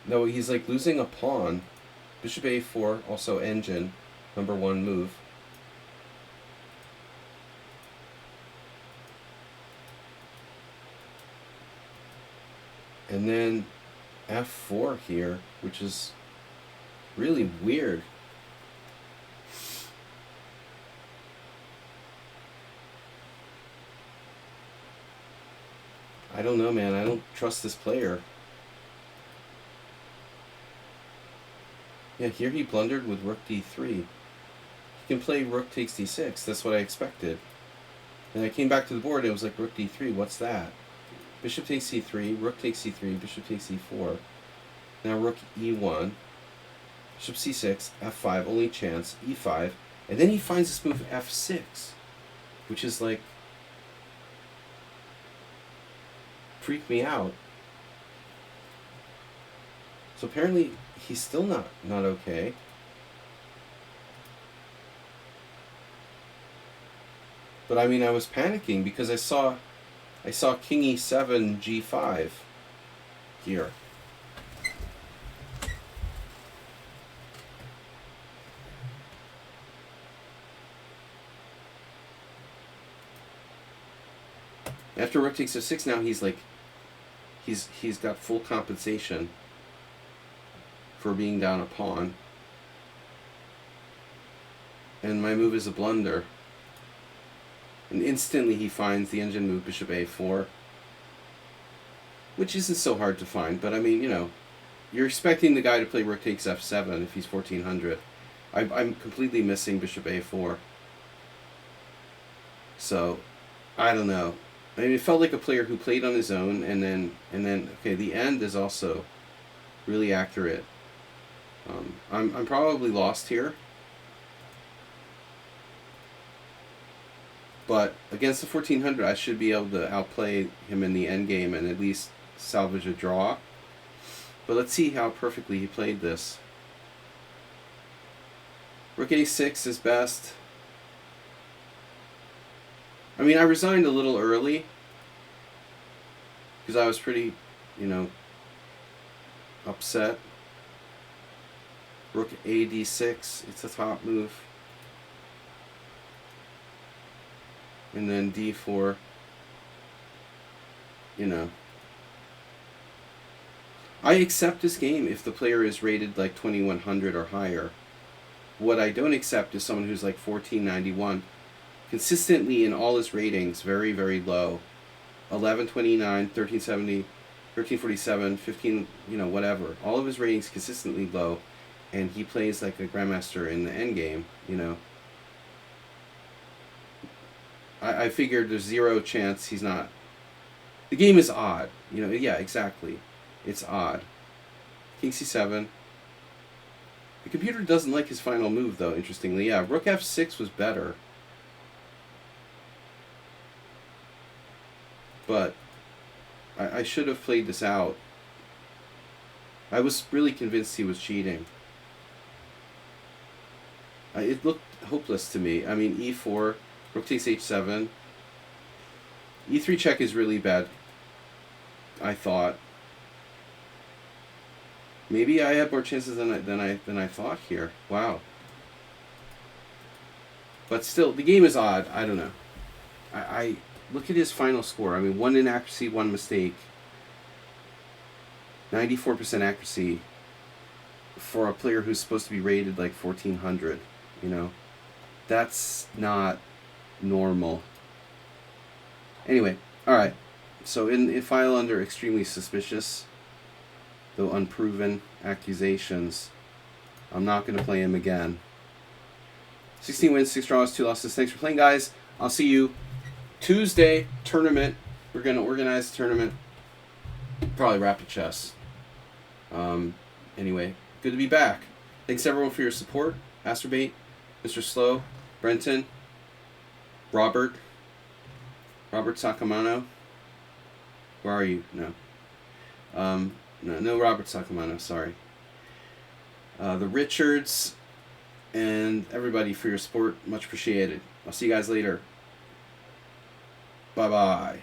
No, he's like losing a pawn. Bishop a4, also engine, #1 move. And then f4 here, which is really weird. I don't know, man. I don't trust this player. Yeah, here he blundered with rook d3. He can play rook takes d6. That's what I expected. And I came back to the board and it was like rook d3. What's that? Bishop takes c3, rook takes c3, bishop takes e4. Now rook e1, bishop c6, f5, only chance, e5. And then he finds this move f6, which is like, freaked me out. So apparently he's still not okay. But I mean, I was panicking because I saw king e7, g5 here. After rook takes f6, now he's like, he's got full compensation for being down a pawn. And my move is a blunder. And instantly he finds the engine move, bishop a4, which isn't so hard to find, but I mean, you know, you're expecting the guy to play rook takes f7 if he's 1400. I'm completely missing bishop a4. So, I don't know. I mean, it felt like a player who played on his own, and then okay, the end is also really accurate. I'm probably lost here. But against the 1400, I should be able to outplay him in the endgame and at least salvage a draw. But let's see how perfectly he played this. Rook a6 is best. I mean, I resigned a little early because I was pretty, you know, upset. Rook a d6, it's a top move. And then d4, you know. I accept this game if the player is rated like 2100 or higher. What I don't accept is someone who's like 1491, consistently in all his ratings, very, very low. 1129, 1370, 1347, 15, you know, whatever. All of his ratings consistently low, and he plays like a grandmaster in the endgame, you know. I figured there's zero chance he's not. The game is odd. You know, yeah, exactly. It's odd. King c7. The computer doesn't like his final move, though, interestingly. Yeah, rook f6 was better. But I should have played this out. I was really convinced he was cheating. It looked hopeless to me. I mean, e4... Rook takes h7. e3 check is really bad, I thought. Maybe I had more chances than I thought here. Wow. But still, the game is odd. I don't know. I look at his final score. I mean, 1 inaccuracy, 1 mistake. 94% accuracy for a player who's supposed to be rated like 1400. You know, that's not normal. Anyway, alright. So in file under extremely suspicious, though unproven, accusations, I'm not going to play him again. 16 wins, 6 draws, 2 losses. Thanks for playing, guys. I'll see you Tuesday, tournament. We're going to organize the tournament. Probably rapid chess. Anyway, good to be back. Thanks everyone for your support. Masturbate. Mr. Slow, Brenton, Robert Sacamano. Where are you? No. No Robert Sacamano, sorry. The Richards, and everybody for your support. Much appreciated. I'll see you guys later. Bye-bye.